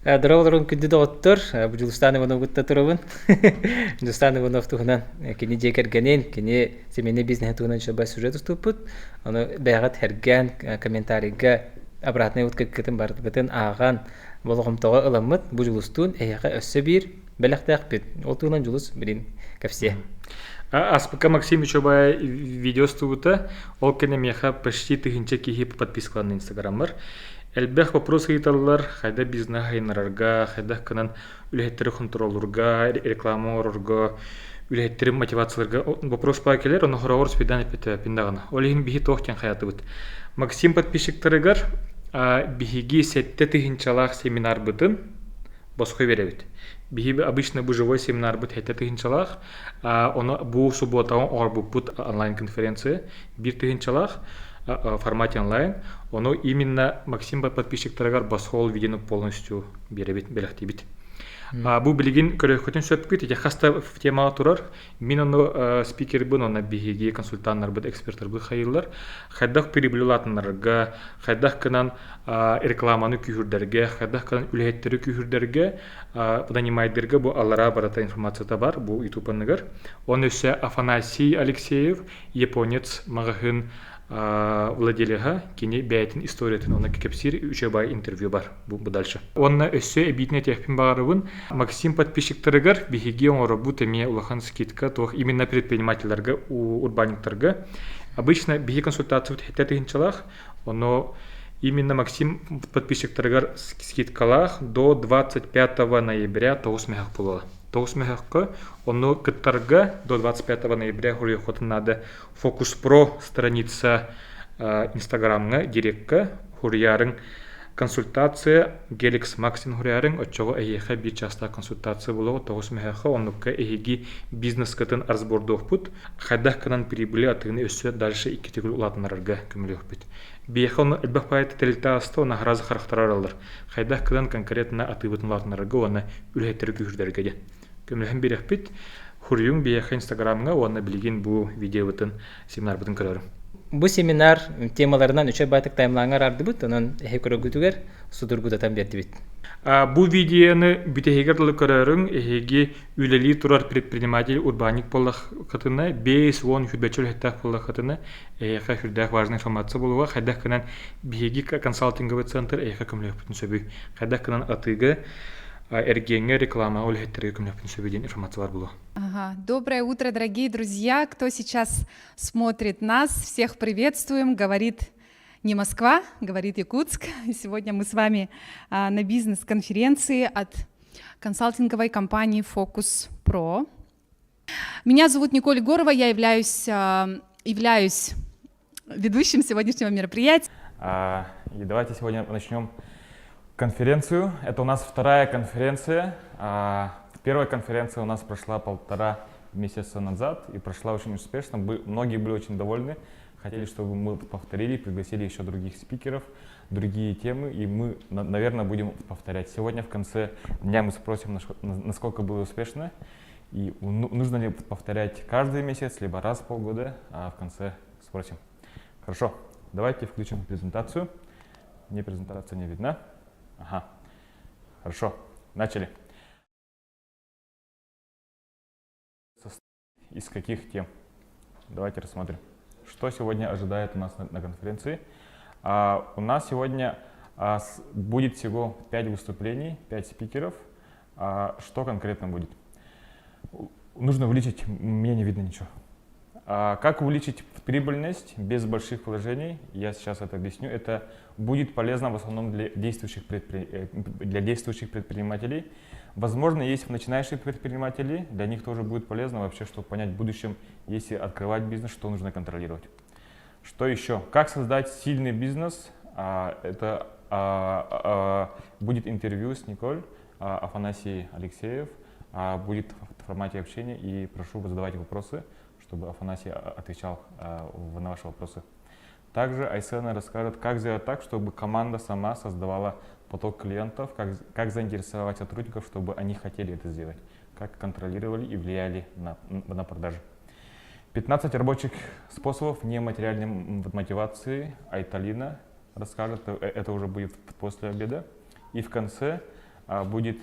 Дорогорун күдді доғыттыр, бұл Жылыстан Ивановгутта тұрыбын. Жылыстан Иванов туғынан кені жекергенен, кені семейне бизнес туғынан шабай сюжет ұступпыт. Оны бәғат әрген комментарийға обратный өткіткетін бардығытын аған болғымтаға ыламыд. Бұл Жылыстун әйіға өссі бір бәліқтәқ бет. Ол туғынан Жылыс бірін кәпсе. Аспыка Максим Чобай видео стуыта, ол кені меха почти тыгынча кихи подпискалан на Инстаграммар. Әлбәқ вопрос айталар, хайда бизнес хайнарарга, хайда кынан үләттері контролурга, реклама орурга, үләттері мотивацияларга вопрос па келер, оны хорағыр спидан епеті пиндағына. Олеген бихи тоқтен хаятı бұд. Максим подписчиктарыгар бихиги сетте тыгынчалақ семинар бұтын босқой беребет. Бихи обычно бұл живой семинар бұд хетте тыгынчалақ, оны бұл субботауын оғар бұд онлайн конференция, бір тыгынчалақ, в формате онлайн, оно именно Максим подписчиктарыгар басхол видеоны полностью беребит, белектибит. Бу билигин көрөкөтүн сөпкүт, я хаста в тема турар, мин оно спикер бун, оно бихиги консультанттар бут, эксперттер бут хайылар, хайдах прибылылатынарга, хайдах кынан рекламаны күйүрдерге, хайдах кынан үлеттери күйүрдерге, нанимайдерге бу аллара барата информацията бар, бу ютубанныгар. Он өсө Афанасий Алексеев, японец, магахын владелега кини бәйтин историятын оны кепсир үчө бай интервью бар бу дальше. Онна өссө эбитне техпин багарыбын Максим подписчиктарыгар бихиги оңора бу теме улахан скидка тох именно предпринимательлерге, урбаниктарга. Обычно бихи консультация хетте тыгынчалах, оно именно Максим подписчиктарыгар скидкалах до 25 ноября 9 мегах болала. 9 мегахка, оно кыттарга до 25 ноября хули хотын надо Focus Pro страница Инстаграмга директка хурьярың консультация Galaxy Maxin хурьярың отчого эйеха bir часта консультация было 9 мегахка, онукка эйги бизнес кытын арзбордох пут, хайдах кынан прибыли атыгыны өссө дальше икки тигил улатынарга көмөлөх бит. Бияха оны элбах пайты телилта асты, оны харазы характарар алыр. Хайдах кынан конкретно атыбытын улатынарга, оны үлхеттері күйірдерге де. Көмөлөһөн берек бит, хурьюң бияха Инстаграмга, оны билген бу видео бытын семинар бытын көрөрүм. Бу семинар темаларынан үчө байтык таймлаңар арды бут, онун эхе көрөгүтүгер судургутатан берди бит. Бу видеоны бүтегердылы көрөрүң, эхеги үлели турар предприниматель урбаник боллах кытына, 5-10 хүдбечөл хеттах боллах кытына, эхе хүрдэх важный информация болуга, хайдах кынан бихеги консалтинговый центр эхе көмөлөк бүтүн сөбүй, хайдах кынан атыга эргенге реклама улеттерге көмөлөк сөбүйден информация бар было. Доброе утро, дорогие друзья, кто сейчас смотрит нас, всех приветствуем, говорит не Москва, говорит Якутск. Сегодня мы с вами на бизнес-конференции от консалтинговой компании Focus Pro. Меня зовут Николь Егорова, я являюсь ведущим сегодняшнего мероприятия. И давайте сегодня начнем конференцию. Это у нас вторая конференция. Первая конференция у нас прошла 1,5 месяца назад и прошла очень успешно. Многие были очень довольны. Хотели, чтобы мы повторили, пригласили еще других спикеров, другие темы, и мы, наверное, будем повторять. Сегодня в конце дня мы спросим, насколько было успешно, и нужно ли повторять каждый месяц, либо раз в полгода, а в конце спросим. Хорошо, давайте включим презентацию. Мне презентация не видна. Ага, хорошо, начали. Из каких тем? Давайте рассмотрим. Что сегодня ожидает у нас на конференции? У нас сегодня будет всего 5 выступлений, 5 спикеров. Что конкретно будет? Нужно увеличить, мне не видно ничего. Как увеличить прибыльность без больших вложений? Я сейчас это объясню. Это будет полезно в основном для действующих предпринимателей. Возможно, есть начинающие предприниматели, для них тоже будет полезно вообще, чтобы понять в будущем, если открывать бизнес, что нужно контролировать. Что еще? Как создать сильный бизнес? Это будет интервью с Николь, Афанасий Алексеев, будет в формате общения, и прошу задавать вопросы, чтобы Афанасий отвечал на ваши вопросы. Также Айсена расскажет, как сделать так, чтобы команда сама создавала поток клиентов, как заинтересовать сотрудников, чтобы они хотели это сделать, как контролировали и влияли на продажи. 15 рабочих способов нематериальной мотивации Айталина расскажет, это уже будет после обеда. И в конце будет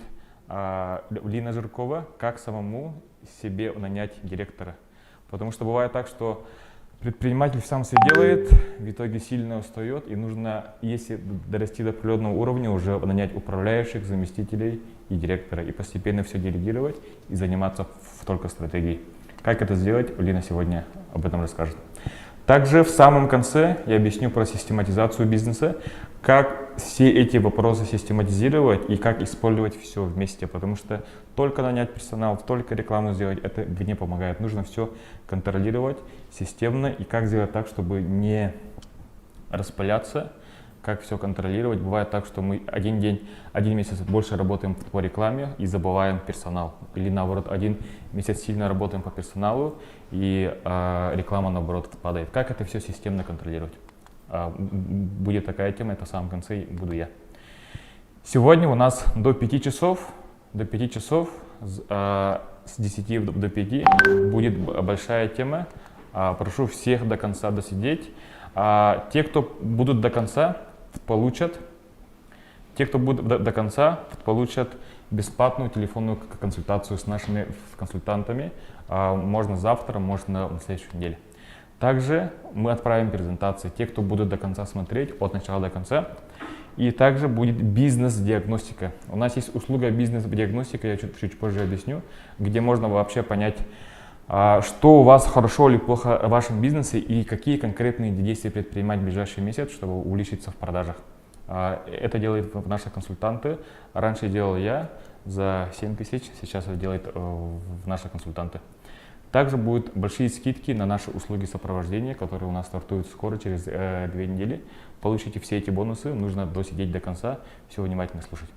Лина Жиркова, как самому себе нанять директора. Потому что бывает так, что предприниматель сам все делает, в итоге сильно устает, и нужно, если дорасти до определенного уровня, уже нанять управляющих, заместителей и директора, и постепенно все делегировать и заниматься только стратегией. Как это сделать, Лина сегодня об этом расскажет. Также в самом конце я объясню про систематизацию бизнеса, как все эти вопросы систематизировать и как использовать все вместе, потому что только нанять персонал, только рекламу сделать, это не помогает. Нужно все контролировать системно и как сделать так, чтобы не распыляться, как все контролировать. Бывает так, что мы один месяц больше работаем по рекламе и забываем персонал. Или наоборот, один месяц сильно работаем по персоналу и реклама наоборот падает. Как это все системно контролировать? Будет такая тема, это в самом конце буду я. Сегодня у нас до 5 часов с 10 до 5 будет большая тема. Прошу всех до конца досидеть. Те, кто будут до конца, получат бесплатную телефонную консультацию с нашими консультантами. Можно завтра, можно на следующей неделе. Также мы отправим презентации, те, кто будут до конца смотреть, от начала до конца. И также будет бизнес-диагностика. У нас есть услуга бизнес-диагностика, я чуть позже объясню, где можно вообще понять, что у вас хорошо или плохо в вашем бизнесе и какие конкретные действия предпринимать в ближайший месяц, чтобы увеличиться в продажах. Это делают наши консультанты. Раньше делал я за 7 тысяч, сейчас это делают наши консультанты. Также будут большие скидки на наши услуги сопровождения, которые у нас стартуют скоро, через 2 недели. Получите все эти бонусы, нужно досидеть до конца, все внимательно слушать.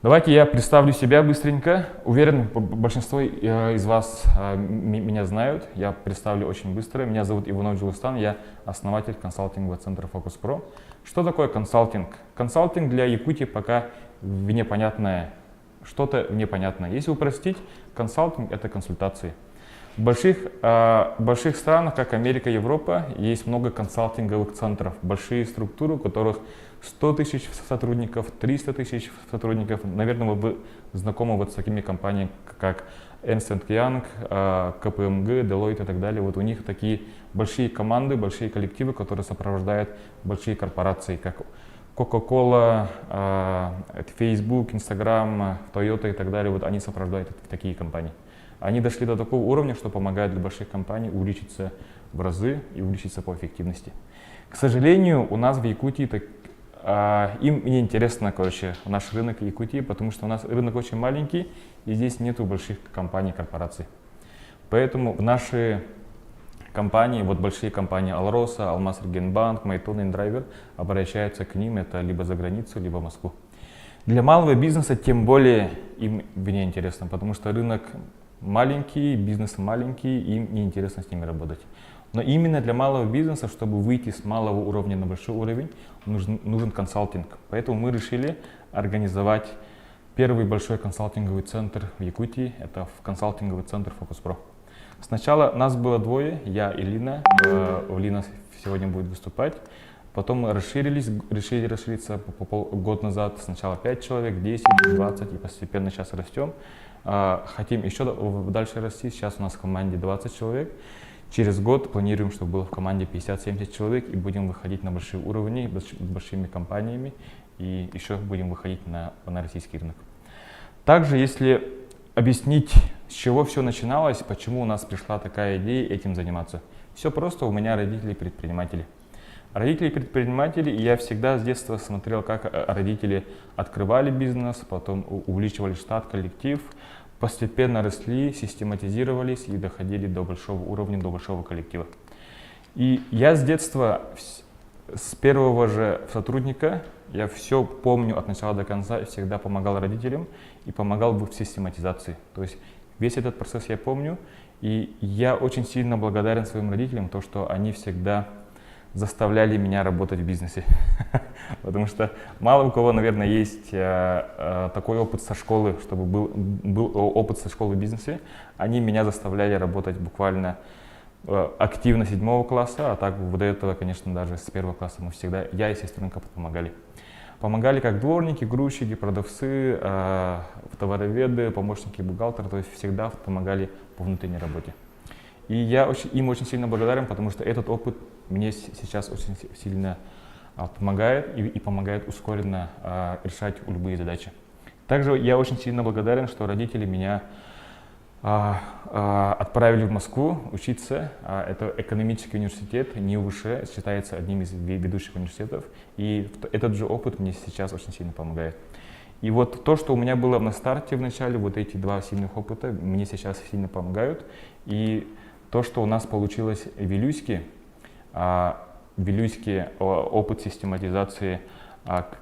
Давайте я представлю себя быстренько. Уверен, большинство из вас меня знают. Я представлю очень быстро. Меня зовут Иванов Джилустан, я основатель консалтингового центра Focus Pro. Что такое консалтинг? Консалтинг для Якутии пока непонятное, что-то непонятное. Если упростить, консалтинг — это консультации. В больших странах, как Америка, Европа, есть много консалтинговых центров, большие структуры, у которых 100 тысяч сотрудников, 300 тысяч сотрудников. Наверное, вы знакомы вот с такими компаниями, как Ernst & Young, KPMG, Deloitte и так далее. Вот у них такие большие команды, большие коллективы, которые сопровождают большие корпорации, как Coca-Cola, Facebook, Instagram, Toyota и так далее. Вот они сопровождают такие компании. Они дошли до такого уровня, что помогают для больших компаний увеличиться в разы и увеличиться по эффективности. К сожалению, у нас в Якутии им не интересно, наш рынок Якутии, потому что у нас рынок очень маленький, и здесь нету больших компаний, корпораций. Поэтому в наши компании, вот большие компании Алроса, Алмаз-Регенбанк, Майтон, Индрайвер обращаются к ним, это либо за границу, либо в Москву. Для малого бизнеса тем более им не интересно, потому что рынок маленький, бизнес маленький, им неинтересно с ними работать. Но именно для малого бизнеса, чтобы выйти с малого уровня на большой уровень, нужен консалтинг. Поэтому мы решили организовать первый большой консалтинговый центр в Якутии. Это консалтинговый центр Focus Pro. Сначала нас было 2, я и Лина. Лина сегодня будет выступать. Потом мы решили расшириться год назад. Сначала 5 человек, 10, 20 и постепенно сейчас растем. Хотим еще дальше расти. Сейчас у нас в команде 20 человек. Через год планируем, чтобы было в команде 50-70 человек, и будем выходить на большие уровни с большими компаниями, и еще будем выходить на российский рынок. Также, если объяснить, с чего все начиналось, почему у нас пришла такая идея этим заниматься. Все просто, у меня родители предприниматели. Родители предприниматели, и я всегда с детства смотрел, как родители открывали бизнес, потом увеличивали штат, коллектив, постепенно росли, систематизировались и доходили до большого уровня, до большого коллектива. И я с детства, с первого же сотрудника, я все помню от начала до конца и всегда помогал родителям и помогал в систематизации. То есть весь этот процесс я помню, и я очень сильно благодарен своим родителям, то, что они всегда заставляли меня работать в бизнесе. Потому что мало у кого, наверное, есть такой опыт со школы, чтобы был опыт со школы в бизнесе. Они меня заставляли работать буквально активно с 7 класса, а так до этого, конечно, даже с 1 класса мы всегда, я и сестренка помогали. Помогали как дворники, грузчики, продавцы, товароведы, помощники бухгалтера, то есть всегда помогали по внутренней работе. И я им очень сильно благодарен, потому что этот опыт мне сейчас очень сильно помогает и помогает ускоренно решать любые задачи. Также я очень сильно благодарен, что родители меня отправили в Москву учиться. Это экономический университет, НИУШ, считается одним из ведущих университетов. И этот же опыт мне сейчас очень сильно помогает. И вот то, что у меня было на старте в начале, вот эти два сильных опыта, мне сейчас сильно помогают. И то, что у нас получилось в Вилюйске, опыт систематизации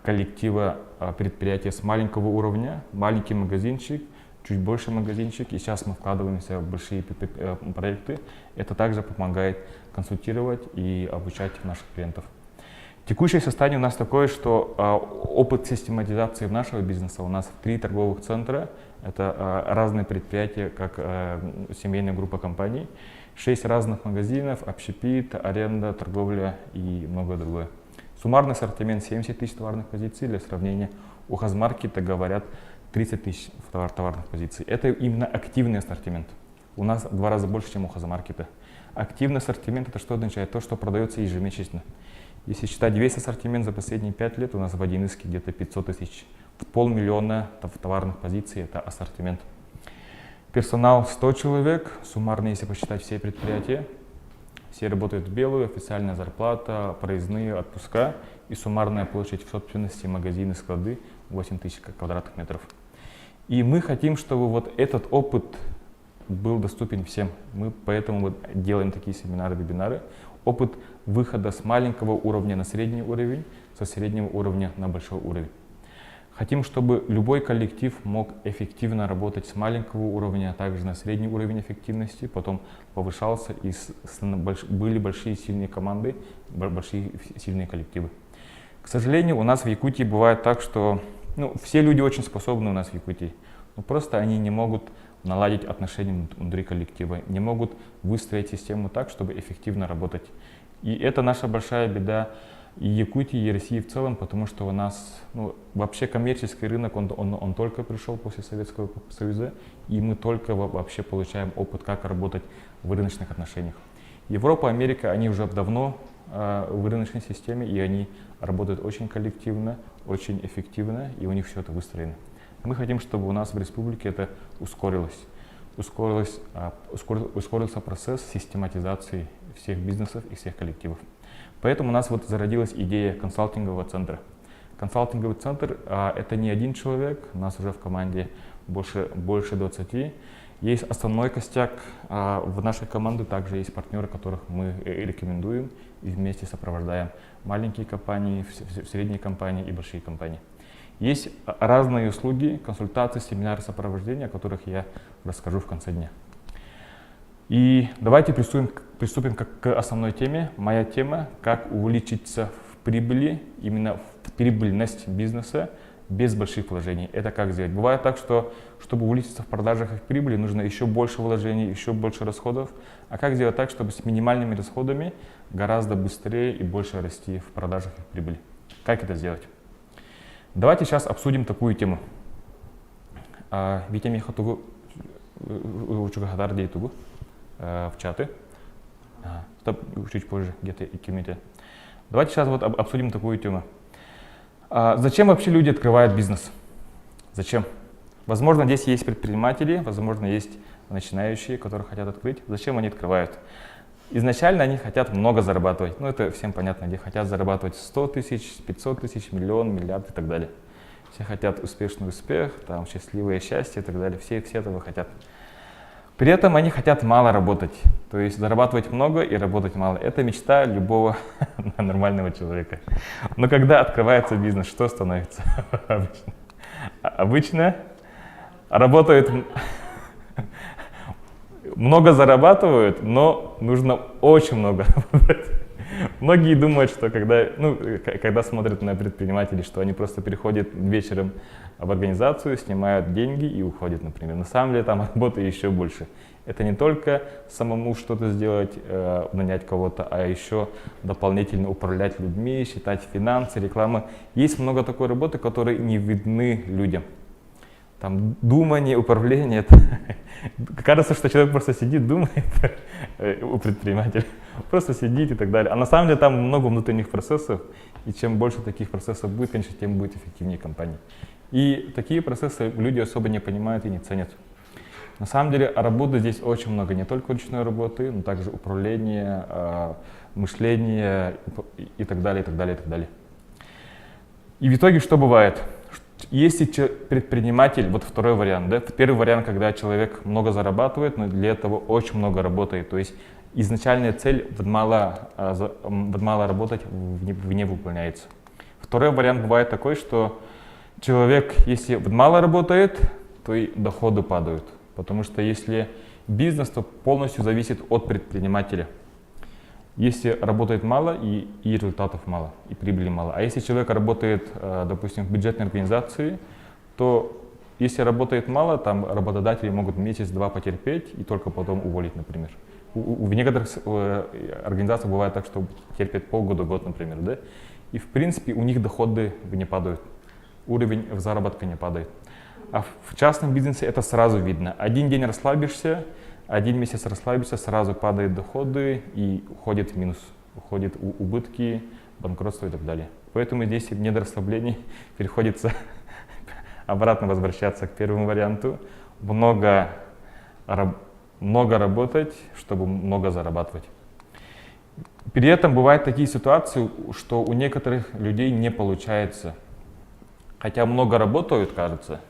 коллектива предприятия с маленького уровня, маленький магазинчик, чуть больше магазинчик, и сейчас мы вкладываемся в большие проекты. Это также помогает консультировать и обучать наших клиентов. Текущее состояние у нас такое, что опыт систематизации нашего бизнеса у нас 3 торговых центра. Это разные предприятия, как семейная группа компаний, 6 разных магазинов, общепит, аренда, торговля и многое другое. Суммарный ассортимент 70 тысяч товарных позиций. Для сравнения, у Хозмаркета говорят 30 тысяч товарных позиций. Это именно активный ассортимент. У нас в 2 раза больше, чем у Хозмаркета. Активный ассортимент — это что означает? То, что продается ежемесячно. Если считать весь ассортимент за последние 5 лет, у нас в Одинцовске где-то 500 тысяч. 500 000 товарных позиций — это ассортимент. Персонал 100 человек, суммарно, если посчитать все предприятия. Все работают в белую, официальная зарплата, проездные, отпуска и суммарная площадь в собственности, магазины, склады 8 тысяч квадратных метров. И мы хотим, чтобы вот этот опыт был доступен всем. Мы поэтому вот делаем такие семинары, вебинары. Опыт выхода с маленького уровня на средний уровень, со среднего уровня на большой уровень. Хотим, чтобы любой коллектив мог эффективно работать с маленького уровня, а также на средний уровень эффективности, потом повышался, и были большие сильные команды, большие сильные коллективы. К сожалению, у нас в Якутии бывает так, что все люди очень способны у нас в Якутии, но просто они не могут наладить отношения внутри коллектива, не могут выстроить систему так, чтобы эффективно работать. И это наша большая беда и Якутии, и России в целом, потому что у нас вообще коммерческий рынок, он только пришел после Советского Союза, и мы только вообще получаем опыт, как работать в рыночных отношениях. Европа, Америка, они уже давно в рыночной системе, и они работают очень коллективно, очень эффективно, и у них все это выстроено. Мы хотим, чтобы у нас в республике это ускорился процесс систематизации всех бизнесов и всех коллективов. Поэтому у нас вот зародилась идея консалтингового центра. Консалтинговый центр это не один человек, у нас уже в команде больше 20. Есть основной костяк, в нашей команде также есть партнеры, которых мы рекомендуем и вместе сопровождаем маленькие компании, средние компании и большие компании. Есть разные услуги, консультации, семинары, сопровождения, о которых я расскажу в конце дня. И давайте приступим к основной теме. Моя тема — как увеличиться в прибыли, именно в прибыльность бизнеса без больших вложений. Это как сделать? Бывает так, что чтобы увеличиться в продажах и в прибыли, нужно еще больше вложений, еще больше расходов. А как сделать так, чтобы с минимальными расходами гораздо быстрее и больше расти в продажах и в прибыли? Как это сделать? Давайте сейчас обсудим такую тему. Витя Михатугу Учугадар Дейтугу в чаты. Чуть позже, где-то и кемите. Давайте сейчас вот обсудим такую тему. Зачем вообще люди открывают бизнес? Зачем? Возможно, здесь есть предприниматели, возможно, есть начинающие, которые хотят открыть. Зачем они открывают? Изначально они хотят много зарабатывать. Это всем понятно, где хотят зарабатывать 100 тысяч, 500 тысяч, миллион, миллиард и так далее. Все хотят успешный успех, счастливое счастье и так далее. Все этого хотят. При этом они хотят мало работать. То есть зарабатывать много и работать мало. Это мечта любого нормального человека. Но когда открывается бизнес, что становится обычно? Обычно работают, много зарабатывают, но нужно очень много работать. Многие думают, что когда смотрят на предпринимателей, что они просто приходят вечером в организацию, снимают деньги и уходят, например. На самом деле там работы еще больше. Это не только самому что-то сделать, нанять кого-то, а еще дополнительно управлять людьми, считать финансы, реклама. Есть много такой работы, которые не видны людям. Там думание, управление. Кажется, что человек просто сидит, думает у предпринимателя. Просто сидит и так далее. А на самом деле там много внутренних процессов. И чем больше таких процессов будет, конечно, тем будет эффективнее компания. И такие процессы люди особо не понимают и не ценят. На самом деле работы здесь очень много. Не только ручной работы, но также управление, мышление и так далее, и так далее, и так далее. И в итоге что бывает? Если предприниматель, вот второй вариант, да? Первый вариант, когда человек много зарабатывает, но для этого очень много работает. То есть изначальная цель мало работать не выполняется. Второй вариант бывает такой, что человек, если мало работает, то и доходы падают. Потому что если бизнес, то полностью зависит от предпринимателя. Если работает мало, и результатов мало, и прибыли мало. А если человек работает, допустим, в бюджетной организации, то если работает мало, там работодатели могут месяц-два потерпеть и только потом уволить, например. В некоторых организациях бывает так, что терпят полгода, год, например, да? И в принципе у них доходы не падают, уровень заработка не падает. А в частном бизнесе это сразу видно. Один день расслабишься, один месяц расслабишься, сразу падают доходы и уходит в минус, уходят убытки, банкротство и так далее. Поэтому здесь нет расслабления, приходится обратно возвращаться к первому варианту. Много работать, чтобы много зарабатывать. При этом бывают такие ситуации, что у некоторых людей не получается. Хотя много работают, кажется,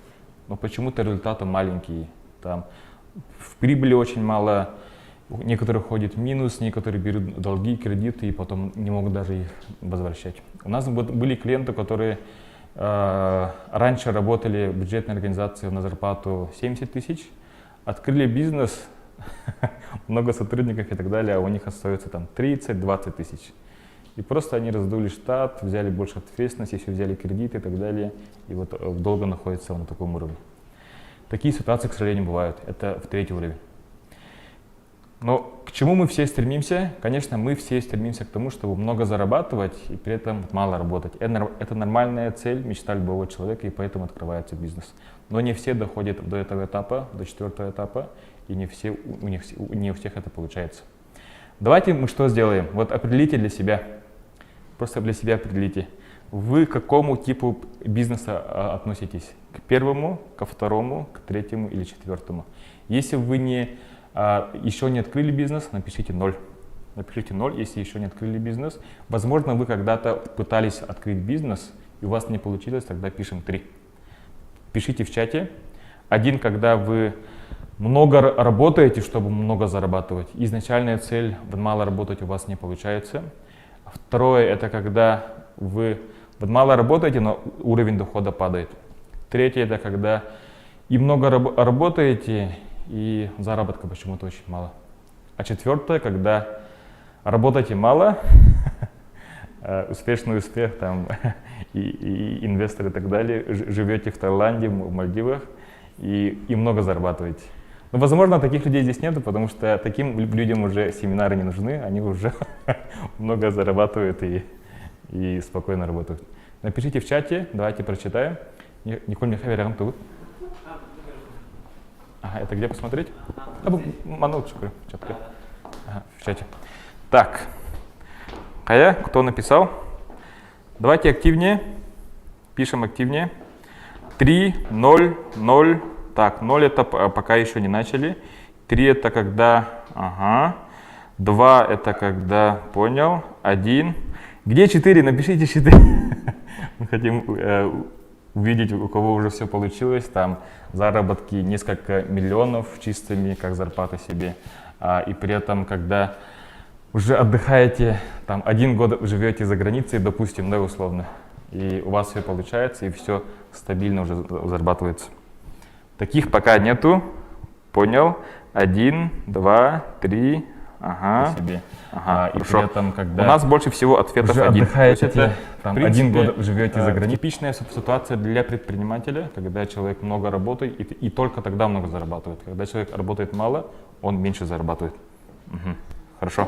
но почему-то результаты маленькие. Там в прибыли очень мало, некоторые ходят в минус, некоторые берут долги, кредиты и потом не могут даже их возвращать. У нас были клиенты, которые раньше работали в бюджетной организации на зарплату 70 тысяч, открыли бизнес, много сотрудников и так далее, а у них остается там 30-20 тысяч. И просто они раздули штат, взяли больше ответственности, еще взяли кредиты и так далее, и вот долго находятся на таком уровне. Такие ситуации, к сожалению, бывают. Это в третий уровень. Но к чему мы все стремимся? Конечно, мы все стремимся к тому, чтобы много зарабатывать и при этом мало работать. Это нормальная цель, мечта любого человека, и поэтому открывается бизнес. Но не все доходят до этого этапа, до четвертого этапа, и не у всех это получается. Давайте мы что сделаем? Вот определите для себя, просто для себя определите. Вы к какому типу бизнеса относитесь? К первому, ко второму, к третьему или четвертому? Если вы еще не открыли бизнес, напишите 0. Напишите 0, если еще не открыли бизнес. Возможно, вы когда-то пытались открыть бизнес, и у вас не получилось, тогда пишем 3. Пишите в чате. 1, когда вы много работаете, чтобы много зарабатывать. Изначальная цель – мало работать у вас не получается. Второе – это когда вы мало работаете, но уровень дохода падает. Третье – это когда и много работаете, и заработка почему-то очень мало. А четвертое – когда работаете мало, успешный успех, там, и инвесторы и так далее, живете в Таиланде, в Мальдивах, и много зарабатываете. Но, возможно, таких людей здесь нету, потому что таким людям уже семинары не нужны, они уже много зарабатывают и спокойно работают. Напишите в чате, давайте прочитаем. Николь Михайловна, рядом тут. Ага, это где посмотреть? Ага, в чате. Так, Кая, кто написал? Давайте активнее, пишем активнее. 3, 0, 0. Так, 0 это пока еще не начали. 3 это когда, ага. 2 это когда, понял. 1. Где 4? Напишите 4. Мы хотим увидеть, у кого уже все получилось. Там заработки несколько миллионов чистыми, как зарплата себе. И при этом, когда уже отдыхаете, там 1 год живете за границей, допустим, да, условно. И у вас все получается, и все стабильно уже зарабатывается. Таких пока нету. Понял. 1, 2, 3, Ага. по себе. Ага, И при хорошо. этом, когда У нас больше всего ответов уже один. отдыхаете, То есть это, там, в принципе, 1 год живете за границей. Типичная ситуация для предпринимателя, когда человек много работает и только тогда много зарабатывает. Когда человек работает мало, он меньше зарабатывает. Мгм. Хорошо.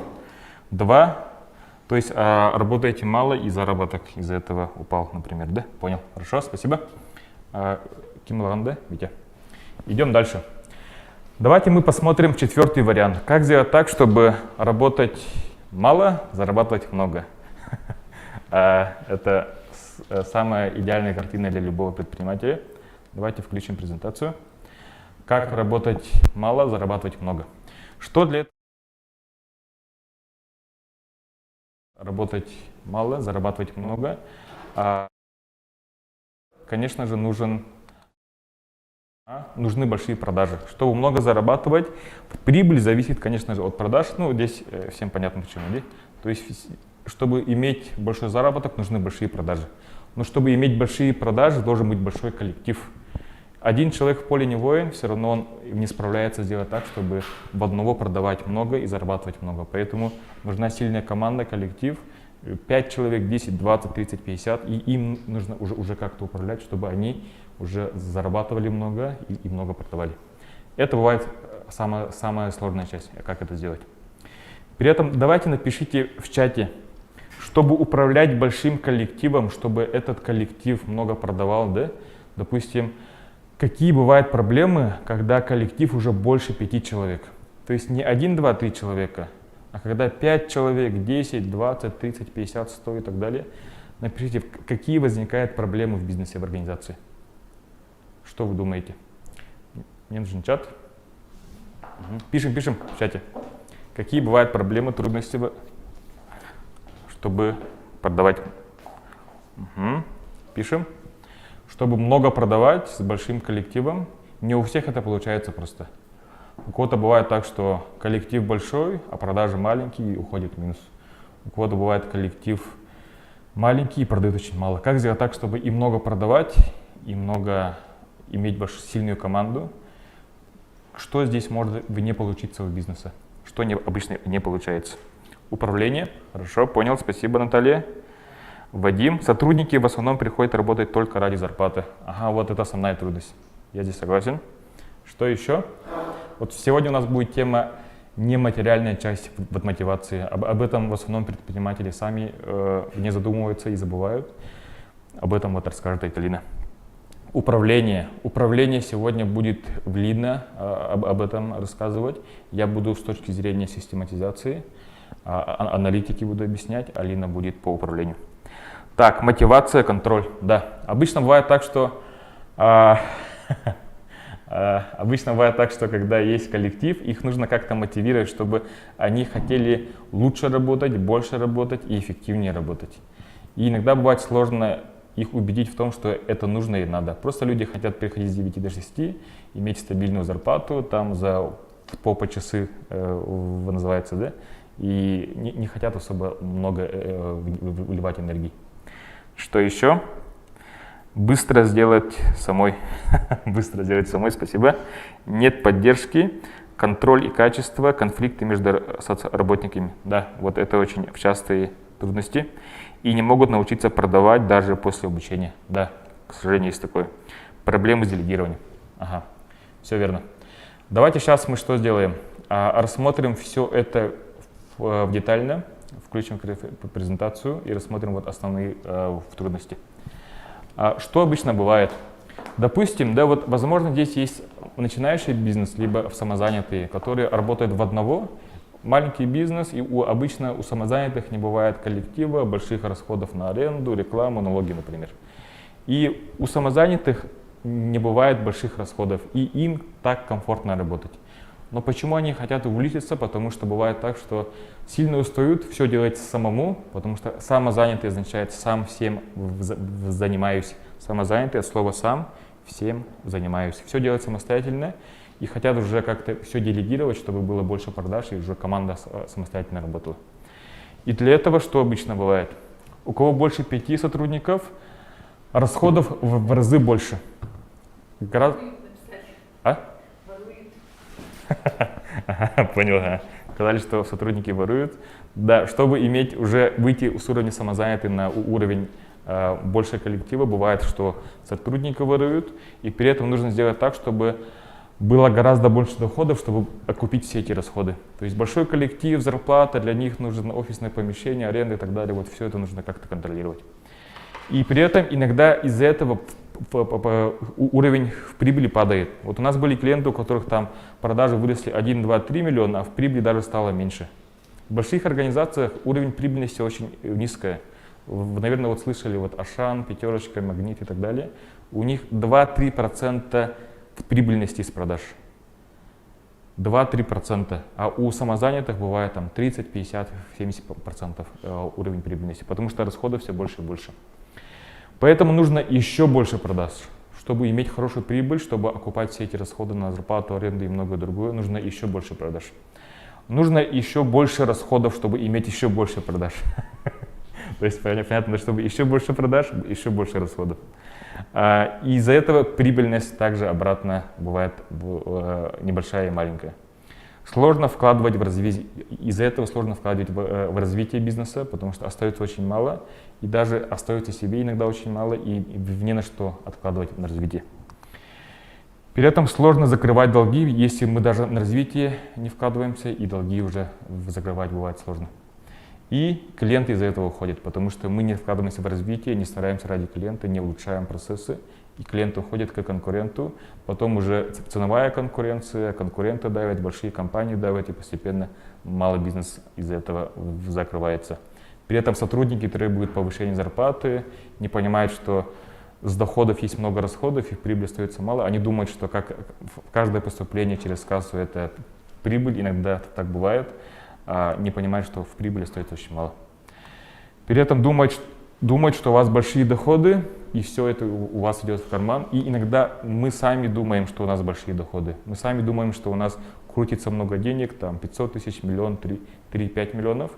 2. То есть работаете мало и заработок из-за этого упал, например, да? Понял. Хорошо, спасибо. Кимланда, Витя. Идем дальше. Давайте мы посмотрим 4-й вариант. Как сделать так, чтобы работать мало, зарабатывать много? Это самая идеальная картина для любого предпринимателя. Давайте включим презентацию. Как работать мало, зарабатывать много. Что для этого? Работать мало, зарабатывать много. Конечно же, нужны большие продажи. Чтобы много зарабатывать, прибыль зависит, конечно же, от продаж. Ну, здесь всем понятно, почему. Да? То есть, чтобы иметь большой заработок, нужны большие продажи. Но чтобы иметь большие продажи, должен быть большой коллектив. Один человек в поле не воин, все равно он не справляется сделать так, чтобы в одного продавать много и зарабатывать много. Поэтому нужна сильная команда, коллектив. 5 человек, 10, 20, 30, 50. И им нужно уже как-то управлять, чтобы они уже зарабатывали много и много продавали. Это бывает самая сложная часть, как это сделать. При этом давайте напишите в чате, чтобы управлять большим коллективом, чтобы этот коллектив много продавал, да? Допустим, какие бывают проблемы, когда коллектив уже больше 5 человек. То есть не 1, 2, 3 человека, а когда 5 человек, 10, 20, 30, 50, 100 и так далее. Напишите, какие возникают проблемы в бизнесе, в организации. Что вы думаете? Мне нужен чат. Пишем в чате. Какие бывают проблемы, трудности, чтобы продавать? Пишем. Чтобы много продавать с большим коллективом, не у всех это получается просто. У кого-то бывает так, что коллектив большой, а продажи маленькие и уходит в минус. У кого-то бывает коллектив маленький и продает очень мало. Как сделать так, чтобы и много продавать, и много иметь сильную команду? Что здесь может не получиться у бизнеса? Что обычно не получается? Управление. Хорошо, понял. Спасибо, Наталья. Вадим. Сотрудники в основном приходят работать только ради зарплаты. Ага, вот это основная трудность. Я здесь согласен. Что еще? Вот сегодня у нас будет тема нематериальная часть мотивации. Об этом в основном предприниматели сами не задумываются и забывают. Об этом вот расскажет Айталина. Управление. Управление сегодня будет Лина об этом рассказывать. Я буду с точки зрения систематизации, аналитики буду объяснять, Алина будет по управлению. Так, мотивация, контроль. Да, обычно бывает так, что когда есть коллектив, их нужно как-то мотивировать, чтобы они хотели лучше работать, больше работать и эффективнее работать. И иногда бывает сложно их убедить в том, что это нужно и надо. Просто люди хотят приходить с 9 до 6, иметь стабильную зарплату, там за по часы называется, да, и не хотят особо много выливать энергии. Что еще? Быстро сделать самой. Быстро сделать самой, спасибо. Нет поддержки, контроль и качество, конфликты между соцработниками. Да, вот это очень частые трудности. И не могут научиться продавать даже после обучения. Да, к сожалению, есть такое. Проблемы с делегированием. Ага, все верно. Давайте сейчас мы что сделаем? Рассмотрим все это детально, включим презентацию и рассмотрим вот основные трудности. Что обычно бывает? Допустим, да, вот, возможно, здесь есть начинающий бизнес, либо самозанятые, которые работают в одного. Маленький бизнес, и обычно у самозанятых не бывает коллектива, больших расходов на аренду, рекламу, налоги, например. И у самозанятых не бывает больших расходов, и им так комфортно работать. Но почему они хотят увеличиться? Потому что бывает так, что сильно устают, все делать самому, потому что самозанятый означает сам всем занимаюсь. Самозанятый от слова сам, всем занимаюсь. Все делать самостоятельно. И хотят уже как-то все делегировать, чтобы было больше продаж, и уже команда самостоятельно работала. И для этого что обычно бывает? У кого больше 5 сотрудников, расходов в разы больше. Понял, сказали, что сотрудники воруют. Да, чтобы выйти с уровня самозанятый на уровень больше коллектива, бывает, что сотрудники воруют, и при этом нужно сделать так, чтобы было гораздо больше доходов, чтобы окупить все эти расходы. То есть большой коллектив, зарплата, для них нужно офисное помещение, аренда и так далее. Вот все это нужно как-то контролировать. И при этом иногда из-за этого уровень в прибыли падает. Вот у нас были клиенты, у которых там продажи выросли 1, 2, 3 миллиона, а в прибыли даже стало меньше. В больших организациях уровень прибыльности очень низкая. Вы, наверное, вот слышали вот Ашан, Пятерочка, Магнит и так далее. У них 2-3% прибыльности из продаж. 2-3%. А у самозанятых бывает там 30, 50, 70% уровень прибыльности, потому что расходов все больше и больше. Поэтому нужно еще больше продаж. Чтобы иметь хорошую прибыль, чтобы окупать все эти расходы на зарплату, аренду и многое другое, нужно еще больше продаж. Нужно еще больше расходов, чтобы иметь еще больше продаж. То есть понятно, чтобы еще больше продаж, еще больше расходов. И из-за этого прибыльность также обратно бывает небольшая и маленькая. Сложно вкладывать в развитие, из-за этого сложно вкладывать в развитие бизнеса, потому что остается очень мало, и даже остается себе иногда очень мало, и не на что откладывать на развитие. При этом сложно закрывать долги, если мы даже на развитие не вкладываемся, и долги уже закрывать бывает сложно. И клиенты из-за этого уходят, потому что мы не вкладываемся в развитие, не стараемся ради клиента, не улучшаем процессы, и клиенты уходят к конкуренту, потом уже ценовая конкуренция, конкуренты давят, большие компании давят, и постепенно малый бизнес из-за этого закрывается. При этом сотрудники требуют повышения зарплаты, не понимают, что с доходов есть много расходов, и прибыль остается мало. Они думают, что каждое поступление через кассу — это прибыль, иногда так бывает, а не понимают, что в прибыли остается очень мало. При этом думать, что у вас большие доходы, и все это у вас идет в карман. И иногда мы сами думаем, что у нас большие доходы. Мы сами думаем, что у нас крутится много денег, там 500 тысяч, миллион, 3-5 миллионов.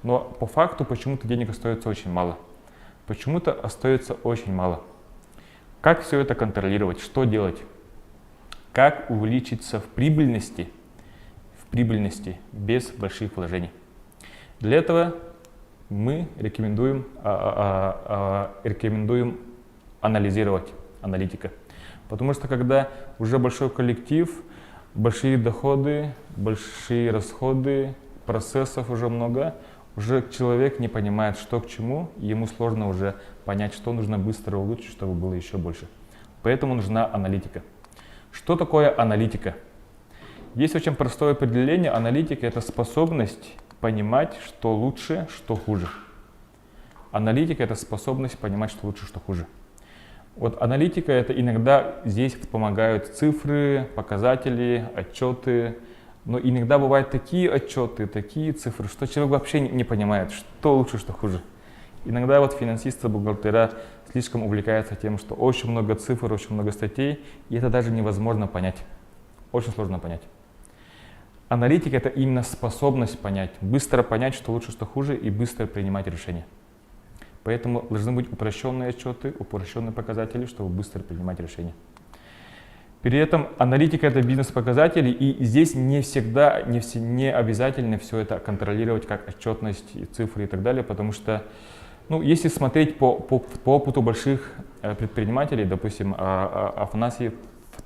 Но по факту почему-то денег остается очень мало. Почему-то остается очень мало. Как все это контролировать? Что делать? Как увеличиться в прибыльности без больших вложений? Для этого мы рекомендуем анализировать аналитика. Потому что когда уже большой коллектив, большие доходы, большие расходы, процессов уже много, уже человек не понимает, что к чему, и ему сложно уже понять, что нужно быстро улучшить, чтобы было еще больше. Поэтому нужна аналитика. Что такое аналитика? Есть очень простое определение. Аналитика — это способность понимать, что лучше, что хуже. Аналитика — это способность понимать, что лучше, что хуже. Вот аналитика — это иногда здесь помогают цифры, показатели, отчеты. Но иногда бывают такие отчеты, такие цифры, что человек вообще не понимает, что лучше, что хуже. Иногда вот финансисты, бухгалтера слишком увлекаются тем, что очень много цифр, очень много статей, и это даже невозможно понять. Очень сложно понять. Аналитика — это именно способность понять, быстро понять, что лучше, что хуже, и быстро принимать решения. Поэтому должны быть упрощенные отчеты, упрощенные показатели, чтобы быстро принимать решения. При этом аналитика — это бизнес-показатели, и здесь не всегда, не обязательно все это контролировать, как отчетность, цифры и так далее, потому что, если смотреть по опыту больших предпринимателей, допустим, Афанасий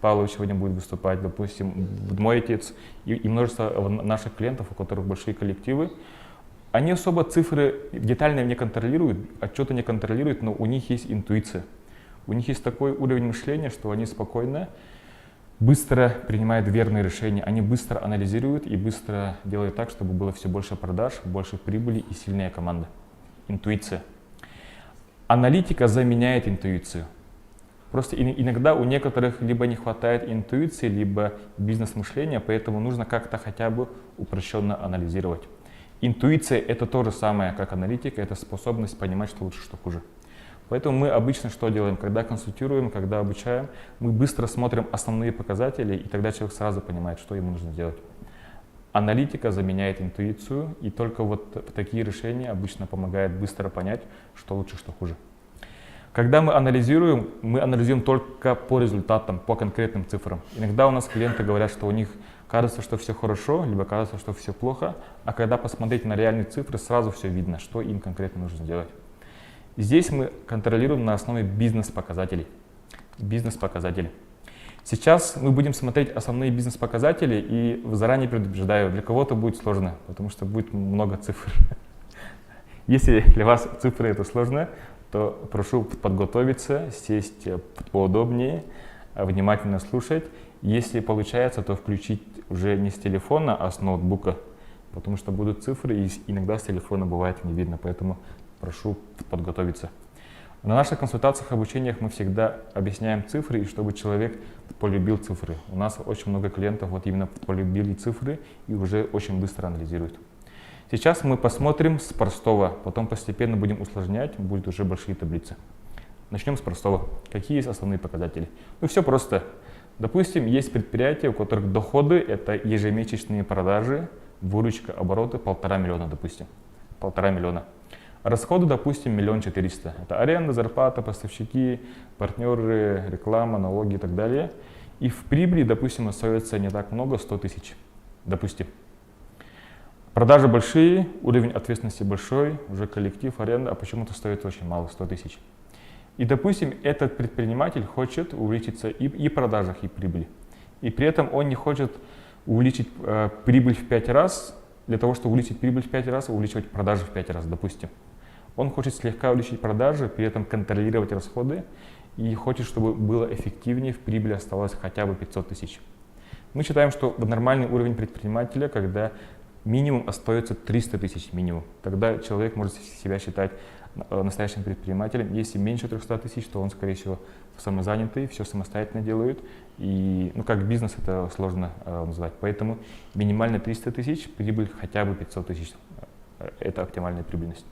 Павлович сегодня будет выступать, допустим, мой отец и множество наших клиентов, у которых большие коллективы, они особо цифры детально не контролируют, отчеты не контролируют, но у них есть интуиция. У них есть такой уровень мышления, что они спокойно, быстро принимают верные решения, они быстро анализируют и быстро делают так, чтобы было все больше продаж, больше прибыли и сильная команда. Интуиция. Аналитика заменяет интуицию. Просто иногда у некоторых либо не хватает интуиции, либо бизнес-мышления, поэтому нужно как-то хотя бы упрощенно анализировать. Интуиция — это то же самое, как аналитика, это способность понимать, что лучше, что хуже. Поэтому мы обычно что делаем? Когда консультируем, когда обучаем, мы быстро смотрим основные показатели, и тогда человек сразу понимает, что ему нужно делать. Аналитика заменяет интуицию, и только вот такие решения обычно помогают быстро понять, что лучше, что хуже. Когда мы анализируем только по результатам, по конкретным цифрам. Иногда у нас клиенты говорят, что у них кажется, что все хорошо, либо кажется, что все плохо, а когда посмотреть на реальные цифры, сразу все видно, что им конкретно нужно сделать. Здесь мы контролируем на основе бизнес-показателей. Сейчас мы будем смотреть основные бизнес-показатели, и заранее предупреждаю, для кого-то будет сложно, потому что будет много цифр. Если для вас цифры это сложно, то прошу подготовиться, сесть поудобнее, внимательно слушать. Если получается, то включить уже не с телефона, а с ноутбука, потому что будут цифры, и иногда с телефона бывает не видно, поэтому прошу подготовиться. На наших консультациях, обучениях мы всегда объясняем цифры, и чтобы человек полюбил цифры. У нас очень много клиентов вот именно полюбили цифры и уже очень быстро анализируют. Сейчас мы посмотрим с простого, потом постепенно будем усложнять, будут уже большие таблицы. Начнем с простого. Какие есть основные показатели? Ну все просто. Допустим, есть предприятия, у которых доходы — это ежемесячные продажи, выручка, обороты 1,5 миллиона, допустим. 1,5 миллиона. Расходы, допустим, 1 400 000. Это аренда, зарплата, поставщики, партнеры, реклама, налоги и так далее. И в прибыли, допустим, остается не так много, 100 000, допустим. Продажи большие, уровень ответственности большой, уже коллектив, аренда, а почему-то стоит очень мало, 100 000. И, допустим, этот предприниматель хочет увеличиться и в продажах, и в прибыли. И при этом он не хочет увеличить прибыль в 5 раз, для того, чтобы увеличить прибыль в 5 раз, увеличивать продажи в 5 раз, допустим. Он хочет слегка увеличить продажи, при этом контролировать расходы, и хочет, чтобы было эффективнее, в прибыли оставалось хотя бы 500 000. Мы считаем, что нормальный уровень предпринимателя, когда минимум остается 300 000 минимум. Тогда человек может себя считать настоящим предпринимателем. Если меньше 300 000, то он, скорее всего, самозанятый, все самостоятельно делает. И, как бизнес это сложно назвать. Поэтому минимально 300 000, прибыль хотя бы 500 000. Это оптимальная прибыльность.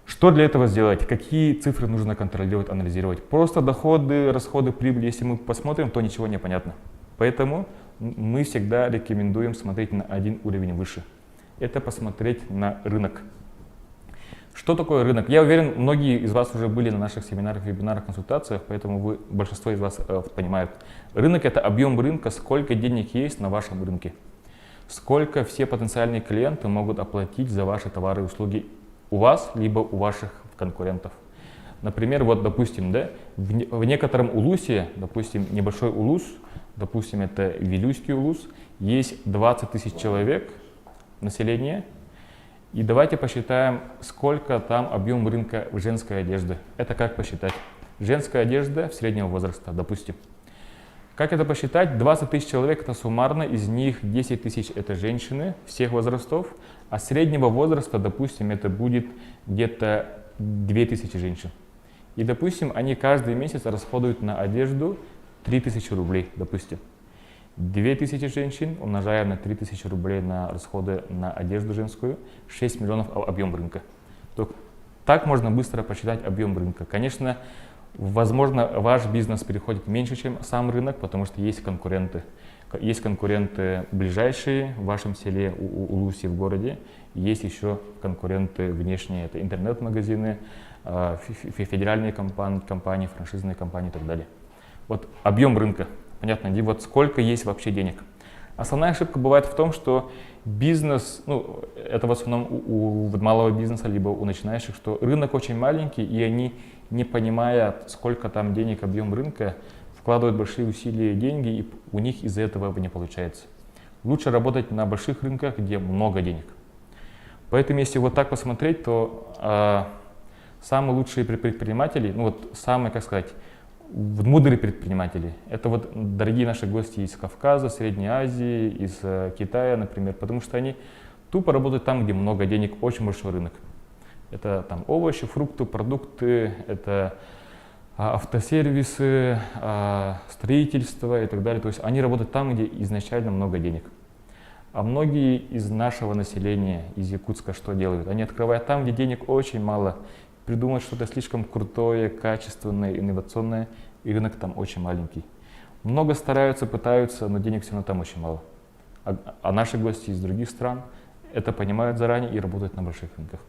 Что для этого сделать? Какие цифры нужно контролировать, анализировать? Просто доходы, расходы, прибыль. Если мы посмотрим, то ничего не понятно. Поэтому мы всегда рекомендуем смотреть на один уровень выше. Это посмотреть на рынок. Что такое рынок? Я уверен, многие из вас уже были на наших семинарах, вебинарах, консультациях, поэтому большинство из вас понимают. Рынок — это объем рынка, сколько денег есть на вашем рынке. Сколько все потенциальные клиенты могут оплатить за ваши товары и услуги у вас, либо у ваших конкурентов. Например, вот, допустим, в некотором улусе, допустим, небольшой улус, допустим, это Вилюйский улус, есть 20 000 человек населения. И давайте посчитаем, сколько там объем рынка женской одежды. Это как посчитать? Женская одежда среднего возраста, допустим. Как это посчитать? 20 000 человек — это суммарно, из них 10 000 — это женщины всех возрастов, а среднего возраста, допустим, это будет где-то 2000 женщин. И, допустим, они каждый месяц расходуют на одежду 3000 рублей, допустим. 2000 женщин, умножая на 3000 рублей на расходы на одежду женскую, 6 миллионов объем рынка. Так можно быстро посчитать объем рынка. Конечно, возможно, ваш бизнес переходит меньше, чем сам рынок, потому что есть конкуренты. Есть конкуренты ближайшие в вашем селе, улусе, в городе. Есть еще конкуренты внешние, это интернет-магазины, федеральные компании, франшизные компании и так далее. Вот объем рынка. Понятно, и вот сколько есть вообще денег. Основная ошибка бывает в том, что бизнес, это в основном у малого бизнеса, либо у начинающих, что рынок очень маленький, и они, не понимая, сколько там денег, объем рынка, вкладывают большие усилия и деньги, и у них из-за этого не получается. Лучше работать на больших рынках, где много денег. Поэтому, если вот так посмотреть, то самые лучшие предприниматели, самые, мудрые предприниматели. Это вот дорогие наши гости из Кавказа, Средней Азии, из Китая, например, потому что они тупо работают там, где много денег, очень большой рынок. Это там овощи, фрукты, продукты, это автосервисы, строительство и так далее. То есть они работают там, где изначально много денег. А многие из нашего населения, из Якутска, что делают? Они открывают там, где денег очень мало, придумать что-то слишком крутое, качественное, инновационное, и рынок там очень маленький. Много стараются, пытаются, но денег все равно там очень мало. А наши гости из других стран это понимают заранее и работают на больших рынках.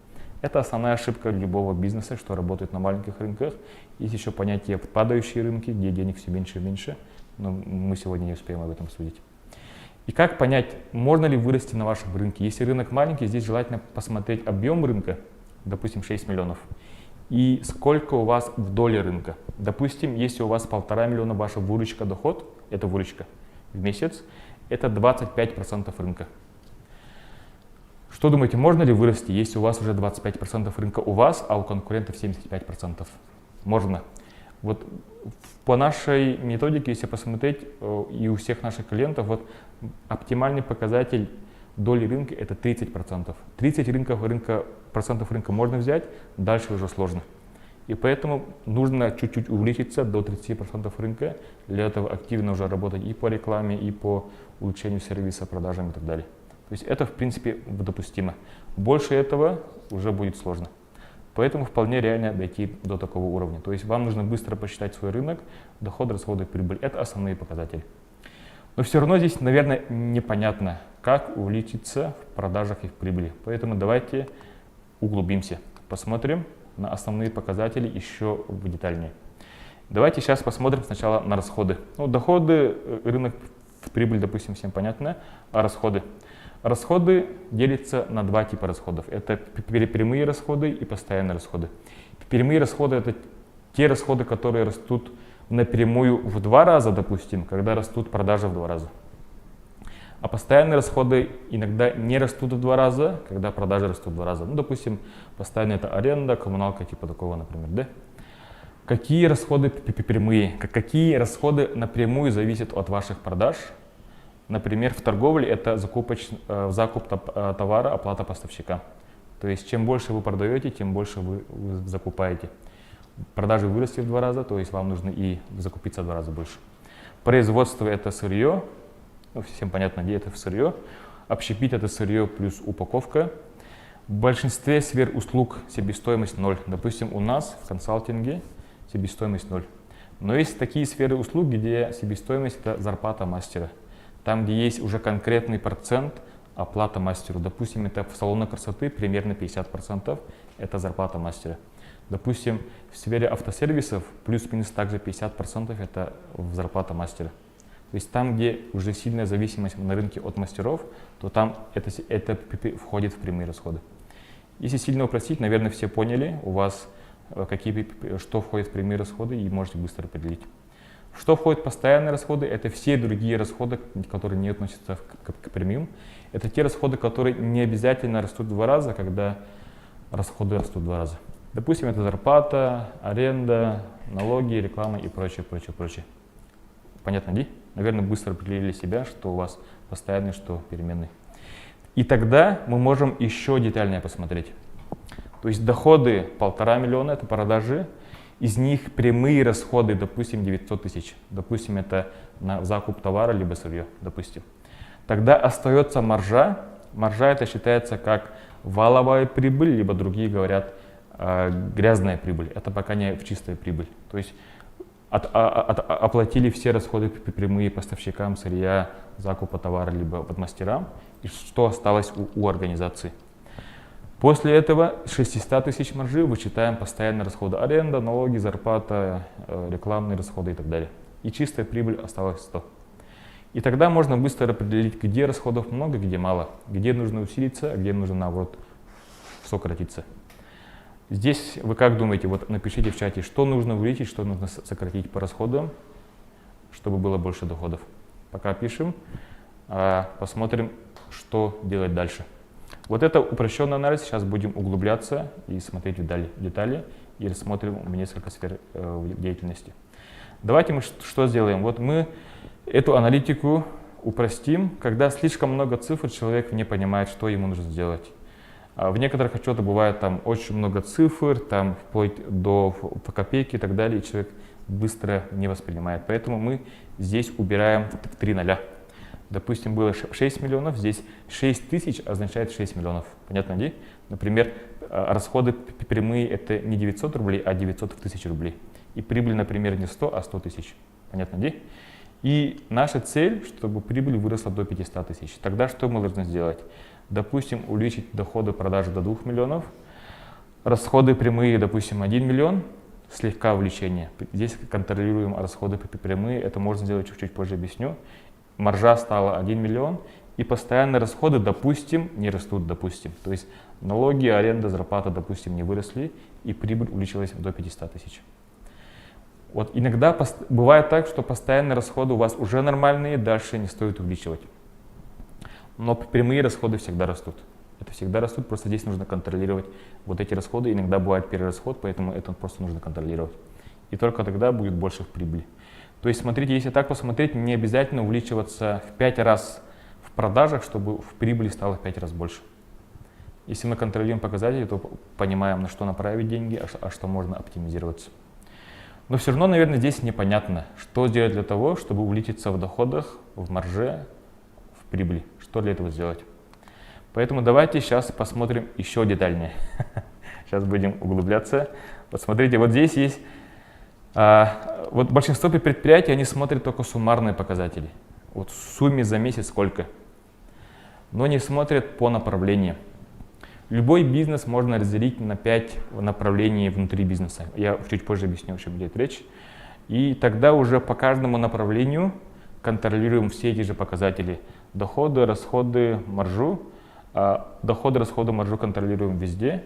Это основная ошибка любого бизнеса, что работает на маленьких рынках. Есть еще понятие падающие рынки, где денег все меньше и меньше, но мы сегодня не успеем об этом судить. И как понять, можно ли вырасти на вашем рынке? Если рынок маленький, здесь желательно посмотреть объем рынка, допустим, 6 миллионов, и сколько у вас в доле рынка. Допустим, если у вас 1,5 миллиона ваша выручка, доход, это выручка в месяц, это 25% рынка. Что думаете, можно ли вырасти, если у вас уже 25% рынка у вас, а у конкурентов 75%? Можно. Вот по нашей методике, если посмотреть, и у всех наших клиентов, вот оптимальный показатель доли рынка это 30%. 30% рынка можно взять, дальше уже сложно. И поэтому нужно чуть-чуть увеличиться до 30% рынка. Для этого активно уже работать и по рекламе, и по улучшению сервиса, продажам и так далее. То есть это в принципе допустимо. Больше этого уже будет сложно. Поэтому вполне реально дойти до такого уровня. То есть вам нужно быстро посчитать свой рынок, доход, расходы, прибыль. Это основные показатели. Но все равно здесь, наверное, непонятно, как увеличиться в продажах и в прибыли. Поэтому давайте углубимся, посмотрим на основные показатели еще детальнее. Давайте сейчас посмотрим сначала на расходы. Ну, доходы, рынок, прибыль, допустим, всем понятно, а расходы? Расходы делятся на два типа расходов. Это прямые расходы и постоянные расходы. Прямые расходы — это те расходы, которые растут напрямую в 2 раза, допустим, когда растут продажи в 2 раза. А постоянные расходы иногда не растут в 2 раза, когда продажи растут в 2 раза. Ну, допустим, постоянно это аренда, коммуналка, типа такого, например, да? Какие расходы прямые? Какие расходы напрямую зависят от ваших продаж? Например, в торговле это закуп товара, оплата поставщика. То есть чем больше вы продаете, тем больше вы закупаете. Продажи выросли в 2 раза, то есть вам нужно и закупиться в 2 раза больше. Производство — это сырье, ну, всем понятно, где это сырье. Общепит — это сырье плюс упаковка. В большинстве сфер услуг себестоимость 0. Допустим, у нас в консалтинге себестоимость 0. Но есть такие сферы услуг, где себестоимость — это зарплата мастера. Там, где есть уже конкретный процент оплата мастеру. Допустим, это в салоне красоты примерно 50% это зарплата мастера. Допустим, в сфере автосервисов плюс-минус также 50% это зарплата мастера. То есть там, где уже сильная зависимость на рынке от мастеров, то там это входит в прямые расходы. Если сильно упростить, наверное, все поняли у вас, что входит в прямые расходы, и можете быстро определить. Что входит в постоянные расходы? Это все другие расходы, которые не относятся к прямым. Это те расходы, которые не обязательно растут в 2 раза, когда расходы растут в 2 раза. Допустим, это зарплата, аренда, налоги, реклама и прочее, прочее, прочее. Понятно, да? Наверное, быстро определили себя, что у вас постоянный, что переменный. И тогда мы можем еще детальнее посмотреть. То есть доходы 1,5 миллиона, это продажи. Из них прямые расходы, допустим, 900 тысяч. Допустим, это на закуп товара, либо сырье, допустим. Тогда остается маржа. Маржа это считается как валовая прибыль, либо другие говорят грязная прибыль. Это пока не чистая прибыль. То есть оплатили все расходы прямые поставщикам сырья, закупа товара, либо подмастерам. И что осталось у организации? После этого 600 тысяч маржи вычитаем постоянные расходы: аренда, налоги, зарплата, рекламные расходы и так далее. И чистая прибыль осталась 100. И тогда можно быстро определить, где расходов много, где мало, где нужно усилиться, а где нужно, наоборот, сократиться. Здесь вы как думаете? Вот напишите в чате, что нужно увеличить, что нужно сократить по расходам, чтобы было больше доходов. Пока пишем, посмотрим, что делать дальше. Вот это упрощенный анализ, сейчас будем углубляться и смотреть в детали и рассмотрим несколько сфер деятельности. Давайте мы что сделаем? Вот мы эту аналитику упростим. Когда слишком много цифр, человек не понимает, что ему нужно сделать. В некоторых отчетах бывает там очень много цифр, там вплоть до копейки и так далее, и человек быстро не воспринимает. Поэтому мы здесь убираем 3 ноля. Допустим, было 6 миллионов, здесь 6 тысяч означает 6 миллионов. Понятно, да? Например, расходы прямые это не 900 рублей, а 900 тысяч рублей. И прибыль, например, не 100, а 100 тысяч. Понятно, да? И наша цель, чтобы прибыль выросла до 500 тысяч. Тогда что мы должны сделать? Допустим, увеличить доходы продажи до 2 миллионов, Расходы прямые, допустим, 1 миллион, слегка увеличение. Здесь контролируем расходы прямые, это можно сделать чуть-чуть позже, объясню. Маржа стала 1 миллион, и постоянные расходы, допустим, не растут, допустим. То есть налоги, аренда, зарплата, допустим, не выросли, и прибыль увеличилась до 500 тысяч. Вот иногда бывает так, что постоянные расходы у вас уже нормальные, дальше не стоит увеличивать. Но прямые расходы всегда растут. Это всегда растут, просто здесь нужно контролировать вот эти расходы. Иногда бывает перерасход, поэтому это просто нужно контролировать. И только тогда будет больше в прибыли. То есть смотрите, если так посмотреть, не обязательно увеличиваться в 5 раз в продажах, чтобы в прибыли стало в 5 раз больше. Если мы контролируем показатели, то понимаем, на что направить деньги, а что можно оптимизироваться. Но все равно, наверное, здесь непонятно, что сделать для того, чтобы увеличиться в доходах, в марже, в прибыли. Что для этого сделать? Поэтому давайте сейчас посмотрим еще детальнее. Сейчас будем углубляться. Вот смотрите, вот здесь есть, вот большинство предприятий, они смотрят только суммарные показатели. Вот в сумме за месяц сколько. Но не смотрят по направлениям. Любой бизнес можно разделить на 5 направлений внутри бизнеса. Я чуть позже объясню, о чем идет речь. И тогда уже по каждому направлению контролируем все эти же показатели. Доходы, расходы, маржу. Доходы, расходы, маржу контролируем везде.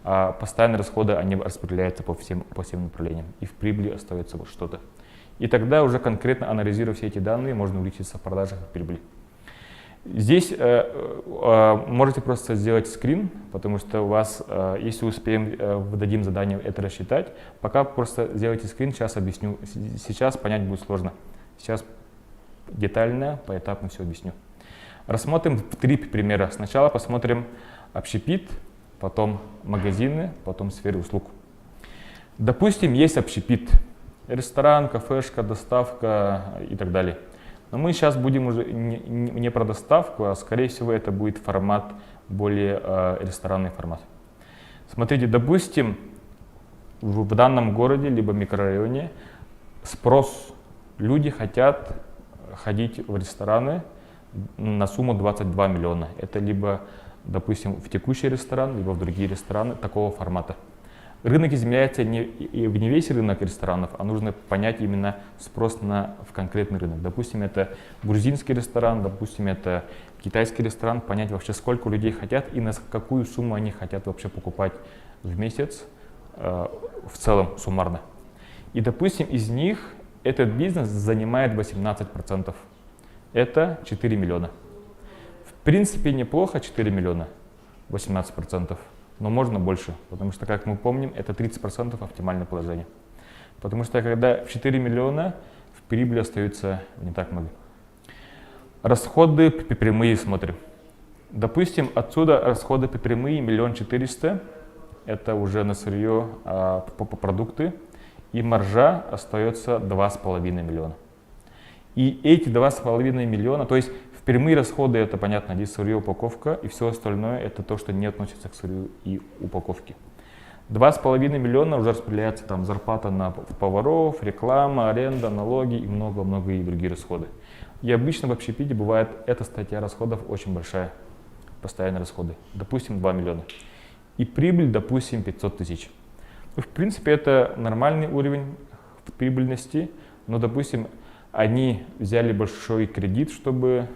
А постоянные расходы, они распределяются по всем направлениям. И в прибыли остается вот что-то. И тогда уже конкретно анализируя все эти данные, можно увеличиться в продажах и в прибыли. Здесь можете просто сделать скрин, потому что у вас, если успеем, выдадим задание это рассчитать. Пока просто сделайте скрин, сейчас объясню. Сейчас понять будет сложно. Сейчас детально, поэтапно все объясню. Рассмотрим 3 примера. Сначала посмотрим общепит, потом магазины, потом сферы услуг. Допустим, есть общепит. Ресторан, кафешка, доставка и так далее. Но мы сейчас будем уже не про доставку, а скорее всего это будет формат, более ресторанный формат. Смотрите, допустим, в данном городе, либо микрорайоне спрос. Люди хотят ходить в рестораны на сумму 22 миллиона. Это либо, допустим, в текущий ресторан, либо в другие рестораны такого формата. Рынок измеряется не весь рынок ресторанов, а нужно понять именно спрос в конкретный рынок. Допустим, это грузинский ресторан, допустим, это китайский ресторан, понять вообще, сколько людей хотят и на какую сумму они хотят вообще покупать в месяц в целом суммарно. И, допустим, из них этот бизнес занимает 18%. Это 4 миллиона. В принципе, неплохо 4 миллиона, 18%. Но можно больше, потому что, как мы помним, это 30% оптимальное положение. Потому что когда в 4 миллиона в прибыли остается не так много. Расходы прямые смотрим. Допустим, отсюда расходы прямые 1 400 000, это уже на сырье по продукты, и маржа остается 2,5 миллиона. И эти 2,5 миллиона, то есть прямые расходы, это понятно, здесь сырье, упаковка, и все остальное это то, что не относится к сырью и упаковке. 2,5 миллиона уже распределяется там зарплата на поваров, реклама, аренда, налоги и много-много и другие расходы. И обычно в общепите бывает эта статья расходов очень большая, постоянные расходы, допустим 2 миллиона. И прибыль, допустим, 500 тысяч. Ну, в принципе, это нормальный уровень прибыльности, но, допустим, они взяли большой кредит, чтобы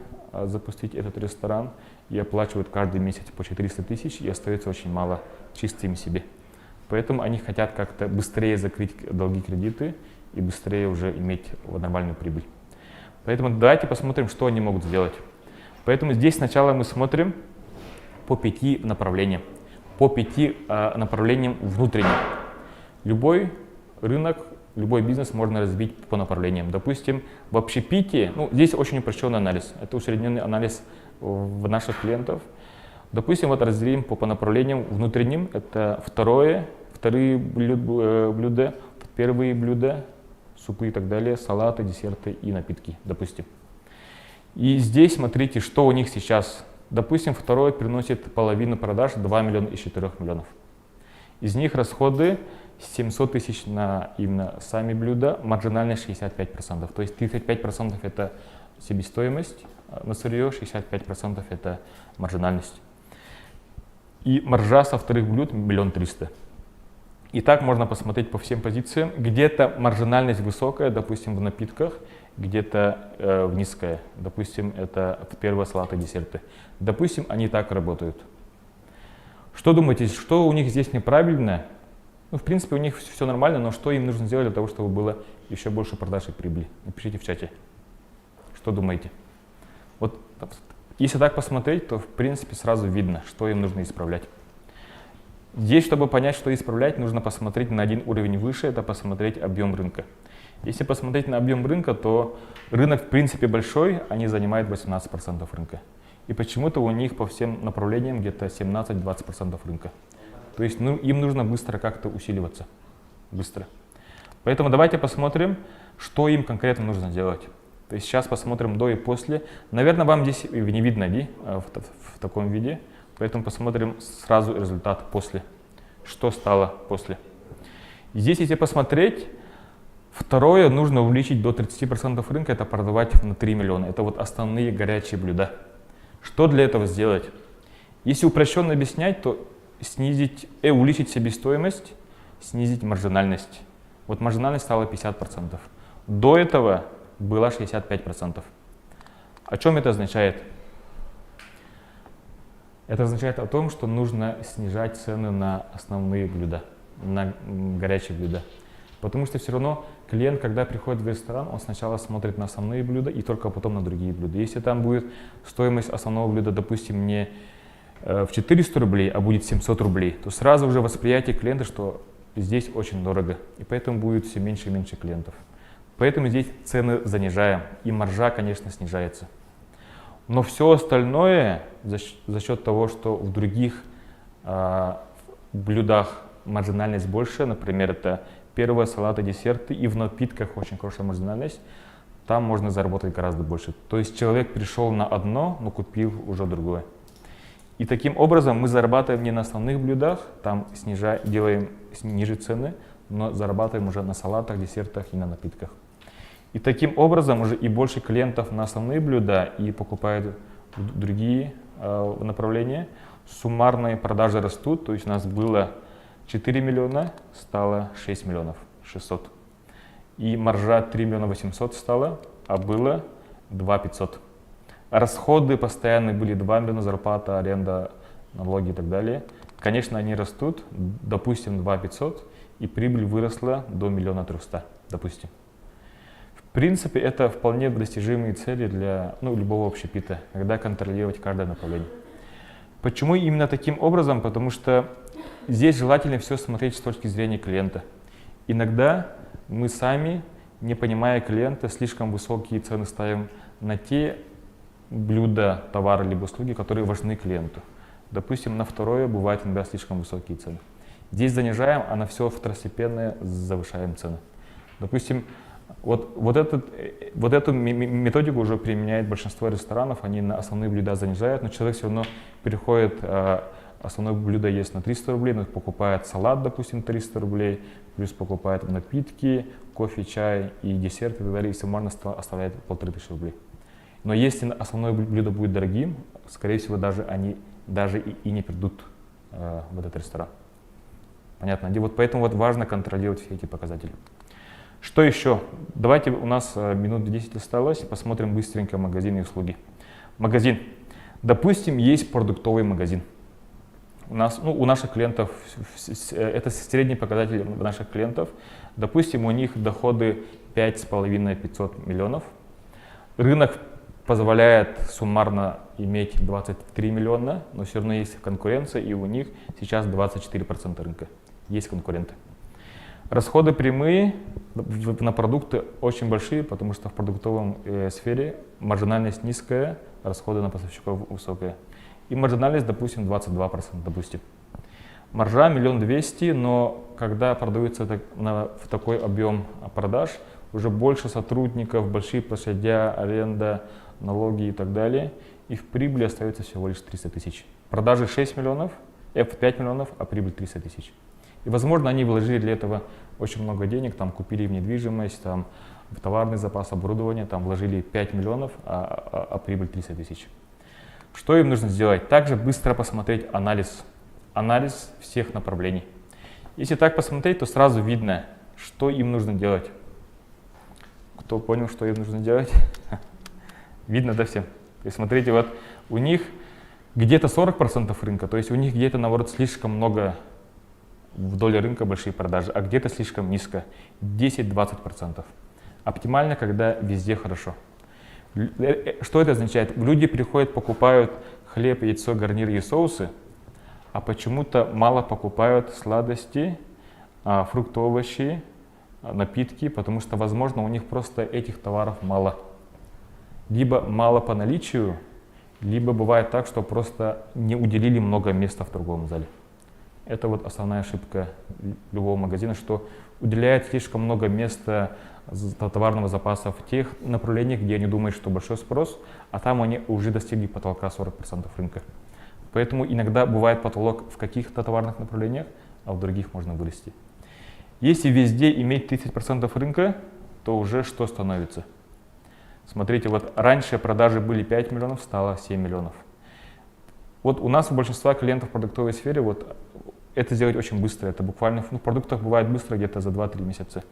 запустить этот ресторан, и оплачивают каждый месяц по 400 тысяч, и остается очень мало чисто им себе. Поэтому они хотят как-то быстрее закрыть долги, кредиты и быстрее уже иметь нормальную прибыль. Поэтому давайте посмотрим, что они могут сделать. Поэтому здесь сначала мы смотрим по 5 направлениям. По 5 направлениям внутренним. Любой рынок, любой бизнес можно разбить по направлениям. Допустим, в общепите, здесь очень упрощенный анализ. Это усредненный анализ в наших клиентов. Допустим, вот разделим по направлениям внутренним. Это вторые блюда, первые блюда, супы и так далее, салаты, десерты и напитки, допустим. И здесь смотрите, что у них сейчас. Допустим, второе приносит половину продаж, 2 миллиона из 4 миллионов. Из них расходы 700 тысяч на именно сами блюда, маржинальность 65%. То есть 35% это себестоимость на сырье, 65% это маржинальность. И маржа со вторых блюд 1 300 000. И так можно посмотреть по всем позициям. Где-то маржинальность высокая, допустим, в напитках, где-то низкая. Допустим, это в первые салаты, десерты. Допустим, они так работают. Что думаете, что у них здесь неправильно? Ну, в принципе, у них все нормально, но что им нужно сделать для того, чтобы было еще больше продаж и прибыли? Напишите в чате. Что думаете? Вот если так посмотреть, то в принципе сразу видно, что им нужно исправлять. Здесь, чтобы понять, что исправлять, нужно посмотреть на один уровень выше, это посмотреть объем рынка. Если посмотреть на объем рынка, то рынок в принципе большой, они занимают 18% рынка. И почему-то у них по всем направлениям где-то 17-20% рынка. То есть им нужно быстро как-то усиливаться. Быстро. Поэтому давайте посмотрим, что им конкретно нужно сделать. То есть сейчас посмотрим до и после. Наверное, вам здесь не видно в таком виде. Поэтому посмотрим сразу результат после. Что стало после. Здесь, если посмотреть, второе, нужно увеличить до 30% рынка, это продавать на 3 миллиона. Это вот основные горячие блюда. Что для этого сделать? Если упрощенно объяснять, то увеличить себестоимость, снизить маржинальность. Вот маржинальность стала 50%. До этого была 65%. О чем это означает? Это означает о том, что нужно снижать цены на основные блюда, на горячие блюда. Потому что все равно клиент, когда приходит в ресторан, он сначала смотрит на основные блюда и только потом на другие блюда. Если там будет стоимость основного блюда, допустим, не в 400 рублей, а будет 700 рублей, то сразу уже восприятие клиента, что здесь очень дорого. И поэтому будет все меньше и меньше клиентов. Поэтому здесь цены занижаем, и маржа, конечно, снижается. Но все остальное за счет того, что в других блюдах маржинальность больше, например, это первые салаты, десерты, и в напитках очень хорошая маржинальность, там можно заработать гораздо больше. То есть человек пришел на одно, но купил уже другое. И таким образом мы зарабатываем не на основных блюдах, там делаем ниже цены, но зарабатываем уже на салатах, десертах и на напитках. И таким образом уже и больше клиентов на основные блюда и покупают другие направления. Суммарные продажи растут, то есть у нас было 4 миллиона, стало 6 миллионов 600. И маржа 3 миллиона 800 стала, а было 2 500. Расходы постоянные были 2 миллиона, зарплата, аренда, налоги и так далее. Конечно, они растут, допустим, 2 500, и прибыль выросла до 1 300 000, допустим. В принципе, это вполне достижимые цели для любого общепита, когда контролировать каждое направление. Почему именно таким образом? Потому что здесь желательно все смотреть с точки зрения клиента. Иногда мы сами, не понимая клиента, слишком высокие цены ставим на те блюда, товары либо услуги, которые важны клиенту. Допустим, на второе бывает иногда слишком высокие цены. Здесь занижаем, а на все второстепенное завышаем цены. Допустим, вот эту методику уже применяет большинство ресторанов, они на основные блюда занижают, но человек все равно переходит, основное блюдо есть на 300 рублей, но покупает салат, допустим, 300 рублей, плюс покупает напитки, кофе, чай и десерт и так далее, и суммарно оставляет 1500 рублей. Но если основное блюдо будет дорогим, скорее всего, они даже и не придут в этот ресторан. Понятно? Вот поэтому важно контролировать все эти показатели. Что еще? Давайте, у нас минут 10 осталось, посмотрим быстренько магазины и услуги. Магазин. Допустим, есть продуктовый магазин. У наших клиентов, это средний показатель наших клиентов. Допустим, у них доходы 5,5-500 миллионов. Рынок позволяет суммарно иметь 23 миллиона, но все равно есть конкуренция, и у них сейчас 24% рынка. Есть конкуренты. Расходы прямые на продукты очень большие, потому что в продуктовом сфере маржинальность низкая, расходы на поставщиков высокая. И маржинальность, допустим, 22%, допустим. Маржа 1 200 000, но когда продается в такой объем продаж, уже больше сотрудников, большие площади, аренда, налоги и так далее, и в прибыли остается всего лишь 300 000. Продажи 6 миллионов, 5 миллионов, а прибыль 300 000. И, возможно, они вложили для этого очень много денег, там купили в недвижимость, там в товарный запас, оборудование, там вложили 5 миллионов, а прибыль 300 000. Что им нужно сделать? Также быстро посмотреть анализ анализ всех направлений. Если так посмотреть, то сразу видно, что им нужно делать. Кто понял, что им нужно делать? Видно, да, всем? И смотрите, вот у них где-то 40% рынка, то есть у них где-то, наоборот, слишком много в доле рынка большие продажи, а где-то слишком низко, 10-20%. Оптимально, когда везде хорошо. Что это означает? Люди приходят, покупают хлеб, яйцо, гарниры и соусы, а почему-то мало покупают сладости, фрукты, овощи, напитки, потому что, возможно, у них просто этих товаров мало. Либо мало по наличию, либо бывает так, что просто не уделили много места в торговом зале. Это вот основная ошибка любого магазина, что уделяет слишком много места товарного запаса в тех направлениях, где они думают, что большой спрос, а там они уже достигли потолка 40% рынка. Поэтому иногда бывает потолок в каких-то товарных направлениях, а в других можно вырасти. Если везде иметь 30% рынка, то уже что становится? Смотрите, вот раньше продажи были 5 миллионов, стало 7 миллионов. Вот у нас у большинства клиентов в продуктовой сфере вот это сделать очень быстро. Это буквально в продуктах бывает быстро, где-то за 2-3 месяца.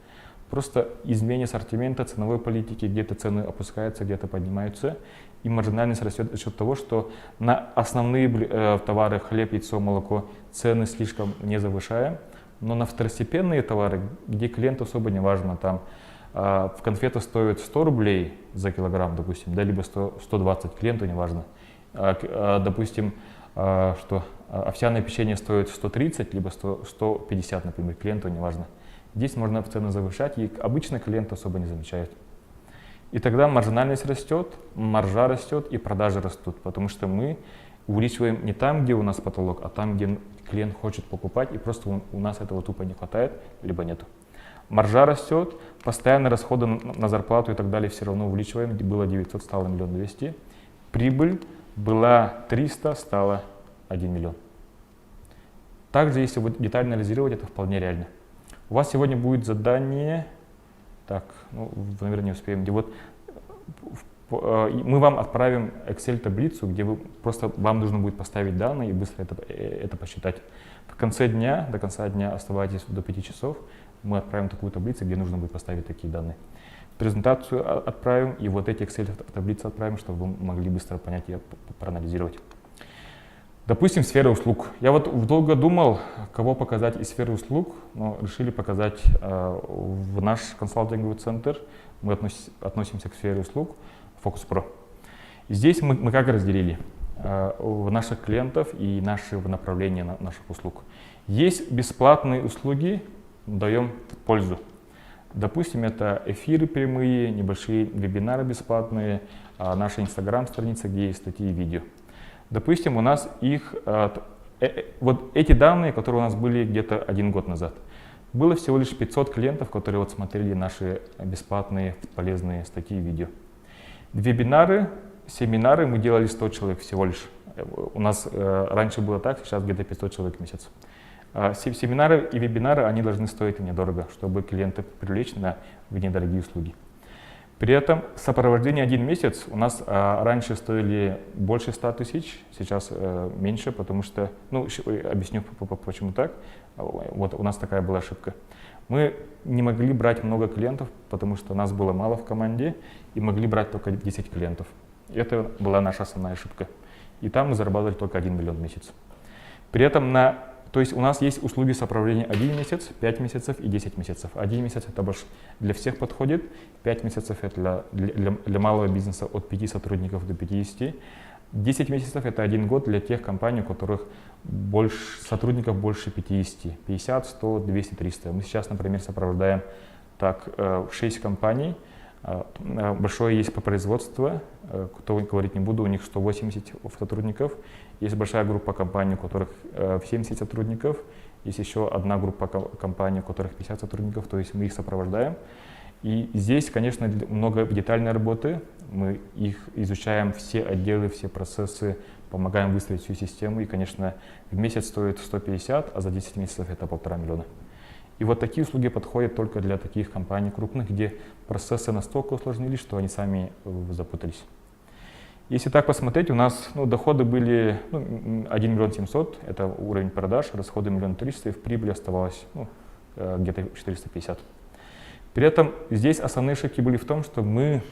Просто изменение ассортимента, ценовой политики, где-то цены опускаются, где-то поднимаются. И маржинальность растет за счет того, что на основные товары, хлеб, яйцо, молоко, цены слишком не завышаем. Но на второстепенные товары, где клиенту особо не важно, там в конфета стоит 100 рублей за килограмм, допустим, да, либо 120, клиенту не важно. Допустим, что овсяное печенье стоит 130, либо 150, например, клиенту не важно. Здесь можно цены завышать, и обычно клиент особо не замечает. И тогда маржинальность растет, маржа растет и продажи растут, потому что мы увеличиваем не там, где у нас потолок, а там, где клиент хочет покупать, и просто у нас этого тупо не хватает, либо нету. Маржа растет, постоянные расходы на зарплату и так далее все равно увеличиваем. Было 900, стало 1 200 000. Прибыль была 300, стало 1 миллион. Также, если вот детально анализировать, это вполне реально. У вас сегодня будет задание, так, ну, наверное, не успеем, где вот мы вам отправим Excel-таблицу, где вам нужно будет поставить данные и быстро это посчитать. В конце дня, до конца дня оставайтесь до 5 часов, мы отправим такую таблицу, где нужно будет поставить такие данные. Презентацию отправим и вот эти Excel-таблицы отправим, чтобы вы могли быстро понять и проанализировать. Допустим, сфера услуг. Я вот долго думал, кого показать из сферы услуг, но решили показать в наш консалтинговый центр. Мы относимся к сфере услуг, Focus Pro. И здесь мы как разделили наших клиентов и наши направления наших услуг. Есть бесплатные услуги, даем пользу. Допустим, это эфиры прямые, небольшие вебинары бесплатные, наша Instagram-страница, где есть статьи и видео. Допустим, у нас вот эти данные, которые у нас были где-то 1 год назад, было всего лишь 500 клиентов, которые вот смотрели наши бесплатные полезные статьи и видео. Вебинары, семинары мы делали 100 человек всего лишь. У нас раньше было так, сейчас где-то 500 человек в месяц. Семинары и вебинары, они должны стоить недорого, чтобы клиентов привлечь в недорогие услуги. При этом сопровождение 1 месяц у нас раньше стоили больше 100 000, сейчас меньше, потому что, ну, объясню почему так, вот у нас такая была ошибка. Мы не могли брать много клиентов, потому что нас было мало в команде, и могли брать только 10 клиентов. Это была наша основная ошибка. И там мы зарабатывали только 1 миллион в месяц. При этом то есть у нас есть услуги сопровождения 1 месяц, 5 месяцев и 10 месяцев. 1 месяц это больше для всех подходит, 5 месяцев это для малого бизнеса от 5 сотрудников до 50. 10 месяцев это 1 год для тех компаний, у которых сотрудников больше 50, 50, 100, 200, 300. Мы сейчас, например, сопровождаем 6 компаний. Большое есть по производству, кто говорить не буду, у них 180 сотрудников. Есть большая группа компаний, у которых 70 сотрудников. Есть еще одна группа компаний, у которых 50 сотрудников, то есть мы их сопровождаем. И здесь, конечно, много детальной работы. Мы их изучаем, все отделы, все процессы, помогаем выстроить всю систему. И, конечно, в месяц стоит 150, а за 10 месяцев это 1,5 миллиона. И вот такие услуги подходят только для таких компаний крупных, где процессы настолько усложнились, что они сами запутались. Если так посмотреть, у нас доходы были 1 миллион 700, это уровень продаж, расходы 1 300 000, и в прибыли оставалось где-то 450. При этом здесь основные ошибки были в том, что мы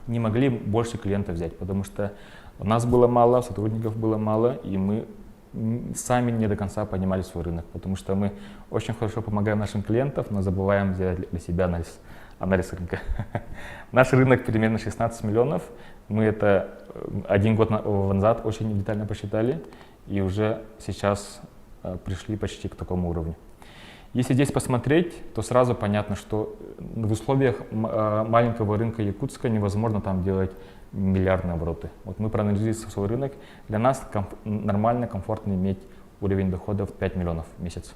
не могли больше клиентов взять, потому что у нас было мало, сотрудников было мало, и мы сами не до конца понимали свой рынок, потому что мы очень хорошо помогаем нашим клиентам, но забываем сделать для себя анализ рынка. Наш рынок примерно 16 миллионов. Мы это 1 год назад очень детально посчитали, и уже сейчас пришли почти к такому уровню. Если здесь посмотреть, то сразу понятно, что в условиях маленького рынка Якутска невозможно там делать миллиардные обороты. Вот мы проанализировали свой рынок. Для нас нормально, комфортно иметь уровень доходов 5 миллионов в месяц.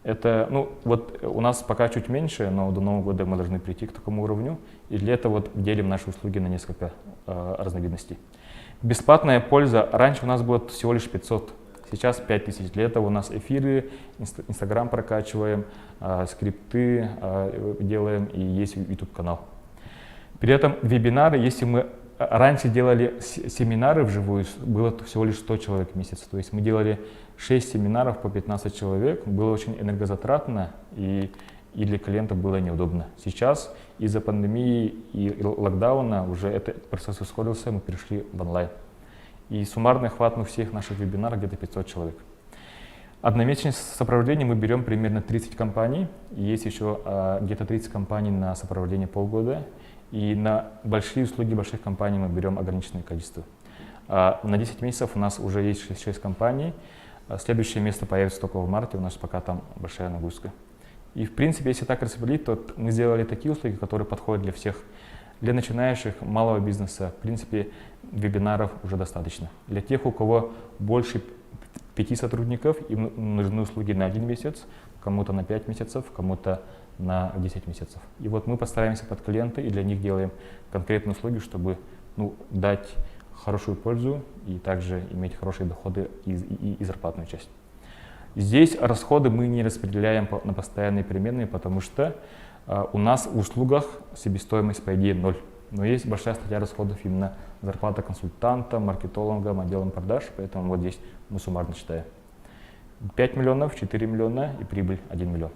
Это, вот у нас пока чуть меньше, но до Нового года мы должны прийти к такому уровню. И для этого делим наши услуги на несколько разновидностей. Бесплатная польза. Раньше у нас было всего лишь 500. Сейчас 5000. Для этого у нас эфиры, Инстаграм прокачиваем, скрипты делаем и есть YouTube-канал. При этом вебинары, если мы раньше делали семинары вживую, было всего лишь 100 человек в месяц. То есть мы делали 6 семинаров по 15 человек. Было очень энергозатратно и для клиентов было неудобно. Сейчас из-за пандемии и локдауна уже этот процесс ускорился, мы перешли в онлайн. И суммарный охват всех наших вебинаров где-то 500 человек. Одномесячное сопровождение мы берем примерно 30 компаний. Есть еще где-то 30 компаний на сопровождение полгода. И на большие услуги больших компаний мы берем ограниченное количество. На 10 месяцев у нас уже есть 6 компаний. Следующее место появится только в марте, у нас пока там большая нагрузка. И в принципе, если так распределить, то мы сделали такие услуги, которые подходят для всех. Для начинающих, малого бизнеса, в принципе, вебинаров уже достаточно. Для тех, у кого больше 5 сотрудников, им нужны услуги на 1 месяц, кому-то на 5 месяцев, кому-то на 10 месяцев. И вот мы постараемся под клиента и для них делаем конкретные услуги, чтобы дать хорошую пользу и также иметь хорошие доходы и зарплатную часть. Здесь расходы мы не распределяем на постоянные переменные, потому что у нас в услугах себестоимость, по идее, 0. Но есть большая статья расходов именно зарплата консультанта, маркетологам, отделам продаж, поэтому вот здесь мы суммарно считаем. 5 миллионов, 4 миллиона и прибыль 1 миллион.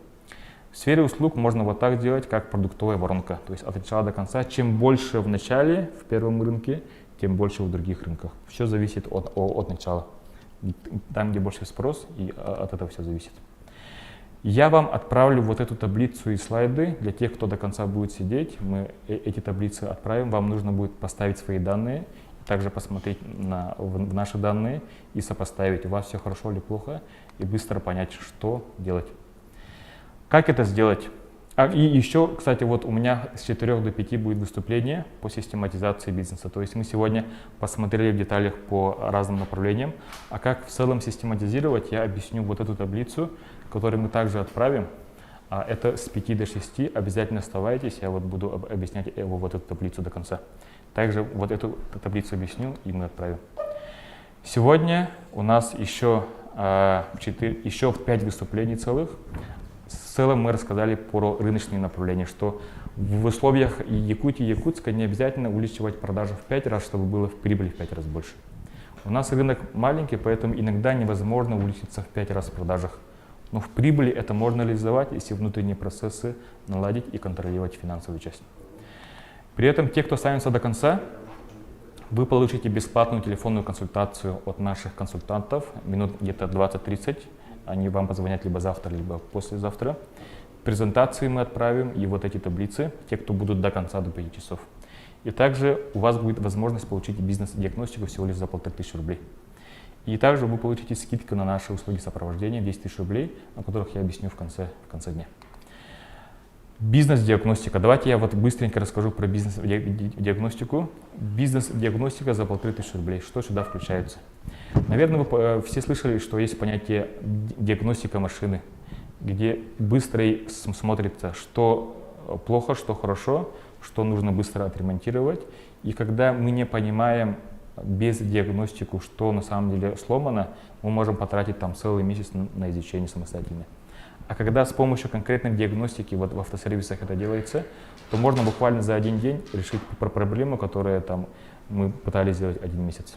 В сфере услуг можно вот так делать, как продуктовая воронка, то есть от начала до конца. Чем больше в начале, в первом рынке, тем больше в других рынках. Все зависит от начала. Там, где больше спрос, и от этого все зависит. Я вам отправлю вот эту таблицу и слайды. Для тех, кто до конца будет сидеть, мы эти таблицы отправим. Вам нужно будет поставить свои данные, также посмотреть в наши данные и сопоставить, у вас все хорошо или плохо, и быстро понять, что делать. Как это сделать? И еще, кстати, вот у меня с 4 до 5 будет выступление по систематизации бизнеса. То есть мы сегодня посмотрели в деталях по разным направлениям. А как в целом систематизировать, я объясню вот эту таблицу, которую мы также отправим. Это с 5 до 6. Обязательно оставайтесь, я вот буду объяснять вот эту таблицу до конца. Также вот эту таблицу объясню и мы отправим. Сегодня у нас еще 5 выступлений целых. В целом мы рассказали про рыночные направления, что в условиях Якутии и Якутска не обязательно увеличивать продажи в 5 раз, чтобы было в прибыли в 5 раз больше. У нас рынок маленький, поэтому иногда невозможно увеличиться в 5 раз в продажах. Но в прибыли это можно реализовать, если внутренние процессы наладить и контролировать финансовую часть. При этом те, кто останется до конца, вы получите бесплатную телефонную консультацию от наших консультантов, минут где-то 20-30. Они вам позвонят либо завтра, либо послезавтра. Презентации мы отправим и вот эти таблицы, те, кто будут до конца, до 5 часов. И также у вас будет возможность получить бизнес-диагностику всего лишь за 1500 рублей. И также вы получите скидку на наши услуги сопровождения 10 000 рублей, о которых я объясню в конце дня. Бизнес-диагностика. Давайте я вот быстренько расскажу про бизнес-диагностику. Бизнес-диагностика за 1500 рублей. Что сюда включается? Наверное, вы все слышали, что есть понятие диагностика машины, где быстро смотрится, что плохо, что хорошо, что нужно быстро отремонтировать. И когда мы не понимаем без диагностику, что на самом деле сломано, мы можем потратить там целый месяц на изучение самостоятельно. А когда с помощью конкретной диагностики вот в автосервисах это делается, то можно буквально за один день решить проблему, которую там мы пытались сделать 1 месяц.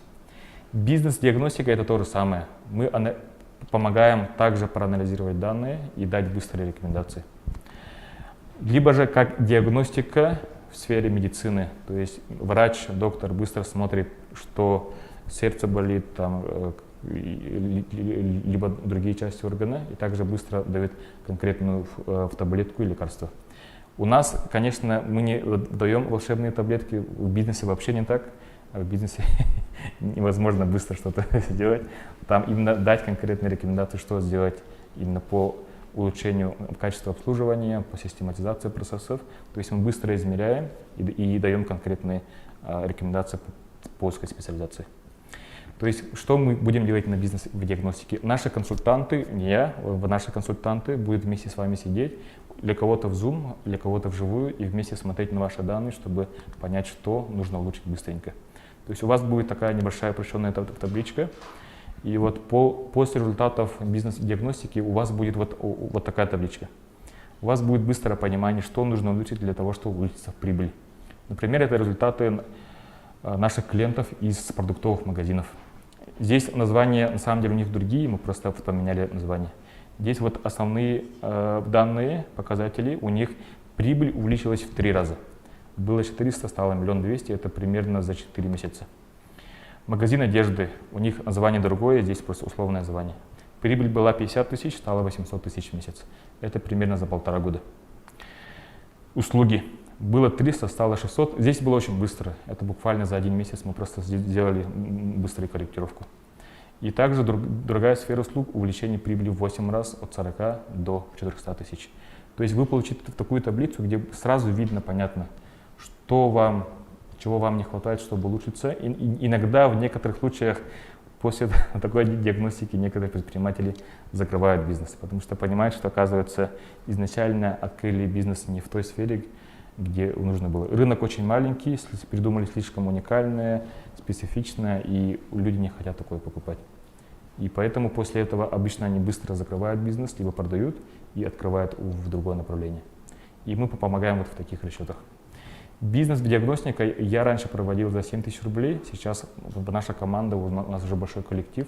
Бизнес-диагностика — это то же самое. Мы помогаем также проанализировать данные и дать быстрые рекомендации. Либо же как диагностика в сфере медицины, то есть врач, доктор быстро смотрит, что сердце болит, там, либо другие части органа, и также быстро дает конкретную в таблетку и лекарство. У нас, конечно, мы не даем волшебные таблетки, в бизнесе вообще не так. В бизнесе невозможно быстро что-то сделать. Там именно дать конкретные рекомендации, что сделать именно по улучшению качества обслуживания, по систематизации процессов. То есть мы быстро измеряем и даем конкретные рекомендации по узкой специализации. То есть что мы будем делать на бизнес-диагностике? Наши консультанты, не я, наши консультанты будут вместе с вами сидеть, для кого-то в Zoom, для кого-то вживую, и вместе смотреть на ваши данные, чтобы понять, что нужно улучшить быстренько. То есть у вас будет такая небольшая упрощенная табличка, и вот после результатов бизнес-диагностики у вас будет вот такая табличка. У вас будет быстрое понимание, что нужно улучшить для того, чтобы увеличиться в прибыль. Например, это результаты наших клиентов из продуктовых магазинов. Здесь названия, на самом деле, у них другие, мы просто поменяли название. Здесь вот основные данные, показатели, у них прибыль увеличилась в 3 раза. Было 400, стало 1 200 000, это примерно за 4 месяца. Магазин одежды, у них название другое, здесь просто условное название. Прибыль была 50 000, стала 800 000 в месяц. Это примерно за 1,5 года. Услуги. Было 300, стало 600. Здесь было очень быстро. Это буквально за 1 месяц мы просто сделали быструю корректировку. И также другая сфера услуг — увеличение прибыли в 8 раз, от 40 до 400 000. То есть вы получите такую таблицу, где сразу видно, понятно, чего вам не хватает, чтобы улучшиться. И иногда в некоторых случаях после такой диагностики некоторые предприниматели закрывают бизнес, потому что понимают, что, оказывается, изначально открыли бизнес не в той сфере, где нужно было. Рынок очень маленький, придумали слишком уникальное, специфичное, и люди не хотят такое покупать. И поэтому после этого обычно они быстро закрывают бизнес, либо продают и открывают в другое направление. И мы помогаем вот в таких расчетах. Бизнес-диагностика я раньше проводил за 7 000 рублей, сейчас наша команда, у нас уже большой коллектив,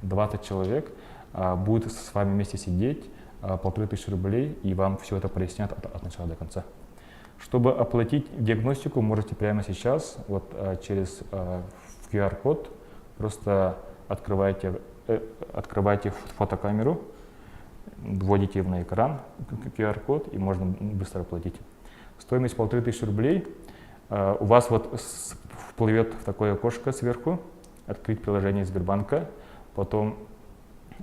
20 человек, будет с вами вместе сидеть, 1500 рублей, и вам все это прояснят от начала до конца. Чтобы оплатить диагностику, можете прямо сейчас, вот через QR-код, просто открывайте фотокамеру, вводите на экран QR-код, и можно быстро оплатить. Стоимость 1500 рублей. У вас вот всплывет в такое окошко сверху, открыть приложение Сбербанка, потом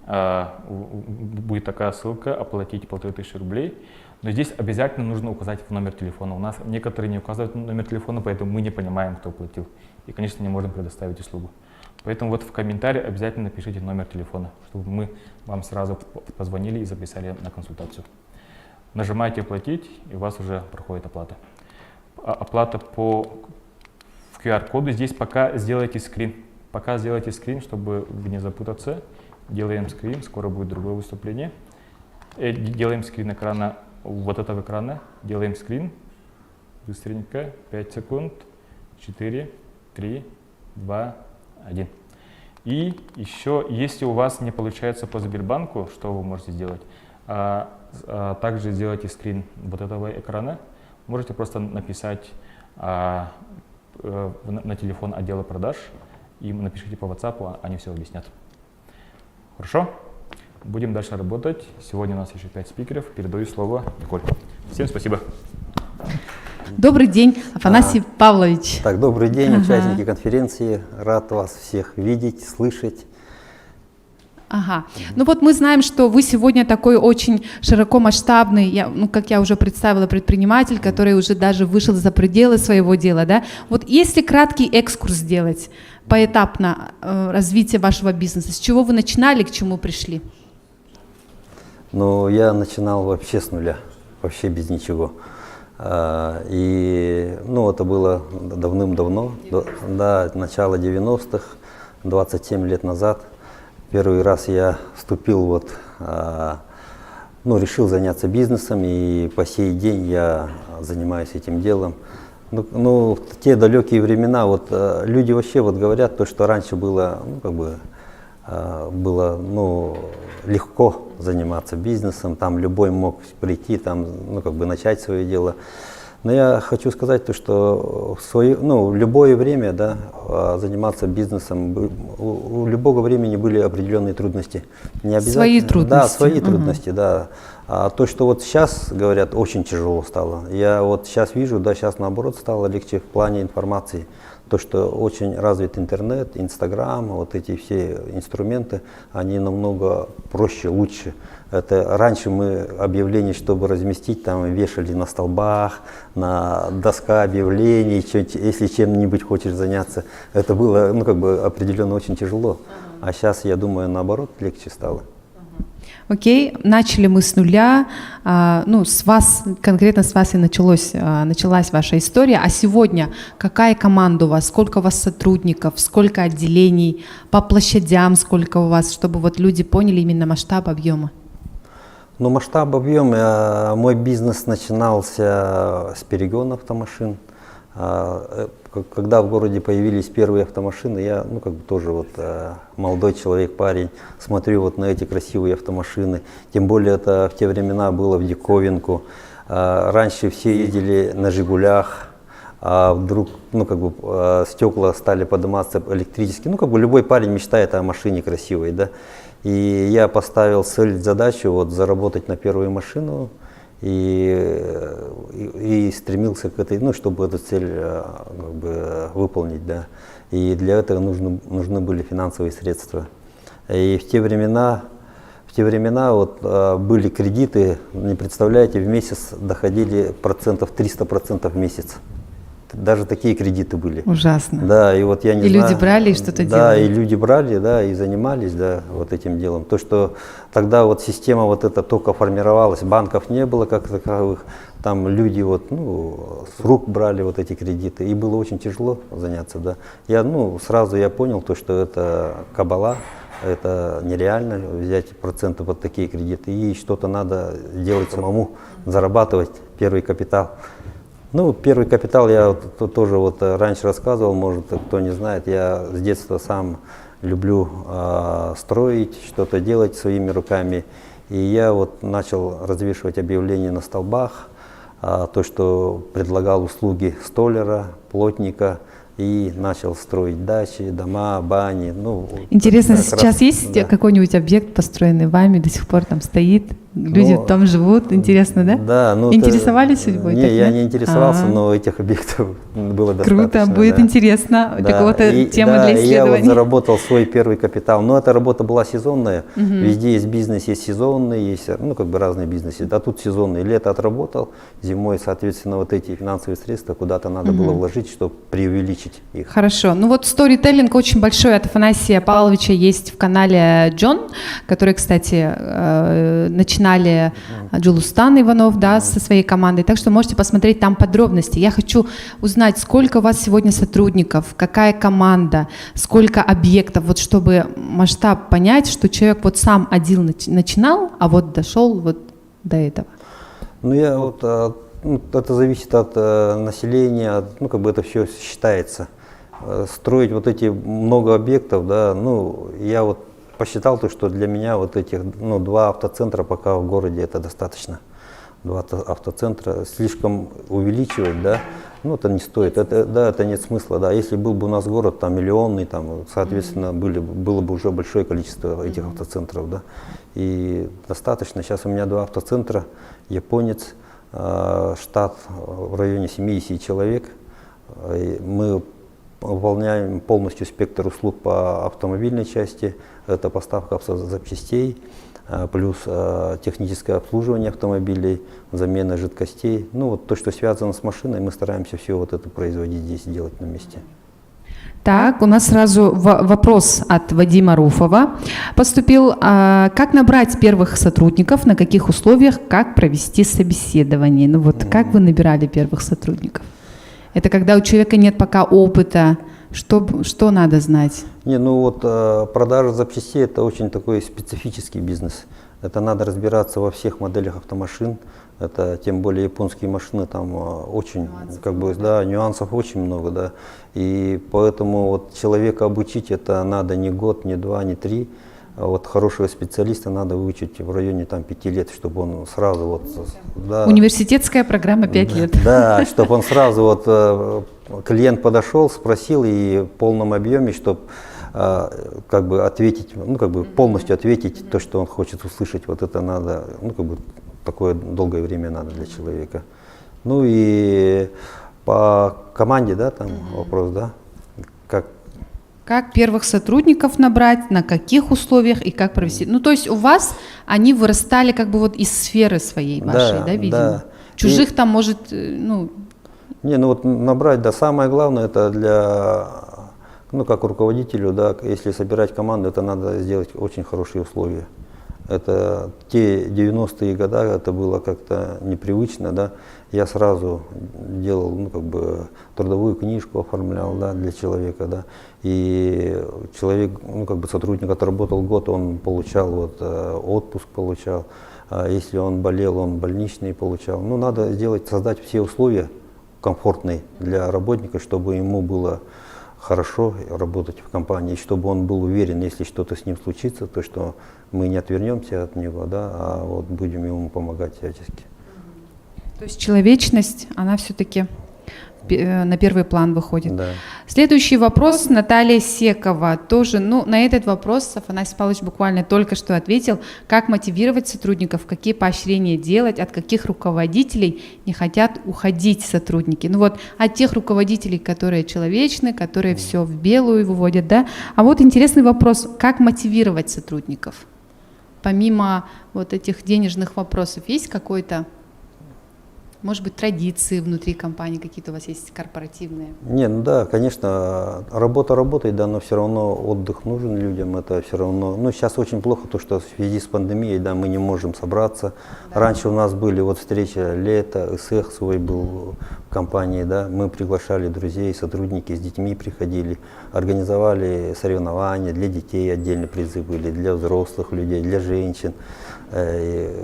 будет такая ссылка «Оплатить 1500 рублей». Но здесь обязательно нужно указать номер телефона. У нас некоторые не указывают номер телефона, поэтому мы не понимаем, кто оплатил. И, конечно, не можем предоставить услугу. Поэтому вот в комментарии обязательно напишите номер телефона, чтобы мы вам сразу позвонили и записали на консультацию. Нажимаете «Оплатить», и у вас уже проходит оплата. Оплата по QR-коду. Здесь пока сделайте скрин. Пока сделайте скрин, чтобы не запутаться. Делаем скрин, скоро будет другое выступление. Делаем скрин экрана, вот этого экрана. Делаем скрин. Быстренько. 5 секунд. 4, 3, 2, 1. И еще, если у вас не получается по Сбербанку, что вы можете сделать? Также сделайте скрин вот этого экрана. Можете просто написать на телефон отдела продаж и напишите по WhatsApp, они все объяснят. Хорошо? Будем дальше работать. Сегодня у нас еще 5 спикеров. Передаю слово Николь. Всем спасибо. Добрый день, Афанасий Павлович. Так, добрый день, участники конференции. Рад вас всех видеть, слышать. Ага. Ну вот мы знаем, что вы сегодня такой очень широкомасштабный, как я уже представила, предприниматель, который уже даже вышел за пределы своего дела, да? Вот если краткий экскурс сделать поэтапно развитие вашего бизнеса, с чего вы начинали, к чему пришли? Ну, я начинал вообще с нуля, вообще без ничего. И, это было давным-давно, да, начало 90-х, 27 лет назад. Первый раз я вступил ну, решил заняться бизнесом, и по сей день я занимаюсь этим делом. Ну, в те далекие времена, вот люди вообще вот говорят, то, что раньше было, ну, как бы, было, ну, легко заниматься бизнесом, там любой мог прийти, там, ну, как бы начать свое дело. Но я хочу сказать то, что в любое время, да, заниматься бизнесом, у любого времени были определенные трудности. Не обязательно, свои трудности. Да, свои трудности, да. А то, что вот сейчас, говорят, очень тяжело стало. Я вот сейчас вижу, да, сейчас наоборот стало легче в плане информации. То, что очень развит интернет, Инстаграм, вот эти все инструменты, они намного проще, лучше. Это раньше мы объявления, чтобы разместить, там вешали на столбах, на доска объявлений, если чем-нибудь хочешь заняться. Это было, ну, как бы определенно очень тяжело. А сейчас, я думаю, наоборот, легче стало. Окей, начали мы с нуля, ну, с вас, конкретно с вас и началась ваша история, а сегодня какая команда у вас, сколько у вас сотрудников, сколько отделений, по площадям сколько у вас, чтобы вот люди поняли именно масштаб объема? Ну, масштаб объема, мой бизнес начинался с перегона автомашин. Когда в городе появились первые автомашины, я, ну, как бы тоже вот молодой человек, парень, смотрю вот на эти красивые автомашины. Тем более это в те времена было в диковинку. Раньше все ездили на «Жигулях», а вдруг, ну, как бы стекла стали подниматься электрически. Ну, как бы любой парень мечтает о машине красивой, да. И я поставил задачу вот заработать на первую машину. И стремился к этой, ну, чтобы эту цель как бы выполнить, да. И для этого нужны были финансовые средства. И в те времена вот были кредиты, не представляете, в месяц доходили 300% в месяц. Даже такие кредиты были. Ужасно. Да, и вот я не знаю. И люди брали и что-то делали. Да, и люди брали, да, и занимались, да, вот этим делом. То, что тогда вот система вот эта только формировалась, банков не было как таковых, там люди вот, ну, с рук брали вот эти кредиты, и было очень тяжело заняться, да. Сразу я понял то, что это кабала, это нереально взять проценты под такие кредиты, и что-то надо делать самому, зарабатывать первый капитал. Ну, первый капитал я тоже вот раньше рассказывал, может, кто не знает, я с детства сам люблю строить, что-то делать своими руками. И я вот начал развешивать объявления на столбах, то, что предлагал услуги столяра, плотника, и начал строить дачи, дома, бани. Ну, интересно, сейчас есть какой-нибудь объект, построенный вами, до сих пор там стоит? Люди там живут, интересно, да? Да. Интересовались судьбой? Не, я не интересовался, но этих объектов было достаточно. Круто, будет интересно. Да. Для кого-то тема для исследований. Я вот заработал свой первый капитал. Но эта работа была сезонная. Везде есть бизнес, есть сезонный, есть, ну, как бы разные бизнесы. А тут сезонный. Лето отработал, зимой, соответственно, вот эти финансовые средства куда-то надо было вложить, чтобы преувеличить их. Хорошо. Ну вот сторителлинг очень большой от Афанасия Павловича есть в канале Джон, который, кстати, начинали Джулустан Иванов, да, со своей командой. Так что можете посмотреть там подробности. Я хочу узнать, сколько у вас сегодня сотрудников, какая команда, сколько объектов, вот чтобы масштаб понять, что человек вот сам один начинал, а вот дошел вот до этого. Ну, я вот, это зависит от населения, ну, как бы это все считается. Строить вот эти много объектов, да, ну, я вот посчитал то, что для меня вот этих, ну, 2 автоцентра пока в городе это достаточно. 2 автоцентра слишком увеличивать, да, ну, это не стоит, это нет смысла, да. Если был бы у нас город там миллионный, там, соответственно, было бы уже большое количество этих автоцентров, да. И достаточно. Сейчас у меня 2 автоцентра, японец, штат в районе 70 человек. Мы выполняем полностью спектр услуг по автомобильной части. Это поставка запчастей, плюс техническое обслуживание автомобилей, замена жидкостей. Ну, вот то, что связано с машиной, мы стараемся все вот это производить здесь, делать на месте. Так, у нас сразу вопрос от Вадима Руфова поступил. Как набрать первых сотрудников, на каких условиях, как провести собеседование? Ну вот, как вы набирали первых сотрудников? Это когда у человека нет пока опыта, что надо знать? Не, ну вот продажа запчастей — это очень такой специфический бизнес. Это надо разбираться во всех моделях автомашин. Это тем более японские машины, там очень, как бы, да, нюансов очень много, да. И поэтому вот человека обучить это надо не год, не два, не три. А вот хорошего специалиста надо выучить в районе там 5 лет, чтобы он сразу вот, да, Университетская программа 5 лет. да, чтобы он сразу вот клиент подошел, спросил и в полном объеме, чтобы как бы ответить, ну как бы полностью ответить то, что он хочет услышать. Вот это надо, ну как бы такое долгое время надо для человека. Ну и по команде, да, там вопрос, да, Как первых сотрудников набрать, на каких условиях и как провести. Ну, то есть у вас они вырастали как бы вот из сферы своей вашей, да, видимо? Да. Чужих там может, ну... Не, ну вот набрать, да, самое главное это для, ну как руководителю, да, если собирать команду, это надо сделать очень хорошие условия. Это те 90-е годы, это было как-то непривычно, да. Я сразу делал, ну как бы трудовую книжку оформлял, да, для человека, да. И человек, ну как бы сотрудник отработал год, он получал вот отпуск получал. А если он болел, он больничный получал. Ну надо сделать, создать все условия комфортные для работника, чтобы ему было хорошо работать в компании, чтобы он был уверен, если что-то с ним случится, то что мы не отвернемся от него, да, а вот будем ему помогать всячески. То есть человечность, она все-таки на первый план выходит. Да. Следующий вопрос, Наталья Секова. Тоже, ну, на этот вопрос Афанасий Павлович буквально только что ответил. Как мотивировать сотрудников, какие поощрения делать, от каких руководителей не хотят уходить сотрудники? Ну вот, от тех руководителей, которые человечны, которые все в белую выводят, да? А вот интересный вопрос, как мотивировать сотрудников? Помимо вот этих денежных вопросов, есть какой-то, может быть, традиции внутри компании, какие-то у вас есть корпоративные? Не, ну да, конечно, работа работает, да, но все равно отдых нужен людям, это все равно, ну сейчас очень плохо то, что в связи с пандемией, да, мы не можем собраться. Да. Раньше у нас были вот встреча лето, СЭХ свой был в компании, да, мы приглашали друзей, сотрудники с детьми приходили, организовали соревнования для детей, отдельно призы были, для взрослых людей, для женщин.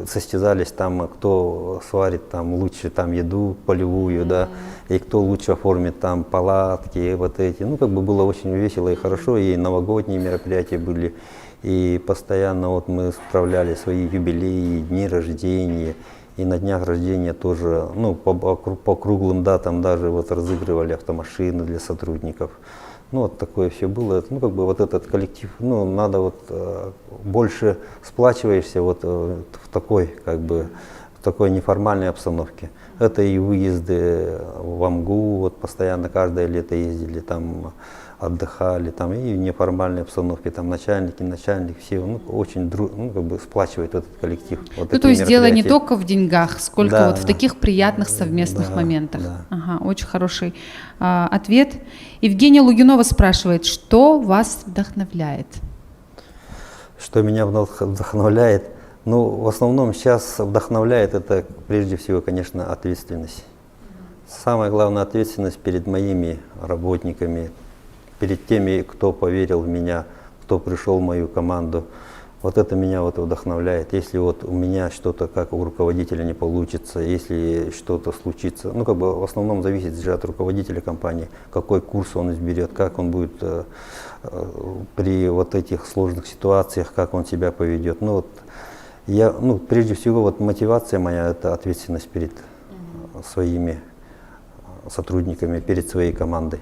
Состязались там, кто сварит там лучше там еду полевую, да, и кто лучше оформит там палатки, вот эти. Ну, как бы было очень весело и хорошо, и новогодние мероприятия были, и постоянно вот мы справляли свои юбилеи, дни рождения, и на днях рождения тоже, ну, по круглым датам даже вот разыгрывали автомашины для сотрудников. Ну, вот такое все было. Ну, как бы вот этот коллектив, ну, надо вот больше сплачиваешься вот в такой, как бы, в такой неформальной обстановке. Это и выезды в Амгу, вот постоянно каждое лето ездили, там отдыхали, там и в неформальной обстановке, там начальник, все, ну, очень ну, как бы сплачивает этот коллектив. Вот ну, то есть дело не только в деньгах, сколько да, вот в таких приятных совместных моментах. Да. Ага, очень хороший ответ. Евгения Лугинова спрашивает, что вас вдохновляет? Что меня вдохновляет? Ну, в основном сейчас вдохновляет это прежде всего, конечно, ответственность. Самая главная ответственность перед моими работниками, перед теми, кто поверил в меня, кто пришел в мою команду. Вот это меня вот вдохновляет. Если вот у меня что-то как у руководителя не получится, если что-то случится, ну как бы в основном зависит же от руководителя компании, какой курс он изберет, как он будет при вот этих сложных ситуациях, как он себя поведет. Ну вот я, ну прежде всего вот мотивация моя — это ответственность перед своими сотрудниками, перед своей командой.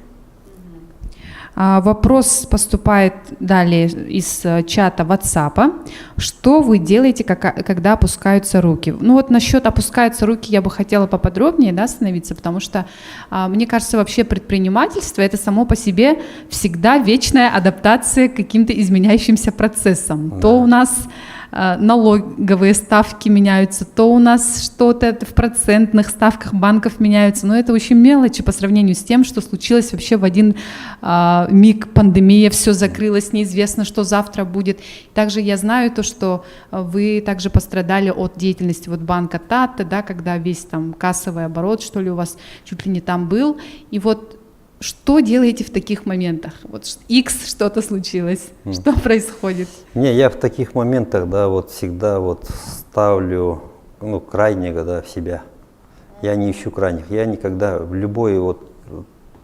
Вопрос поступает далее из чата WhatsApp. Что вы делаете, когда опускаются руки? Ну вот насчет опускаются руки я бы хотела поподробнее, да, остановиться, потому что мне кажется, вообще предпринимательство — это само по себе всегда вечная адаптация к каким-то изменяющимся процессам. Да. То у нас налоговые ставки меняются, то у нас что-то в процентных ставках банков меняются, но это очень мелочи по сравнению с тем, что случилось вообще в один миг пандемия, все закрылось, неизвестно, что завтра будет. Также я знаю то, что вы также пострадали от деятельности вот банка Тата, да, когда весь там кассовый оборот, что ли, у вас чуть ли не там был, и вот что делаете в таких моментах? Вот X что-то случилось, что происходит? Не, я в таких моментах, да, вот всегда вот ставлю, ну, крайнего, да, в себя. Я не ищу крайних. Я никогда в любой вот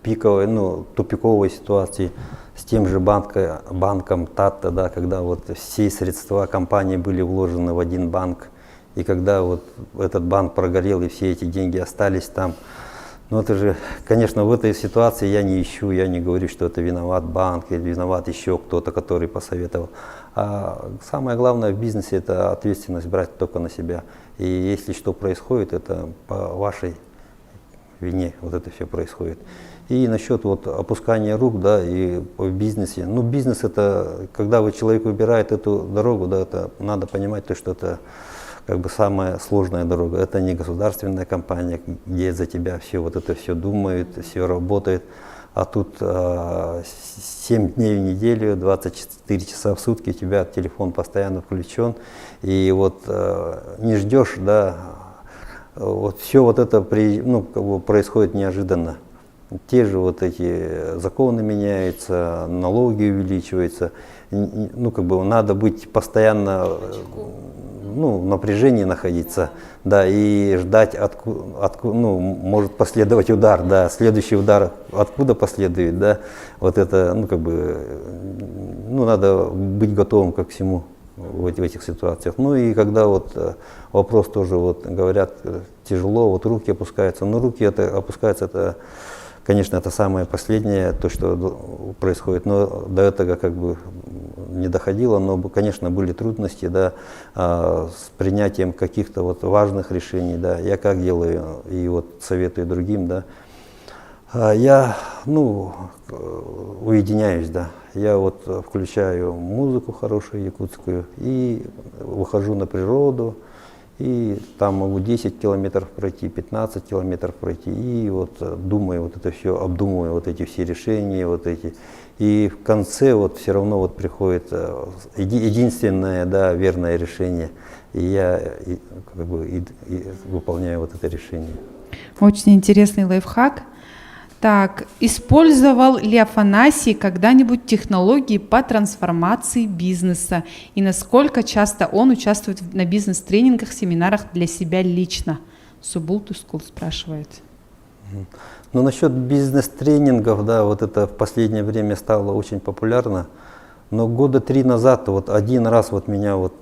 пиковой, ну, тупиковой ситуации с тем же банком Тата, да, когда вот все средства компании были вложены в один банк, и когда вот этот банк прогорел и все эти деньги остались там, ну это же, конечно, в этой ситуации я не ищу, я не говорю, что это виноват банк или виноват еще кто-то, который посоветовал. А самое главное в бизнесе — это ответственность брать только на себя. И если что происходит, это по вашей вине вот это все происходит. И насчет вот опускания рук, да, и в бизнесе. Ну, бизнес — это, когда вы человек выбирает эту дорогу, да, это надо понимать то, что это как бы самая сложная дорога. Это не государственная компания, где за тебя все вот это все думают, все работает. А тут 7 дней в неделю, 24 часа в сутки у тебя телефон постоянно включен. И вот не ждешь, да, вот все вот это ну, как бы происходит неожиданно. Те же вот эти законы меняются, налоги увеличиваются. Ну, как бы надо быть постоянно, ну, в напряжении находиться, да, и ждать, ну, может последовать удар, да, следующий удар откуда последует, да, вот это, ну, как бы, ну, надо быть готовым ко всему в этих ситуациях. Ну, и когда вот вопрос тоже, вот, говорят, тяжело, вот руки опускаются, но руки это опускаются, это, конечно, это самое последнее, то, что происходит, но до этого как бы не доходило, но, конечно, были трудности, да, с принятием каких-то вот важных решений, да, я как делаю и вот советую другим, да, я, ну, уединяюсь, да, я вот включаю музыку хорошую якутскую и выхожу на природу, и там могу 10 километров пройти, 15 километров пройти, и вот думаю, вот это все, обдумываю вот эти все решения, вот эти. И в конце вот все равно вот приходит единственное, да, верное решение, и я как бы выполняю вот это решение. Очень интересный лайфхак. Так, использовал ли Афанасий когда-нибудь технологии по трансформации бизнеса? И насколько часто он участвует на бизнес-тренингах, семинарах для себя лично? Subultu School спрашивает. Ну, насчет бизнес-тренингов, да, вот это в последнее время стало очень популярно. Но года 3 назад вот один раз вот меня вот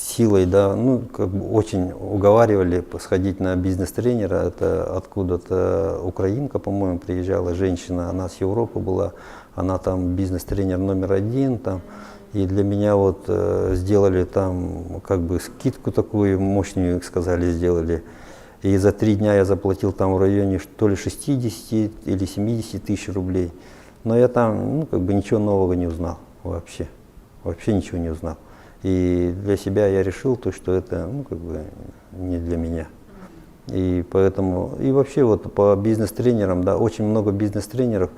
силой, да, ну, как бы очень уговаривали сходить на бизнес-тренера. Это откуда-то украинка, по-моему, приезжала женщина, она с Европы была, она там бизнес-тренер №1 там. И для меня вот сделали там как бы скидку такую мощную, сказали, сделали. И за 3 дня я заплатил там в районе то ли 60 или 70 тысяч рублей. Но я там, ну, как бы ничего нового не узнал вообще. Вообще ничего не узнал. И для себя я решил, то, что это, ну, как бы не для меня. И поэтому, и вообще вот по бизнес-тренерам, да, очень много бизнес-тренеров.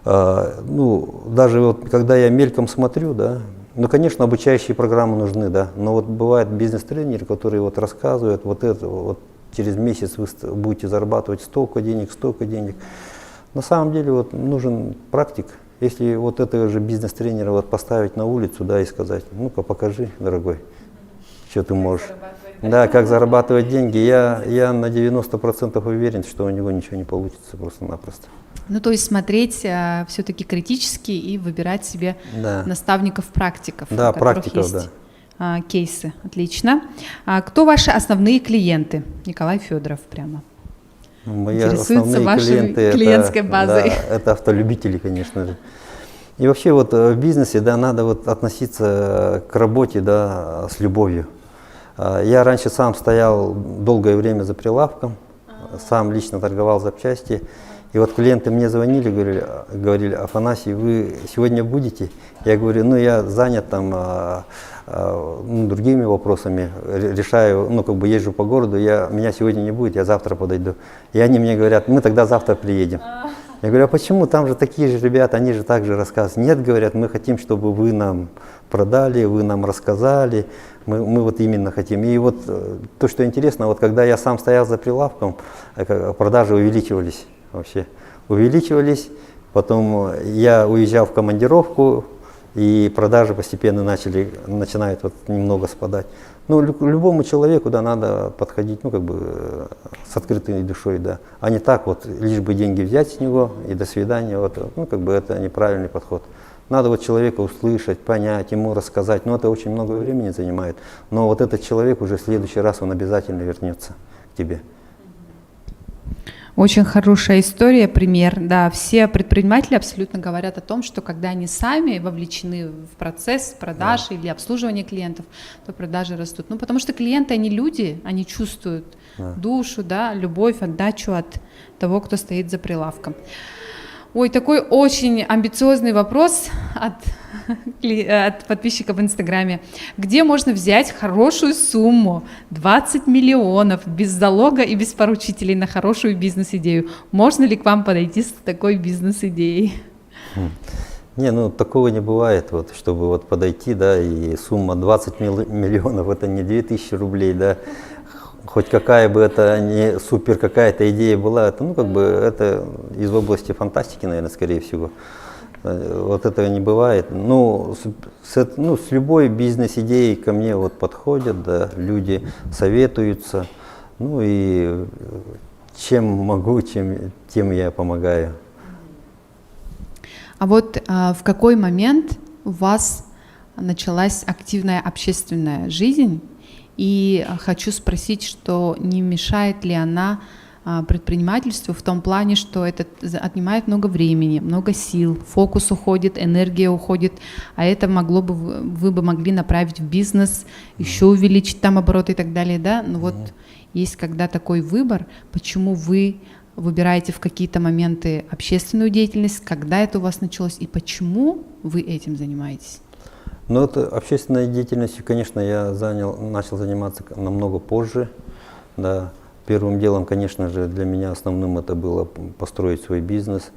Ну, даже вот когда я мельком смотрю, да, ну, конечно, обучающие программы нужны, да, но вот бывают бизнес-тренеры, которые вот рассказывают, вот это, вот через месяц вы будете зарабатывать столько денег. На самом деле вот нужен практик. Если вот этого же бизнес-тренера вот поставить на улицу, да, и сказать, ну-ка покажи, дорогой, что ты можешь. Да, как зарабатывать деньги, я на 90% уверен, что у него ничего не получится просто-напросто. Ну, то есть смотреть все-таки критически и выбирать себе наставников-практиков, да, у которых есть кейсы. Отлично. Кто ваши основные клиенты? Николай Федоров прямо. Мои основные клиенты клиентской базой. Да, это автолюбители, конечно же. И вообще вот в бизнесе, да, надо вот относиться к работе, да, с любовью. Я раньше сам стоял долгое время за прилавком, сам лично торговал запчасти. И вот клиенты мне звонили, говорили, Афанасий, вы сегодня будете? Я говорю, ну я занят там другими вопросами, решаю, ну как бы езжу по городу, меня сегодня не будет, я завтра подойду. И они мне говорят, мы тогда завтра приедем. Я говорю, а почему? Там же такие же ребята, они же так же рассказывают. Нет, говорят, мы хотим, чтобы вы нам продали, вы нам рассказали, мы вот именно хотим. И вот то, что интересно, вот когда я сам стоял за прилавком, продажи увеличивались вообще. увеличивались, потом я уезжал в командировку, и продажи постепенно начинают вот немного спадать. Ну, любому человеку, да, надо подходить, ну, как бы, с открытой душой, да, а не так вот, лишь бы деньги взять с него и до свидания, вот, ну, как бы, это неправильный подход. Надо вот человека услышать, понять, ему рассказать, но это очень много времени занимает, но вот этот человек уже в следующий раз, он обязательно вернется к тебе. Очень хорошая история, пример. Да, все предприниматели абсолютно говорят о том, что когда они сами вовлечены в процесс продаж или обслуживания клиентов, то продажи растут. Ну, потому что клиенты, они люди, они чувствуют душу, да, любовь, отдачу от того, кто стоит за прилавком. Ой, такой очень амбициозный вопрос от подписчиков в Инстаграме. Где можно взять хорошую сумму, 20 миллионов, без залога и без поручителей на хорошую бизнес-идею? Можно ли к вам подойти с такой бизнес-идеей? Не, ну такого не бывает, вот, чтобы вот подойти, да, и сумма 20 миллионов, это не 2000 рублей, да. Хоть какая бы это не супер какая-то идея была, это, ну, как бы, это из области фантастики, наверное, скорее всего. Вот этого не бывает. Ну, с любой бизнес-идеей ко мне вот подходят, да, люди советуются. Ну и чем могу, тем я помогаю. А вот в какой момент у вас началась активная общественная жизнь? И хочу спросить, что не мешает ли она предпринимательству в том плане, что это отнимает много времени, много сил, фокус уходит, энергия уходит, а это вы бы могли направить в бизнес, еще увеличить там обороты и так далее, да? Но вот есть когда такой выбор, почему вы выбираете в какие-то моменты общественную деятельность, когда это у вас началось и почему вы этим занимаетесь? Ну, это общественной деятельностью, конечно, я начал заниматься намного позже. Да. Первым делом, конечно же, для меня основным это было построить свой бизнес,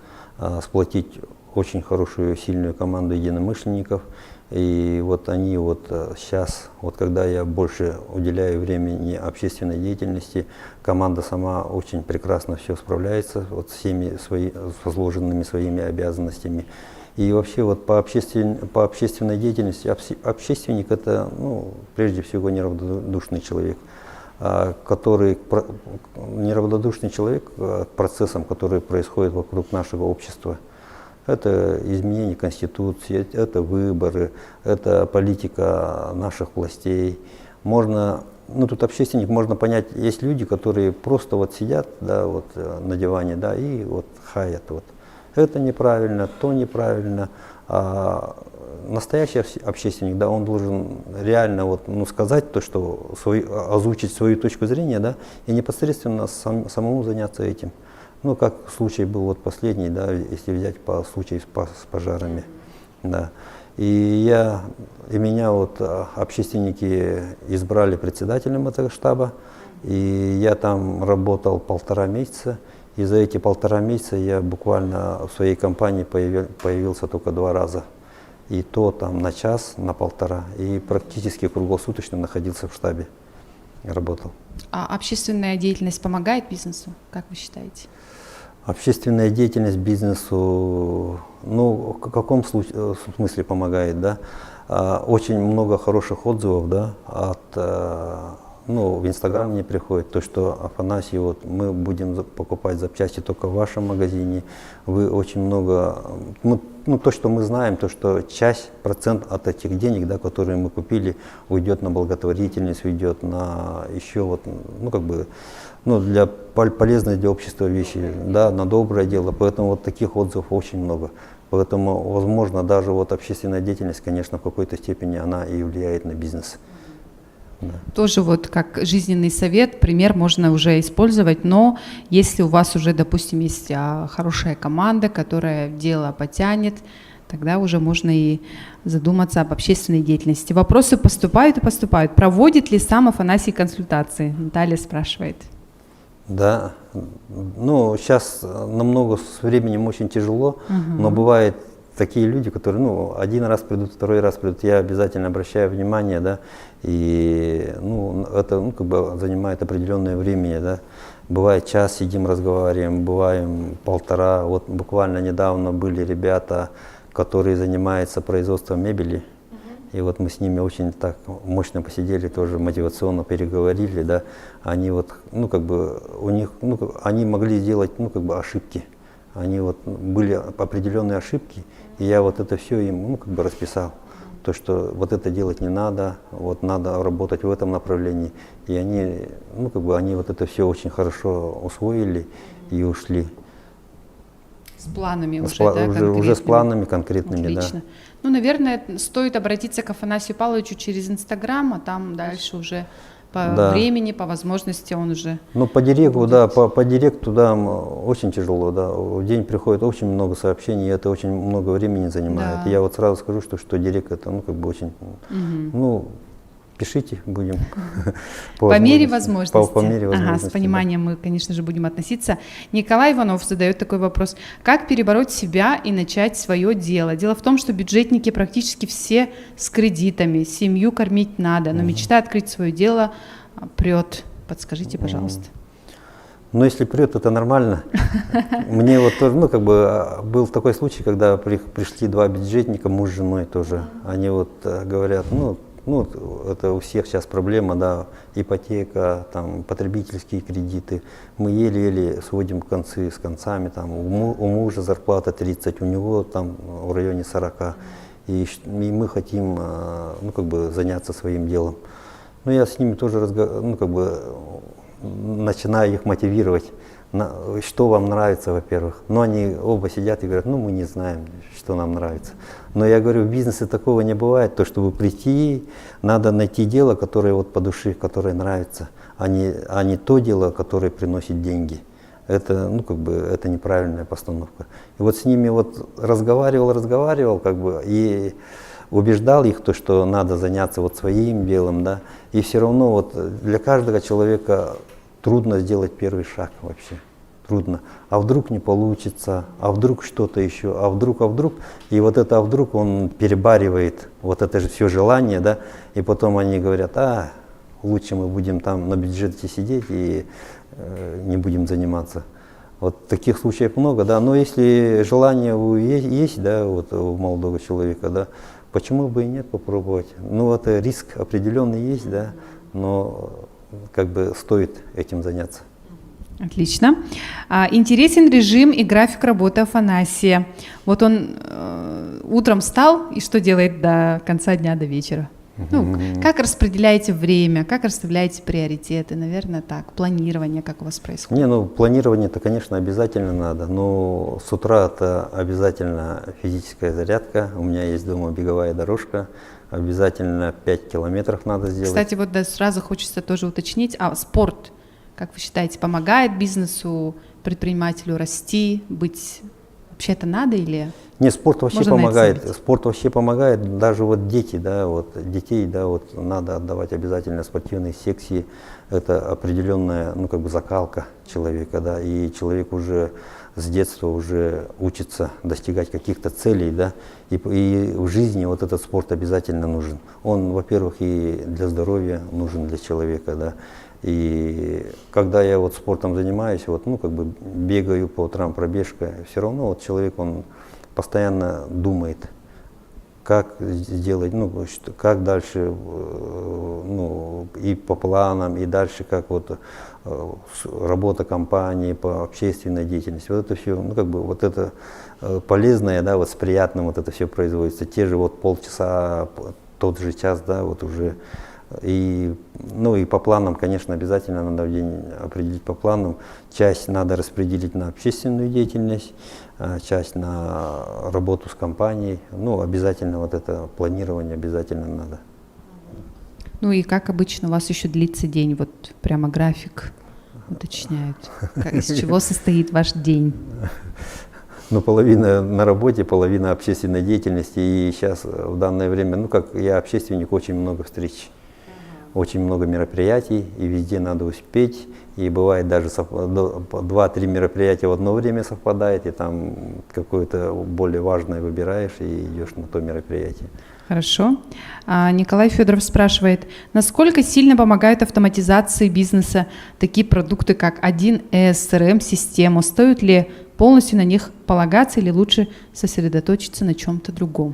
сплотить очень хорошую, сильную команду единомышленников. И вот они вот сейчас, вот когда я больше уделяю времени общественной деятельности, команда сама очень прекрасно все справляется вот с возложенными своими обязанностями. И вообще вот по общественной деятельности общественник это, ну, прежде всего неравнодушный человек, неравнодушный человек к процессам, которые происходят вокруг нашего общества. Это изменение Конституции, это выборы, это политика наших властей. Тут общественник можно понять, есть люди, которые просто вот сидят, да, вот на диване, да, и вот хаят вот. Это неправильно, то неправильно. А настоящий общественник, да, он должен реально вот, сказать то, что озвучить свою точку зрения, да, и непосредственно самому заняться этим. Ну, как случай был вот последний, да, если взять по случаю с пожарами, да. И меня вот общественники избрали председателем этого штаба, и я там работал 1,5 месяца. И за эти 1,5 месяца я буквально в своей компании появился только 2 раза. И то там на час, на 1,5. И практически круглосуточно находился в штабе, работал. А общественная деятельность помогает бизнесу, как вы считаете? Общественная деятельность бизнесу, ну, в каком смысле помогает, да? Очень много хороших отзывов, да, в Инстаграм мне приходит то, что Афанасий, вот мы будем покупать запчасти только в вашем магазине. Вы очень много, то, что мы знаем, то, что процент от этих денег, да, которые мы купили, уйдет на благотворительность, уйдет на еще вот, для полезной для общества вещи, да, на доброе дело. Поэтому вот таких отзывов очень много. Поэтому, возможно, даже вот общественная деятельность, конечно, в какой-то степени она и влияет на бизнес. Да. Тоже вот как жизненный совет, пример можно уже использовать, но если у вас уже, допустим, есть хорошая команда, которая дело потянет, тогда уже можно и задуматься об общественной деятельности. Вопросы поступают и поступают. Проводит ли сам Афанасий консультации? Наталья спрашивает. Да, сейчас намного с временем очень тяжело, но бывает такие люди, которые, 1 раз придут, 2 раз придут, я обязательно обращаю внимание, да, и, это, занимает определенное время, да, Бывает час сидим, разговариваем, бываем полтора. Вот буквально недавно были ребята, которые занимаются производством мебели. И вот мы с ними очень так мощно посидели, тоже мотивационно переговорили, да. Они вот, ну как бы, у них, ну, они могли сделать, ну как бы, ошибки. Они вот, были определенные ошибки, и я вот это все им, ну как бы, расписал. То, что вот это делать не надо, вот надо работать в этом направлении. И они, ну как бы, они вот это все очень хорошо усвоили и ушли. С планами С уже, да, уже с планами конкретными, Отлично. да. Ну, наверное, стоит обратиться к Афанасию Павловичу через Инстаграм, а там дальше уже по Да. времени, по возможности он уже... Ну, по директу, будет. да, по директу, да, очень тяжело, да. В день приходит очень много сообщений, и это очень много времени занимает. Да. Я вот сразу скажу, что директ это, ну, как бы очень, ну, пишите, будем. По мере возможности. По мере возможности. Ага, с пониманием мы, конечно же, будем относиться. Николай Иванов задает такой вопрос. Как перебороть себя и начать свое дело? Дело в том, что бюджетники практически все с кредитами, семью кормить надо, но мечта открыть свое дело прет. Подскажите, пожалуйста. Ну, если прет, это нормально. Мне вот тоже, ну, как бы, был такой случай, когда пришли два бюджетника, муж с женой тоже. Они вот говорят, ну, это у всех сейчас проблема, да, ипотека, там, потребительские кредиты. Мы еле-еле сводим концы с концами, там, у мужа зарплата 30, у него там в районе 40. И мы хотим, ну, как бы, заняться своим делом. Ну, я с ними тоже, ну, как бы, начинаю их мотивировать, что вам нравится, во-первых. Но они оба сидят и говорят, ну, мы не знаем, что нам нравится. Но я говорю, в бизнесе такого не бывает. То, чтобы прийти, надо найти дело, которое вот по душе, которое нравится, а не то дело, которое приносит деньги. Это, ну, как бы, это неправильная постановка. И вот с ними вот разговаривал, как бы, и убеждал их, то, что надо заняться вот своим делом, да. И все равно вот для каждого человека трудно сделать первый шаг вообще. Трудно. А вдруг не получится, а вдруг что-то еще, а вдруг. И вот это «а вдруг» он перебаривает вот это же все желание, да. И потом они говорят, лучше мы будем там на бюджете сидеть и не будем заниматься. Вот таких случаев много, да. Но если желание есть, да, вот у молодого человека, да, почему бы и нет попробовать? Ну, это риск определенный есть, да, но как бы стоит этим заняться. Отлично. Интересен режим и график работы Афанасия. Вот он утром встал и что делает до конца дня, до вечера? Ну, как распределяете время, как расставляете приоритеты? Наверное, так. Планирование, как у вас происходит? Планирование-то, конечно, обязательно надо. Но с утра это обязательно физическая зарядка. У меня есть дома беговая дорожка. Обязательно 5 километров надо сделать. Кстати, вот да, сразу хочется тоже уточнить. А спорт, как вы считаете, помогает бизнесу, предпринимателю расти, быть... Вообще это надо или... Не, спорт вообще можно помогает. Спорт вообще помогает. Даже вот дети, да, вот детей, да, вот надо отдавать обязательно спортивные секции. Это определенная, ну, как бы закалка человека, да, и человек уже с детства уже учится достигать каких-то целей, да, и в жизни вот этот спорт обязательно нужен. Он, во-первых, и для здоровья нужен для человека, да. И когда я вот спортом занимаюсь, вот, ну, как бы бегаю по утрам, пробежка, все равно вот человек, он постоянно думает, как сделать, ну, как дальше, ну, и по планам, и дальше, как вот работа компании по общественной деятельности. Вот это все, ну, как бы вот это полезное, да, вот с приятным вот это все производится. Те же вот полчаса, тот же час, да, вот уже. И, ну, и по планам, конечно, обязательно надо в день определить по планам. Часть надо распределить на общественную деятельность, часть на работу с компанией. Ну, обязательно вот это планирование обязательно надо. Ну и как обычно у вас еще длится день? Вот прямо график уточняют. Из чего состоит ваш день? Ну, половина на работе, половина общественной деятельности. И сейчас в данное время, ну, как я общественник, очень много встреч. очень много мероприятий, и везде надо успеть. И бывает даже 2-3 мероприятия в одно время совпадает, и там какое-то более важное выбираешь и идешь на то мероприятие. Хорошо. Николай Федоров спрашивает, насколько сильно помогают автоматизации бизнеса такие продукты, как 1С, CRM-систему? Стоит ли полностью на них полагаться или лучше сосредоточиться на чем-то другом?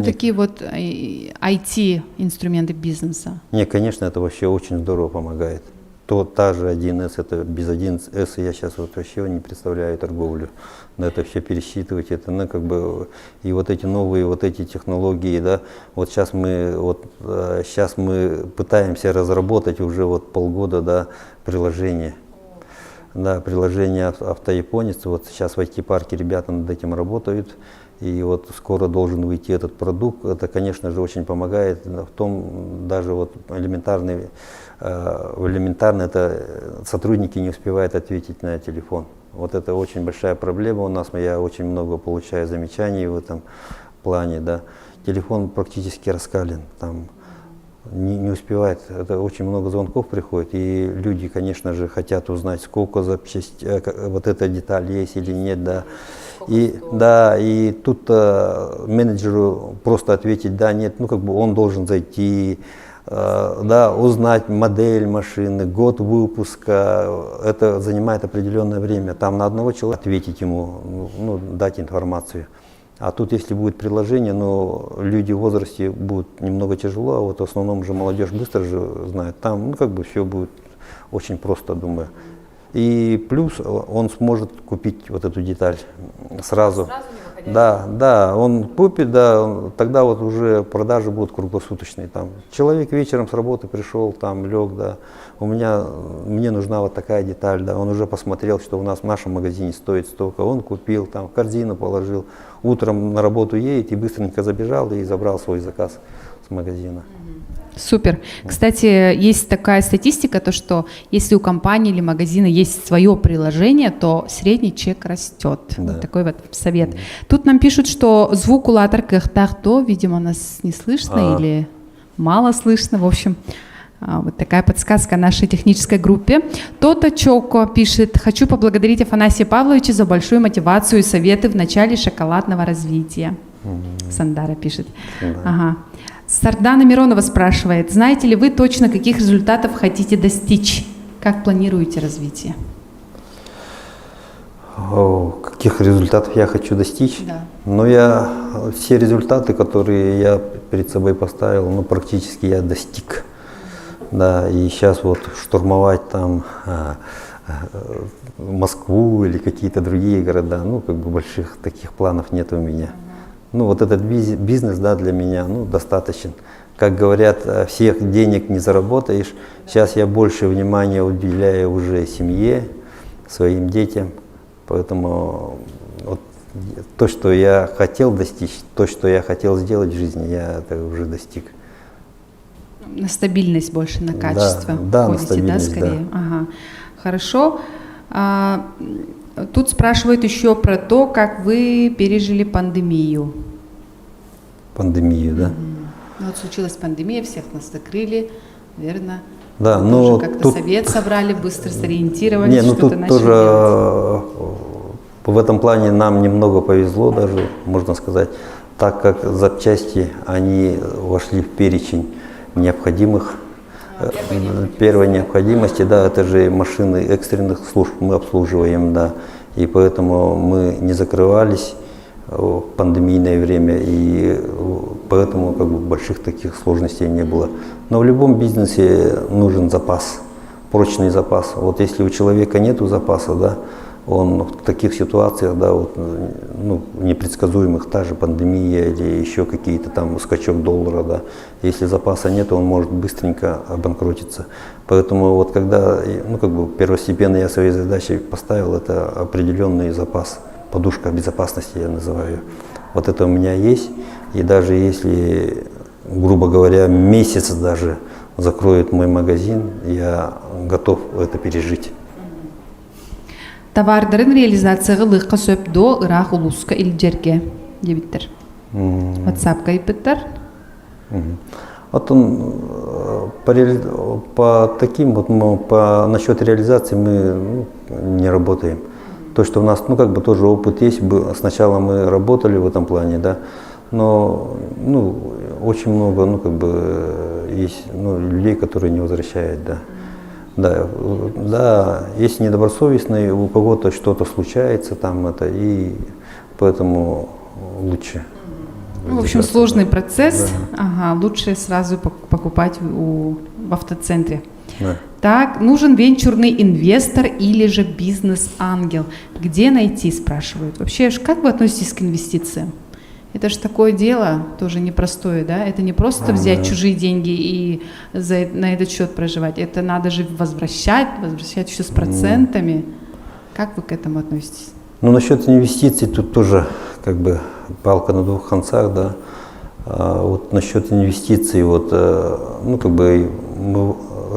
Такие вот IT-инструменты бизнеса. Не, конечно, это вообще очень здорово помогает. Та же 1С, это без 1С я сейчас вот вообще не представляю торговлю. Но это все пересчитывать, это, ну, как бы, и вот эти новые вот эти технологии, да, вот сейчас мы пытаемся разработать уже вот полгода, да, приложение. Да, приложение автояпонец, вот сейчас в IT-парке ребята над этим работают, и вот скоро должен выйти этот продукт. Это, конечно же, очень помогает в том, даже вот элементарно это сотрудники не успевают ответить на телефон. Вот это очень большая проблема у нас, я очень много получаю замечаний в этом плане, да. Телефон практически раскален, там не успевает, это очень много звонков приходит, и люди, конечно же, хотят узнать, сколько запчастей, вот эта деталь есть или нет, да. И тут менеджеру просто ответить да, нет, ну как бы он должен зайти, да, узнать модель машины, год выпуска, это занимает определенное время. Там на одного человека ответить ему, ну, дать информацию. А тут, если будет приложение, но люди в возрасте будут немного тяжело, а вот в основном же молодежь быстро же знает. Там, ну, как бы все будет очень просто, думаю. И плюс он сможет купить вот эту деталь сразу. Да, он купит, да, тогда вот уже продажи будут круглосуточные. Там человек вечером с работы пришел, там лег, да, мне нужна вот такая деталь, да, он уже посмотрел, что у нас в нашем магазине стоит столько, он купил, там в корзину положил, утром на работу едет и быстренько забежал и забрал свой заказ с магазина. Супер. Кстати, есть такая статистика, то что если у компании или магазина есть свое приложение, то средний чек растет. Да. Вот такой вот совет. Тут нам пишут, что звук у то, видимо, нас не слышно или мало слышно. В общем, вот такая подсказка нашей технической группе. Тота Чоко пишет: хочу поблагодарить Афанасия Павловича за большую мотивацию и советы в начале шоколадного развития. Сандара пишет. Ага. Сардана Миронова спрашивает: знаете ли вы точно, каких результатов хотите достичь? Как планируете развитие? Каких результатов я хочу достичь? Да. Ну, все результаты, которые я перед собой поставил, ну, практически я достиг. Да, и сейчас вот штурмовать там Москву или какие-то другие города, ну, как бы больших таких планов нет у меня. Ну, вот этот бизнес, да, для меня, ну, достаточен. Как говорят, всех денег не заработаешь. Сейчас я больше внимания уделяю уже семье, своим детям. Поэтому вот то, что я хотел достичь, то, что я хотел сделать в жизни, я это уже достиг. На стабильность больше, на качество. Да, на ходите, стабильность, да, скорее. да. Ага. Хорошо. Тут спрашивают еще про то, как вы пережили пандемию. Пандемию, да? Ну, вот случилась пандемия, всех нас закрыли, верно? Да, вы но тоже как-то тут... совет собрали, быстро сориентировались, Не, ну что-то тут начали тоже делать. в этом плане нам немного повезло даже, можно сказать, так как запчасти, они вошли в перечень необходимых, первой необходимости, да, это же машины экстренных служб мы обслуживаем, да, и поэтому мы не закрывались в пандемийное время, и поэтому как бы больших таких сложностей не было. Но в любом бизнесе нужен запас, прочный запас. Вот если у человека нету запаса, да, он в таких ситуациях, да, вот, ну, непредсказуемых, та же пандемия или еще какие-то там скачок доллара, да, если запаса нет, он может быстренько обанкротиться. Поэтому вот когда, ну, как бы первостепенно я своей задачей поставил, это определенный запас, подушка безопасности я называю. Вот это у меня есть, и даже если, грубо говоря, месяц даже закроет мой магазин, я готов это пережить. Товардарын реализацияға лыqqa сөп до Ирақ улуска илдерге дебиттер. WhatsApp-ка иппеттер. Вот он по таким вот, насчет реализации мы не работаем. То, что у нас, ну, как бы тоже опыт есть, сначала мы работали в этом плане, да, но, ну, очень много, ну, как бы, есть, ну, людей, которые не возвращают, да. Да, есть недобросовестные, у кого-то что-то случается там это, и поэтому лучше. Ну, в общем, сложный процесс, да. Ага, лучше сразу покупать в автоцентре. Да. Так, нужен венчурный инвестор или же бизнес-ангел. Где найти, спрашивают. Вообще, как вы относитесь к инвестициям? Это же такое дело, тоже непростое, да? Это не просто взять чужие деньги и на этот счет проживать. Это надо же возвращать еще с процентами. Как вы к этому относитесь? Ну, насчет инвестиций тут тоже как бы палка на двух концах, да. Вот насчет инвестиций, вот, ну, как бы мы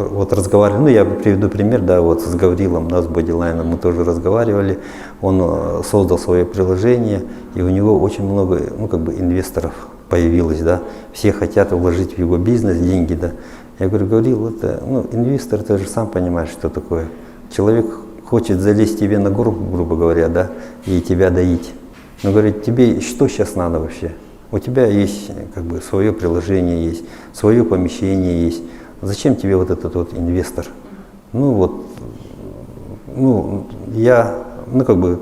вот разговаривали, ну, я приведу пример, да, вот с Гаврилом, да, с Бодилайном мы тоже разговаривали, он создал свое приложение, и у него очень много, ну, как бы инвесторов появилось, да, все хотят вложить в его бизнес деньги, да. Я говорю, Гаврил, это, ну, инвестор, ты же сам понимаешь, что такое. Человек хочет залезть тебе на гору, грубо говоря, да, и тебя доить. Но говорит, тебе что сейчас надо вообще? У тебя есть как бы свое приложение, есть свое помещение, есть. Зачем тебе вот этот вот инвестор? Ну вот, ну я, ну как бы,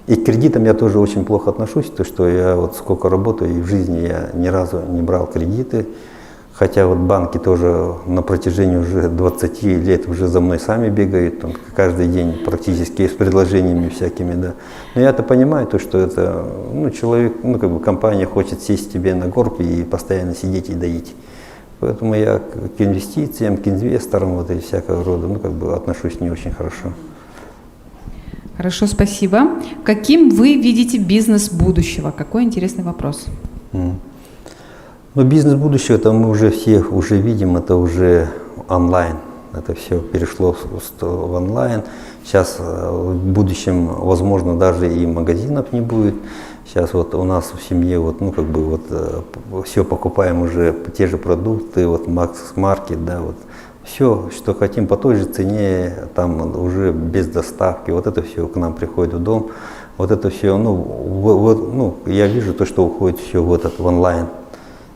и к кредитам я тоже очень плохо отношусь, то что я вот сколько работаю и в жизни я ни разу не брал кредиты. Хотя вот банки тоже на протяжении уже 20 лет уже за мной сами бегают, там, каждый день практически с предложениями всякими, да. Но я-то понимаю, то, что это, ну, человек, ну, как бы компания хочет сесть тебе на горб и постоянно сидеть и доить. Поэтому я к инвестициям, к инвесторам вот и всякого рода, ну, как бы отношусь не очень хорошо. Хорошо, спасибо. Каким вы видите бизнес будущего? Какой интересный вопрос. Ну, бизнес будущего, это мы уже все уже видим, это уже онлайн. Это все перешло в онлайн. Сейчас в будущем, возможно, даже и магазинов не будет. Сейчас вот у нас в семье вот, ну, как бы вот все покупаем уже те же продукты, вот Макс-маркет, да, вот все, что хотим по той же цене, там уже без доставки. Вот это все к нам приходит в дом. Вот это все, ну, я вижу то, что уходит все в онлайн.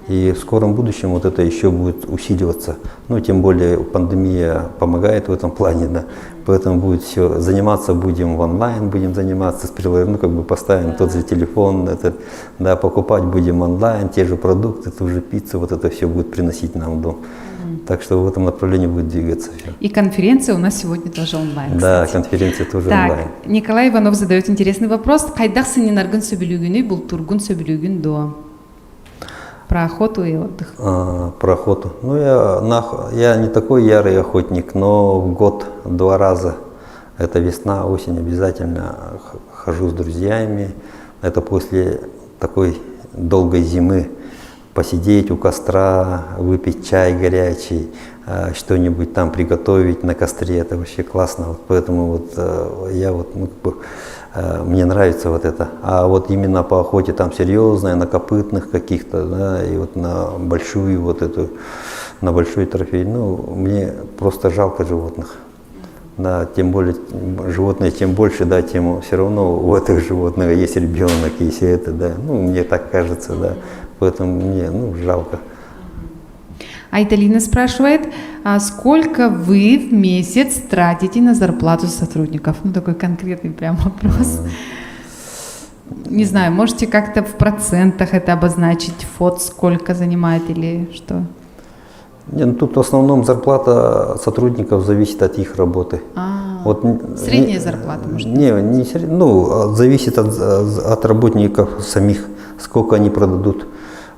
И в скором будущем вот это еще будет усиливаться. Ну, тем более пандемия помогает в этом плане, да. Поэтому будет все, заниматься будем в онлайн, будем заниматься с приложением, ну, как бы поставим тот же телефон, да, покупать будем онлайн, те же продукты, ту же пиццу, вот это все будет приносить нам в дом. Так что в этом направлении будет двигаться все. И конференция у нас сегодня тоже онлайн, да, кстати. конференция тоже так, онлайн. Николай Иванов задает интересный вопрос. Кайдах сынинаргын сөбілігіні бұл тургун сөбілігін до? Про охоту и отдых. Про охоту. Ну, я не такой ярый охотник, но в год 2 раза, это весна, осень, обязательно хожу с друзьями. Это после такой долгой зимы посидеть у костра, выпить чай горячий, что-нибудь там приготовить на костре, это вообще классно. Вот поэтому вот я вот, ну, как бы, мне нравится вот это. А вот именно по охоте там серьезная, на копытных каких-то, да, и вот на большую вот эту, на большой трофей, ну, мне просто жалко животных. Да, тем более животные, чем больше, да, тем все равно у этих животных есть ребенок, есть это, да, ну, мне так кажется, да, поэтому мне, ну, жалко. Айталина спрашивает, а сколько вы в месяц тратите на зарплату сотрудников? Ну, такой конкретный прям вопрос. Не знаю, можете как-то в процентах это обозначить, ФОД сколько занимает или что? Не, ну, тут в основном зарплата сотрудников зависит от их работы. Вот, средняя зарплата, может быть? Не средняя, ну, зависит от работников самих, сколько они продадут.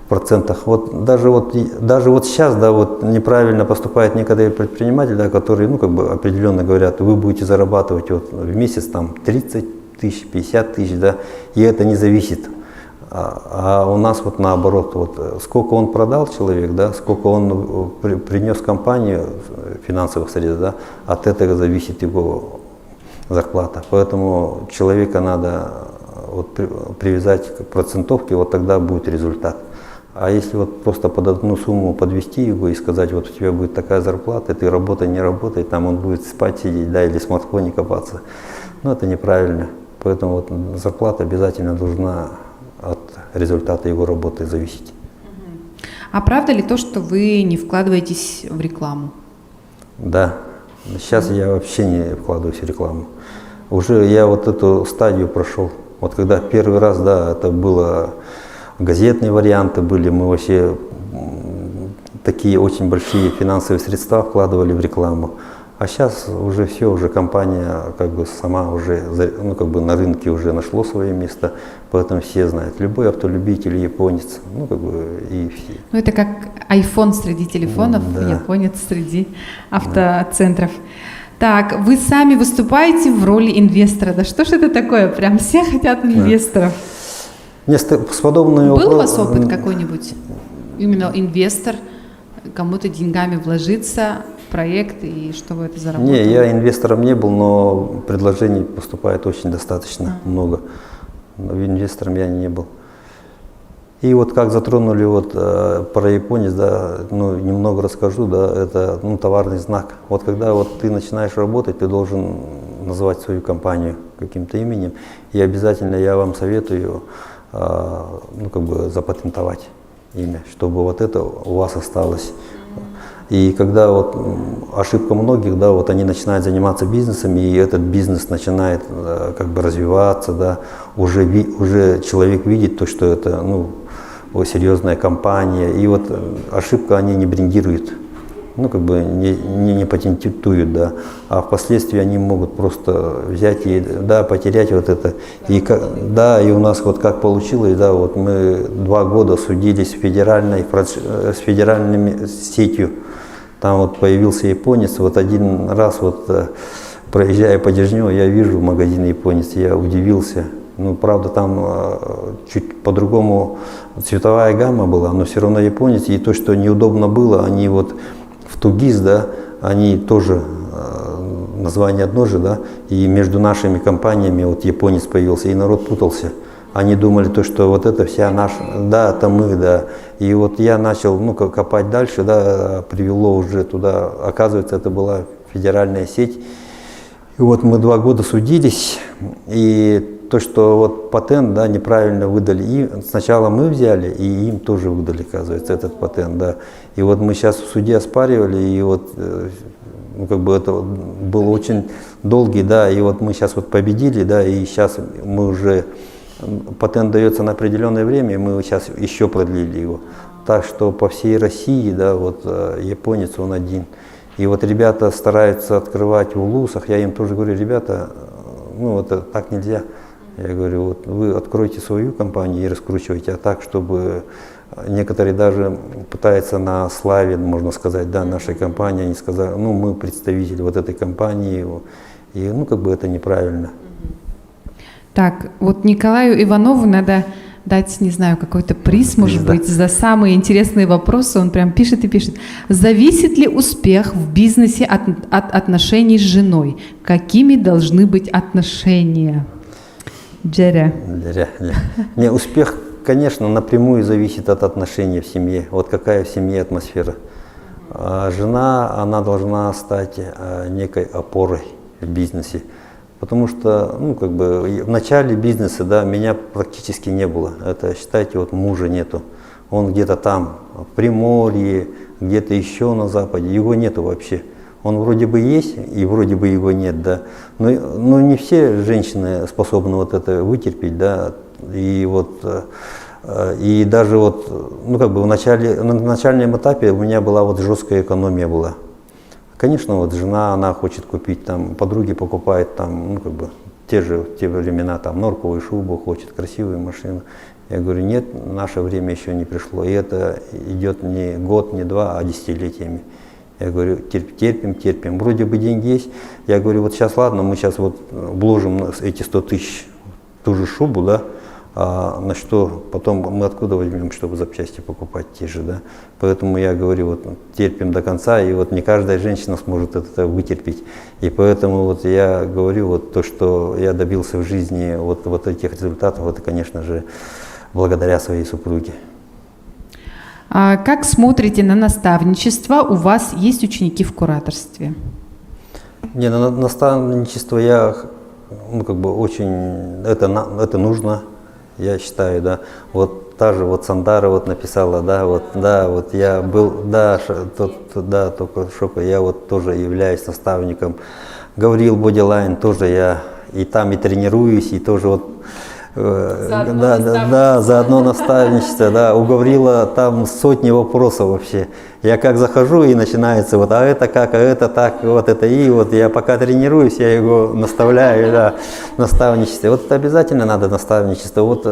Процентах. Вот даже вот сейчас, да, вот неправильно поступают некоторые предприниматели, да, которые, ну, как бы определенно говорят, вы будете зарабатывать вот в месяц там 30 тысяч, 50 тысяч, да, и это не зависит. А у нас вот наоборот, вот сколько он продал человек, да, сколько он принес компанию финансовых средств, да, от этого зависит его зарплата. Поэтому человека надо вот привязать к процентовке, вот тогда будет результат. А если вот просто под одну сумму подвести его и сказать, вот у тебя будет такая зарплата, ты работай, не работай, там он будет спать сидеть, да, или в смартфоне копаться, ну это неправильно. Поэтому вот зарплата обязательно должна от результата его работы зависеть. А правда ли то, что вы не вкладываетесь в рекламу? Да, сейчас я вообще не вкладываюсь в рекламу. Уже я вот эту стадию прошел. Вот когда первый раз, да, это было газетные варианты были, мы вообще такие очень большие финансовые средства вкладывали в рекламу. А сейчас уже все, уже компания как бы сама уже, ну как бы на рынке уже нашло свое место, поэтому все знают, любой автолюбитель японец, ну как бы и все. Ну это как iPhone среди телефонов, Да. японец среди автоцентров. Так, вы сами выступаете в роли инвестора. Да что ж это такое? Прям все хотят инвесторов. Мне с подобными Был у вас опыт какой-нибудь? Именно инвестор, кому-то деньгами вложиться в проект, и чтобы это заработало? Не, я инвестором не был, но предложений поступает очень достаточно много. Но инвестором я не был. И вот как затронули вот про японец, да, ну немного расскажу, да, это ну, товарный знак. Вот когда вот ты начинаешь работать, ты должен назвать свою компанию каким-то именем, и обязательно я вам советую, ну как бы запатентовать имя, чтобы вот это у вас осталось. И когда вот ошибка многих, да, вот они начинают заниматься бизнесом, и этот бизнес начинает как бы развиваться, да, уже человек видит то, что это, ну, серьезная компания, и вот ошибка они не брендируют, ну, как бы не патентуют, да, а впоследствии они могут просто взять и, да, потерять вот это. И, да, и у нас вот как получилось, да, вот мы 2 года судились с федеральными сетью. Там вот появился японец, вот один раз вот проезжая по Дежневу, я вижу магазин японец, я удивился. Ну, правда, там чуть по-другому цветовая гамма была, но все равно японец. И то, что неудобно было, они вот в Тугис, да, они тоже название одно же, да, и между нашими компаниями вот японец появился, и народ путался. Они думали, то, что вот это вся наша, да, это мы, да. И вот я начал, ну, копать дальше, да, привело уже туда, оказывается, это была федеральная сеть. И вот мы 2 года судились, и то, что вот патент, да, неправильно выдали, и сначала мы взяли, и им тоже выдали, оказывается, этот патент, да. И вот мы сейчас в суде оспаривали, и вот, ну, как бы это был очень долгий, да, и вот мы сейчас вот победили, да, и сейчас мы уже, патент дается на определенное время, и мы сейчас еще продлили его. Так что по всей России, да, вот японец он один. И вот ребята стараются открывать в улусах, я им тоже говорю, ребята, ну это так нельзя. Я говорю, вот вы откройте свою компанию и раскручивайте, а так, чтобы некоторые даже пытаются на славе, можно сказать, да, нашей компании, они сказали, ну мы представители вот этой компании, и ну как бы это неправильно. Так, вот Николаю Иванову надо дать, не знаю, какой-то приз, может быть, за самые интересные вопросы. Он прям пишет и пишет. Зависит ли успех в бизнесе от отношений с женой? Какими должны быть отношения? Джеря. Не, успех, конечно, напрямую зависит от отношений в семье. Вот какая в семье атмосфера. А жена, она должна стать некой опорой в бизнесе. Потому что, ну, как бы в начале бизнеса, да, меня практически не было. Это, считайте, вот мужа нету. Он где-то там, в Приморье, где-то еще на Западе. Его нету вообще. Он вроде бы есть, и вроде бы его нет, да. Но не все женщины способны вот это вытерпеть, да. И вот, и даже вот, ну, как бы на начальном этапе у меня была вот жесткая экономия была. Конечно, вот жена, она хочет купить, там, подруги покупают, там, ну, как бы, те времена, там, норковую шубу, хочет красивую машину. Я говорю, нет, наше время еще не пришло. И это идет не год, не 2, а десятилетиями. Я говорю, терпим. Вроде бы деньги есть. Я говорю, вот сейчас, ладно, мы сейчас вот вложим эти 100 тысяч в ту же шубу, да, а на что потом мы откуда возьмем, чтобы запчасти покупать те же, да. Поэтому я говорю, вот терпим до конца, и вот не каждая женщина сможет это вытерпеть. И поэтому вот я говорю, вот то, что я добился в жизни вот этих результатов, это, конечно же, благодаря своей супруге. Как смотрите на наставничество? У вас есть ученики в кураторстве? Не, на наставничество я, ну, как бы очень, это нужно, я считаю, да. Вот та же вот Сандара вот написала, да, вот я был, только что я вот тоже являюсь наставником. Гавриил Бодилайн тоже я и там и тренируюсь, и тоже вот заодно наставничество, да, у Гаврила там сотни вопросов вообще. Я как захожу и начинается вот, а это как, а это так, вот это и вот я пока тренируюсь, я его наставляю, да, наставничество. Вот это обязательно надо наставничество. Вот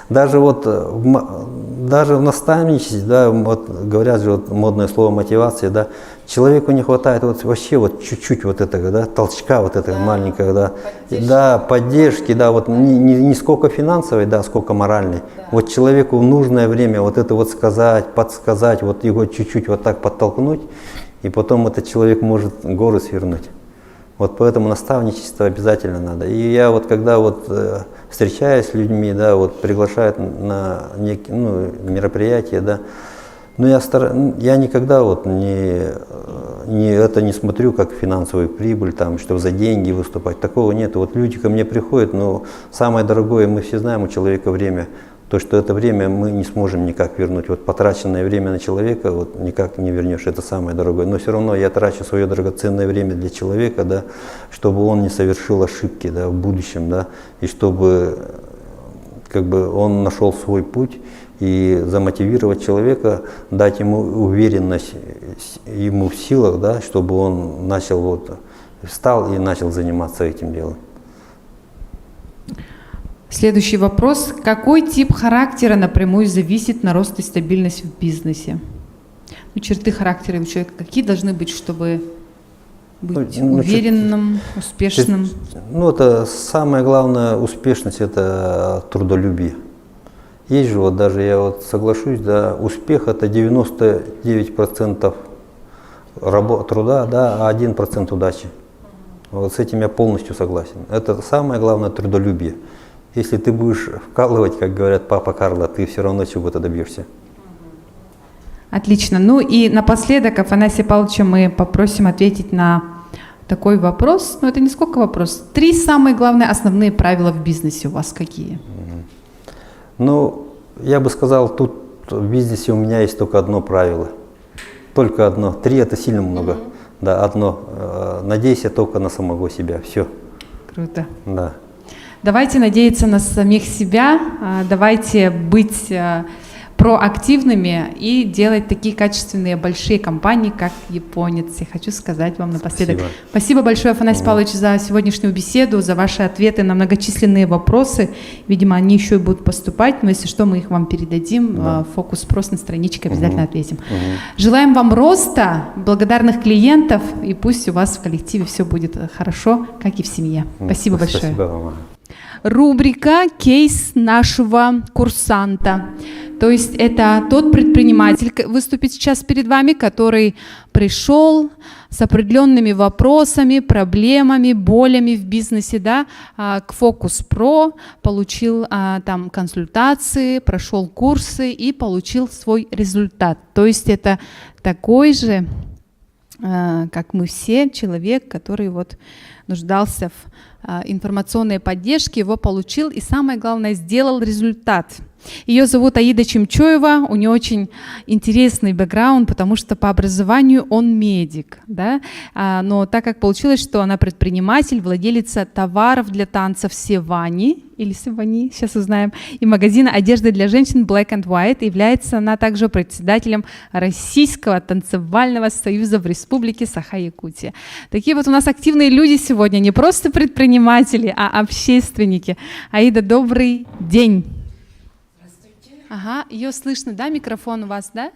даже в наставничестве, да, вот говорят же вот модное слово мотивация, да, человеку не хватает вот вообще вот чуть-чуть вот этого, да, толчка вот этого маленького, да, поддержки, да, вот не сколько финансовой, да, сколько моральной. Вот человеку в нужное время вот это вот сказать, подсказать, вот его чуть-чуть вот так подтолкнуть, и потом этот человек может горы свернуть. Вот поэтому наставничество обязательно надо. И я вот когда вот встречаюсь с людьми, да, вот приглашают на некие, мероприятия, да, но я никогда вот не смотрю как финансовую прибыль, там, что за деньги выступать. Такого нет. Вот люди ко мне приходят, но самое дорогое, мы все знаем, у человека время. То, что это время мы не сможем никак вернуть. Вот потраченное время на человека вот никак не вернешь, это самое дорогое. Но все равно я трачу свое драгоценное время для человека, да, чтобы он не совершил ошибки, да, в будущем, да, и чтобы как бы он нашел свой путь. И замотивировать человека, дать ему уверенность ему в силах, да, чтобы он встал и начал заниматься этим делом. Следующий вопрос. Какой тип характера напрямую зависит на рост и стабильность в бизнесе? Черты характера у человека какие должны быть, чтобы быть уверенным, успешным? Это самое главное, успешность – это трудолюбие. Есть же, вот даже я вот соглашусь, да, успех это 99% труда, да, а 1% удачи. Вот с этим я полностью согласен. Это самое главное трудолюбие. Если ты будешь вкалывать, как говорят папа Карло, ты все равно чего-то добьешься. Отлично. Ну и напоследок Афанасия Павловича мы попросим ответить на такой вопрос. Это не сколько вопрос. 3 самые главные основные правила в бизнесе у вас какие? Я бы сказал, тут в бизнесе у меня есть только одно правило. Только одно. 3 это сильно много. Да, одно. Надейся только на самого себя. Все. Круто. Да. Давайте надеяться на самих себя, давайте быть проактивными и делать такие качественные большие компании, как Японец. Я хочу сказать вам напоследок. Спасибо большое, Афанасий Павлович, за сегодняшнюю беседу, за ваши ответы на многочисленные вопросы. Видимо, они еще и будут поступать, но если что, мы их вам передадим. Фокус-спрос на страничке обязательно ответим. Желаем вам роста, благодарных клиентов, и пусть у вас в коллективе все будет хорошо, как и в семье. Спасибо большое. Спасибо вам. Рубрика «Кейс нашего курсанта». То есть это тот предприниматель, выступит сейчас перед вами, который пришел с определенными вопросами, проблемами, болями в бизнесе, да, к Focus Pro, получил там консультации, прошел курсы и получил свой результат. То есть это такой же, как мы все, человек, который вот нуждался в информационной поддержке, его получил и, самое главное, сделал результат. Ее зовут Аида Чемчоева, у нее очень интересный бэкграунд, потому что по образованию он медик, да? Но так как получилось, что она предприниматель, владелица товаров для танцев Севани, или Севани, сейчас узнаем, и магазина одежды для женщин Black and White, является она также председателем Российского танцевального союза в Республике Саха-Якутия. Такие вот у нас активные люди сегодня, не просто предприниматели, а общественники. Аида, добрый день. Ага, ее слышно, да? Микрофон у вас, да?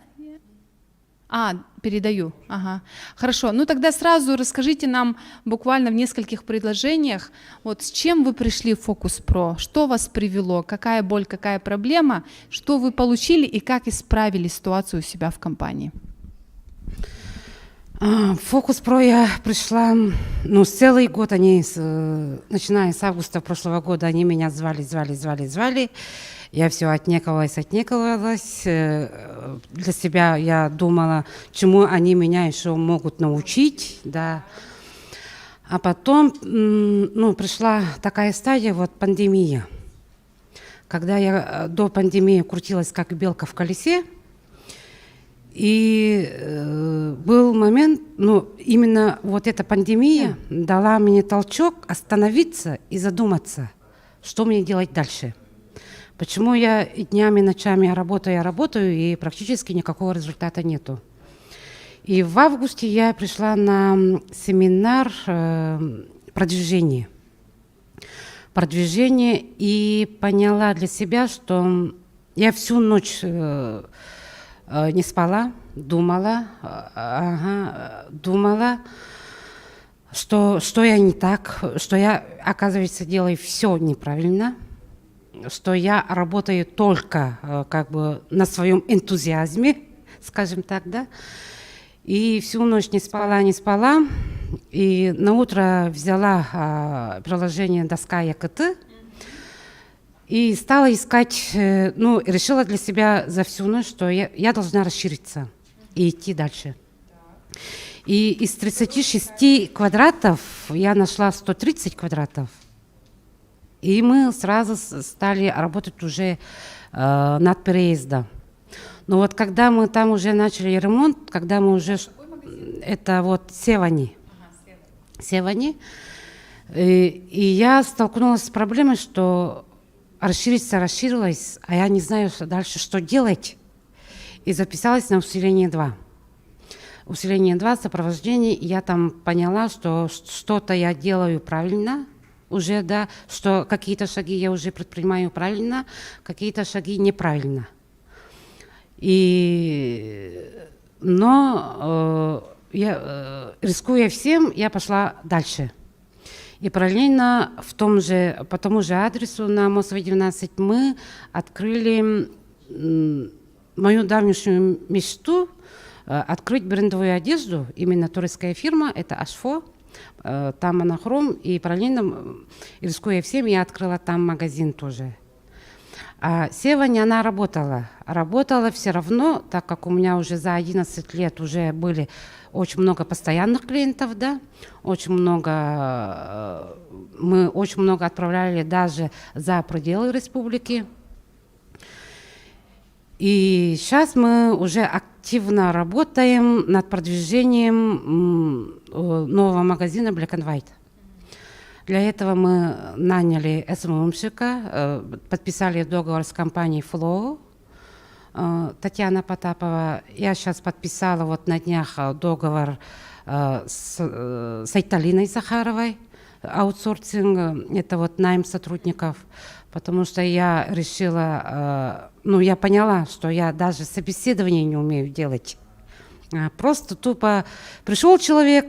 Передаю. Ага. Хорошо. Ну тогда сразу расскажите нам буквально в нескольких предложениях, вот с чем вы пришли в Focus Pro, что вас привело, какая боль, какая проблема, что вы получили и как исправили ситуацию у себя в компании. В Focus Pro я пришла, целый год начиная с августа прошлого года, они меня звали. Я все отнекалась. Для себя я думала, чему они меня еще могут научить, да. А потом, пришла такая стадия, вот пандемия. Когда я до пандемии крутилась как белка в колесе, и был момент, именно вот эта пандемия дала мне толчок остановиться и задуматься, что мне делать дальше. Почему я и днями, и ночами работаю, и практически никакого результата нету. И в августе я пришла на семинар продвижения и поняла для себя, что я всю ночь не спала, думала, что я не так, что я, оказывается, делаю все неправильно, что я работаю только как бы на своем энтузиазме, скажем так, да. И всю ночь не спала. И на утро взяла приложение «Доска ЕКТ» и стала искать, решила для себя за всю ночь, что я должна расшириться и идти дальше. И из 36 квадратов я нашла 130 квадратов. И мы сразу стали работать уже над переездом. Но вот когда мы там уже начали ремонт, когда мы уже... Это вот Севани. И я столкнулась с проблемой, что расширилась, а я не знаю дальше, что делать. И записалась на усиление 2. Усиление 2, сопровождение. И я там поняла, что что-то я делаю правильно уже, да, что какие-то шаги я уже предпринимаю правильно, какие-то шаги неправильно. Но рискуя всем, я пошла дальше. И параллельно по тому же адресу на Мосовой 12 мы открыли мою давнюю мечту открыть брендовую одежду, именно турецкая фирма, это Ашфо, там монохром, и параллельно, рискуя всем, я открыла там магазин тоже. А Севани, она работала все равно, так как у меня уже за 11 лет уже были очень много постоянных клиентов, да, мы очень много отправляли даже за пределы республики. И сейчас мы уже активно работаем над продвижением нового магазина Black and White. Для этого мы наняли СММщика, подписали договор с компанией Flow, Татьяна Потапова. Я сейчас подписала вот на днях договор с Айталиной Захаровой, аутсорсинг, это вот найм сотрудников, потому что я решила, я поняла, что я даже собеседование не умею делать. Просто тупо пришел человек,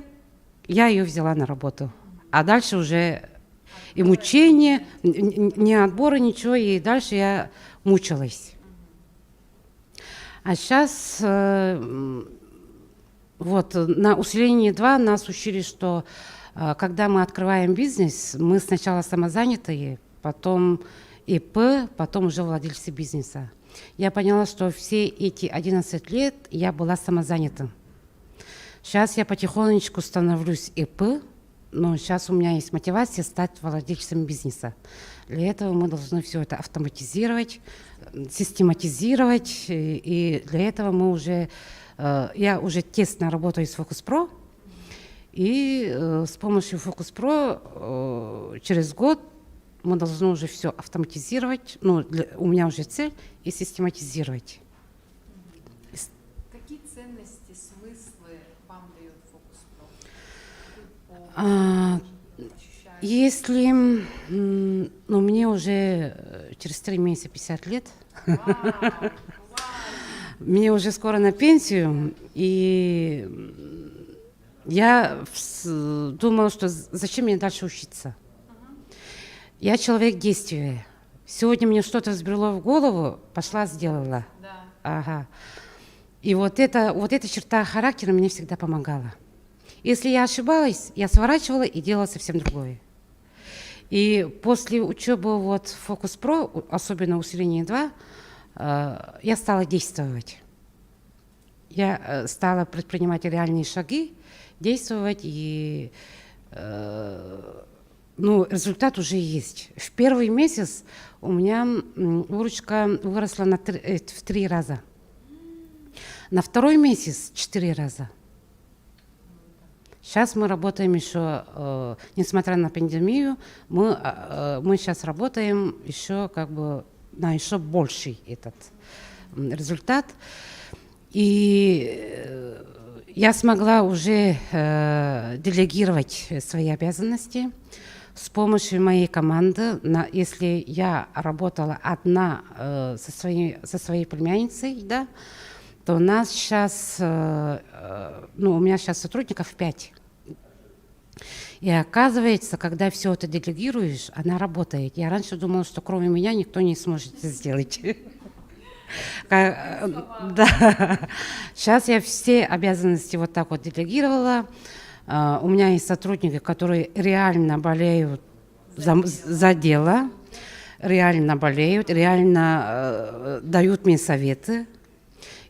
я ее взяла на работу. А дальше уже и мучение, ни отбора, ничего, и дальше я мучилась. А сейчас вот на усилении 2 нас учили, что когда мы открываем бизнес, мы сначала самозанятые, потом ИП, потом уже владельцы бизнеса. Я поняла, что все эти 11 лет я была самозанята. Сейчас я потихонечку становлюсь ИП, но сейчас у меня есть мотивация стать владельцем бизнеса. Для этого мы должны все это автоматизировать, систематизировать. И для этого я уже тесно работаю с Focus Pro. И с помощью Focus Pro через год мы должны уже все автоматизировать. У меня уже цель и систематизировать. Какие ценности, смыслы вам дает Focus Pro? Если мне уже через 3 месяца 50 лет, мне уже скоро на пенсию, и я думала, что зачем мне дальше учиться. Я человек действия. Сегодня мне что-то взбрело в голову, пошла, сделала. Да. Ага. И вот эта черта характера мне всегда помогала. Если я ошибалась, я сворачивала и делала совсем другое. И после учебы вот в Focus Pro, особенно усиление 2, я стала действовать. Я стала предпринимать реальные шаги, действовать, и результат уже есть. В первый месяц у меня выручка выросла в 3 раза. На второй месяц 4 раза. Сейчас мы работаем еще, несмотря на пандемию, мы сейчас работаем еще на еще больший этот результат. И я смогла уже делегировать свои обязанности с помощью моей команды. Если я работала одна со своей племянницей, да, то у нас сейчас, у меня сейчас сотрудников 5. И оказывается, когда все это делегируешь, она работает. Я раньше думала, что кроме меня никто не сможет это сделать. Да. Сейчас я все обязанности вот так вот делегировала. У меня есть сотрудники, которые реально болеют за дело, реально болеют, реально дают мне советы.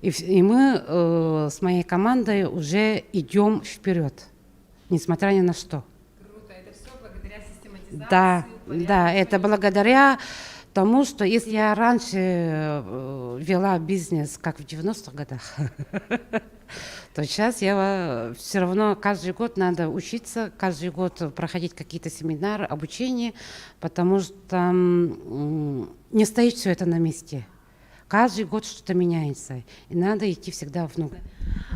И мы с моей командой уже идем вперед, несмотря ни на что. Круто, это все благодаря систематизации. Да, это благодаря тому, что если я раньше вела бизнес, как в 90-х годах, то сейчас я все равно каждый год надо учиться, каждый год проходить какие-то семинары, обучение, потому что не стоит все это на месте. Каждый год что-то меняется, и надо идти всегда в ногу.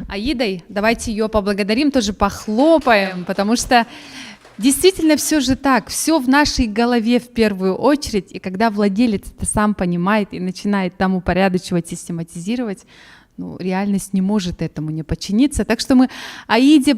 Аидой, давайте ее поблагодарим, тоже похлопаем, потому что действительно все же так, все в нашей голове в первую очередь, и когда владелец это сам понимает и начинает там упорядочивать, систематизировать, реальность не может этому не подчиниться. Так что мы Аиду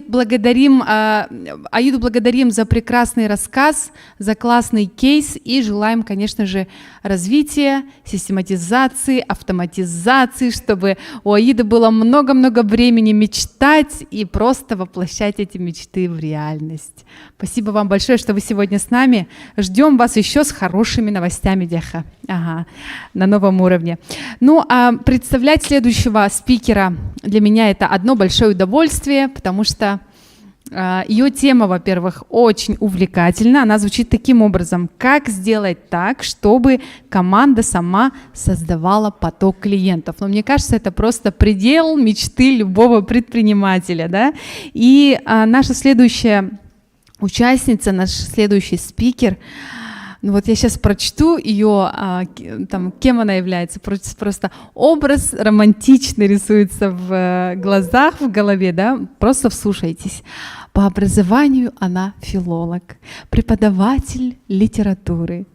благодарим за прекрасный рассказ, за классный кейс и желаем, конечно же, развития, систематизации, автоматизации, чтобы у Аиды было много-много времени мечтать и просто воплощать эти мечты в реальность. Спасибо вам большое, что вы сегодня с нами. Ждем вас еще с хорошими новостями, Деха. Ага, на новом уровне. А представлять следующего спикера для меня это одно большое удовольствие, потому что ее тема, во-первых, очень увлекательна. Она звучит таким образом: как сделать так, чтобы команда сама создавала поток клиентов. Но мне кажется, это просто предел мечты любого предпринимателя, да? И наша следующая участница, наш следующий спикер, я сейчас прочту ее, кем она является, просто образ романтичный рисуется в глазах, в голове, да, просто вслушайтесь. По образованию она филолог, преподаватель литературы.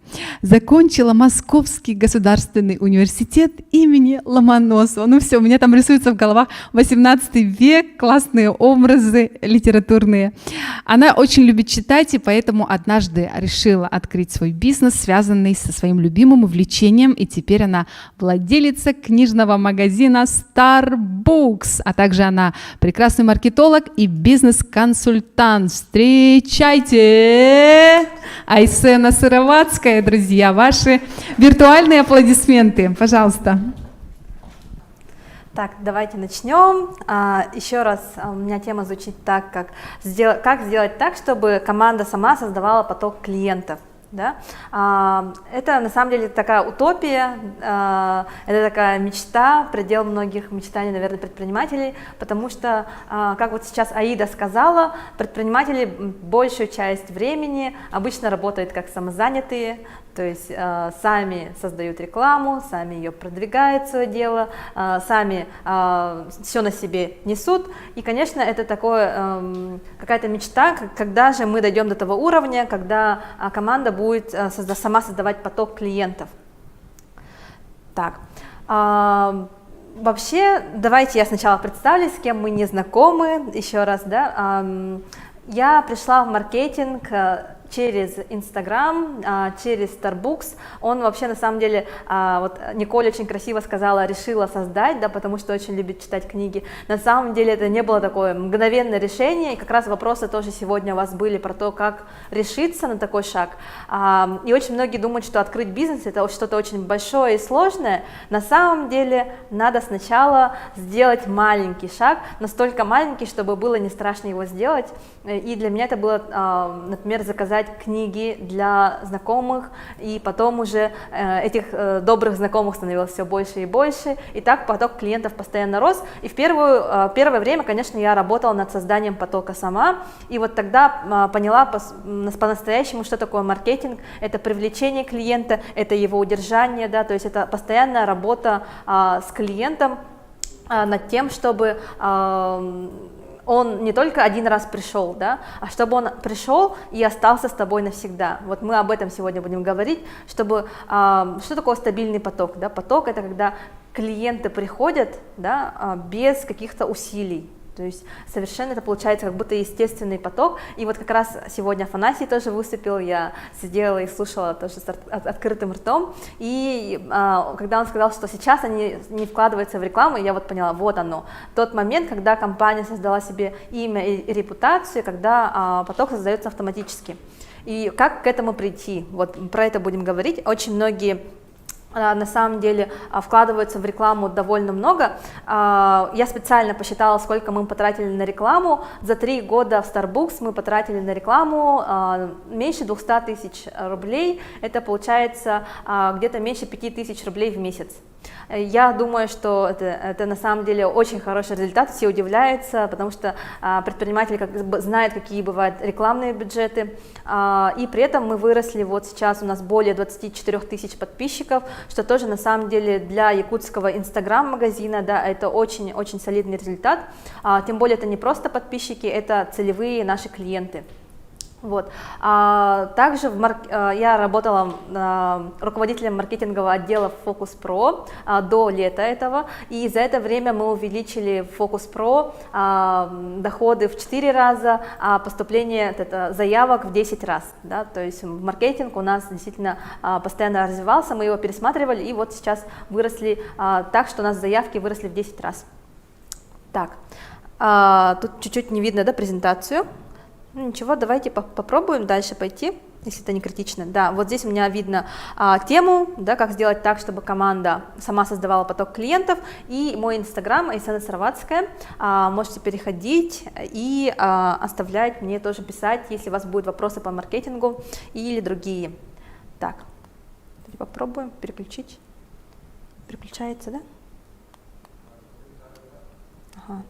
Закончила Московский государственный университет имени Ломоносова. Все, у меня там рисуются в головах 18 век, классные образы литературные. Она очень любит читать, и поэтому однажды решила открыть свой бизнес, связанный со своим любимым увлечением, и теперь она владелица книжного магазина Starbucks, а также она прекрасный маркетолог и бизнес-консультант. Встречайте! Айсена Сыроватская, друзья, ваши виртуальные аплодисменты, пожалуйста. Так, давайте начнем. Еще раз, у меня тема звучит так, как сделать так, чтобы команда сама создавала поток клиентов. Да? Это на самом деле такая утопия, это такая мечта, предел многих мечтаний, наверное, предпринимателей, потому что, как вот сейчас Аида сказала, предприниматели большую часть времени обычно работают как самозанятые, то есть сами создают рекламу, сами ее продвигают, свое дело, сами все на себе несут. И, конечно, это какая-то мечта, когда же мы дойдем до того уровня, когда команда будет сама создавать поток клиентов. Так, вообще, давайте я сначала представлюсь, с кем мы не знакомы, еще раз, да. Я пришла в маркетинг через Instagram, через Starbucks. Он вообще на самом деле, вот Николь очень красиво сказала, решила создать, да, потому что очень любит читать книги. На самом деле это не было такое мгновенное решение, и как раз вопросы тоже сегодня у вас были про то, как решиться на такой шаг. И очень многие думают, что открыть бизнес это что-то очень большое и сложное. На самом деле надо сначала сделать маленький шаг, настолько маленький, чтобы было не страшно его сделать. И для меня это было, например, заказать книги для знакомых, и потом уже этих добрых знакомых становилось все больше и больше, и так поток клиентов постоянно рос. И в первое время, конечно, я работала над созданием потока сама, и вот тогда поняла по-настоящему, что такое маркетинг. Это привлечение клиента, это его удержание, да, то есть это постоянная работа с клиентом над тем, чтобы он не только один раз пришел, да, а чтобы он пришел и остался с тобой навсегда. Вот мы об этом сегодня будем говорить, чтобы что такое стабильный поток, да? Поток — это когда клиенты приходят, да, без каких-то усилий. То есть совершенно это получается как будто естественный поток. И вот как раз сегодня Афанасий тоже выступил, я сидела и слушала тоже с открытым ртом. И когда он сказал, что сейчас они не вкладываются в рекламу, я вот поняла, вот оно. Тот момент, когда компания создала себе имя и репутацию, когда поток создается автоматически. И как к этому прийти? Вот про это будем говорить. Очень многие на самом деле вкладываются в рекламу довольно много. Я специально посчитала, сколько мы потратили на рекламу. За 3 года в Starbucks мы потратили на рекламу меньше 200 тысяч рублей. Это получается где-то меньше 5 тысяч рублей в месяц. Я думаю, что это на самом деле очень хороший результат, все удивляются, потому что предприниматели знают, какие бывают рекламные бюджеты, и при этом мы выросли, вот сейчас у нас более 24 тысяч подписчиков, что тоже на самом деле для якутского инстаграм-магазина, да, это очень-очень солидный результат, тем более это не просто подписчики, это целевые наши клиенты. Вот. Также я работала руководителем маркетингового отдела в Focus Pro до лета этого, и за это время мы увеличили в Focus Pro доходы в 4 раза, а поступление заявок в 10 раз. Да? То есть маркетинг у нас действительно постоянно развивался, мы его пересматривали, и вот сейчас выросли так, что у нас заявки выросли в 10 раз. Так, тут чуть-чуть не видно, да, презентацию. Ничего, давайте попробуем дальше пойти, если это не критично. Да, вот здесь у меня видно тему, да, как сделать так, чтобы команда сама создавала поток клиентов, и мой инстаграм, Айсана Сарватская. Можете переходить и оставлять, мне тоже писать, если у вас будут вопросы по маркетингу или другие. Так, попробуем переключить. Переключается, да? Ага.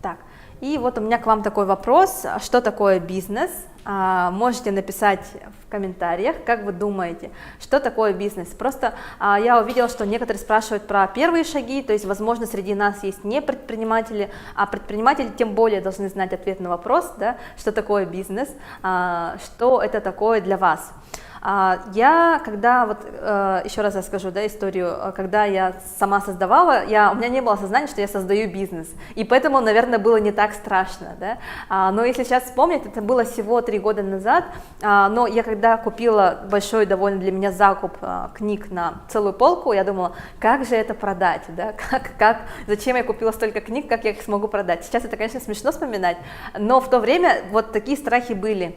Так. И вот у меня к вам такой вопрос, что такое бизнес? Можете написать в комментариях, как вы думаете, что такое бизнес. Просто я увидела, что некоторые спрашивают про первые шаги, то есть, возможно, среди нас есть не предприниматели, а предприниматели тем более должны знать ответ на вопрос, да, что такое бизнес, что это такое для вас. Я, когда, вот еще раз расскажу, да, историю, когда я сама создавала, у меня не было сознания, что я создаю бизнес, и поэтому, наверное, было не так страшно, да, но если сейчас вспомнить, это было всего 3 года назад, но я когда купила большой довольно для меня закуп книг на целую полку, я думала, как же это продать, да, зачем я купила столько книг, как я их смогу продать. Сейчас это, конечно, смешно вспоминать, но в то время вот такие страхи были.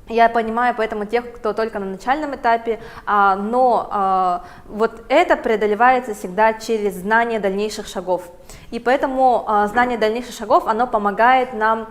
Я понимаю поэтому тех, кто только на начальном этапе, но вот это преодолевается всегда через знание дальнейших шагов. И поэтому знание дальнейших шагов, оно помогает нам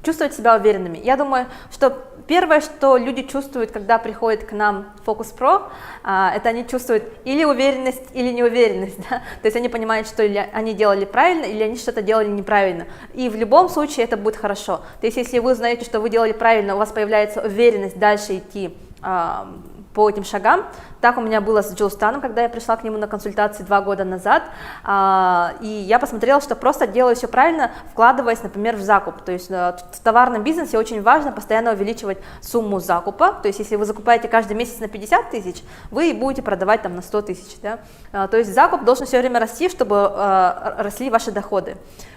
чувствовать себя уверенными. Я думаю, что первое, что люди чувствуют, когда приходят к нам в Focus Pro, это они чувствуют или уверенность, или неуверенность. Да? То есть они понимают, что они делали правильно, или они что-то делали неправильно. И в любом случае это будет хорошо. То есть если вы знаете, что вы делали правильно, у вас появляется уверенность дальше идти по этим шагам, Так у меня было с Джулстаном, когда я пришла к нему на консультации 2 года назад, и я посмотрела, что просто делаю все правильно, вкладываясь, например, в закуп. То есть в товарном бизнесе очень важно постоянно увеличивать сумму закупа. То есть если вы закупаете каждый месяц на 50 тысяч, вы будете продавать там на 100 тысяч. Да? То есть закуп должен все время расти, чтобы росли ваши доходы.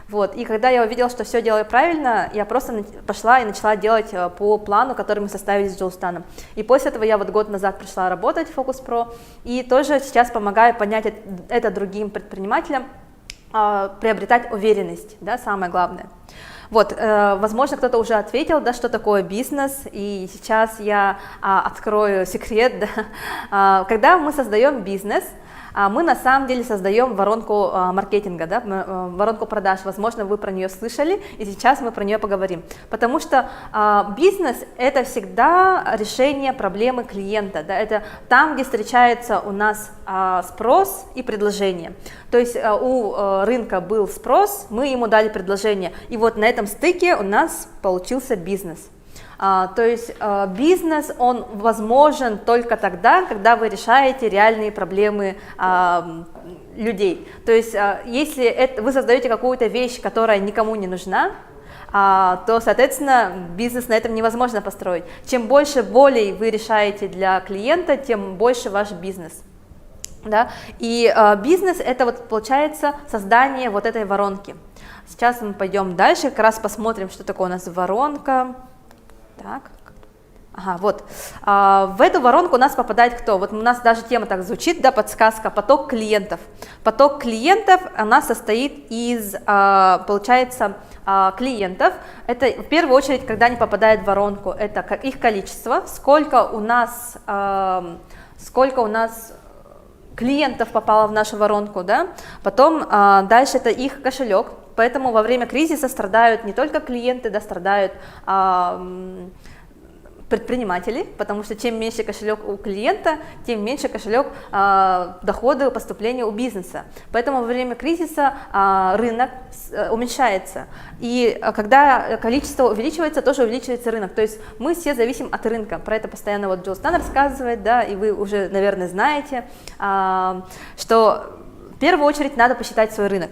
Вот. И когда я увидела, что все делаю правильно, я просто пошла и начала делать по плану, который мы составили с Джулстаном. И после этого я вот год назад пришла работать в Focus Pro и тоже сейчас помогаю понять это другим предпринимателям, приобретать уверенность, да, самое главное. Вот, возможно, кто-то уже ответил, да, что такое бизнес, и сейчас я открою секрет. Да. Когда мы создаем бизнес, мы на самом деле создаем воронку маркетинга, да, воронку продаж. Возможно, вы про нее слышали, и сейчас мы про нее поговорим. Потому что бизнес – это всегда решение проблемы клиента. Да, это там, где встречается у нас спрос и предложение. То есть у рынка был спрос, мы ему дали предложение. И вот на этом стыке у нас получился бизнес. То есть бизнес, он возможен только тогда, когда вы решаете реальные проблемы людей. То есть если вы создаете какую-то вещь, которая никому не нужна, то, соответственно, бизнес на этом невозможно построить. Чем больше болей вы решаете для клиента, тем больше ваш бизнес. Да? И бизнес – это вот получается создание вот этой воронки. Сейчас мы пойдем дальше, как раз посмотрим, что такое у нас воронка. Так, ага, вот, в эту воронку у нас попадает кто? Вот у нас даже тема так звучит, да, подсказка, поток клиентов. Поток клиентов, она состоит из, получается, клиентов. Это в первую очередь, когда они попадают в воронку, это их количество, сколько у нас клиентов попало в нашу воронку, да, потом дальше это их кошелек, поэтому во время кризиса страдают не только клиенты, да, страдают предприниматели, потому что чем меньше кошелек у клиента, тем меньше кошелек дохода, поступления у бизнеса. Поэтому во время кризиса рынок уменьшается. И когда количество увеличивается, тоже увеличивается рынок. То есть мы все зависим от рынка. Про это постоянно вот Джулстан рассказывает, да, и вы уже, наверное, знаете, что в первую очередь надо посчитать свой рынок.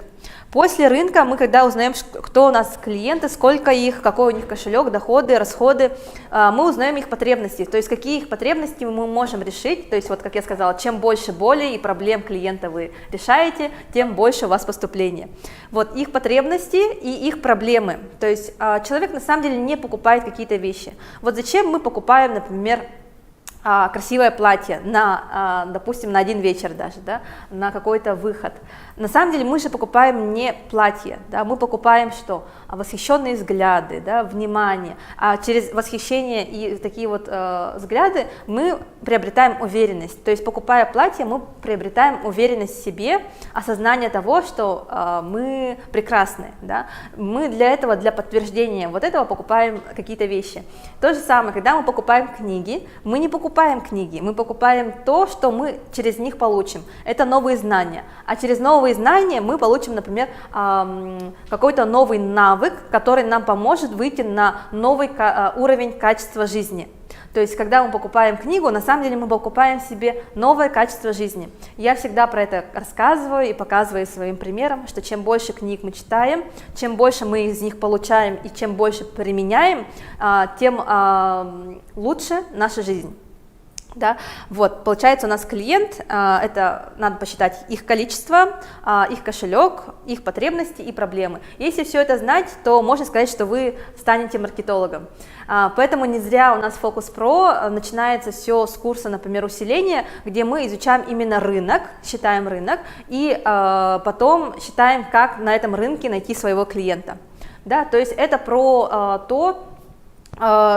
После рынка мы, когда узнаем, кто у нас клиенты, сколько их, какой у них кошелек, доходы, расходы, мы узнаем их потребности, то есть какие их потребности мы можем решить. То есть вот, как я сказала, чем больше болей и проблем клиента вы решаете, тем больше у вас поступления. Вот их потребности и их проблемы. То есть человек на самом деле не покупает какие-то вещи. Вот зачем мы покупаем, например, красивое платье на, допустим, на один вечер даже, да, на какой-то выход. На самом деле мы же покупаем не платье, да, мы покупаем что? Восхищенные взгляды, да, внимание. А через восхищение и такие вот взгляды мы приобретаем уверенность. То есть, покупая платье, мы приобретаем уверенность в себе, осознание того, что мы прекрасны. Да. Мы для этого, для подтверждения вот этого покупаем какие-то вещи. То же самое, когда мы покупаем книги, мы не покупаем книги, мы покупаем то, что мы через них получим. Это новые знания. А через новые знания мы получим, например, какой-то новый навык, который нам поможет выйти на новый уровень качества жизни. То есть, когда мы покупаем книгу, на самом деле мы покупаем себе новое качество жизни. Я всегда про это рассказываю и показываю своим примером, что чем больше книг мы читаем, чем больше мы из них получаем и чем больше применяем, тем лучше наша жизнь. Да? Вот, получается, у нас клиент, это надо посчитать их количество, их кошелек, их потребности и проблемы. Если все это знать, то можно сказать, что вы станете маркетологом. Поэтому не зря у нас Focus Pro начинается все с курса, например, усиления, где мы изучаем именно рынок, считаем рынок и потом считаем, как на этом рынке найти своего клиента. Да? То есть это про то,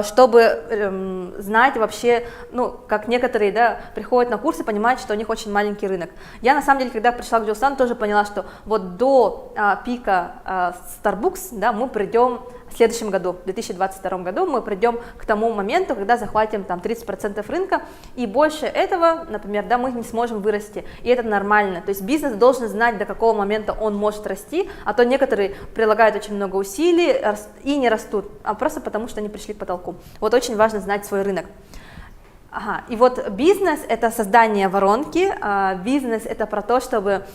чтобы знать вообще, ну, как некоторые, да, приходят на курсы, понимают, что у них очень маленький рынок. Я, на самом деле, когда пришла к Джулстану, тоже поняла, что вот до пика Starbucks, да, мы придем в следующем году, в 2022 году, мы придем к тому моменту, когда захватим там 30% рынка, и больше этого, например, да, мы не сможем вырасти, и это нормально. То есть бизнес должен знать, до какого момента он может расти, а то некоторые прилагают очень много усилий и не растут, а просто потому, что они пришли к потолку. Вот очень важно знать свой рынок. Ага, и вот бизнес – это создание воронки, бизнес – это про то, чтобы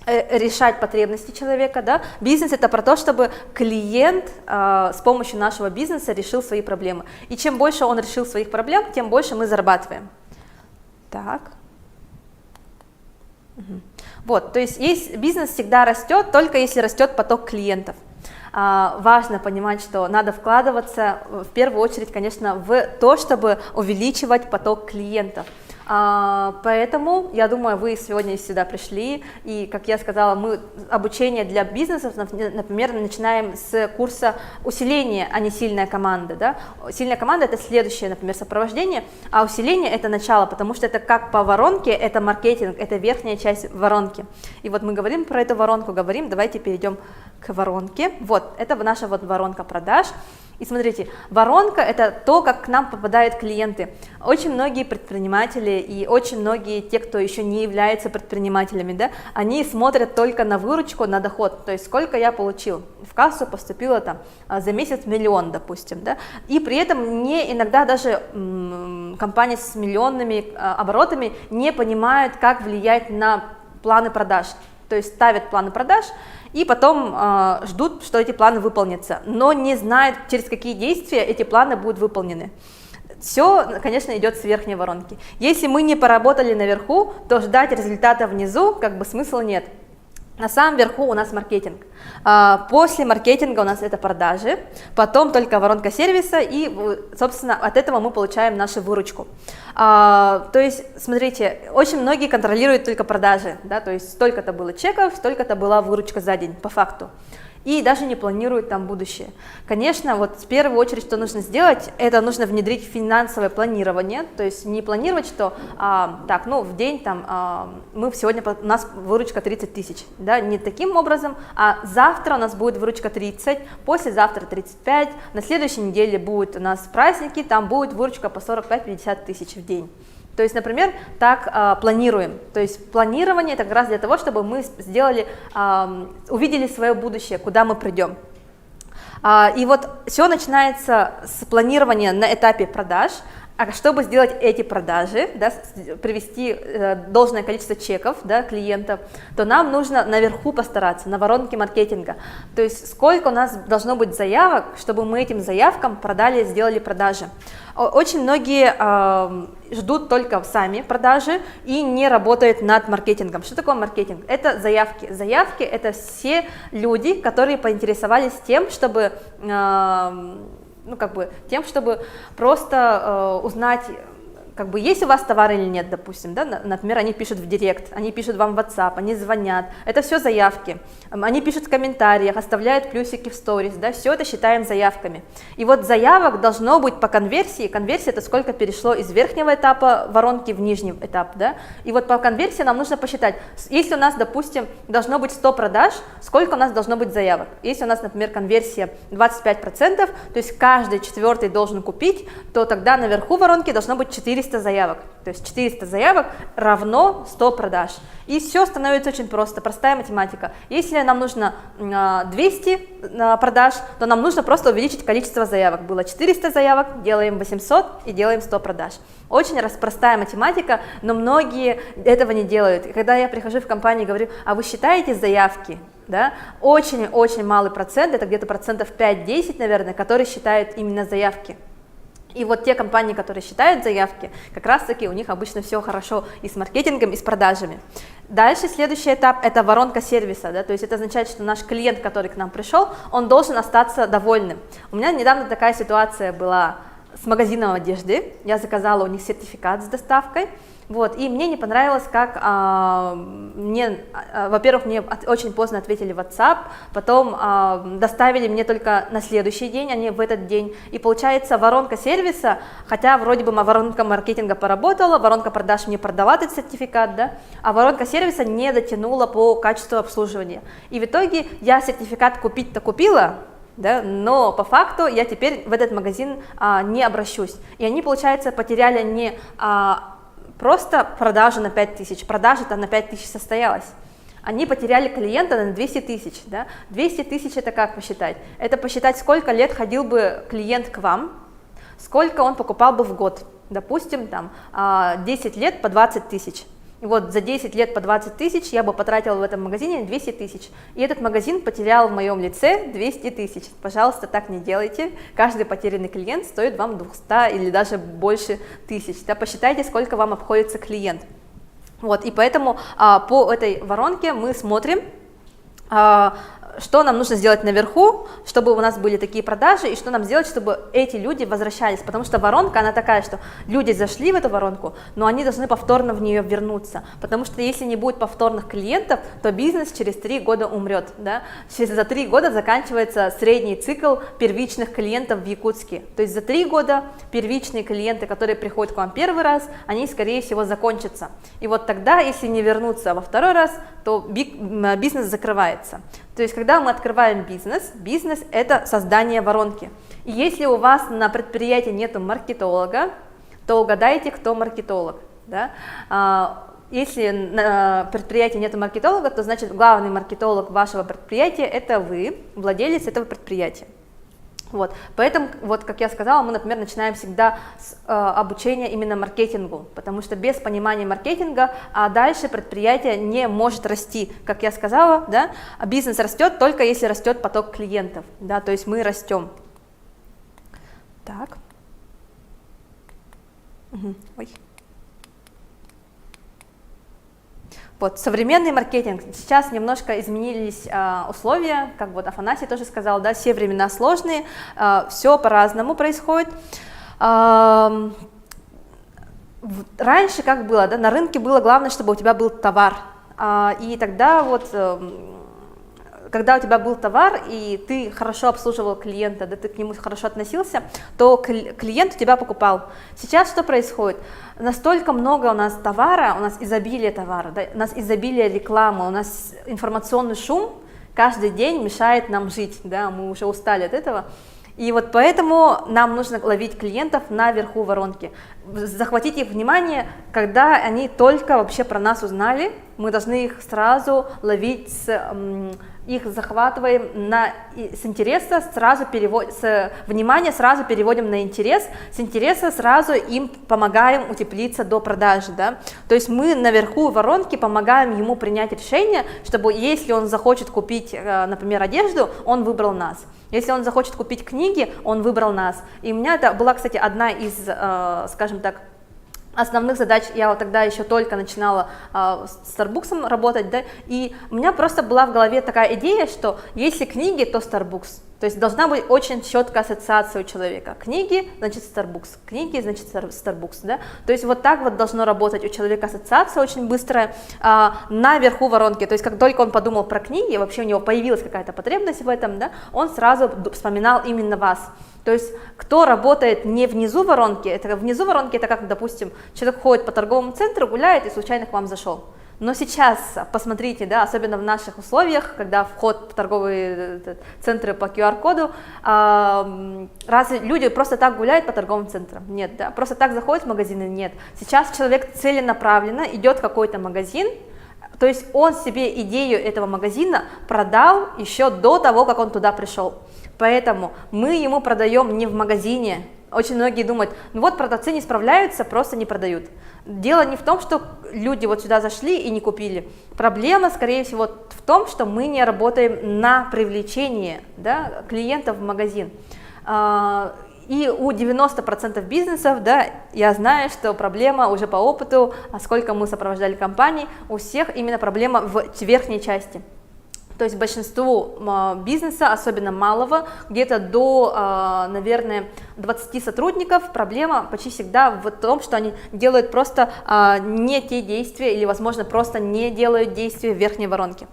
решать потребности человека, да? Бизнес – это про то, чтобы клиент с помощью нашего бизнеса решил свои проблемы. И чем больше он решил своих проблем, тем больше мы зарабатываем. Так. Вот, то есть бизнес всегда растет, только если растет поток клиентов. Важно понимать, что надо вкладываться в первую очередь, конечно, в то, чтобы увеличивать поток клиентов. Поэтому, я думаю, вы сегодня сюда пришли, и, как я сказала, мы обучение для бизнесов, например, начинаем с курса усиления, а не сильная команда. Да? Сильная команда – это следующее, например, сопровождение, а усиление – это начало, потому что это как по воронке, это маркетинг, это верхняя часть воронки. И вот мы говорим про эту воронку, давайте перейдем к воронке. Вот, это наша вот воронка продаж. И смотрите, воронка – это то, как к нам попадают клиенты. Очень многие предприниматели и очень многие те, кто еще не являются предпринимателями, да, они смотрят только на выручку, на доход, то есть сколько я получил. В кассу поступило там за месяц 1 миллион, допустим, да, и при этом иногда даже компании с миллионными оборотами не понимают, как влиять на планы продаж, то есть ставят планы продаж, и потом ждут, что эти планы выполнятся, но не знают, через какие действия эти планы будут выполнены. Все, конечно, идет с верхней воронки. Если мы не поработали наверху, то ждать результата внизу как бы смысла нет. На самом верху у нас маркетинг. После маркетинга у нас это продажи, потом только воронка сервиса, и, собственно, от этого мы получаем нашу выручку. То есть, смотрите, очень многие контролируют только продажи, да, то есть столько-то было чеков, столько-то была выручка за день, по факту. И даже не планируют там будущее. Конечно, вот в первую очередь, что нужно сделать, это нужно внедрить финансовое планирование, то есть не планировать, что так, ну в день там у нас выручка 30 тысяч, да, не таким образом, а завтра у нас будет выручка 30, послезавтра 35, на следующей неделе будут у нас праздники, там будет выручка по 45-50 тысяч в день. То есть, например, так планируем. То есть планирование – это как раз для того, чтобы мы увидели свое будущее, куда мы придем. И вот все начинается с планирования на этапе продаж. А чтобы сделать эти продажи, да, привести должное количество чеков, да, клиентов, то нам нужно наверху постараться, на воронке маркетинга. То есть сколько у нас должно быть заявок, чтобы мы этим заявкам сделали продажи. Очень многие ждут только сами продажи и не работают над маркетингом. Что такое маркетинг? Это заявки. Заявки – это все люди, которые поинтересовались тем, чтобы просто узнать, есть у вас товар или нет, допустим, да, например, они пишут в директ, они пишут вам в WhatsApp, они звонят, это все заявки, они пишут в комментариях, оставляют плюсики в сторис, да, все это считаем заявками. И вот заявок должно быть по конверсии, конверсия – это сколько перешло из верхнего этапа воронки в нижний этап, да, и вот по конверсии нам нужно посчитать, если у нас, допустим, должно быть 100 продаж, сколько у нас должно быть заявок. Если у нас, например, конверсия 25%, то есть каждый четвертый должен купить, то тогда наверху воронки должно быть 400 заявок, то есть 400 заявок равно 100 продаж. И все становится очень просто, простая математика. Если нам нужно 200 продаж, то нам нужно просто увеличить количество заявок. Было 400 заявок, делаем 800 и делаем 100 продаж. Очень простая математика, но многие этого не делают. И когда я прихожу в компанию и говорю, а вы считаете заявки? Да? Очень-очень малый процент, это где-то процентов 5-10, наверное, которые считают именно заявки. И вот те компании, которые считают заявки, как раз таки у них обычно все хорошо и с маркетингом, и с продажами. Дальше следующий этап – это воронка сервиса, да? То есть это означает, что наш клиент, который к нам пришел, он должен остаться довольным. У меня недавно такая ситуация была с магазином одежды, я заказала у них сертификат с доставкой. Вот, и мне не понравилось, как во-первых, мне очень поздно ответили в WhatsApp, потом доставили мне только на следующий день, а не в этот день. И получается, воронка сервиса, хотя вроде бы воронка маркетинга поработала, воронка продаж мне продала этот сертификат, да, а воронка сервиса не дотянула по качеству обслуживания. И в итоге я сертификат купить-то купила, да, но по факту я теперь в этот магазин не обращусь. И они, получается, потеряли не просто продажу на 5000, продажа-то на 5000 состоялась. Они потеряли клиента на 200 тысяч. Да? 200 тысяч это как посчитать? Это посчитать, сколько лет ходил бы клиент к вам, сколько он покупал бы в год. Допустим, там 10 лет по 20 тысяч. И вот за 10 лет по 20 тысяч я бы потратила в этом магазине 200 тысяч. И этот магазин потерял в моем лице 200 тысяч. Пожалуйста, так не делайте. Каждый потерянный клиент стоит вам 200 или даже больше тысяч. Да, посчитайте, сколько вам обходится клиент. Вот, и поэтому по этой воронке мы смотрим, что нам нужно сделать наверху, чтобы у нас были такие продажи, и что нам сделать, чтобы эти люди возвращались, потому что воронка, она такая, что люди зашли в эту воронку, но они должны повторно в нее вернуться, потому что если не будет повторных клиентов, то бизнес через 3 года умрет, да? За 3 года заканчивается средний цикл первичных клиентов в Якутске, то есть за 3 года первичные клиенты, которые приходят к вам первый раз, они, скорее всего, закончатся, и вот тогда, если не вернуться во второй раз, то бизнес закрывается. То есть, когда мы открываем бизнес – это создание воронки. И если у вас на предприятии нет маркетолога, то угадайте, кто маркетолог. Да? Если на предприятии нет маркетолога, то значит главный маркетолог вашего предприятия – это вы, владелец этого предприятия. Вот. Поэтому, вот, как я сказала, мы, например, начинаем всегда с обучения именно маркетингу, потому что без понимания маркетинга дальше предприятие не может расти. Как я сказала, да, бизнес растет только если растет поток клиентов, да, то есть мы растем. Так. Ой. Вот, современный маркетинг. Сейчас немножко изменились условия, как вот Афанасий тоже сказал, да, все времена сложные, все по-разному происходит. Раньше как было, да, на рынке было главное, чтобы у тебя был товар, и тогда вот, когда у тебя был товар, и ты хорошо обслуживал клиента, да, ты к нему хорошо относился, то клиент у тебя покупал. Сейчас что происходит? Настолько много у нас товара, у нас изобилие товара, да, у нас изобилие рекламы, у нас информационный шум каждый день мешает нам жить, да, мы уже устали от этого. И вот поэтому нам нужно ловить клиентов наверху воронки, захватить их внимание, когда они только вообще про нас узнали, мы должны их сразу ловить, их захватываем с интереса, сразу с внимания сразу переводим на интерес, с интереса сразу им помогаем утеплиться до продажи, да? То есть мы наверху воронки помогаем ему принять решение, чтобы если он захочет купить, например, одежду, он выбрал нас. Если он захочет купить книги, он выбрал нас. И у меня это была, кстати, одна из, скажем так, основных задач. Я вот тогда еще только начинала с Starbucks работать, да, и у меня просто была в голове такая идея, что если книги, то Starbucks. То есть должна быть очень четкая ассоциация у человека. Книги, значит Starbucks, книги, значит Starbucks, да. То есть вот так вот должно работать у человека ассоциация очень быстрая наверху воронки. То есть как только он подумал про книги, вообще у него появилась какая-то потребность в этом, да, он сразу вспоминал именно вас. То есть кто работает не внизу воронки, внизу воронки это как, допустим, человек ходит по торговому центру, гуляет и случайно к вам зашел. Но сейчас, посмотрите, да, особенно в наших условиях, когда вход в торговые центры по QR-коду, разве люди просто так гуляют по торговым центрам? Нет, да, просто так заходят в магазины? Нет. Сейчас человек целенаправленно идет в какой-то магазин, то есть он себе идею этого магазина продал еще до того, как он туда пришел. Поэтому мы ему продаем не в магазине. Очень многие думают, ну вот продавцы не справляются, просто не продают. Дело не в том, что люди вот сюда зашли и не купили. Проблема, скорее всего, в том, что мы не работаем на привлечение, да, клиентов в магазин. И у 90% бизнесов, да, я знаю, что проблема уже по опыту, сколько мы сопровождали компаний, у всех именно проблема в верхней части. То есть большинству бизнеса, особенно малого, где-то до, наверное, 20 сотрудников, проблема почти всегда в том, что они делают просто не те действия или, возможно, просто не делают действия в верхней воронке.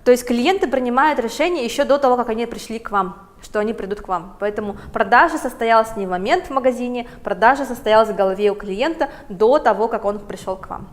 То есть клиенты принимают решение еще до того, как они пришли к вам, что они придут к вам. Поэтому продажа состоялась не в момент в магазине, продажа состоялась в голове у клиента до того, как он пришел к вам.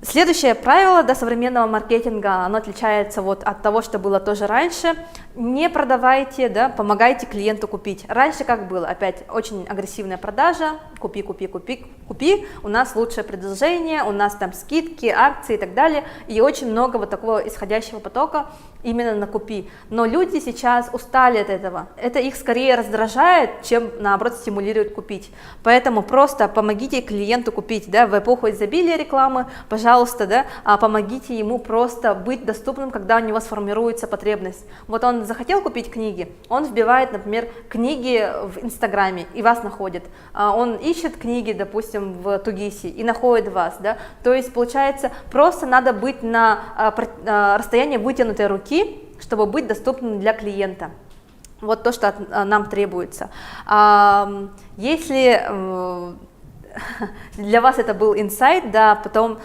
Следующее правило, да, современного маркетинга, оно отличается вот от того, что было тоже раньше. Не продавайте, да, помогайте клиенту купить. Раньше как было? Опять очень агрессивная продажа, купи, купи, купи, купи, у нас лучшее предложение, у нас там скидки, акции и так далее, и очень много вот такого исходящего потока именно на купи. Но люди сейчас устали от этого, это их скорее раздражает, чем наоборот стимулирует купить. Поэтому просто помогите клиенту купить, да, в эпоху изобилия рекламы, пожалуйста, да, помогите ему просто быть доступным, когда у него сформируется потребность. Вот он захотел купить книги, он вбивает, например, книги в Инстаграме и вас находит. Он ищет книги, допустим, в Тугисе и находит вас, да. То есть получается, просто надо быть на расстоянии вытянутой руки, чтобы быть доступным для клиента. Вот то, что нам требуется. Если для вас это был инсайт, да, потом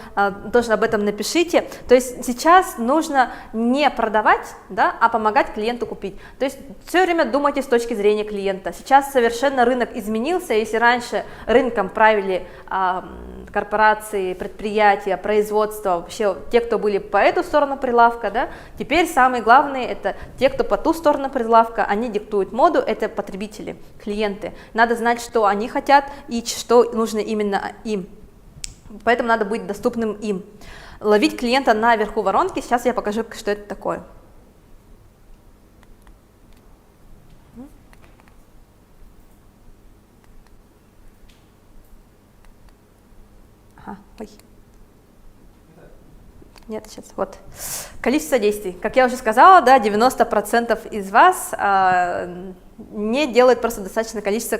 тоже об этом напишите. То есть сейчас нужно не продавать, да, а помогать клиенту купить. То есть все время думайте с точки зрения клиента. Сейчас совершенно рынок изменился. Если раньше рынком правили корпорации, предприятия, производства, вообще те, кто были по эту сторону прилавка, да, теперь самые главные это те, кто по ту сторону прилавка, они диктуют моду, это потребители, клиенты. Надо знать, что они хотят и что нужно именно им. Поэтому надо быть доступным им. Ловить клиента наверху воронки. Сейчас я покажу, что это такое. Ага, ой. Нет, сейчас, вот. Количество действий. Как я уже сказала, да, 90% из вас не делает просто достаточное количество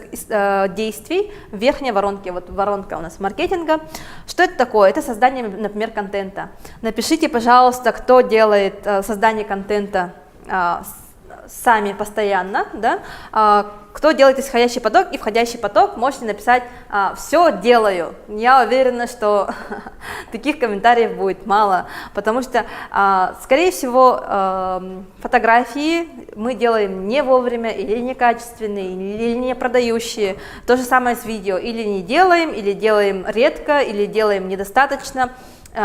действий в верхней воронке. Вот воронка у нас маркетинга. Что это такое? Это создание, например, контента. Напишите, пожалуйста, кто делает создание контента сами постоянно, да? Кто делает исходящий поток и входящий поток, можете написать «все делаю». Я уверена, что таких комментариев будет мало, потому что, скорее всего, фотографии мы делаем не вовремя, или некачественные, или не продающие. То же самое с видео. Или не делаем, или делаем редко, или делаем недостаточно.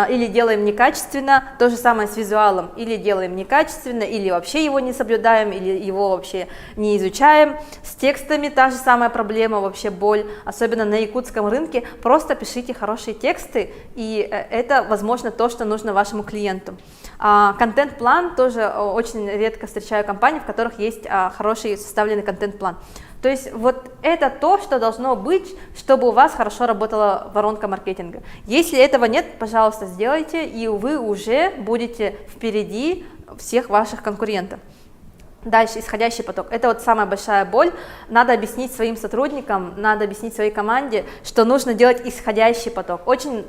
Или делаем некачественно, то же самое с визуалом, или делаем некачественно, или вообще его не соблюдаем, или его вообще не изучаем. С текстами та же самая проблема, вообще боль, особенно на якутском рынке. Просто пишите хорошие тексты, и это, возможно, то, что нужно вашему клиенту. Контент-план, тоже очень редко встречаю компании, в которых есть хороший составленный контент-план. То есть вот это то, что должно быть, чтобы у вас хорошо работала воронка маркетинга. Если этого нет, пожалуйста, сделайте, и вы уже будете впереди всех ваших конкурентов. Дальше, исходящий поток. Это вот самая большая боль. Надо объяснить своим сотрудникам, надо объяснить своей команде, что нужно делать исходящий поток. Очень,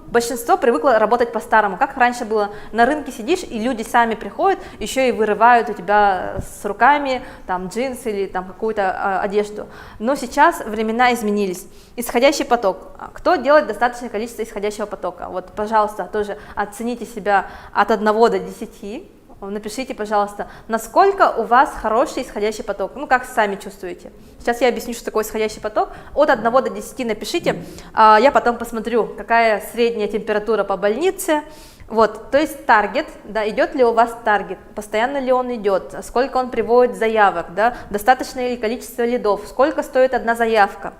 большинство привыкло работать по-старому. Как раньше было, на рынке сидишь, и люди сами приходят, еще и вырывают у тебя с руками там джинсы или там какую-то одежду. Но сейчас времена изменились. Исходящий поток. Кто делает достаточное количество исходящего потока? Вот, пожалуйста, тоже оцените себя от 1 до 10. Напишите, пожалуйста, насколько у вас хороший исходящий поток, как сами чувствуете. Сейчас я объясню, что такое исходящий поток. От 1 до 10 напишите, я потом посмотрю, какая средняя температура по больнице. Вот, то есть таргет, да, идет ли у вас таргет, постоянно ли он идет, сколько он приводит заявок, да, достаточное ли количество лидов, сколько стоит одна заявка.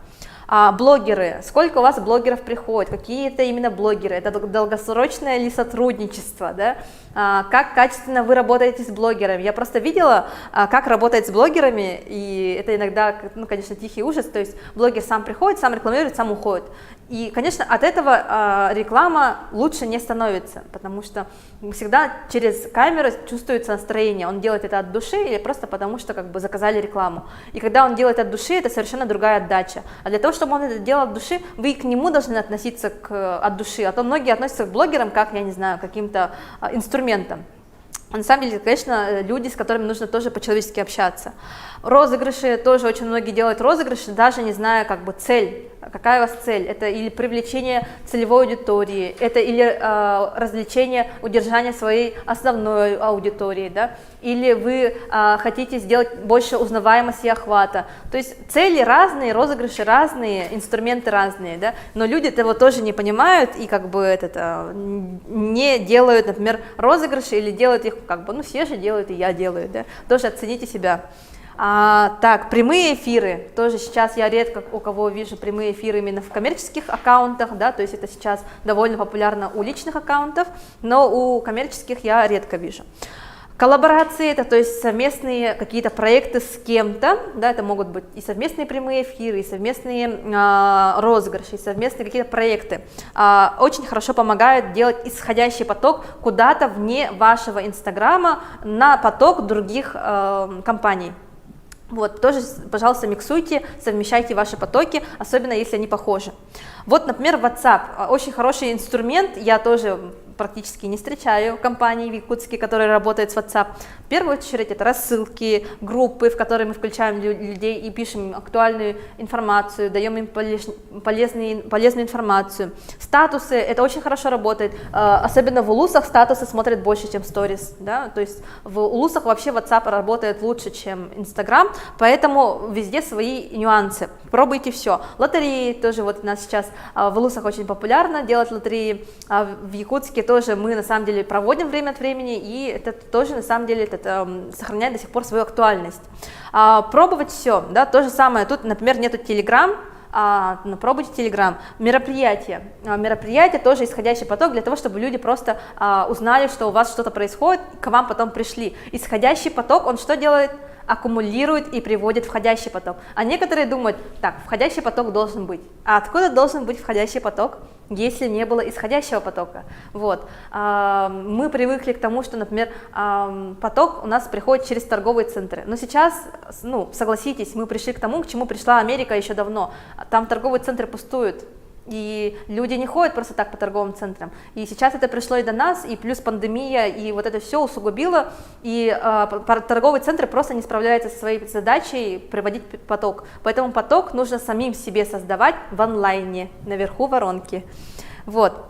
Блогеры, сколько у вас блогеров приходит, какие это именно блогеры, это долгосрочное ли сотрудничество, да? Как качественно вы работаете с блогерами. Я просто видела, как работать с блогерами, и это иногда, конечно, тихий ужас, то есть блогер сам приходит, сам рекламирует, сам уходит. И, конечно, от этого реклама лучше не становится, потому что всегда через камеру чувствуется настроение, он делает это от души или просто потому, что заказали рекламу. И когда он делает от души, это совершенно другая отдача. А для того, чтобы он это делал от души, вы к нему должны относиться от души, а то многие относятся к блогерам как, я не знаю, каким-то инструментом. На самом деле, конечно, люди, с которыми нужно тоже по-человечески общаться. Розыгрыши, тоже очень многие делают розыгрыши, даже не зная цель какая у вас цель? Это или привлечение целевой аудитории, это или развлечение, удержание своей основной аудитории, да? Или вы хотите сделать больше узнаваемости и охвата. То есть цели разные, розыгрыши разные, инструменты разные, да? Но люди этого тоже не понимают и как бы не делают, например, розыгрыши или делают их как бы, ну все же делают и я делаю, да? Тоже оцените себя. Так, прямые эфиры, тоже сейчас я редко у кого вижу прямые эфиры именно в коммерческих аккаунтах, да, то есть это сейчас довольно популярно у личных аккаунтов, но у коммерческих я редко вижу. Коллаборации, это то есть совместные какие-то проекты с кем-то, да, это могут быть и совместные прямые эфиры, и совместные розыгрыши, и совместные какие-то проекты. Очень хорошо помогают делать исходящий поток куда-то вне вашего Инстаграма на поток других компаний. Вот, тоже, пожалуйста, миксуйте, совмещайте ваши потоки, особенно если они похожи. Вот, например, WhatsApp, очень хороший инструмент, я тоже практически не встречаю компаний в Якутске, которые работают с WhatsApp. В первую очередь это рассылки, группы, в которые мы включаем людей и пишем актуальную информацию, даем им полезную информацию. Статусы, это очень хорошо работает, особенно в улусах статусы смотрят больше, чем сторис, да? То есть в улусах вообще WhatsApp работает лучше, чем Instagram, поэтому везде свои нюансы. Пробуйте все. Лотереи тоже вот у нас сейчас в улусах очень популярно делать лотереи, в Якутске тоже мы на самом деле проводим время от времени, и это тоже на самом деле сохраняет до сих пор свою актуальность. Пробовать все, да, то же самое, тут, например, нету Telegram, но пробуйте Telegram. Мероприятия тоже исходящий поток для того, чтобы люди просто узнали, что у вас что-то происходит, к вам потом пришли. Исходящий поток, он что делает? Аккумулирует и приводит входящий поток. А некоторые думают, так, входящий поток должен быть. А откуда должен быть входящий поток, если не было исходящего потока? Вот. Мы привыкли к тому, что, например, поток у нас приходит через торговые центры. Но сейчас, ну, согласитесь, мы пришли к тому, к чему пришла Америка еще давно. Там торговые центры пустуют. И люди не ходят просто так по торговым центрам. И сейчас это пришло и до нас, и плюс пандемия, и вот это все усугубило, и торговые центры просто не справляются со своей задачей приводить поток. Поэтому поток нужно самим себе создавать в онлайне, наверху воронки. Вот.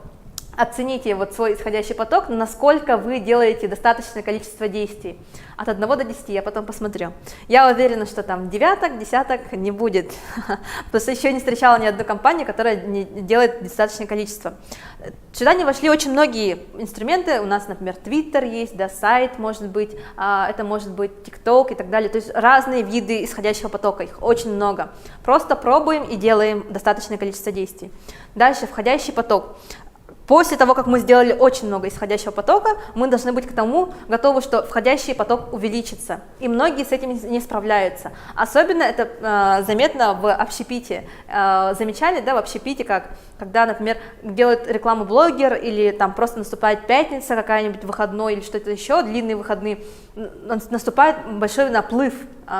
Оцените вот свой исходящий поток, насколько вы делаете достаточное количество действий. От 1 до 10 я потом посмотрю. Я уверена, что там девяток, десяток не будет, потому что еще не встречала ни одну компанию, которая не делает достаточное количество. Сюда не вошли очень многие инструменты, у нас, например, Twitter есть, да, сайт может быть, это может быть TikTok и так далее, то есть разные виды исходящего потока, их очень много. Просто пробуем и делаем достаточное количество действий. Дальше, входящий поток. После того, как мы сделали очень много исходящего потока, мы должны быть к тому готовы, что входящий поток увеличится. И многие с этим не справляются. Особенно это заметно в общепите. Замечали, да, в общепите, когда, например, делают рекламу блогер, или там просто наступает пятница, какая-нибудь выходной, или что-то еще, длинные выходные, наступает большой наплыв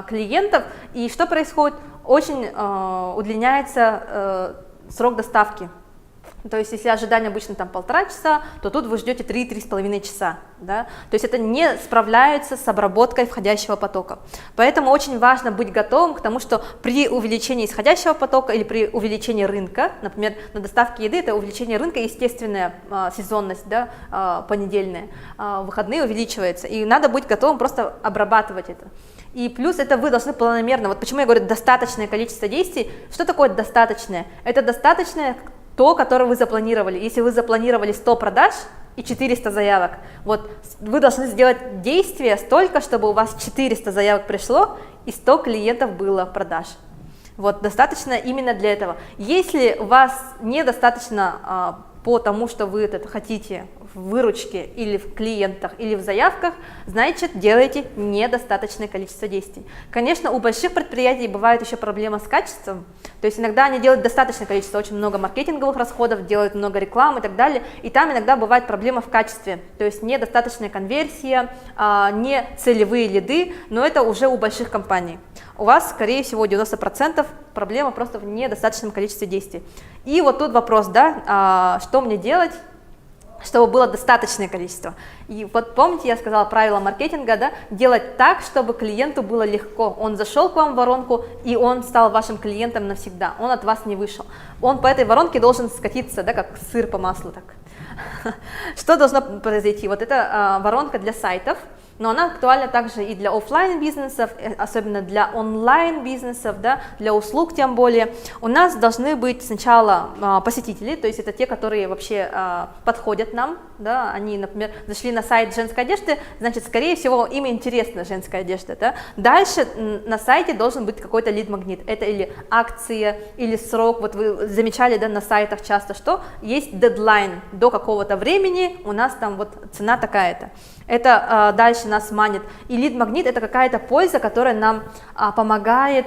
клиентов, и что происходит? Очень удлиняется срок доставки. То есть, если ожидание обычно там 1,5 часа, то тут вы ждете 3-3,5 часа, да? То есть это не справляется с обработкой входящего потока. Поэтому очень важно быть готовым к тому, что при увеличении исходящего потока или при увеличении рынка, например, на доставке еды, это увеличение рынка, естественная сезонность, да, понедельная, выходные увеличивается, и надо быть готовым просто обрабатывать это. И плюс это вы должны планомерно, вот почему я говорю достаточное количество действий. Что такое достаточное? Это достаточное то, которое вы запланировали. Если вы запланировали 100 продаж и 400 заявок, вот вы должны сделать действие столько, чтобы у вас 400 заявок пришло и 100 клиентов было продаж. Вот достаточно именно для этого. Если у вас недостаточно по тому, что вы это хотите в выручке или в клиентах, или в заявках, значит, делаете недостаточное количество действий. Конечно, у больших предприятий бывает еще проблема с качеством, то есть иногда они делают достаточное количество, очень много маркетинговых расходов, делают много рекламы и так далее, и там иногда бывает проблема в качестве, то есть недостаточная конверсия, не целевые лиды, но это уже у больших компаний. У вас, скорее всего, 90% проблема просто в недостаточном количестве действий. И вот тут вопрос, да, что мне делать, чтобы было достаточное количество. И вот помните, я сказала правило маркетинга, да, делать так, чтобы клиенту было легко. Он зашел к вам в воронку, и он стал вашим клиентом навсегда, он от вас не вышел. Он по этой воронке должен скатиться, да, как сыр по маслу. Так. Что должно произойти? Вот это воронка для сайтов, но она актуальна также и для офлайн бизнесов, особенно для онлайн бизнесов, да, для услуг тем более. У нас должны быть сначала посетители, то есть это те, которые вообще подходят нам, да, они, например, зашли на сайт женской одежды, значит, скорее всего, им интересна женская одежда. Да. Дальше на сайте должен быть какой-то лид-магнит, это или акция, или срок, вот вы замечали, да, на сайтах часто, что есть дедлайн, до какого-то времени у нас там вот цена такая-то. Это дальше нас манит. И лид-магнит — это какая-то польза, которая нам помогает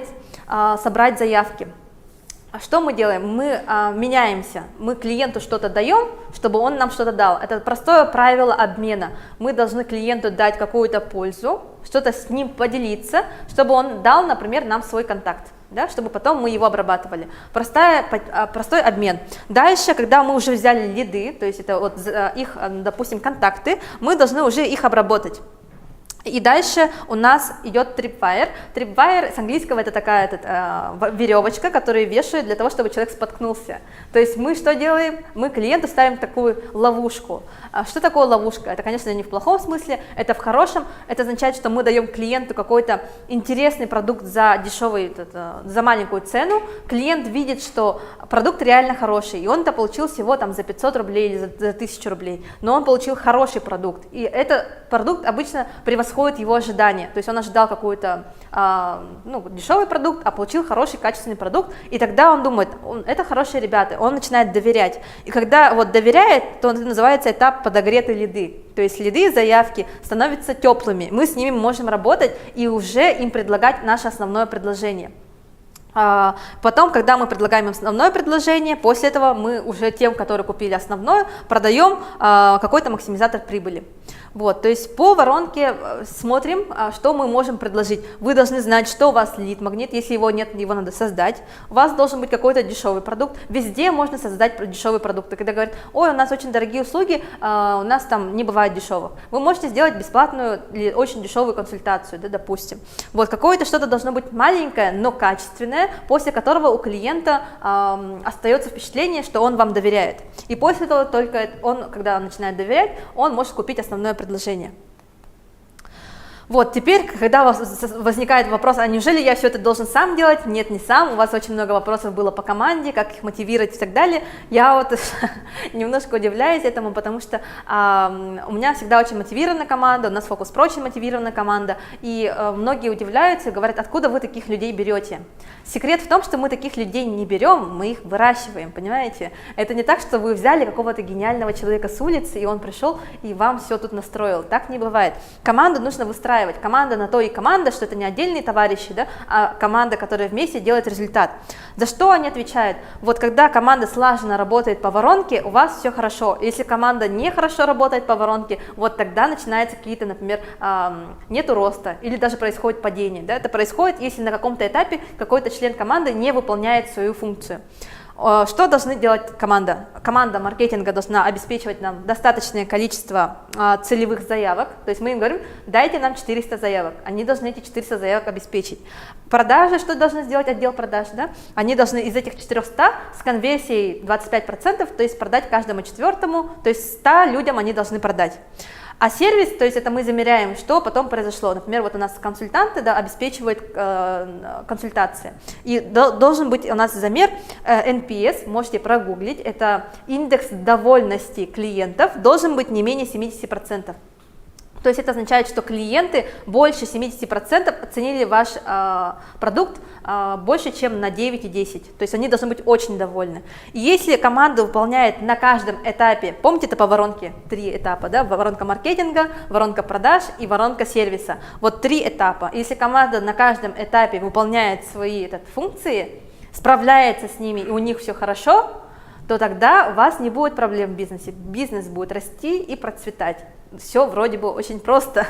собрать заявки. А что мы делаем? Мы меняемся, мы клиенту что-то даем, чтобы он нам что-то дал. Это простое правило обмена. Мы должны клиенту дать какую-то пользу, что-то с ним поделиться, чтобы он дал, например, нам свой контакт. Да, чтобы потом мы его обрабатывали. Простой обмен. Дальше, когда мы уже взяли лиды, то есть это вот их, допустим, контакты, мы должны уже их обработать. И дальше у нас идет Tripwire. Tripwire с английского это такая веревочка, которую вешают для того, чтобы человек споткнулся. То есть мы что делаем? Мы клиенту ставим такую ловушку. Что такое ловушка? Это, конечно, не в плохом смысле, это в хорошем. Это означает, что мы даем клиенту какой-то интересный продукт за дешевый, за маленькую цену. Клиент видит, что продукт реально хороший, и он-то получил всего там за 500 рублей или за 1000 рублей, но он получил хороший продукт. И этот продукт обычно превосходит его ожидания. То есть он ожидал какой-то дешевый продукт, а получил хороший, качественный продукт, и тогда он думает, это хорошие ребята, он начинает доверять. И когда вот доверяет, то это называется этап подогретой лиды. То есть лиды, заявки становятся теплыми, мы с ними можем работать и уже им предлагать наше основное предложение. Потом, когда мы предлагаем им основное предложение, после этого мы уже тем, которые купили основное, продаем какой-то максимизатор прибыли. Вот, то есть по воронке смотрим, что мы можем предложить. Вы должны знать, что у вас лид-магнит, если его нет, его надо создать. У вас должен быть какой-то дешевый продукт. Везде можно создать дешевый продукт. И когда говорят, ой, у нас очень дорогие услуги, у нас там не бывает дешевых. Вы можете сделать бесплатную или очень дешевую консультацию, да, допустим. Вот, какое-то что-то должно быть маленькое, но качественное, после которого у клиента остается впечатление, что он вам доверяет. И после этого только он, когда он начинает доверять, он может купить основное предложение. Вот, теперь, когда у вас возникает вопрос, а неужели я все это должен сам делать? Нет, не сам, у вас очень много вопросов было по команде, как их мотивировать и так далее. Я вот немножко удивляюсь этому, потому что у меня всегда очень мотивированная команда, у нас Focus Pro очень мотивированная команда, и многие удивляются и говорят, откуда вы таких людей берете? Секрет в том, что мы таких людей не берем, мы их выращиваем, понимаете? Это не так, что вы взяли какого-то гениального человека с улицы, и он пришел и вам все тут настроил. Так не бывает. Команду нужно выстраивать. Команда на то и команда, что это не отдельные товарищи, да, а команда, которая вместе делает результат. За что они отвечают? Вот когда команда слаженно работает по воронке, у вас все хорошо. Если команда не хорошо работает по воронке, вот тогда начинаются какие-то, например, нету роста или даже происходит падение. Да? Это происходит, если на каком-то этапе какой-то член команды не выполняет свою функцию. Что должна делать команда? Команда маркетинга должна обеспечивать нам достаточное количество целевых заявок. То есть мы им говорим, дайте нам 400 заявок. Они должны эти 400 заявок обеспечить. Продажи, что должен сделать отдел продаж? Да? Они должны из этих 400 с конверсией 25%, то есть продать каждому четвертому, то есть 100 людям они должны продать. А сервис, то есть это мы замеряем, что потом произошло. Например, вот у нас консультанты, да, обеспечивают консультации. И должен быть у нас замер NPS, можете прогуглить, это индекс довольности клиентов, должен быть не менее 70%. То есть это означает, что клиенты больше 70% оценили ваш продукт больше, чем на 9 и 10. То есть они должны быть очень довольны. И если команда выполняет на каждом этапе, помните, это по воронке 3 этапа, да? Воронка маркетинга, воронка продаж и воронка сервиса. Вот 3 этапа. Если команда на каждом этапе выполняет свои функции, справляется с ними и у них все хорошо, то тогда у вас не будет проблем в бизнесе. Бизнес будет расти и процветать. Все вроде бы очень просто,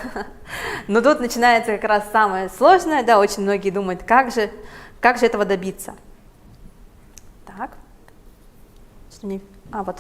но тут начинается как раз самое сложное, да, очень многие думают, как же этого добиться. Так, вот.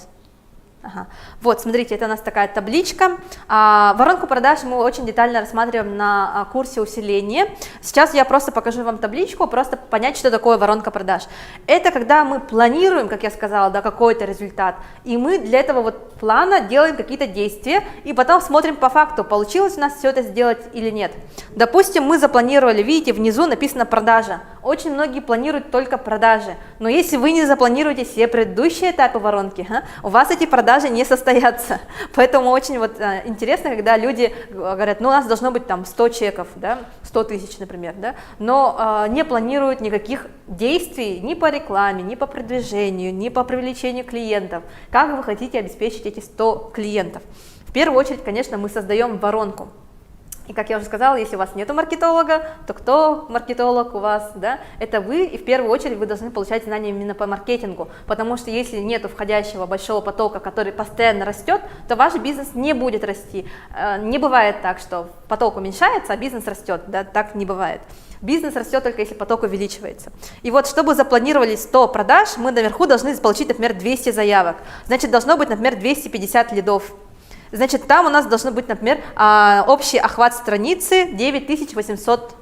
Ага. Вот, смотрите, это у нас такая табличка. Воронку продаж мы очень детально рассматриваем на курсе усиления. Сейчас я просто покажу вам табличку, просто понять, что такое воронка продаж. Это когда мы планируем, как я сказала, да, какой-то результат, и мы для этого вот плана делаем какие-то действия, и потом смотрим по факту, получилось у нас все это сделать или нет. Допустим, мы запланировали, видите, внизу написано продажа. Очень многие планируют только продажи, но если вы не запланируете все предыдущие этапы воронки, у вас эти продажи не состоятся. Поэтому очень вот интересно, когда люди говорят, ну у нас должно быть там 100 чеков, да, 100 тысяч, например, да, но не планируют никаких действий ни по рекламе, ни по продвижению, ни по привлечению клиентов. Как вы хотите обеспечить эти 100 клиентов? В первую очередь, конечно, мы создаем воронку. И как я уже сказала, если у вас нету маркетолога, то кто маркетолог у вас, да? Это вы, и в первую очередь вы должны получать знания именно по маркетингу, потому что если нету входящего большого потока, который постоянно растет, то ваш бизнес не будет расти. Не бывает так, что поток уменьшается, а бизнес растет, да? Так не бывает. Бизнес растет только если поток увеличивается. И вот, чтобы запланировали 100 продаж, мы наверху должны получить, например, 200 заявок. Значит, должно быть, например, 250 лидов. Значит, там у нас должно быть, например, общий охват страницы 9800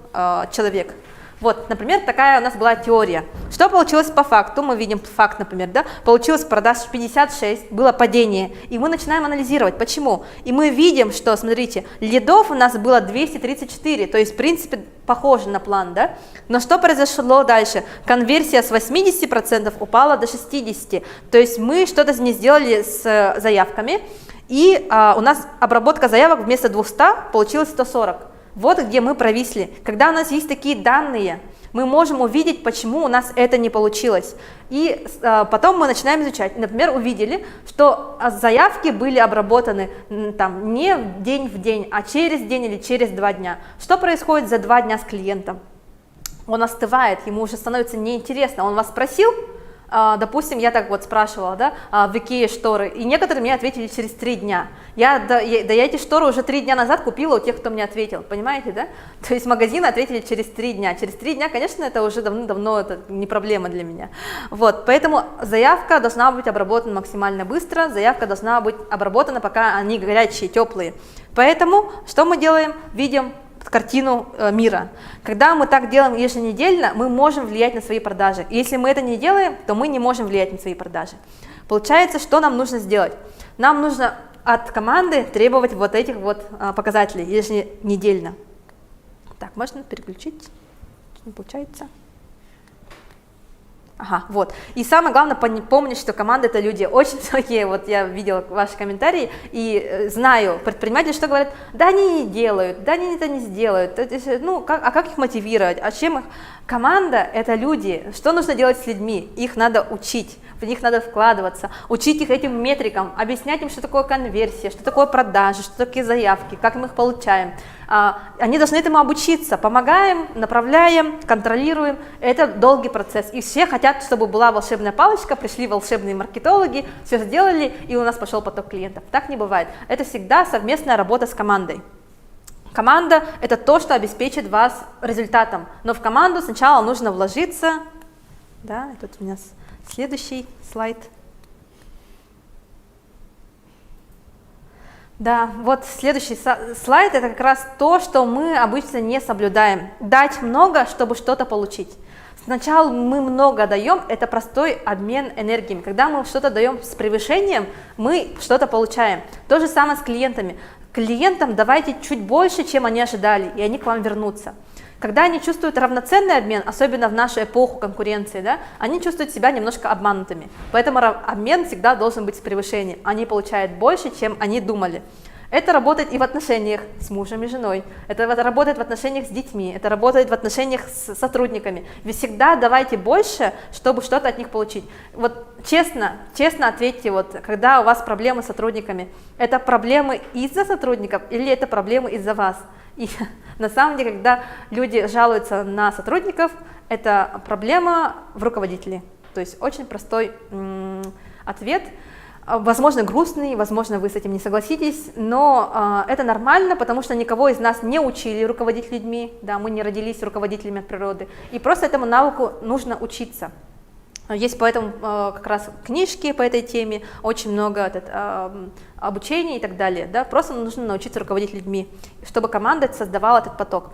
человек. Вот, например, такая у нас была теория. Что получилось по факту? Мы видим факт, например, да? Получилось продаж 56, было падение, и мы начинаем анализировать, почему. И мы видим, что, смотрите, лидов у нас было 234, то есть, в принципе, похоже на план, да? Но что произошло дальше? Конверсия с 80% упала до 60%, то есть мы что-то не сделали с заявками, и у нас обработка заявок вместо 200 получилось 140. Вот где мы провисли. Когда у нас есть такие данные, мы можем увидеть, почему у нас это не получилось. И потом мы начинаем изучать. Например, увидели, что заявки были обработаны там, не день в день, а через день или через 2 дня. Что происходит за 2 дня с клиентом? Он остывает, ему уже становится неинтересно. Он вас спросил, допустим, я так вот спрашивала, да, в Икее шторы, и некоторые мне ответили через 3 дня. Я эти шторы уже 3 дня назад купила у тех, кто мне ответил, понимаете, да? То есть магазины ответили через 3 дня. Через 3 дня, конечно, это уже давно это не проблема для меня. Вот, поэтому заявка должна быть обработана максимально быстро, заявка должна быть обработана, пока они горячие, теплые. Поэтому что мы делаем? Видим картину мира. Когда мы так делаем еженедельно, мы можем влиять на свои продажи. Если мы это не делаем, то мы не можем влиять на свои продажи. Получается, что нам нужно сделать? Нам нужно от команды требовать вот этих вот показателей еженедельно. Так, можно переключить? Не получается. Ага, вот. И самое главное помнить, что команда — это люди. Очень многие, вот я видела ваши комментарии и знаю предприниматели, что говорят, да они не делают, да они это не сделают, ну, как их мотивировать, а чем их? Команда — это люди. Что нужно делать с людьми? Их надо учить, в них надо вкладываться, учить их этим метрикам, объяснять им, что такое конверсия, что такое продажи, что такое заявки, как мы их получаем. Они должны этому обучиться, помогаем, направляем, контролируем. Это долгий процесс. И все хотят, чтобы была волшебная палочка, пришли волшебные маркетологи, все сделали, и у нас пошел поток клиентов. Так не бывает. Это всегда совместная работа с командой. Команда – это то, что обеспечит вас результатом. Но в команду сначала нужно вложиться. Да, тут у нас следующий слайд. Да, вот следующий слайд – это как раз то, что мы обычно не соблюдаем. Дать много, чтобы что-то получить. Сначала мы много даем, это простой обмен энергиями. Когда мы что-то даем с превышением, мы что-то получаем. То же самое с клиентами. Клиентам давайте чуть больше, чем они ожидали, и они к вам вернутся. Когда они чувствуют равноценный обмен, особенно в нашу эпоху конкуренции, да, они чувствуют себя немножко обманутыми. Поэтому обмен всегда должен быть с превышением. Они получают больше, чем они думали. Это работает и в отношениях с мужем и женой, это работает в отношениях с детьми, это работает в отношениях с сотрудниками. Вы всегда давайте больше, чтобы что-то от них получить. Вот честно ответьте, вот, когда у вас проблемы с сотрудниками, это проблемы из-за сотрудников или это проблемы из-за вас? И на самом деле, когда люди жалуются на сотрудников, это проблема в руководителе. То есть очень простой ответ. Возможно, грустный, возможно, вы с этим не согласитесь, но это нормально, потому что никого из нас не учили руководить людьми, да, мы не родились руководителями от природы, и просто этому навыку нужно учиться. Есть поэтому как раз книжки по этой теме, очень много обучения и так далее. Да? Просто нужно научиться руководить людьми, чтобы команда создавала этот поток.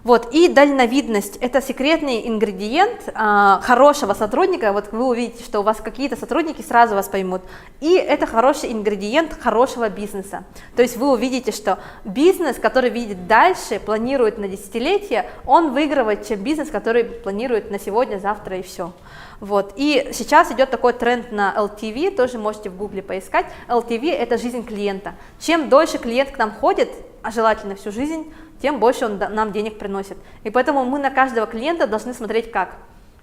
Вот. И дальновидность – это секретный ингредиент хорошего сотрудника. Вот вы увидите, что у вас какие-то сотрудники сразу вас поймут. И это хороший ингредиент хорошего бизнеса. То есть вы увидите, что бизнес, который видит дальше, планирует на десятилетия, он выигрывает, чем бизнес, который планирует на сегодня, завтра и все. Вот. И сейчас идет такой тренд на LTV, тоже можете в Гугле поискать. LTV – это жизнь клиента. Чем дольше клиент к нам ходит, а желательно всю жизнь, тем больше он нам денег приносит. И поэтому мы на каждого клиента должны смотреть как?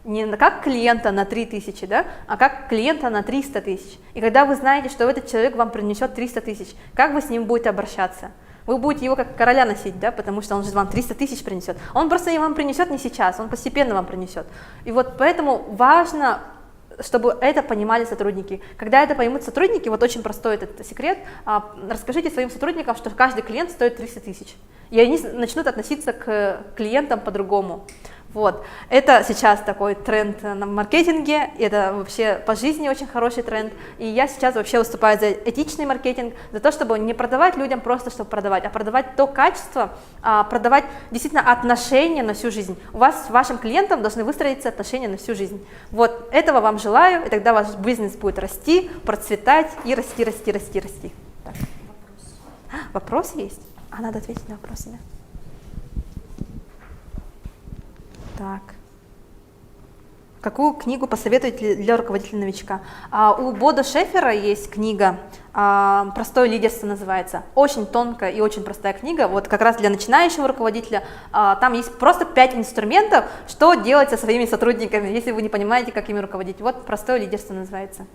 Не как клиента на 3000, да, а как клиента на 300 тысяч. И когда вы знаете, что этот человек вам принесет 300 тысяч, как вы с ним будете обращаться? Вы будете его как короля носить, да, потому что он же вам 300 тысяч принесет. Он просто вам принесет не сейчас, он постепенно вам принесет. И вот поэтому важно, чтобы это понимали сотрудники. Когда это поймут сотрудники, вот очень простой этот секрет, расскажите своим сотрудникам, что каждый клиент стоит 300 тысяч. И они начнут относиться к клиентам по-другому. Вот. Это сейчас такой тренд на маркетинге, это вообще по жизни очень хороший тренд. И я сейчас вообще выступаю за этичный маркетинг, за то, чтобы не продавать людям просто, чтобы продавать, а продавать то качество, продавать действительно отношения на всю жизнь. У вас с вашим клиентом должны выстроиться отношения на всю жизнь. Вот этого вам желаю, и тогда ваш бизнес будет расти, процветать и расти. Так. Вопрос есть? Надо ответить на вопросы, да? Так. Какую книгу посоветуете для руководителя новичка? У Бодо Шефера есть книга «Простое лидерство» называется. Очень тонкая и очень простая книга. Вот как раз для начинающего руководителя. Там есть просто 5 инструментов, что делать со своими сотрудниками, если вы не понимаете, как ими руководить. Вот «Простое лидерство» называется.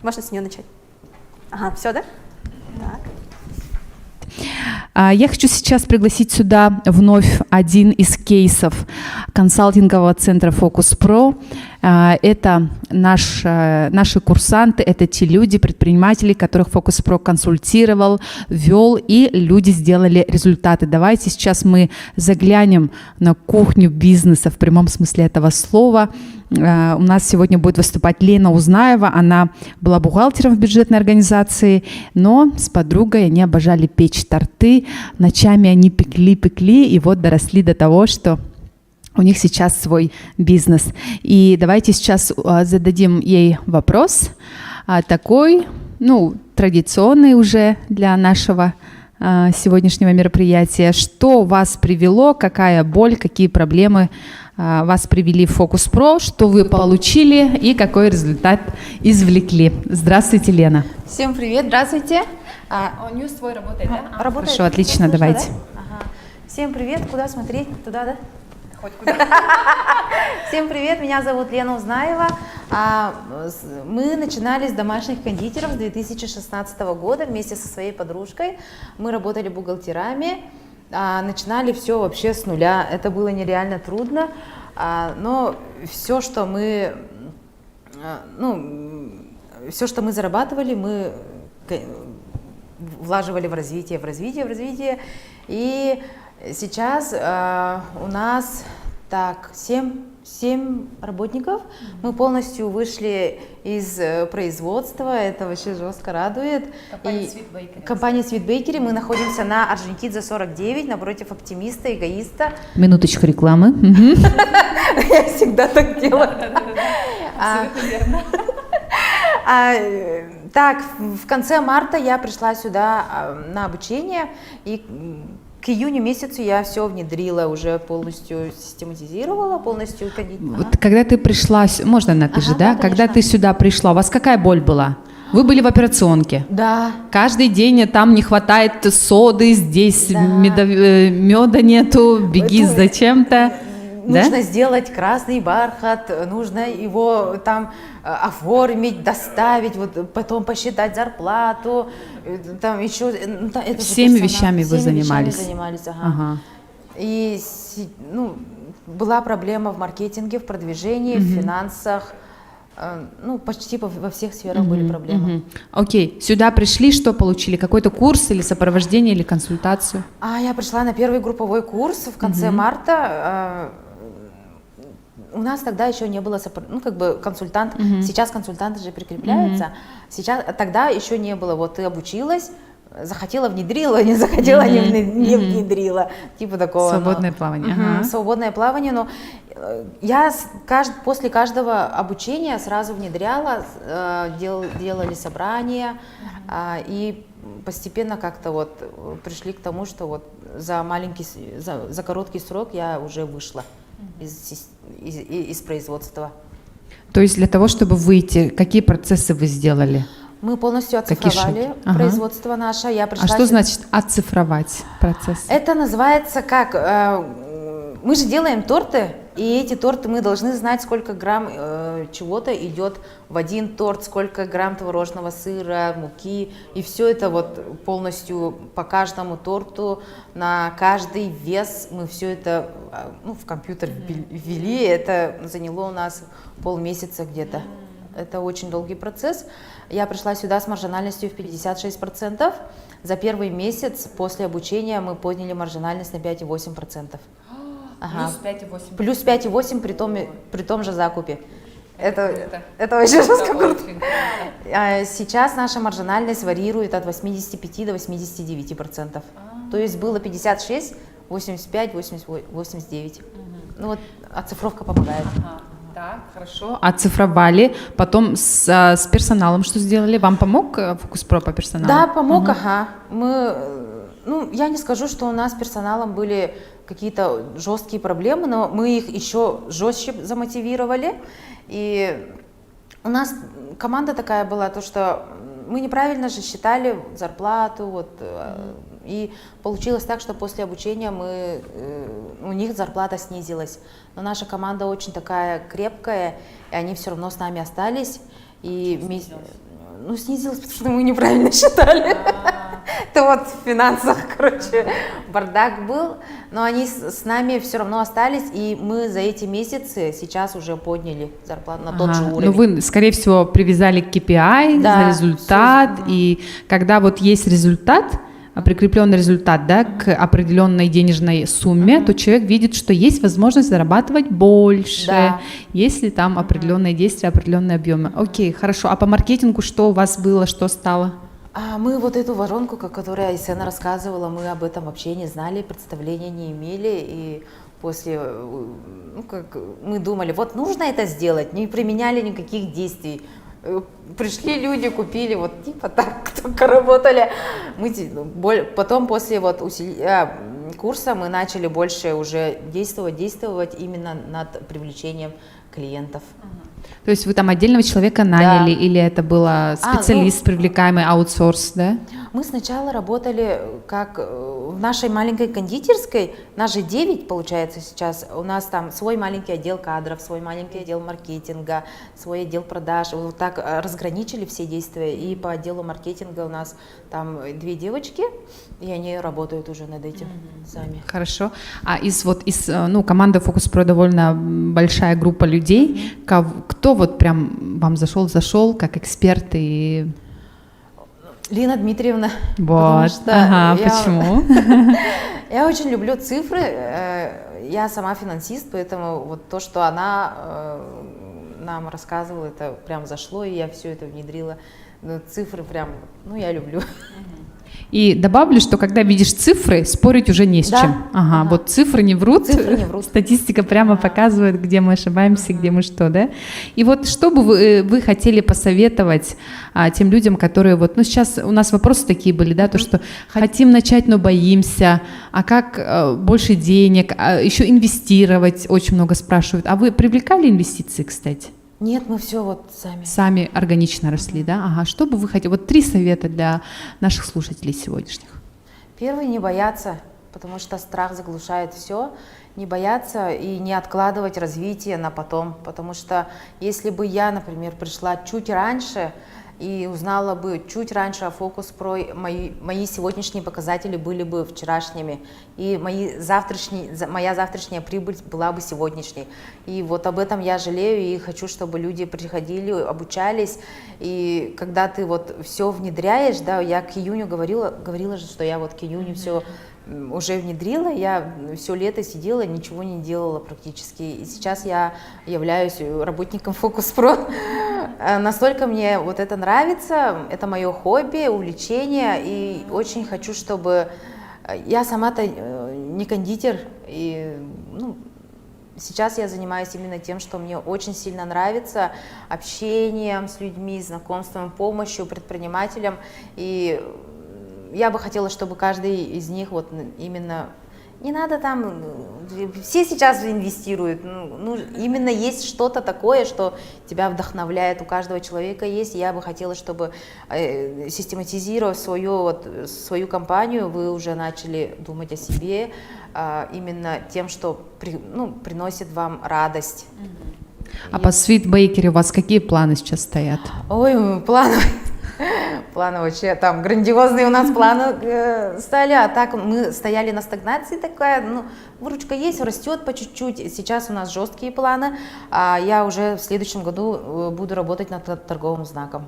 Можно с нее начать. Ага, все, да? Так. Я хочу сейчас пригласить сюда вновь один из кейсов консалтингового центра Focus Pro. Это наши курсанты, это те люди, предприниматели, которых Focus Pro консультировал, вел, и люди сделали результаты. Давайте сейчас мы заглянем на кухню бизнеса в прямом смысле этого слова. У нас сегодня будет выступать Лена Узнаева, она была бухгалтером в бюджетной организации, но с подругой они обожали печь торты, ночами они пекли, и вот доросли до того, что у них сейчас свой бизнес. И давайте сейчас зададим ей вопрос, такой, традиционный уже для нашего сегодняшнего мероприятия. Что вас привело, какая боль, какие проблемы вас привели в Focus Pro, что вы получили и какой результат извлекли? Здравствуйте, Лена. Всем привет, здравствуйте. Ньюс твой работает, да? Работает? Хорошо, отлично, Слышно, давайте. Да? Ага. Всем привет, куда смотреть? Туда, да? Хоть куда. Всем привет, меня зовут Лена Узнаева. Мы начинали с домашних кондитеров с 2016 года вместе со своей подружкой. Мы работали бухгалтерами, начинали все вообще с нуля. Это было нереально трудно, но все, что мы зарабатывали, мы влаживали в развитие. И сейчас у нас 7 работников. Мы полностью вышли из производства, это вообще жестко радует. Компания Sweet Bakery, мы находимся на Орджоникидзе 49, напротив Оптимиста, Эгоиста. Минуточку рекламы. Я всегда так делаю. Так, в конце марта я пришла сюда на обучение, и к июню месяцу я все внедрила, уже полностью систематизировала, полностью. Вот, когда ты пришла, можно на ты же, да? Да, когда ты сюда пришла, у вас какая боль была? Вы были в операционке. Да. Каждый день там не хватает соды, здесь меда нету, беги зачем-то. Нужно сделать красный бархат, нужно его там оформить, доставить, вот потом посчитать зарплату, там еще. Всеми вещами вы занимались. Ага. И была проблема в маркетинге, в продвижении, в финансах. Почти во всех сферах были проблемы. Окей, сюда пришли, что получили? Какой-то курс или сопровождение, или консультацию? Я пришла на первый групповой курс в конце марта. у нас тогда еще не было, ну, как бы консультант, сейчас консультанты же прикрепляются, тогда еще не было, вот ты обучилась, захотела внедрила, не захотела не внедрила, типа такого. Свободное плавание. Свободное плавание, но я после каждого обучения сразу внедряла, делали собрания, и постепенно как-то вот пришли к тому, что вот за короткий срок я уже вышла из производства. То есть для того, чтобы выйти, какие процессы вы сделали? Мы полностью оцифровали производство наше. Я пришла что значит оцифровать процесс? Это называется как... Мы же делаем торты, и эти торты мы должны знать, сколько грамм чего-то идет в один торт, сколько грамм творожного сыра, муки, и все это вот полностью по каждому торту, на каждый вес мы все это в компьютер ввели, это заняло у нас полмесяца где-то. Это очень долгий процесс. Я пришла сюда с маржинальностью в 56%. За первый месяц после обучения мы подняли маржинальность на 5,8%. Плюс 5,8% при том же закупе. Это вообще жестко круто. Сейчас наша маржинальность варьирует от 85 до 89%. То есть было 56, 85, 89. Ну вот оцифровка помогает. Так, хорошо. Оцифровали. Потом с персоналом что сделали? Вам помог Focus Pro по персоналу? Да, помог, я не скажу, что у нас с персоналом были какие-то жесткие проблемы, но мы их еще жестче замотивировали. И у нас команда такая была, то что мы неправильно же считали зарплату, и получилось так, что после обучения у них зарплата снизилась. Но наша команда очень такая крепкая, и они все равно с нами остались. И снизилась, потому что мы неправильно считали. Это вот в финансах, бардак был. Но они с нами все равно остались, и мы за эти месяцы сейчас уже подняли зарплату на тот же уровень. Но вы, скорее всего, привязали к KPI, за результат, и когда вот есть результат, прикрепленный результат, да, к определенной денежной сумме, то человек видит, что есть возможность зарабатывать больше, если там определенные действия, определенные объемы. Окей, хорошо. А по маркетингу что у вас было, что стало? Мы вот эту воронку, которую Айсена рассказывала, мы об этом вообще не знали, представления не имели. И после, мы думали, вот нужно это сделать, не применяли никаких действий. Пришли люди, купили, вот типа так, только работали. Потом после курса мы начали больше уже действовать именно над привлечением клиентов. То есть вы там отдельного человека наняли, или это был специалист, привлекаемый аутсорс, да? Мы сначала работали как в нашей маленькой кондитерской, нас же 9 получается сейчас, у нас там свой маленький отдел кадров, свой маленький отдел маркетинга, свой отдел продаж, вот так разграничили все действия, и по отделу маркетинга у нас там 2 девочки, и они работают уже над этим сами. Хорошо. А из команды Focus Pro довольно большая группа людей, кто вот прям вам зашел как эксперт и... Лина Дмитриевна. Вот, почему? Я очень люблю цифры, я сама финансист, поэтому вот то, что она нам рассказывала, это прям зашло, и я все это внедрила. Цифры прям, я люблю. И добавлю, что когда видишь цифры, спорить уже не с чем. Вот цифры не врут. Статистика прямо показывает, где мы ошибаемся, где мы что, да? И вот что бы вы хотели посоветовать тем людям, которые сейчас у нас вопросы такие были, да, то, что хотим начать, но боимся, а как больше денег, еще инвестировать, очень много спрашивают. А вы привлекали инвестиции, кстати? Нет, мы все сами. Сами органично росли, да? Что бы вы хотели? 3 совета для наших слушателей сегодняшних. Первый, не бояться, потому что страх заглушает все. Не бояться и не откладывать развитие на потом, потому что если бы я, например, пришла чуть раньше, и узнала бы чуть раньше о Focus Pro, мои сегодняшние показатели были бы вчерашними, и моя завтрашняя прибыль была бы сегодняшней. И вот об этом я жалею, и хочу, чтобы люди приходили, обучались, и когда ты вот все внедряешь, да, я к июню говорила же, что я вот к июню все уже внедрила, я все лето сидела, ничего не делала практически, и сейчас я являюсь работником Focus Pro. Настолько мне вот это нравится, это мое хобби, увлечение, и очень хочу, чтобы... Я сама-то не кондитер, и сейчас я занимаюсь именно тем, что мне очень сильно нравится, общением с людьми, знакомством, помощью предпринимателям, и я бы хотела, чтобы каждый из них вот именно... Не надо там, все сейчас инвестируют, именно есть что-то такое, что тебя вдохновляет, у каждого человека есть, я бы хотела, чтобы, систематизировав свою компанию, вы уже начали думать о себе, именно тем, что приносит вам радость. А по Sweet Bakery у вас какие планы сейчас стоят? Ой, планы вообще там грандиозные у нас планы стали, а так мы стояли на стагнации такая, выручка есть, растет по чуть-чуть, сейчас у нас жесткие планы, а я уже в следующем году буду работать над торговым знаком.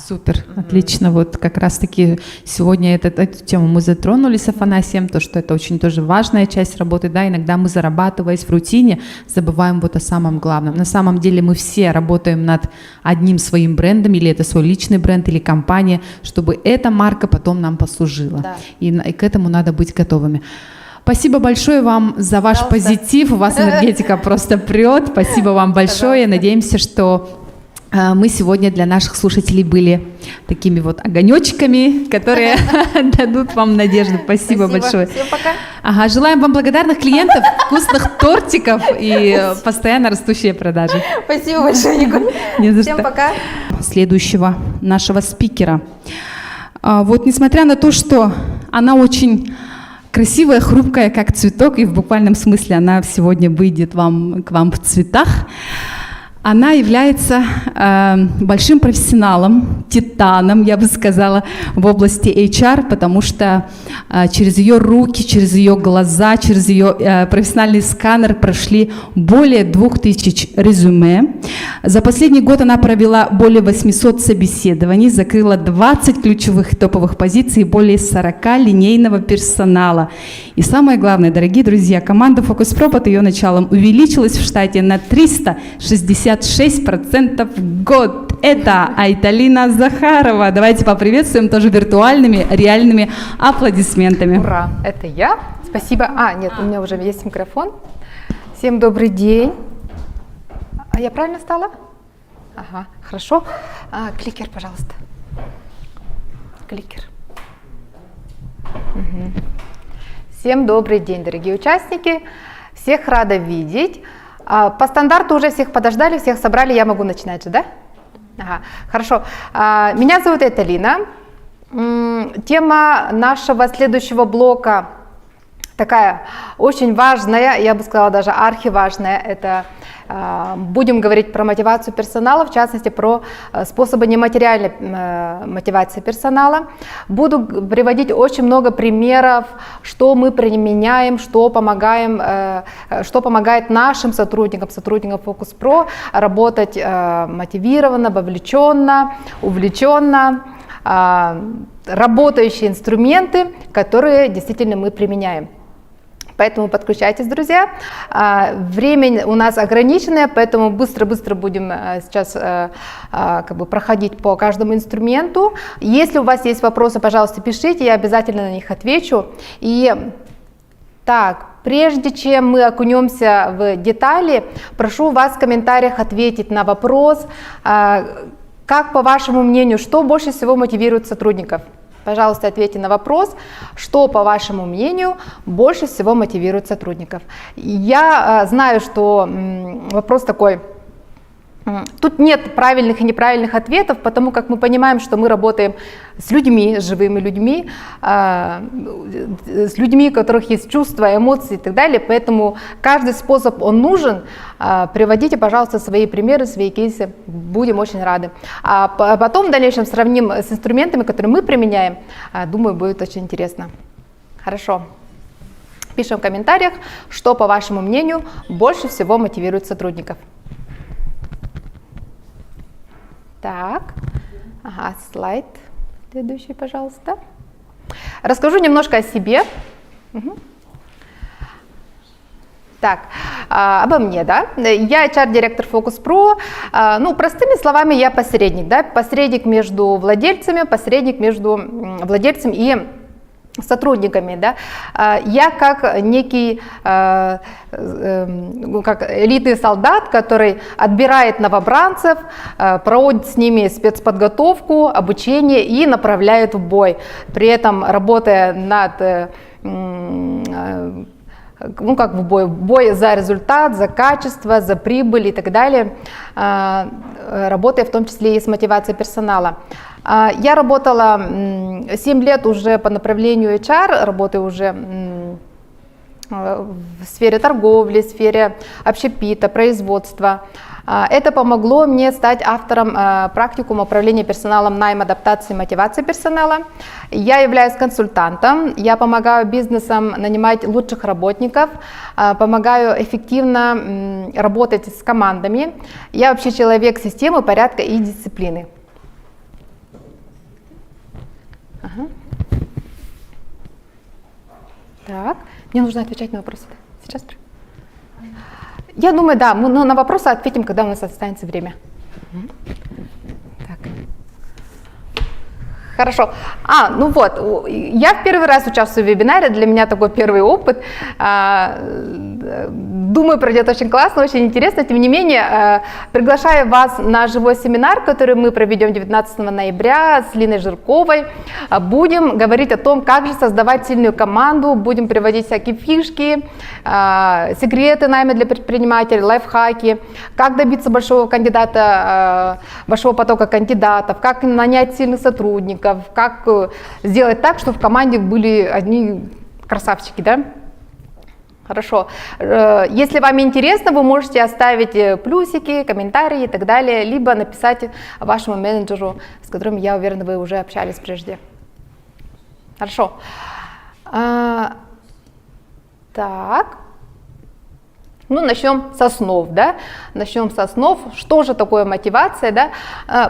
Супер, отлично. Вот как раз-таки сегодня эту тему мы затронули с Афанасием, то, что это очень тоже важная часть работы, да, иногда мы, зарабатываясь в рутине, забываем вот о самом главном. На самом деле мы все работаем над одним своим брендом, или это свой личный бренд, или компания, чтобы эта марка потом нам послужила. Да. И к этому надо быть готовыми. Спасибо большое вам за ваш позитив, у вас энергетика просто прет. Спасибо вам большое, надеемся, что мы сегодня для наших слушателей были такими вот огонечками, которые дадут вам надежду. Спасибо большое. Всем пока. Ага, желаем вам благодарных клиентов, вкусных тортиков и постоянно растущие продажи. Спасибо большое, Николь. Всем пока. Следующего нашего спикера. Вот несмотря на то, что она очень красивая, хрупкая, как цветок, и в буквальном смысле она сегодня выйдет к вам в цветах, она является большим профессионалом, титаном, я бы сказала, в области HR, потому что через ее руки, через ее глаза, через ее профессиональный сканер прошли более 2000 резюме. За последний год она провела более 800 собеседований, закрыла 20 ключевых топовых позиций и более 40 линейного персонала. И самое главное, дорогие друзья, команда Focus Pro под ее началом увеличилась в штате на 366% в год. Это Айталина Захарова. Давайте поприветствуем тоже виртуальными, реальными аплодисментами. Ура! Это я. Спасибо. Нет, у меня уже есть микрофон. Всем добрый день. А я правильно стала? Ага, хорошо. Кликер, пожалуйста. Кликер. Угу. Всем добрый день, дорогие участники. Всех рада видеть. По стандарту уже всех подождали, всех собрали. Я могу начинать же, да? Ага, хорошо. Меня зовут Айталина. Тема нашего следующего блока такая очень важная, я бы сказала даже архиважная. Это будем говорить про мотивацию персонала, в частности про способы нематериальной мотивации персонала. Буду приводить очень много примеров, что мы применяем, что помогает нашим сотрудникам Focus Pro работать мотивированно, вовлеченно, увлеченно, работающие инструменты, которые действительно мы применяем. Поэтому подключайтесь, друзья. Время у нас ограниченное, поэтому быстро будем сейчас проходить по каждому инструменту. Если у вас есть вопросы, пожалуйста, пишите, я обязательно на них отвечу. И так, прежде чем мы окунемся в детали, прошу вас в комментариях ответить на вопрос, как, по вашему мнению, что больше всего мотивирует сотрудников? Пожалуйста, ответьте на вопрос, что, по вашему мнению, больше всего мотивирует сотрудников. Я знаю, что вопрос такой Тут нет правильных и неправильных ответов, потому как мы понимаем, что мы работаем с людьми, с живыми людьми, с людьми, у которых есть чувства, эмоции и так далее. Поэтому каждый способ, он нужен. Приводите, пожалуйста, свои примеры, свои кейсы. Будем очень рады. А потом в дальнейшем сравним с инструментами, которые мы применяем. Думаю, будет очень интересно. Хорошо. Пишем в комментариях, что, по вашему мнению, больше всего мотивирует сотрудников. Так, ага, слайд следующий, пожалуйста. Расскажу немножко о себе. Угу. Так, обо мне, да. Я HR-директор Focus Pro. Ну, простыми словами, я посредник, да, посредник между владельцами, посредник между владельцем и сотрудниками, да. Я как некий как элитный солдат, который отбирает новобранцев, проводит с ними спецподготовку, обучение и направляет в бой, при этом работая над ну как в бой за результат, за качество, за прибыль и так далее, работая в том числе и с мотивацией персонала. Я работала 7 лет уже по направлению HR, работаю уже в сфере торговли, в сфере общепита, производства. Это помогло мне стать автором практикума управления персоналом, найм, адаптации, мотивации персонала. Я являюсь консультантом, я помогаю бизнесам нанимать лучших работников, помогаю эффективно работать с командами. Я вообще человек системы, порядка и дисциплины. Ага. Так, мне нужно отвечать на вопросы. Сейчас. Я думаю, да, мы на вопросы ответим, когда у нас останется время. Так. Хорошо. Ну вот, я в первый раз участвую в вебинаре, для меня такой первый опыт. Думаю, пройдет очень классно, очень интересно. Тем не менее, приглашаю вас на живой семинар, который мы проведем 19 ноября с Линой Жирковой. Будем говорить о том, как же создавать сильную команду, будем приводить всякие фишки, секреты найма для предпринимателей, лайфхаки, как добиться большого кандидата, большого потока кандидатов, как нанять сильных сотрудников, как сделать так, чтобы в команде были одни красавчики, да? Хорошо. Если вам интересно, вы можете оставить плюсики, комментарии и так далее, либо написать вашему менеджеру, с которым, я уверена, вы уже общались прежде. Хорошо. Так. Ну, начнем с основ, да? Начнем с основ. Что же такое мотивация, да?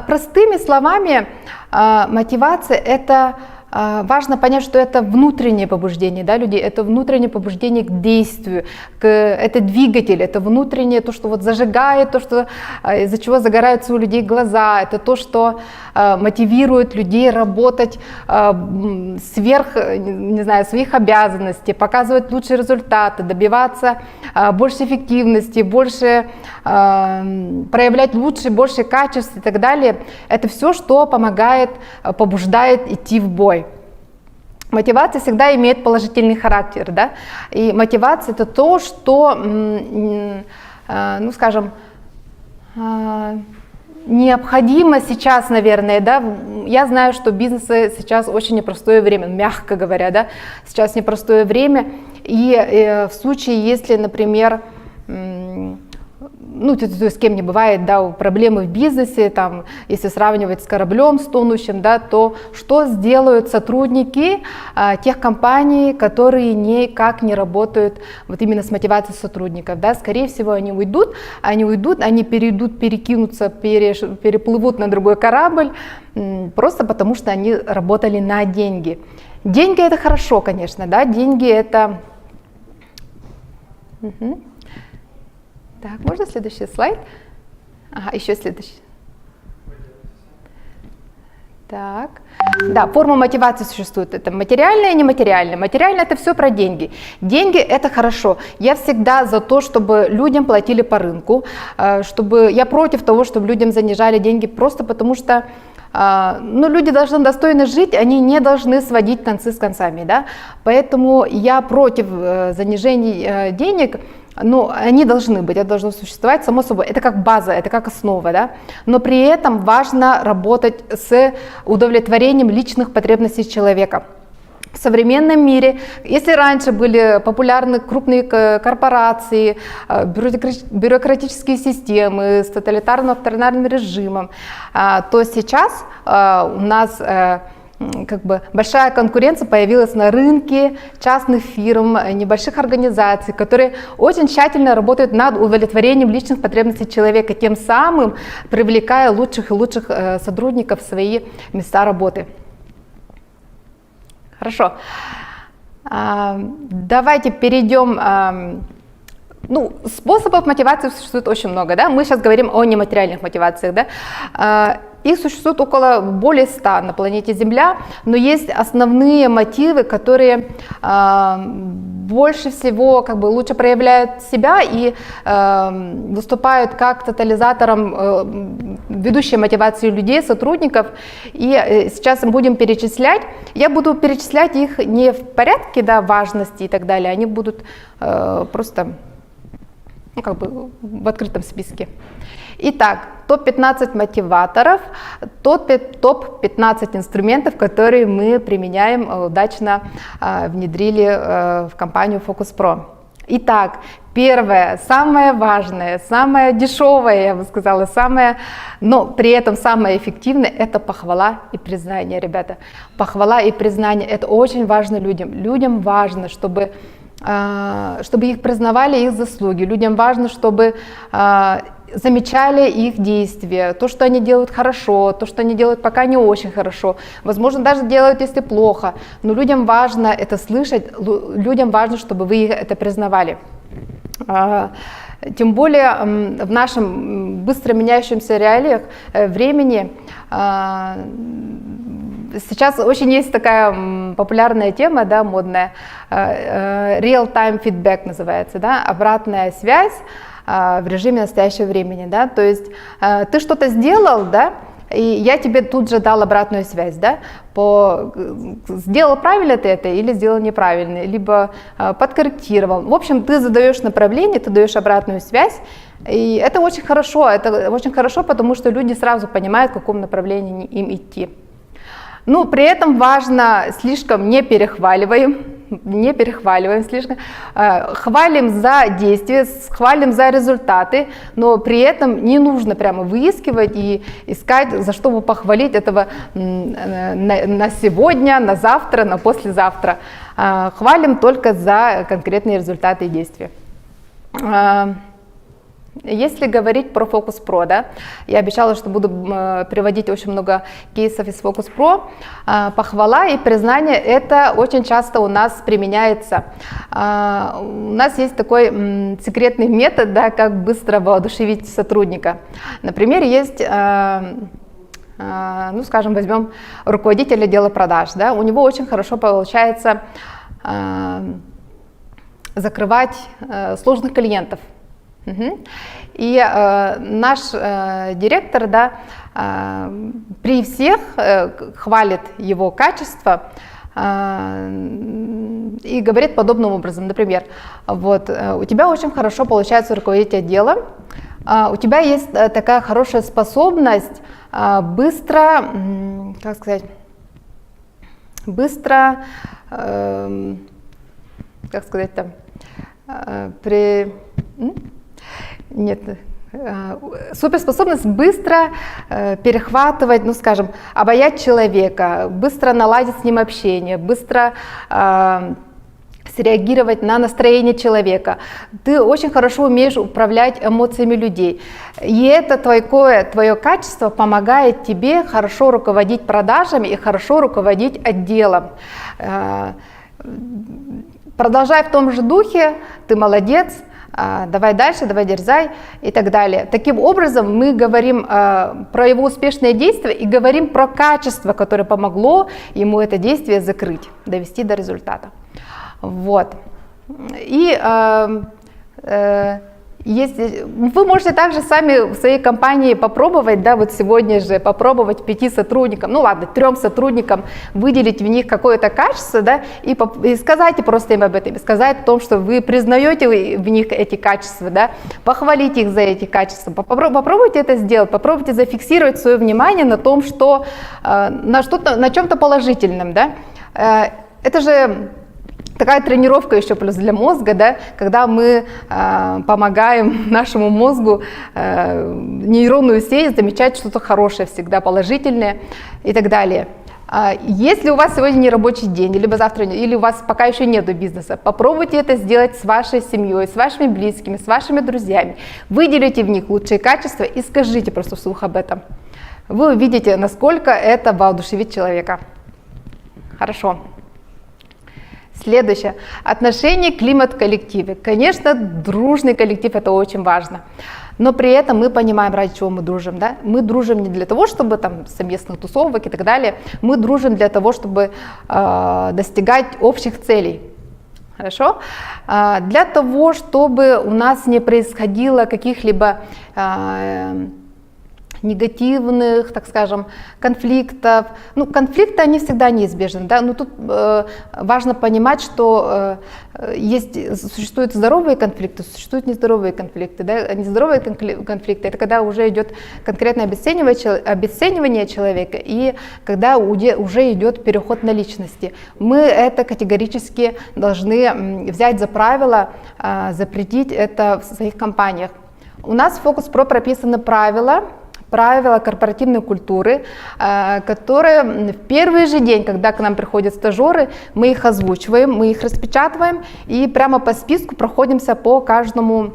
Простыми словами, мотивация – это важно понять, что это внутреннее побуждение, да, людей, это внутреннее побуждение к действию, это двигатель, это внутреннее, то, что вот зажигает, то, что, из-за чего загораются у людей глаза, это то, что мотивирует людей работать сверх, не знаю, своих обязанностей, показывать лучшие результаты, добиваться больше эффективности, больше проявлять лучшее, больше качеств и так далее. Это все, что помогает, побуждает идти в бой. Мотивация всегда имеет положительный характер, да? И мотивация – это то, что, ну, скажем, необходимо сейчас, наверное, да? Я знаю, что бизнесы сейчас очень непростое время, мягко говоря, да? Сейчас непростое время, и в случае, если, например, ну, с кем не бывает, да, проблемы в бизнесе, там, если сравнивать с кораблем, с тонущим, да, то что сделают сотрудники тех компаний, которые никак не работают вот именно с мотивацией сотрудников, да, скорее всего, они уйдут, они перекинутся, переплывут на другой корабль, просто потому что они работали на деньги. Деньги – это хорошо, конечно, да, деньги – это… Угу. Так, можно следующий слайд? Ага, еще следующий. Так, да, форма мотивации существует. Это материальная и нематериальная. Материальная – это все про деньги. Деньги – это хорошо. Я всегда за то, чтобы людям платили по рынку, я против того, чтобы людям занижали деньги, просто потому что ну, люди должны достойно жить, они не должны сводить концы с концами, да? Поэтому я против занижений денег. ну, они должны быть, это должно существовать, само собой, это как база, это как основа, да, но при этом важно работать с удовлетворением личных потребностей человека. В современном мире, если раньше были популярны крупные корпорации, бюрократические системы с тоталитарно-авторитарным режимом, то сейчас у нас как бы большая конкуренция появилась на рынке частных фирм, небольших организаций, которые очень тщательно работают над удовлетворением личных потребностей человека, тем самым привлекая лучших и лучших сотрудников в свои места работы. Хорошо. Давайте перейдем. Ну, способов мотивации существует очень много, да? Мы сейчас говорим о нематериальных мотивациях, да? Их существует более 100 на планете Земля, но есть основные мотивы, которые больше всего как бы лучше проявляют себя и выступают как тотализатором ведущей мотивации людей, сотрудников. И сейчас мы будем перечислять. Я буду перечислять их не в порядке, да, важности и так далее, они будут просто, ну, как бы в открытом списке. Итак, топ-15 мотиваторов, топ-15 инструментов, которые мы применяем, удачно внедрили в компанию Focus Pro. Итак, первое, самое важное, самое дешевое, я бы сказала, но при этом самое эффективное – это похвала и признание, ребята. Похвала и признание – это очень важно людям. Людям важно, чтобы их признавали их заслуги, людям важно, чтобы замечали их действия, то, что они делают хорошо, то, что они делают пока не очень хорошо, возможно, даже делают, если плохо, но людям важно это слышать, людям важно, чтобы вы это признавали. Тем более в нашем быстро меняющемся реалиях времени сейчас очень есть такая популярная тема, да, модная, real-time feedback называется, да, обратная связь в режиме настоящего времени, да, то есть ты что-то сделал, да, и я тебе тут же дал обратную связь, да, сделал правильно ты это или сделал неправильно, либо подкорректировал. В общем, ты задаешь направление, ты даешь обратную связь, и это очень хорошо, потому что люди сразу понимают, в каком направлении им идти. Ну, при этом важно слишком не перехваливаем слишком, хвалим за действия, хвалим за результаты, но при этом не нужно прямо выискивать и искать, за что бы похвалить этого на сегодня, на завтра, на послезавтра. Хвалим только за конкретные результаты и действия. Если говорить про Focus Pro, да, я обещала, что буду приводить очень много кейсов из Focus Pro. Похвала и признание – это очень часто у нас применяется. У нас есть такой секретный метод, да, как быстро воодушевить сотрудника. Например, есть, ну, скажем, возьмем руководителя отдела продаж, да, у него очень хорошо получается закрывать сложных клиентов. И наш директор, да, при всех хвалит его качество и говорит подобным образом, например, вот, у тебя очень хорошо получается руководить отделом, у тебя есть такая хорошая способность быстро, как сказать, суперспособность быстро перехватывать, ну, скажем, обаять человека, быстро наладить с ним общение, быстро среагировать на настроение человека. Ты очень хорошо умеешь управлять эмоциями людей. И это твое качество помогает тебе хорошо руководить продажами и хорошо руководить отделом. Продолжай в том же духе, ты молодец, давай дальше, давай дерзай и так далее. Таким образом мы говорим про его успешные действия и говорим про качество, которое помогло ему это действие закрыть, довести до результата. Вот. И Вы можете также сами в своей компании попробовать, да, вот сегодня же попробовать 5 сотрудникам, ну ладно, 3 сотрудникам выделить в них какое-то качество, да, и сказать просто им об этом, сказать о том, что вы признаете в них эти качества, да, похвалить их за эти качества. Попробуйте это сделать, попробуйте зафиксировать свое внимание на том, что на чем-то положительном, да. Это же такая тренировка еще плюс для мозга, да, когда мы помогаем нашему мозгу нейронную сеть замечать что-то хорошее всегда, положительное и так далее. Если у вас сегодня не рабочий день, либо завтра, или у вас пока еще нет бизнеса, попробуйте это сделать с вашей семьей, с вашими близкими, с вашими друзьями. Выделите в них лучшие качества и скажите просто вслух об этом. Вы увидите, насколько это воодушевит человека. Хорошо. Следующее. Отношения, климат в коллективе. Конечно, дружный коллектив – это очень важно. Но при этом мы понимаем, ради чего мы дружим. Да? Мы дружим не для того, чтобы там совместных тусовок и так далее. Мы дружим для того, чтобы достигать общих целей. Хорошо? Для того, чтобы у нас не происходило каких-либо негативных, так скажем, конфликтов. Ну, конфликты, они всегда неизбежны, да, но тут важно понимать, что существуют здоровые конфликты, существуют нездоровые конфликты, да. Нездоровые конфликты – это когда уже идет конкретное обесценивание человека и когда уже идет переход на личности. Мы это категорически должны взять за правило, запретить это в своих компаниях. У нас в Focus Pro прописаны правила корпоративной культуры, которые в первый же день, когда к нам приходят стажеры, мы их озвучиваем, мы их распечатываем и прямо по списку проходимся по каждому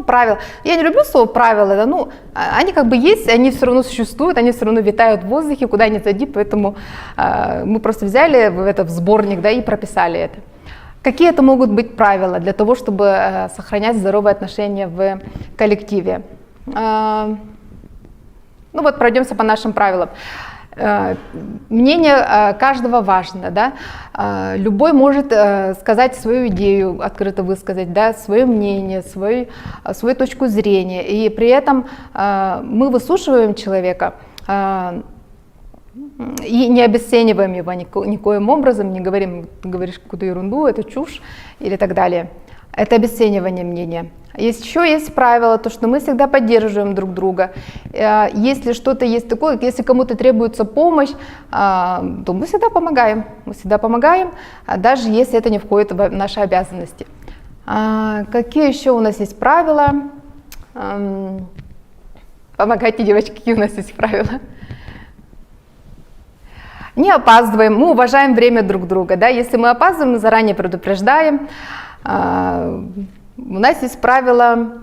правилу. Я не люблю слово правила, да, они как бы есть, они все равно существуют, они все равно витают в воздухе, куда ни зайди, поэтому мы просто взяли это в сборник, да, и прописали это. Какие это могут быть правила для того, чтобы сохранять здоровые отношения в коллективе? Пройдемся по нашим правилам. Мнение каждого важно, да? Любой может сказать свою идею, открыто высказать, да, свое мнение, свою точку зрения, и при этом мы выслушиваем человека и не обесцениваем его никоим образом, не говорим, ты говоришь какую-то ерунду, это чушь или так далее. Это обесценивание мнения. Еще есть правило, то, что мы всегда поддерживаем друг друга. Если что-то есть такое, если кому-то требуется помощь, то мы всегда помогаем. Мы всегда помогаем, даже если это не входит в наши обязанности. Какие еще у нас есть правила? Помогайте, девочки, какие у нас есть правила? Не опаздываем, мы уважаем время друг друга. Да? Если мы опаздываем, мы заранее предупреждаем. У нас есть правило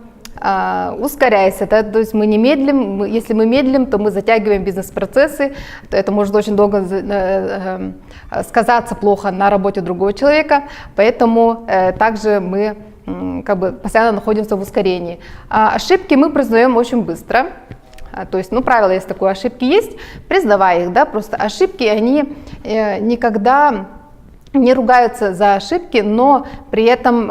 ускоряйся, да? То есть мы не медлим, если мы медлим, то мы затягиваем бизнес-процессы, то это может очень долго сказаться плохо на работе другого человека, поэтому также мы постоянно находимся в ускорении. Ошибки мы признаем очень быстро. То есть, правило есть такое, ошибки есть, признавай их, да, просто ошибки, они никогда не ругаются за ошибки, но при этом,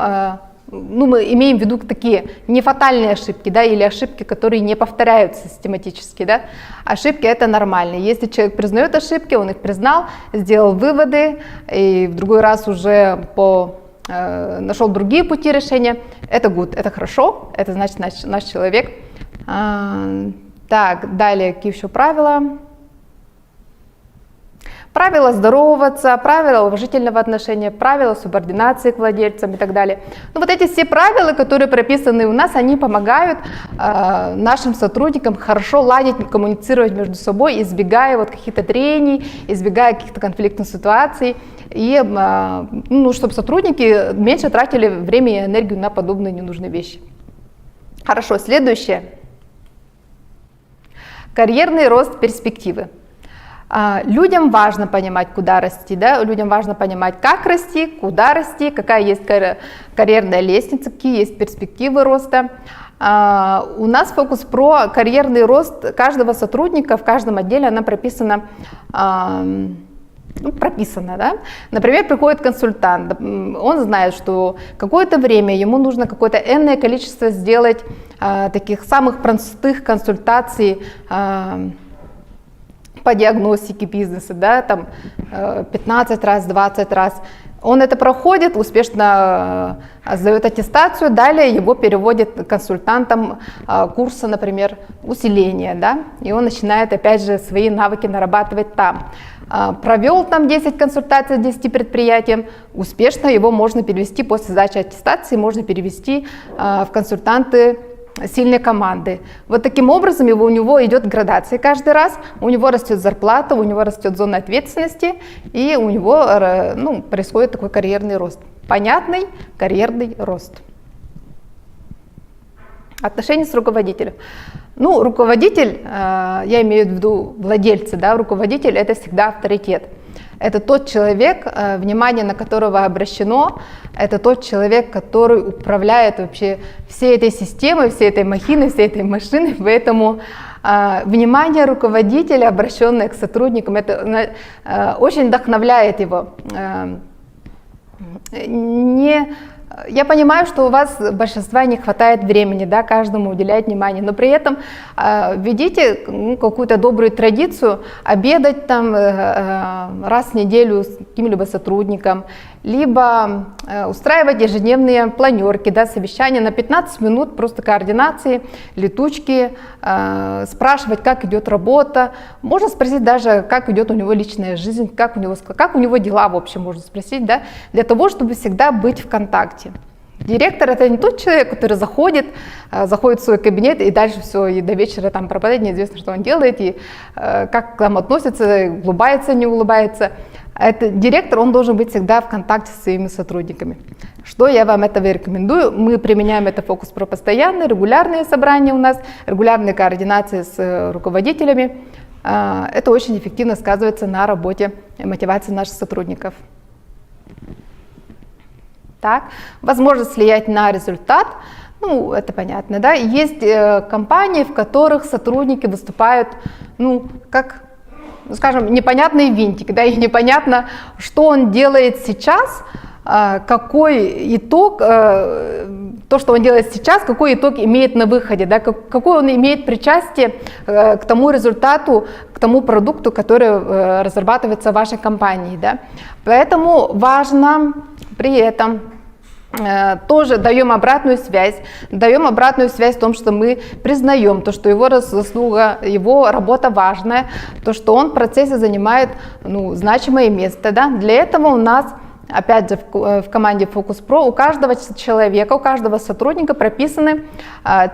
мы имеем в виду такие нефатальные ошибки, да, или ошибки, которые не повторяются систематически, да. Ошибки это нормально, если человек признает ошибки, он их признал, сделал выводы, и в другой раз уже нашел другие пути решения, это good, это хорошо, это значит наш человек. Так, далее, какие еще правила? Правила здороваться, правила уважительного отношения, правила субординации к владельцам и так далее. Эти все правила, которые прописаны у нас, они помогают нашим сотрудникам хорошо ладить, коммуницировать между собой, избегая каких-то трений, избегая каких-то конфликтных ситуаций, и чтобы сотрудники меньше тратили время и энергию на подобные ненужные вещи. Хорошо, следующее. Карьерный рост, перспективы. Людям важно понимать, куда расти, да? Людям важно понимать, как расти, куда расти, какая есть карьерная лестница, какие есть перспективы роста. У нас в Focus Pro карьерный рост каждого сотрудника в каждом отделе, она прописана прописано, да? Например, приходит консультант, он знает, что какое-то время ему нужно какое-то энное количество сделать таких самых простых консультаций по диагностике бизнеса, да, там 15 раз, 20 раз. Он это проходит, успешно сдает аттестацию, далее его переводят консультантом курса, например, усиления, да, и он начинает опять же свои навыки нарабатывать там. Провел там 10 консультаций с 10 предприятиям, успешно его можно перевести после сдачи аттестации, можно перевести в консультанты сильной команды. Вот таким образом у него идет градация каждый раз, у него растет зарплата, у него растет зона ответственности, и у него происходит такой карьерный рост. Понятный карьерный рост. Отношения с руководителем. Ну, руководитель, я имею в виду владельцы, да, руководитель — это всегда авторитет. Это тот человек, внимание на которого обращено, это тот человек, который управляет вообще всей этой системой, всей этой махиной, всей этой машиной. Поэтому внимание руководителя, обращенное к сотрудникам, это очень вдохновляет его. Я понимаю, что у вас большинства не хватает времени, да, каждому уделять внимание, но при этом введите какую-то добрую традицию обедать там раз в неделю с каким-либо сотрудником, либо устраивать ежедневные планерки, да, совещания на 15 минут, просто координации, летучки, спрашивать, как идет работа, можно спросить даже, как идет у него личная жизнь, как у него дела, в общем, можно спросить, да, для того, чтобы всегда быть в контакте. Директор — это не тот человек, который заходит в свой кабинет и дальше все, и до вечера там пропадает, неизвестно, что он делает, и как к нам относится, улыбается, не улыбается. Директор, он должен быть всегда в контакте со своими сотрудниками. Что я вам этого рекомендую? Мы применяем это Focus Pro постоянно, регулярные собрания у нас, регулярные координации с руководителями. Это очень эффективно сказывается на работе и мотивации наших сотрудников. Так, возможность влиять на результат, ну, это понятно, да. Есть компании, в которых сотрудники выступают, ну, как, скажем, непонятный винтик, да, и непонятно, что он делает сейчас, какой итог, то, что он делает сейчас, какой итог имеет на выходе, да, какой он имеет причастие к тому результату, к тому продукту, который разрабатывается в вашей компании, да. Поэтому важно при этом тоже даем обратную связь в том, что мы признаем то, что его заслуга, его работа важная, то, что он в процессе занимает, ну, значимое место, да. Для этого у нас, опять же, в команде Focus Pro у каждого человека, у каждого сотрудника прописаны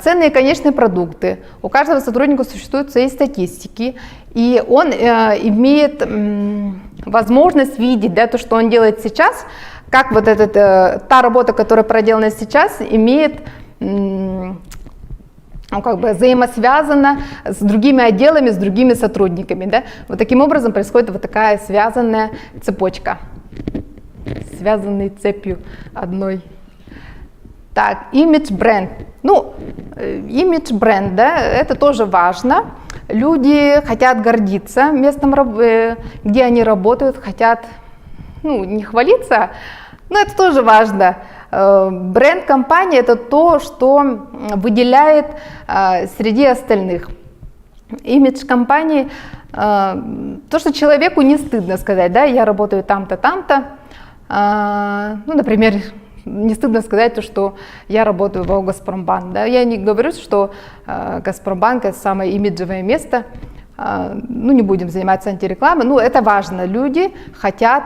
ценные конечные продукты. У каждого сотрудника существуют свои статистики, и он имеет возможность видеть, да, то, что он делает сейчас, как вот та работа, которая проделана сейчас, имеет, ну, как бы взаимосвязана с другими отделами, с другими сотрудниками, да. Вот таким образом происходит вот такая связанная цепочка, связанной цепью одной. Так, имидж бренд. Ну, имидж бренд, да, это тоже важно. Люди хотят гордиться местом, где они работают, хотят, ну, не хвалиться, но это тоже важно. Бренд компании — это то, что выделяет среди остальных. Имидж компании, то, что человеку не стыдно сказать, да, я работаю там-то, там-то. Ну, например, не стыдно сказать то, что я работаю в Газпромбанк. Да. Я не говорю, что Газпромбанк — это самое имиджевое место. Ну, не будем заниматься антирекламой. Ну, это важно. Люди хотят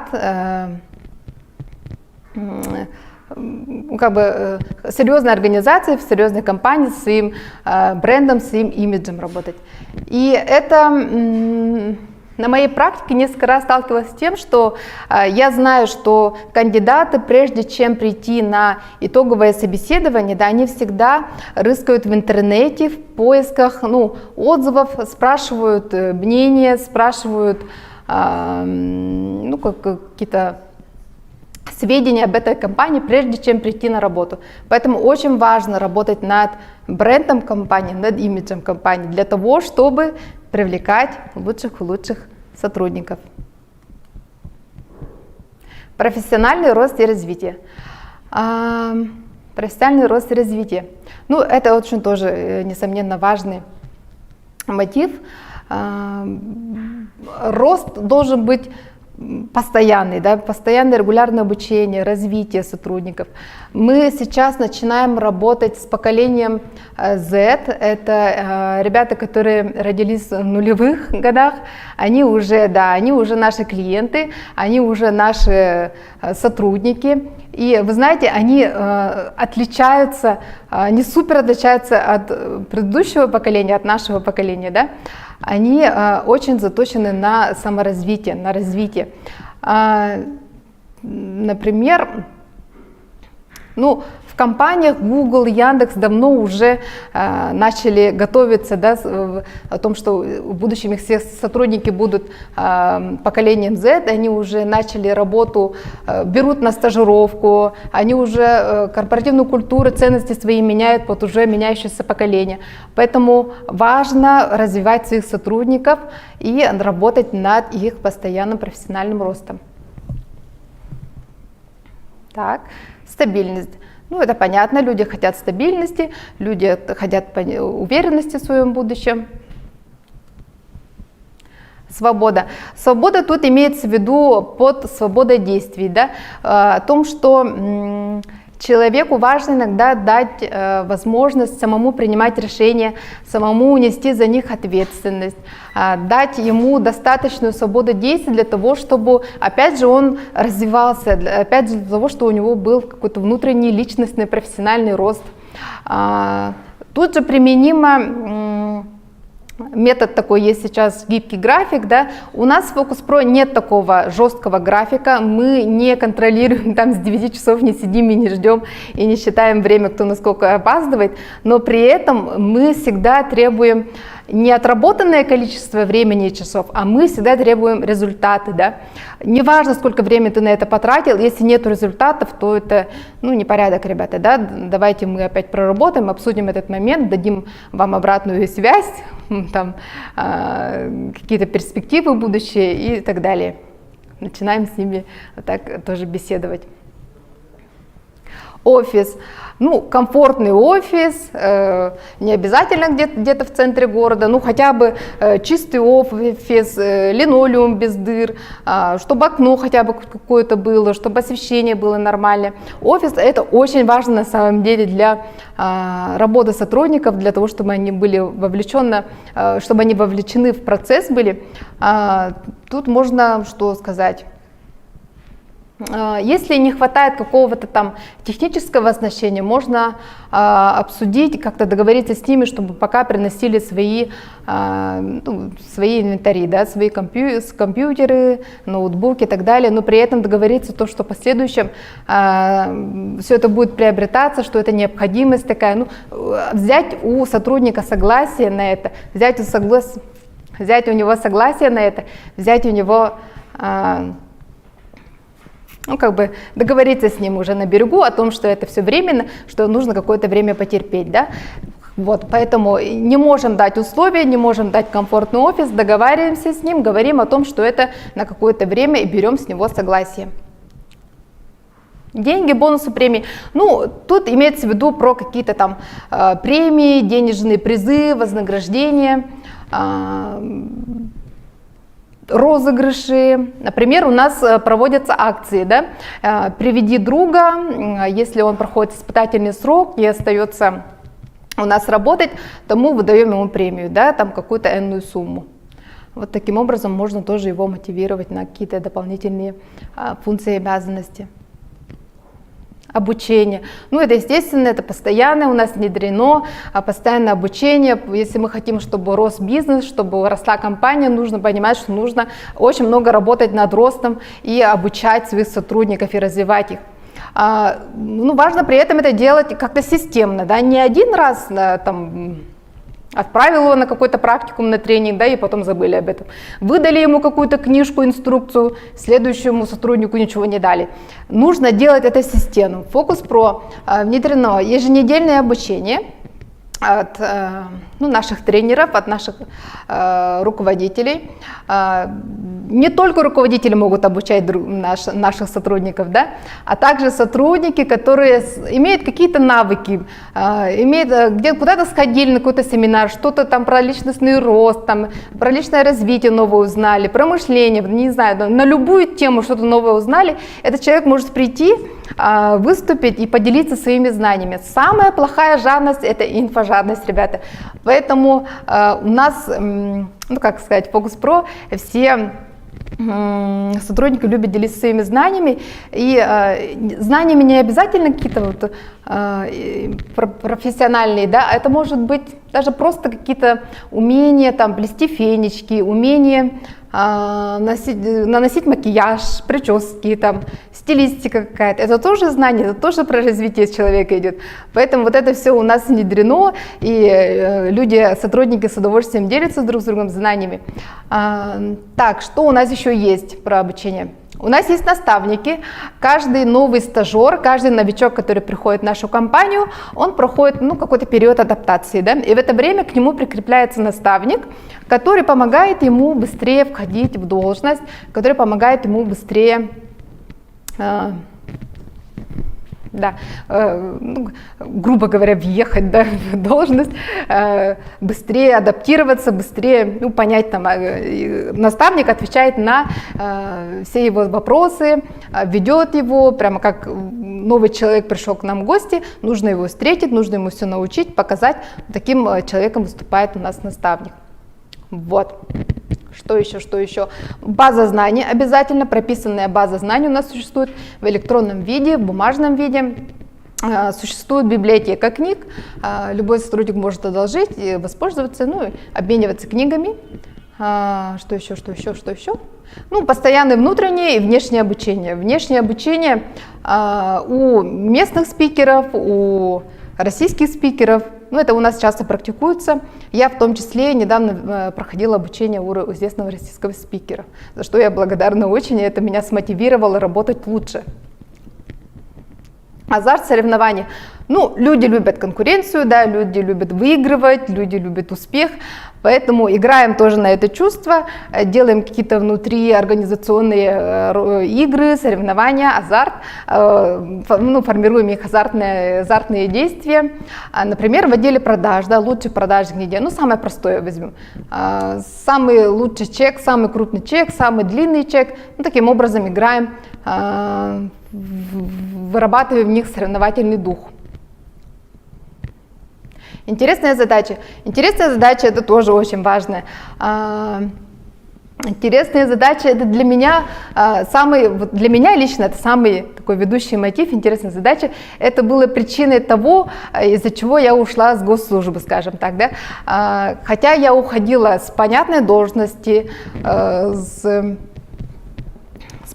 как бы серьезной организации, в серьезной компании со своим брендом, своим имиджем работать. И это на моей практике несколько раз сталкивалась с тем, что я знаю, что кандидаты, прежде чем прийти на итоговое собеседование, да, они всегда рыскают в интернете, в поисках, ну, отзывов, спрашивают мнения, спрашивают ну, какие-то сведения об этой компании, прежде чем прийти на работу. Поэтому очень важно работать над брендом компании, над имиджем компании, для того, чтобы привлекать лучших сотрудников. Профессиональный рост и развитие. Профессиональный рост и развитие. Ну, это очень тоже, несомненно, важный мотив. Рост должен быть постоянный, да, постоянное регулярное обучение, развитие сотрудников. Мы сейчас начинаем работать с поколением Z. Это ребята, которые родились в нулевых годах. Они уже наши клиенты, они уже наши сотрудники. И вы знаете, они отличаются, они супер отличаются от предыдущего поколения, от нашего поколения, да? Они очень заточены на саморазвитие, на развитие. Например, ну, в компаниях Google, Яндекс давно уже начали готовиться, да, о том, что в будущем их все сотрудники будут поколением Z, они уже начали работу, берут на стажировку, они уже корпоративную культуру, ценности свои меняют под уже меняющееся поколение. Поэтому важно развивать своих сотрудников и работать над их постоянным профессиональным ростом. Так, стабильность. Ну, это понятно, люди хотят стабильности, люди хотят уверенности в своем будущем. Свобода. Свобода тут имеется в виду под свободой действий, да? О том, что человеку важно иногда дать возможность самому принимать решения, самому нести за них ответственность, дать ему достаточную свободу действий для того, чтобы, опять же, он развивался, опять же, для того, чтобы у него был какой-то внутренний личностный профессиональный рост. Тут же применимо метод такой есть сейчас, гибкий график, да. У нас в Focus Pro нет такого жесткого графика, мы не контролируем, там с 9 часов не сидим и не ждем, и не считаем время, кто насколько опаздывает, но при этом мы всегда требуем не отработанное количество времени и часов, а мы всегда требуем результаты, да. Неважно, сколько времени ты на это потратил, если нет результатов, то это, ну, непорядок, ребята, да. Давайте мы опять проработаем, обсудим этот момент, дадим вам обратную связь, там, какие-то перспективы в будущее и так далее. Начинаем с ними вот так тоже беседовать. Офис. Ну, комфортный офис, не обязательно где-то в центре города, ну, хотя бы чистый офис, линолеум без дыр, чтобы окно хотя бы какое-то было, чтобы освещение было нормальное. Офис — это очень важно на самом деле для работы сотрудников, для того, чтобы они были вовлечены, чтобы они вовлечены в процесс были. Тут можно что сказать? Если не хватает какого-то там технического оснащения, можно обсудить, как-то договориться с ними, чтобы пока приносили свои инвентари, да, свои компьютеры, ноутбуки и так далее, но при этом договориться то, что в последующем все это будет приобретаться, что это необходимость такая, ну, взять у сотрудника согласие на это, взять у него согласие на это, взять у него ну, как бы договориться с ним уже на берегу о том, что это все временно, что нужно какое-то время потерпеть, да. Вот, поэтому не можем дать условия, не можем дать комфортный офис, договариваемся с ним, говорим о том, что это на какое-то время и берем с него согласие. Деньги, бонусы, премии. Ну, тут имеется в виду про какие-то там премии, денежные призы, вознаграждения, розыгрыши. Например, у нас проводятся акции, да? Приведи друга, если он проходит испытательный срок и остается у нас работать, то мы выдаем ему премию, да, там какую-то энную сумму. Вот таким образом можно тоже его мотивировать на какие-то дополнительные функции и обязанности. Обучение. Ну, это естественно, это постоянное, у нас внедрено постоянное обучение. Если мы хотим, чтобы рос бизнес, чтобы росла компания, нужно понимать, что нужно очень много работать над ростом и обучать своих сотрудников и развивать их. Ну, важно при этом это делать как-то системно, да, не один раз там отправил его на какой-то практикум, на тренинг, да, и потом забыли об этом. Выдали ему какую-то книжку, инструкцию, следующему сотруднику ничего не дали. Нужно делать это системно. Focus Pro внедрено еженедельное обучение. от наших тренеров, от наших руководителей. Не только руководители могут обучать наших сотрудников, да, а также сотрудники, которые имеют какие-то навыки, куда-то сходили на какой-то семинар, что-то там про личностный рост, там, про личное развитие новое узнали, про мышление, не знаю, на любую тему что-то новое узнали, этот человек может прийти, выступить и поделиться своими знаниями. Самая плохая жадность – это инфожадность, ребята. Поэтому у нас, как сказать, Focus Pro, все сотрудники любят делиться своими знаниями, и знаниями не обязательно какие-то профессиональные, да, это может быть даже просто какие-то умения, там, плести фенечки, умения наносить макияж, прически, там, стилистика какая-то. Это тоже знание, это тоже про развитие человека идет. Поэтому вот это все у нас внедрено, и сотрудники с удовольствием делятся друг с другом знаниями. Так, что у нас еще есть про обучение? У нас есть наставники. Каждый новый стажер, каждый новичок, который приходит в нашу компанию, он проходит какой-то период адаптации, да? И в это время к нему прикрепляется наставник, который помогает ему быстрее входить в должность, который помогает ему быстрее грубо говоря, въехать, да, в должность, быстрее адаптироваться, быстрее понять, там, наставник отвечает на все его вопросы, ведет его, прямо как новый человек пришел к нам в гости, нужно его встретить, нужно ему все научить, показать. Таким человеком выступает у нас наставник. Вот. Что еще? База знаний, обязательно прописанная база знаний у нас существует в электронном виде, в бумажном виде. Существует библиотека книг, любой сотрудник может одолжить и воспользоваться, обмениваться книгами. Что еще? Постоянное внутреннее и внешнее обучение. Внешнее обучение у местных спикеров, у российских спикеров. Это у нас часто практикуется. Я в том числе недавно проходила обучение у известного российского спикера, за что я благодарна очень, и это меня смотивировало работать лучше. Азарт соревнований. Люди любят конкуренцию, да, люди любят выигрывать, люди любят успех, поэтому играем тоже на это чувство, делаем какие-то внутри организационные игры, соревнования, азарт, формируем их азартные действия. Например, в отделе продаж, да, лучший продажник недели, самое простое возьмем, самый лучший чек, самый крупный чек, самый длинный чек, таким образом играем, вырабатываем в них соревновательный дух. Интересная задача. Интересная задача – это тоже очень важно. Интересная задача – это для меня лично это самый такой ведущий мотив. Интересная задача – это было причиной того, из-за чего я ушла с госслужбы, скажем так, да. Хотя я уходила с понятной должности, с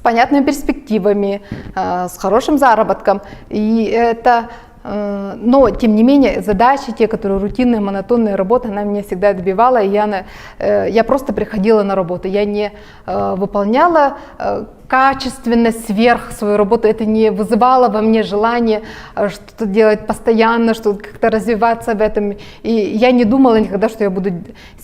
понятными перспективами, с хорошим заработком, но, тем не менее, задачи, те, которые рутинная, монотонная работа, она меня всегда добивала, и я просто приходила на работу, я не выполняла качественно сверх свою работу, это не вызывало во мне желание что-то делать постоянно, что-то как-то развиваться в этом, и я не думала никогда, что я буду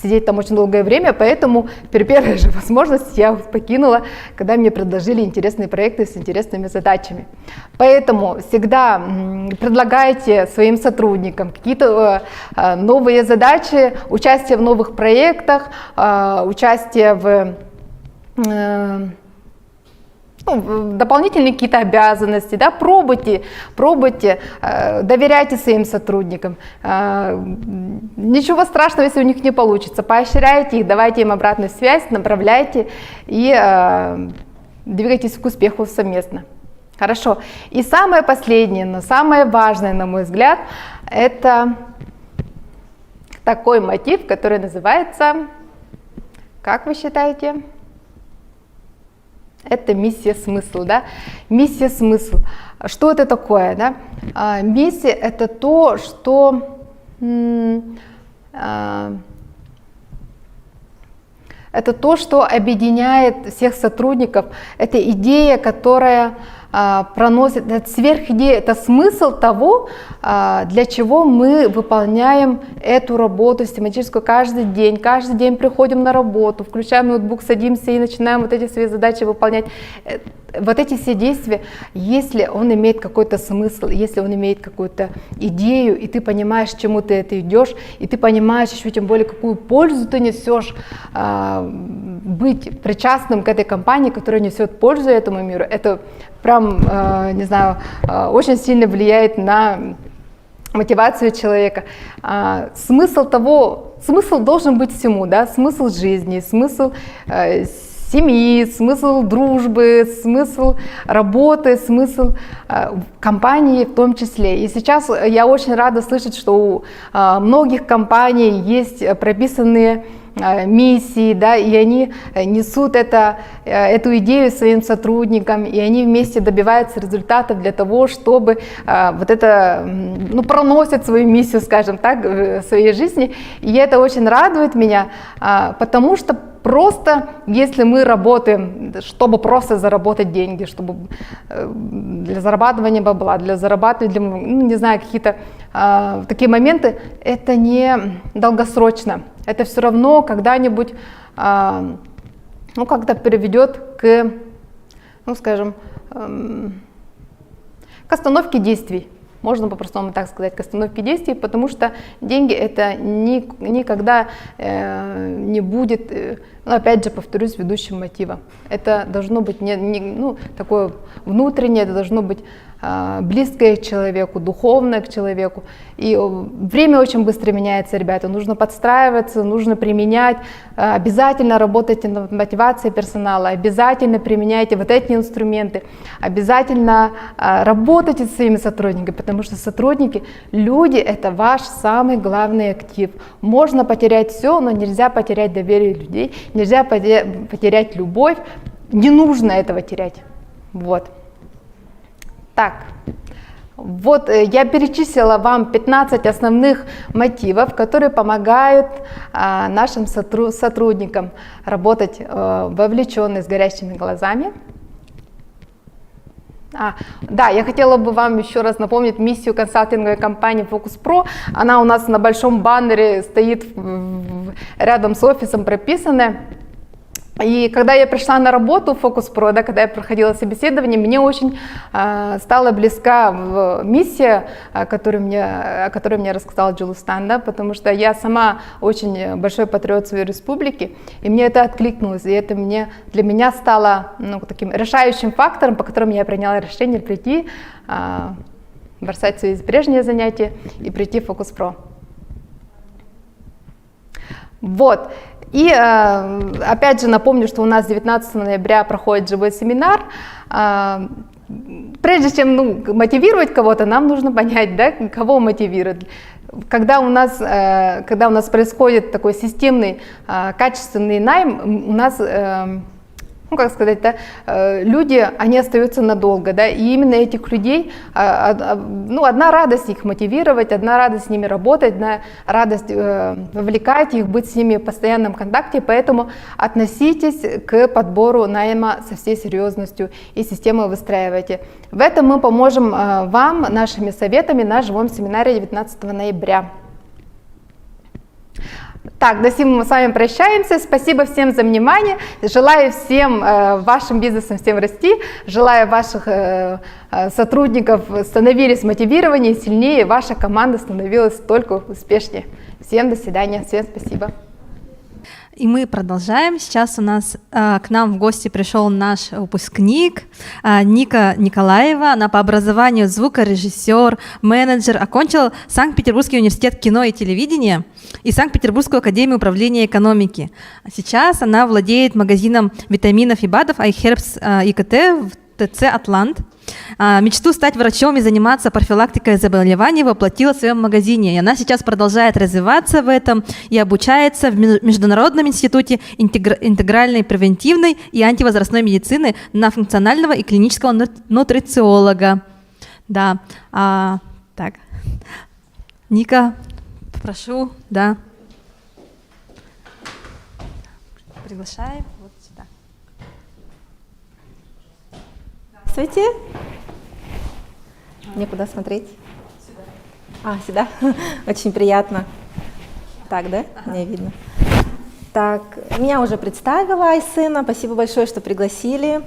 сидеть там очень долгое время, поэтому при первой же возможности я покинула, когда мне предложили интересные проекты с интересными задачами. Поэтому всегда предлагайте своим сотрудникам какие-то новые задачи, участие в новых проектах, участие в дополнительные какие-то обязанности, да, пробуйте, доверяйте своим сотрудникам, ничего страшного, если у них не получится, поощряйте их, давайте им обратную связь, направляйте и двигайтесь к успеху совместно. Хорошо, и самое последнее, но самое важное, на мой взгляд, это такой мотив, который называется, как вы считаете? Это миссия-смысл, да? Миссия-смысл. Что это такое, да? Миссия – это то, что… Это то, что объединяет всех сотрудников. Это идея, которая проносит, это сверхидея, это смысл того, для чего мы выполняем эту работу систематическую каждый день приходим на работу, включаем ноутбук, садимся и начинаем вот эти свои задачи выполнять. Вот эти все действия, если он имеет какой-то смысл, если он имеет какую-то идею, и ты понимаешь, к чему ты это идешь, и ты понимаешь еще тем более, какую пользу ты несешь, быть причастным к этой компании, которая несет пользу этому миру, это прям, не знаю, очень сильно влияет на мотивацию человека. Смысл должен быть всему, да, смысл жизни, смысл семьи, смысл дружбы, смысл работы, смысл компании в том числе. И сейчас я очень рада слышать, что у многих компаний есть прописанные миссии, да, и они несут эту идею своим сотрудникам, и они вместе добиваются результатов для того, чтобы вот это, проносят свою миссию, скажем так, в своей жизни. И это очень радует меня, потому что просто, если мы работаем, чтобы просто заработать деньги, чтобы для зарабатывания бабла, для зарабатывания, какие-то такие моменты, это не долгосрочно. Это все равно когда-нибудь, как-то приведет к, к остановке действий. Можно по-простому так сказать, к остановке действий, потому что деньги это никогда не будет, опять же повторюсь, ведущим мотивом. Это должно быть такое внутреннее, это должно быть близкое к человеку, духовное к человеку. И время очень быстро меняется, ребята, нужно подстраиваться, нужно применять, обязательно работайте над мотивацией персонала, обязательно применяйте вот эти инструменты, обязательно работайте со своими сотрудниками, потому что сотрудники, люди, это ваш самый главный актив. Можно потерять все, но нельзя потерять доверие людей, нельзя потерять любовь, не нужно этого терять. Вот. Так, вот я перечислила вам 15 основных мотивов, которые помогают нашим сотрудникам работать вовлеченно, с горящими глазами. Да, я хотела бы вам еще раз напомнить миссию консалтинговой компании Focus Pro. Она у нас на большом баннере стоит рядом с офисом прописанная. И когда я пришла на работу в Focus Pro, когда я проходила собеседование, мне очень стала близка миссия, о которой мне рассказал Джулустан, потому что я сама очень большой патриот своей республики, и мне это откликнулось, и это для меня стало таким решающим фактором, по которому я приняла решение прийти, бросать свои прежние занятия и прийти в Focus Pro. Вот. И опять же напомню, что у нас 19 ноября проходит живой семинар. Прежде чем мотивировать кого-то, нам нужно понять, кого мотивировать. Когда у нас происходит такой системный, качественный найм, у нас, люди, они остаются надолго, и именно этих людей, одна радость их мотивировать, одна радость с ними работать, одна радость вовлекать их, быть с ними в постоянном контакте, поэтому относитесь к подбору найма со всей серьезностью и систему выстраивайте. В этом мы поможем вам нашими советами на живом семинаре 19 ноября. Так, до сих мы с вами прощаемся. Спасибо всем за внимание. Желаю всем вашим бизнесам всем расти. Желаю ваших сотрудников становились мотивированнее, сильнее. Ваша команда становилась только успешнее. Всем до свидания. Всем спасибо. И мы продолжаем. Сейчас у нас к нам в гости пришел наш выпускник Ника Николаева. Она по образованию звукорежиссер, менеджер, окончила Санкт-Петербургский университет кино и телевидения и Санкт-Петербургскую академию управления экономики. Сейчас она владеет магазином витаминов и БАДов iHerbs ИКТ в ТЦ «Атлант». Мечту стать врачом и заниматься профилактикой заболеваний воплотила в своем магазине. И она сейчас продолжает развиваться в этом и обучается в Международном институте интегральной превентивной и антивозрастной медицины на функционального и клинического нутрициолога. Да, так. Ника, прошу, да. Приглашаем. Здравствуйте. Мне куда смотреть? Сюда. Очень приятно. Так, да? Мне видно. Так, меня уже представила Айсына. Спасибо большое, что пригласили.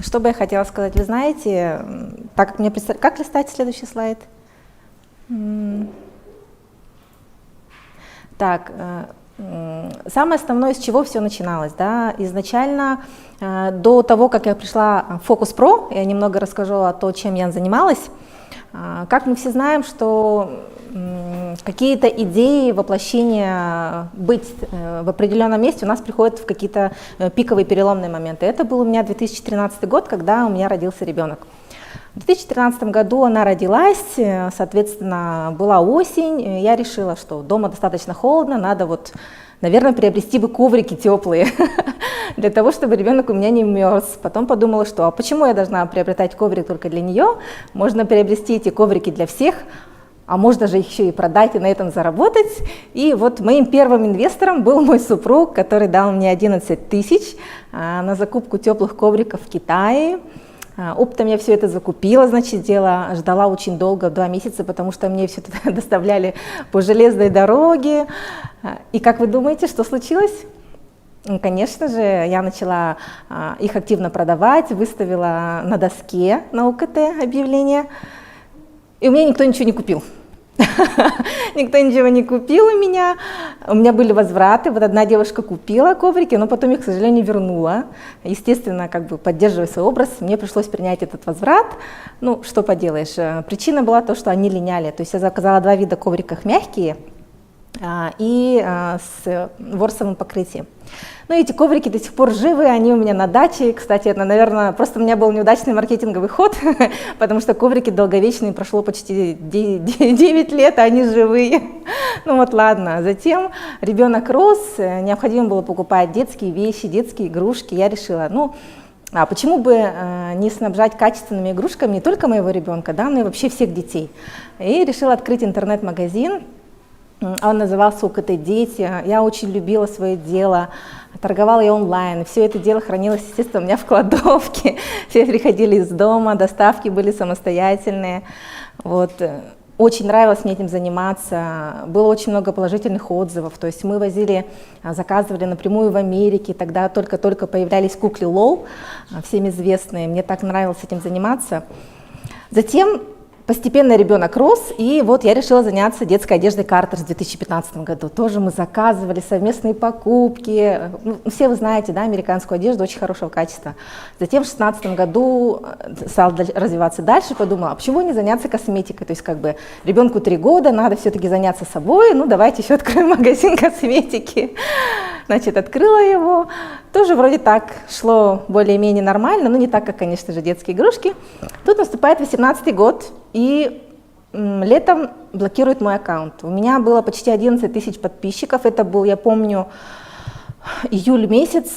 Что бы я хотела сказать? Вы знаете, так как мне представили... Как листать следующий слайд? Так, самое основное, с чего все начиналось, да, изначально, до того, как я пришла в Focus Pro, я немного расскажу о том, чем я занималась. Как мы все знаем, что какие-то идеи воплощения быть в определенном месте у нас приходят в какие-то пиковые переломные моменты. Это был у меня 2013 год, когда у меня родился ребенок. В 2013 году она родилась, соответственно, была осень, я решила, что дома достаточно холодно, надо наверное, приобрести бы коврики теплые для того, чтобы ребенок у меня не мерз. Потом подумала, что а почему я должна приобретать коврик только для нее? Можно приобрести эти коврики для всех, а можно же их еще и продать и на этом заработать. И вот моим первым инвестором был мой супруг, который дал мне 11 тысяч на закупку теплых ковриков в Китае. Оптом я все это закупила, значит, ждала очень долго, 2 месяца, потому что мне все это доставляли по железной дороге. И как вы думаете, что случилось? Конечно же, я начала их активно продавать, выставила на доске на УКТ объявление, и у меня никто ничего не купил. Никто ничего не купил у меня были возвраты, одна девушка купила коврики, но потом их, к сожалению, вернула. Естественно, поддерживая свой образ, мне пришлось принять этот возврат. Ну, что поделаешь, причина была то, что они линяли, то есть я заказала 2 вида ковриков мягкие и с ворсовым покрытием. Но эти коврики до сих пор живы, они у меня на даче. Кстати, это, наверное, просто у меня был неудачный маркетинговый ход, потому что коврики долговечные, прошло почти 9 лет, а они живые. Ну вот ладно. Затем ребенок рос, необходимо было покупать детские вещи, детские игрушки. Я решила, а почему бы не снабжать качественными игрушками не только моего ребенка, да, но и вообще всех детей. И решила открыть интернет-магазин. Он назывался УКТ Дети. Я очень любила свое дело, торговала я онлайн. Все это дело хранилось, естественно, у меня в кладовке. Все приходили из дома, доставки были самостоятельные. Очень нравилось мне этим заниматься. Было очень много положительных отзывов. То есть мы заказывали напрямую в Америке. Тогда только-только появлялись куклы Лол, всем известные. Мне так нравилось этим заниматься. Затем постепенно ребенок рос, и я решила заняться детской одеждой Carter's в 2015 году. Тоже мы заказывали совместные покупки. Все вы знаете, да, американскую одежду очень хорошего качества. Затем в 2016 году стала развиваться дальше, подумала, а почему не заняться косметикой? То есть ребенку 3 года, надо все-таки заняться собой, давайте еще откроем магазин косметики. Значит, открыла его. Тоже вроде так шло более-менее нормально, но не так, как, конечно же, детские игрушки. Тут наступает 2018 год, и летом блокируют мой аккаунт. У меня было почти 11 тысяч подписчиков. Это был, я помню, июль месяц.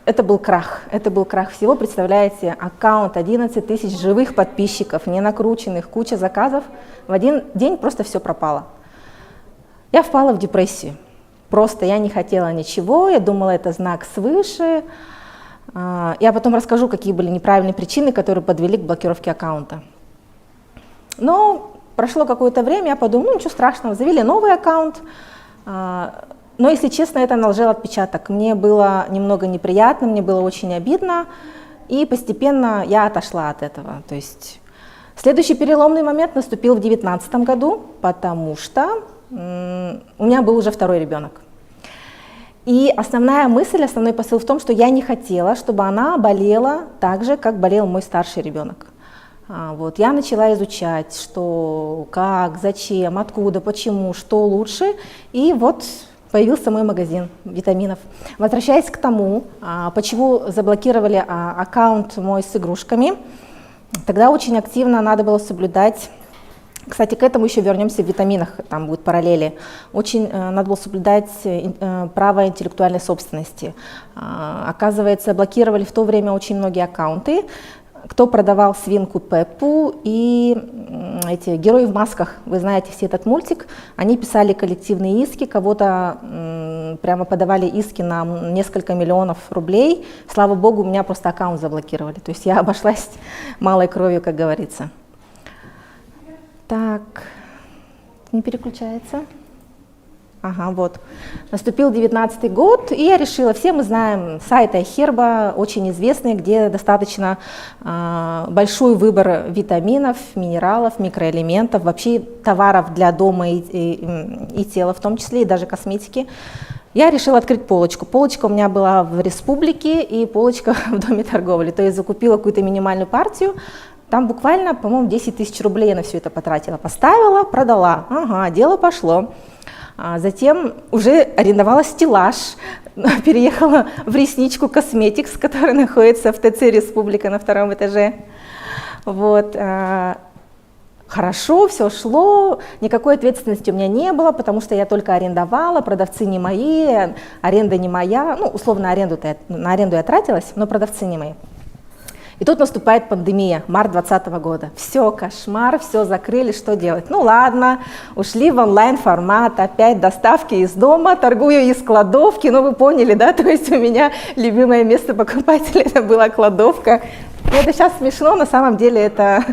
Это был крах. Это был крах всего. Представляете, аккаунт, 11 тысяч живых подписчиков, не накрученных, куча заказов. В один день просто все пропало. Я впала в депрессию. Просто я не хотела ничего, я думала, это знак свыше. Я потом расскажу, какие были неправильные причины, которые подвели к блокировке аккаунта. Но прошло какое-то время, я подумала, ничего страшного, завели новый аккаунт. Но, если честно, это наложило отпечаток. Мне было немного неприятно, мне было очень обидно, и постепенно я отошла от этого. То есть следующий переломный момент наступил в 2019 году, потому что у меня был уже 2-й ребенок. И основная мысль, основной посыл в том, что я не хотела, чтобы она болела так же, как болел мой старший ребенок. Я начала изучать, что, как, зачем, откуда, почему, что лучше. И появился мой магазин витаминов. Возвращаясь к тому, почему заблокировали аккаунт мой с игрушками, тогда очень активно надо было соблюдать. Кстати, к этому еще вернемся в витаминах, там будут параллели. Очень надо было соблюдать право интеллектуальной собственности. Оказывается, блокировали в то время очень многие аккаунты. Кто продавал свинку Пеппу и эти герои в масках, вы знаете все этот мультик, они писали коллективные иски, кого-то прямо подавали иски на несколько миллионов рублей. Слава богу, у меня просто аккаунт заблокировали. То есть я обошлась малой кровью, как говорится. Так, не переключается. Ага, вот. Наступил 19-й год, и я решила, все мы знаем сайт iHerb, очень известный, где достаточно большой выбор витаминов, минералов, микроэлементов, вообще товаров для дома и тела в том числе, и даже косметики. Я решила открыть полочку. Полочка у меня была в республике и полочка в доме торговли. То есть закупила какую-то минимальную партию. Там буквально, по-моему, 10 тысяч рублей я на все это потратила. Поставила, продала. Ага, дело пошло. Затем уже арендовала стеллаж, переехала в Ресничку Косметикс, которая находится в ТЦ Республика на 2-м этаже. Вот. Хорошо, все шло, никакой ответственности у меня не было, потому что я только арендовала, продавцы не мои, аренда не моя. Ну, условно, на аренду я тратилась, но продавцы не мои. И тут наступает пандемия, март 2020 года. Все, кошмар, все закрыли, что делать? Ну ладно, ушли в онлайн-формат, опять доставки из дома, торгую из кладовки, ну вы поняли, да? То есть у меня любимое место покупателя это была кладовка. И это сейчас смешно, на самом деле это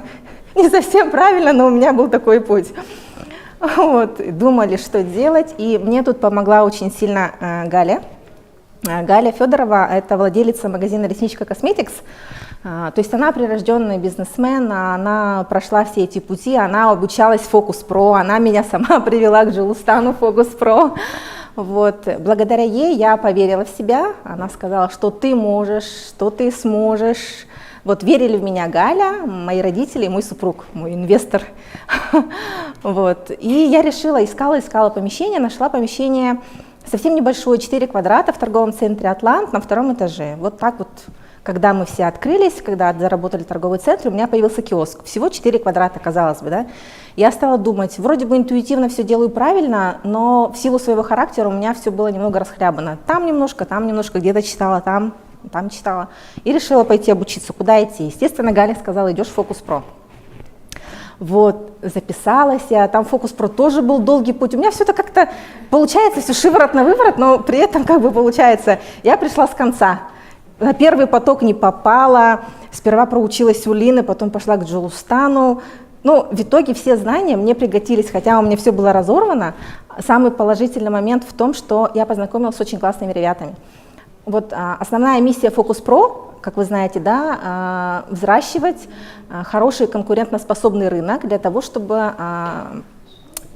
не совсем правильно, но у меня был такой путь. Вот, думали, что делать, и мне тут помогла очень сильно Галя. Галя Федорова, это владелица магазина Ресничка Косметикс. То есть она прирожденный бизнесмен, она прошла все эти пути, она обучалась Focus Pro, она меня сама привела к Джилустану Focus Pro. Вот. Благодаря ей я поверила в себя, она сказала, что ты можешь, что ты сможешь. Вот верили в меня Галя, мои родители, мой супруг, мой инвестор. Вот. И я решила, искала помещение, нашла помещение совсем небольшое, 4 квадрата в торговом центре «Атлант» на 2-м этаже. Вот так вот. Когда мы все открылись, когда заработали торговый центр, у меня появился киоск. Всего 4 квадрата, казалось бы, да. Я стала думать, вроде бы интуитивно все делаю правильно, но в силу своего характера у меня все было немного расхлябано. Там немножко, где-то читала, там читала. И решила пойти обучиться. Куда идти? Естественно, Галя сказала, идешь в Focus Pro. Вот, записалась я, там Focus Pro тоже был долгий путь. У меня все это как-то получается, все шиворот на выворот, но при этом как бы получается, я пришла с конца. На первый поток не попала, сперва проучилась у Лины, потом пошла к Джилустану. Ну, в итоге все знания мне пригодились, хотя у меня все было разорвано. Самый положительный момент в том, что я познакомилась с очень классными ребятами. Вот основная миссия Focus Pro, как вы знаете, да, взращивать хороший конкурентоспособный рынок для того, чтобы...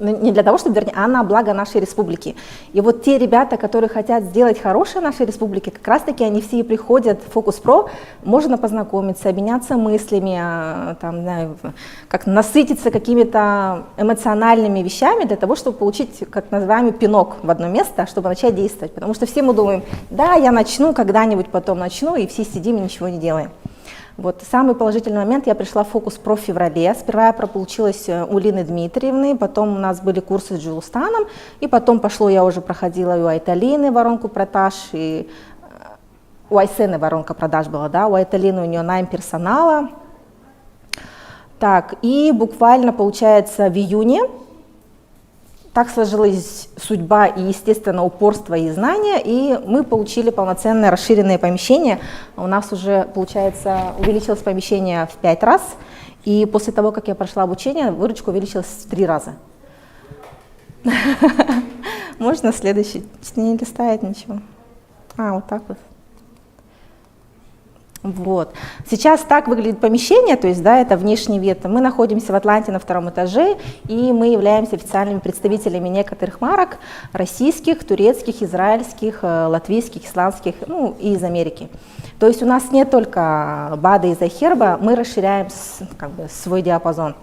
Не для того, чтобы, вернее, а на благо нашей республики. И вот те ребята, которые хотят сделать хорошее нашей республике, как раз-таки они все и приходят в Focus Pro, можно познакомиться, обменяться мыслями, там, знаю, как насытиться какими-то эмоциональными вещами для того, чтобы получить, как называемый, пинок в одно место, чтобы начать действовать. Потому что все мы думаем, да, я начну, когда-нибудь потом начну, и все сидим и ничего не делаем. Вот самый положительный момент, я пришла в Focus Pro в феврале. Сперва я проучилась у Лины Дмитриевны, потом у нас были курсы с Джилустаном, и потом я уже проходила у Айталины воронку продаж, и у Айсены воронка продаж была, да, у Айталины у нее найм персонала. Так, и буквально, получается, в июне так сложилась судьба и, естественно, упорство и знания, и мы получили полноценное расширенное помещение. У нас уже, получается, увеличилось помещение в 5 раз, и после того, как я прошла обучение, выручка увеличилась в 3 раза. Можно следующий? Не листает ничего. Вот так вот. Вот. Сейчас так выглядит помещение, то есть, да, это внешний вид. Мы находимся в Атланте на 2-м этаже, и мы являемся официальными представителями некоторых марок российских, турецких, израильских, латвийских, исландских, ну и из Америки. То есть у нас не только БАДы из iHerb, мы расширяем как бы свой диапазон.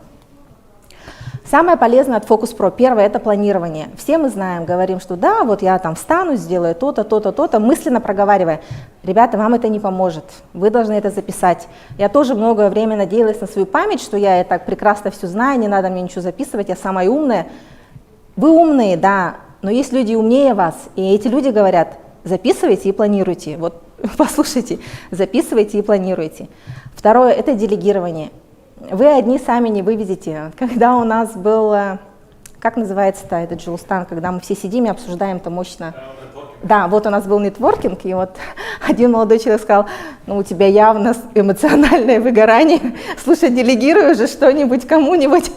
Самое полезное от Focus Pro, первое, это планирование. Все мы знаем, говорим, что да, вот я там встану, сделаю то-то, то-то, то-то, мысленно проговаривая. Ребята, вам это не поможет, вы должны это записать. Я тоже многое время надеялась на свою память, что я так прекрасно все знаю, не надо мне ничего записывать, я самая умная. Вы умные, да, но есть люди умнее вас, и эти люди говорят, записывайте и планируйте. Вот послушайте, записывайте и планируйте. Второе, это делегирование. Вы одни сами не вывезете. Когда у нас был, как называется-то этот Джилустан, когда мы все сидим и обсуждаем-то мощно? Да, вот у нас был нетворкинг, и вот один молодой человек сказал, ну, у тебя явно эмоциональное выгорание, слушай, делегируй уже что-нибудь кому-нибудь.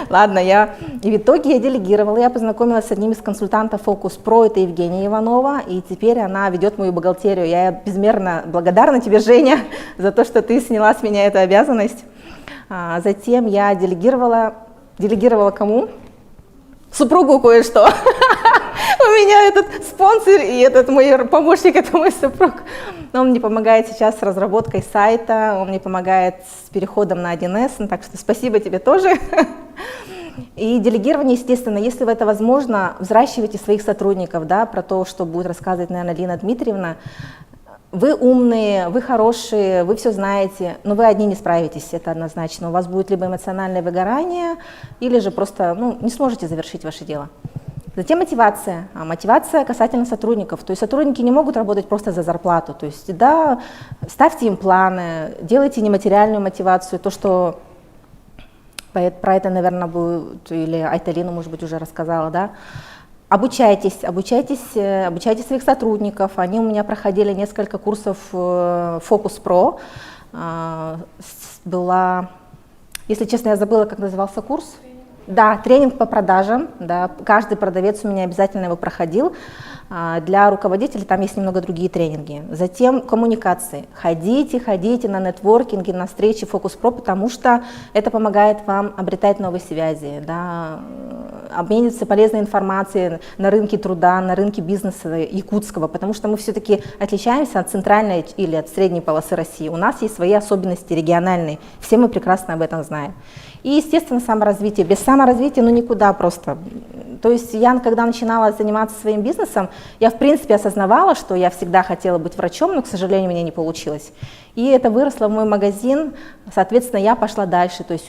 Ладно, и в итоге я делегировала, я познакомилась с одним из консультантов Focus Pro, это Евгения Иванова, и теперь она ведет мою бухгалтерию. Я безмерно благодарна тебе, Женя, за то, что ты сняла с меня эту обязанность. Затем я делегировала кому? Супругу кое-что. У меня этот спонсор и этот мой помощник, это мой супруг. Он мне помогает сейчас с разработкой сайта, он мне помогает с переходом на 1С, так что спасибо тебе тоже. И делегирование, естественно, если это возможно, взращивайте своих сотрудников, да, про то, что будет рассказывать, наверное, Лина Дмитриевна. Вы умные, вы хорошие, вы все знаете, но вы одни не справитесь, это однозначно. У вас будет либо эмоциональное выгорание, или же просто не сможете завершить ваше дело. Затем мотивация. Мотивация касательно сотрудников. То есть сотрудники не могут работать просто за зарплату. То есть, да, ставьте им планы, делайте нематериальную мотивацию, то, что про это, наверное, будет, или Айталина, может быть, уже рассказала, да. Обучайте своих сотрудников. Они у меня проходили несколько курсов Focus Pro. Была, если честно, я забыла, как назывался курс. Да, тренинг по продажам. Да, каждый продавец у меня обязательно его проходил. Для руководителей там есть немного другие тренинги. Затем коммуникации. Ходите на нетворкинги, на встречи Focus Pro, потому что это помогает вам обретать новые связи, да, обмениваться полезной информацией на рынке труда, на рынке бизнеса якутского, потому что мы все-таки отличаемся от центральной или от средней полосы России. У нас есть свои особенности региональные, все мы прекрасно об этом знаем. И, естественно, саморазвитие. Без саморазвития никуда просто. То есть я, когда начинала заниматься своим бизнесом, я, в принципе, осознавала, что я всегда хотела быть врачом, но, к сожалению, у меня не получилось. И это выросло в мой магазин, соответственно, я пошла дальше. То есть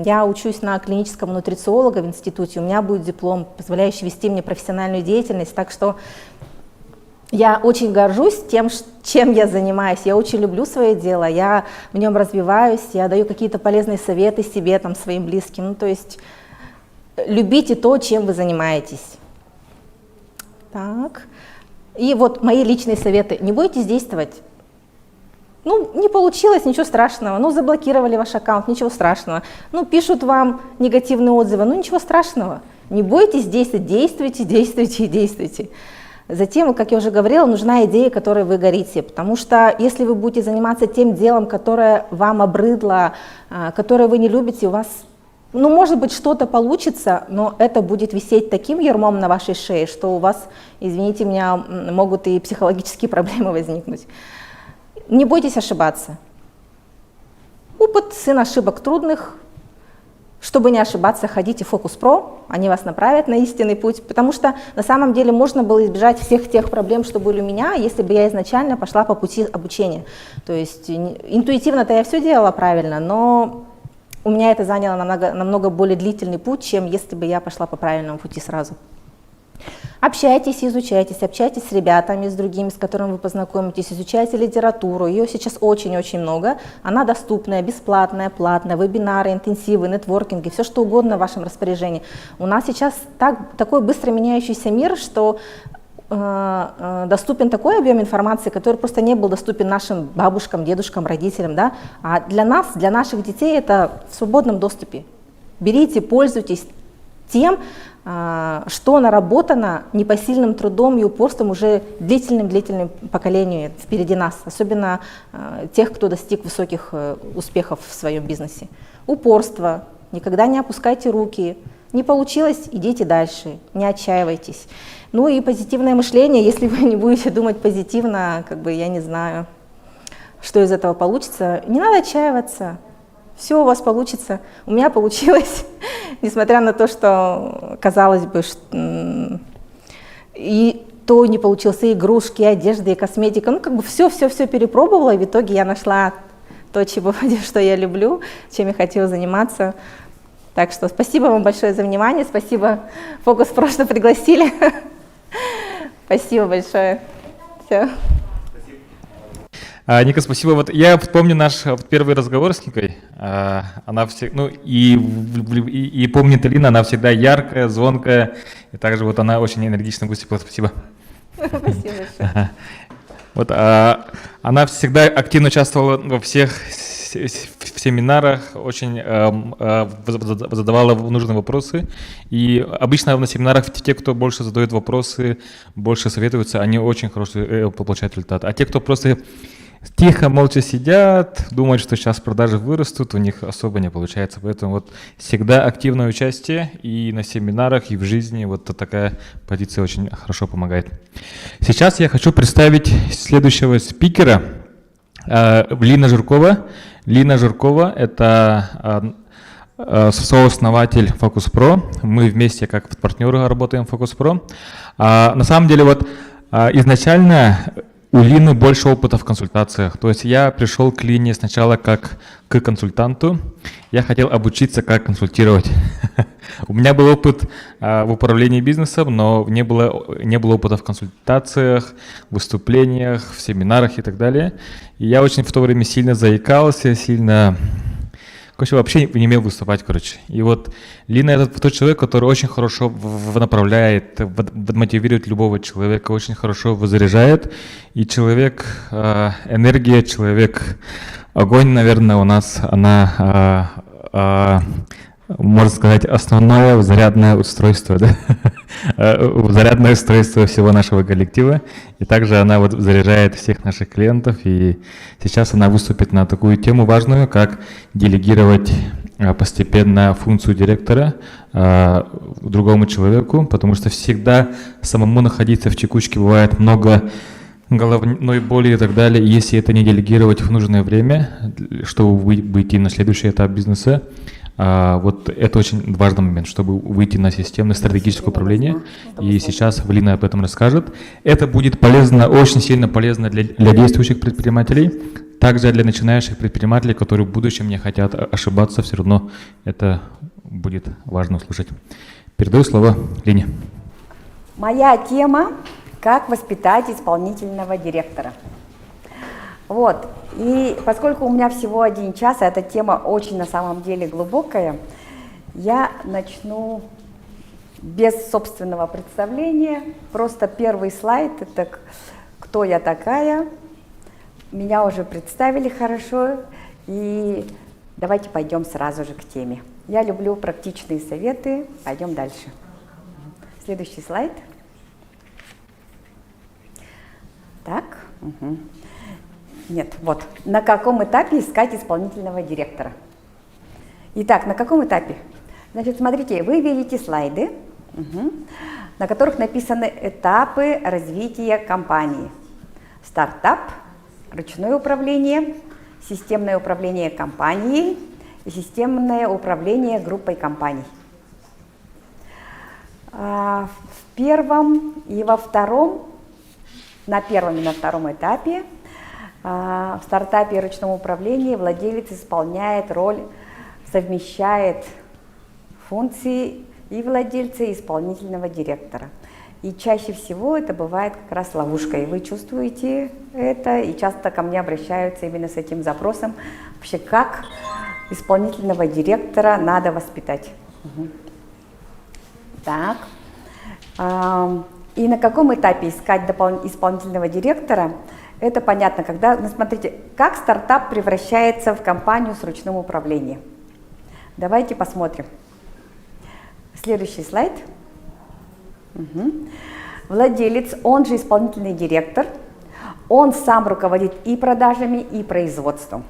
я учусь на клинического нутрициолога в институте, у меня будет диплом, позволяющий вести мне профессиональную деятельность, так что я очень горжусь тем, чем я занимаюсь, я очень люблю свое дело, я в нем развиваюсь, я даю какие-то полезные советы себе, своим близким, то есть любите то, чем вы занимаетесь. Так, и вот мои личные советы, не бойтесь действовать. Не получилось, ничего страшного, заблокировали ваш аккаунт, ничего страшного, пишут вам негативные отзывы, ничего страшного, не бойтесь действовать, действуйте. Затем, как я уже говорила, нужна идея, которой вы горите, потому что если вы будете заниматься тем делом, которое вам обрыдло, которое вы не любите, у вас, может быть, что-то получится, но это будет висеть таким ярмом на вашей шее, что у вас, извините меня, могут и психологические проблемы возникнуть. Не бойтесь ошибаться. Опыт, сын ошибок трудных. Чтобы не ошибаться, ходите в Focus Pro, они вас направят на истинный путь, потому что на самом деле можно было избежать всех тех проблем, что были у меня, если бы я изначально пошла по пути обучения. То есть интуитивно-то я все делала правильно, но у меня это заняло намного более длительный путь, чем если бы я пошла по правильному пути сразу. Общайтесь, изучайтесь, общайтесь с ребятами, с другими, с которыми вы познакомитесь, изучайте литературу, ее сейчас очень-очень много, она доступная, бесплатная, платная, вебинары, интенсивы, нетворкинги, все что угодно в вашем распоряжении. У нас сейчас такой быстро меняющийся мир, что доступен такой объем информации, который просто не был доступен нашим бабушкам, дедушкам, родителям, да? А для нас, для наших детей это в свободном доступе. Берите, пользуйтесь тем, что наработано непосильным трудом и упорством уже длительным поколению впереди нас, особенно тех, кто достиг высоких успехов в своем бизнесе. Упорство, никогда не опускайте руки, не получилось, идите дальше, не отчаивайтесь. И позитивное мышление, если вы не будете думать позитивно, я не знаю, что из этого получится, не надо отчаиваться. Все у вас получится. У меня получилось, несмотря на то, что, казалось бы, и то не получилось, и игрушки, и одежда, и косметика. Все перепробовала, и в итоге я нашла то, что я люблю, чем я хотела заниматься. Так что спасибо вам большое за внимание, спасибо Focus Pro, что пригласили. Спасибо большое. Все. Ника, спасибо. Я помню наш первый разговор с Никой. Она и помнит Алина, она всегда яркая, звонкая. И также она очень энергично выступила. Спасибо. Спасибо большое. Вот, она всегда активно участвовала во всех семинарах, очень задавала нужные вопросы. И обычно на семинарах те, кто больше задает вопросы, больше советуются, они очень хороший получают результат. А те, кто просто тихо, молча сидят, думают, что сейчас продажи вырастут, у них особо не получается. Поэтому вот всегда активное участие и на семинарах, и в жизни. Вот такая позиция очень хорошо помогает. Сейчас я хочу представить следующего спикера, Лина Жиркова. Лина Жиркова – это сооснователь Focus Pro. Мы вместе как партнеры работаем в Focus Pro. На самом деле вот изначально у Лины больше опыта в консультациях. То есть я пришел к Лине сначала как к консультанту. Я хотел обучиться, как консультировать. У меня был опыт в управлении бизнесом, но не было опыта в консультациях, выступлениях, в семинарах и так далее. И я очень в то время сильно заикался, вообще не умел выступать, И вот Лина – это тот человек, который очень хорошо направляет, мотивирует любого человека, очень хорошо заряжает. И человек энергия, человек огонь, наверное, у нас, она, можно сказать, основное зарядное устройство, да? Зарядное устройство всего нашего коллектива. И также она вот заряжает всех наших клиентов. И сейчас она выступит на такую тему важную, как делегировать постепенно функцию директора другому человеку, потому что всегда самому находиться в текучке бывает много головной боли и так далее. И если это не делегировать в нужное время, чтобы выйти на следующий этап бизнеса, вот это очень важный момент, чтобы выйти на системное стратегическое управление. И сейчас Лина об этом расскажет. Это будет полезно, очень сильно полезно для действующих предпринимателей, также для начинающих предпринимателей, которые в будущем не хотят ошибаться, все равно это будет важно услышать. Передаю слово Лине. Моя тема – как воспитать исполнительного директора. Вот. И поскольку у меня всего 1 час, а эта тема очень на самом деле глубокая, я начну без собственного представления. Просто первый слайд – это кто я такая. Меня уже представили хорошо, и давайте пойдем сразу же к теме. Я люблю практичные советы, пойдем дальше. Следующий слайд. Так. Угу. Нет, вот. На каком этапе искать исполнительного директора? Итак, на каком этапе? Значит, смотрите, вы видите слайды, на которых написаны этапы развития компании. Стартап, ручное управление, системное управление компанией и системное управление группой компаний. В первом и во втором, на первом и на втором этапе в стартапе и ручном управлении владелец исполняет роль, совмещает функции и владельца, и исполнительного директора. И чаще всего это бывает как раз ловушкой. Вы чувствуете это, и часто ко мне обращаются именно с этим запросом. Вообще, как исполнительного директора надо воспитать? Так. И на каком этапе искать исполнительного директора? Это понятно, когда, смотрите, как стартап превращается в компанию с ручным управлением. Давайте посмотрим. Следующий слайд. Владелец, он же исполнительный директор, он сам руководит и продажами, и производством.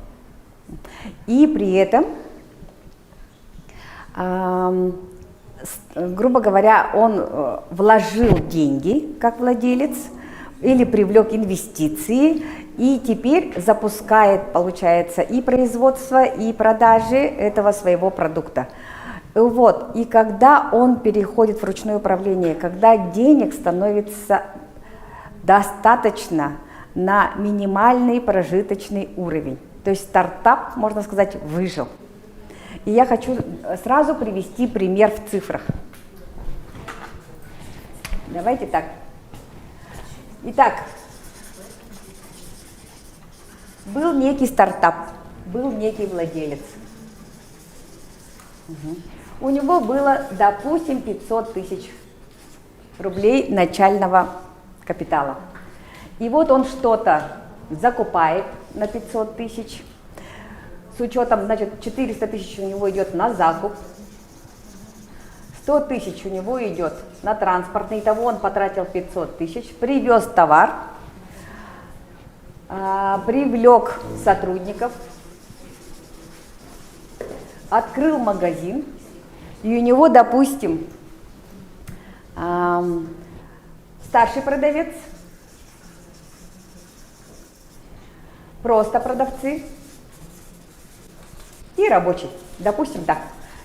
И при этом, грубо говоря, он вложил деньги как владелец, или привлек инвестиции, и теперь запускает, получается, и производство, и продажи этого своего продукта. Вот. И когда он переходит в ручное управление, когда денег становится достаточно на минимальный прожиточный уровень, то есть стартап, можно сказать, выжил. И я хочу сразу привести пример в цифрах. Давайте так. Итак, был некий стартап, был некий владелец. У него было, допустим, 500 000 рублей начального капитала. И вот он что-то закупает на 500 тысяч. С учетом, значит, 400 тысяч у него идет на закуп. 100 тысяч у него идет на транспортный. Итого он потратил 500 тысяч. Привез товар. Привлек сотрудников. Открыл магазин. И у него, допустим, старший продавец, просто продавцы и рабочий. Допустим, так.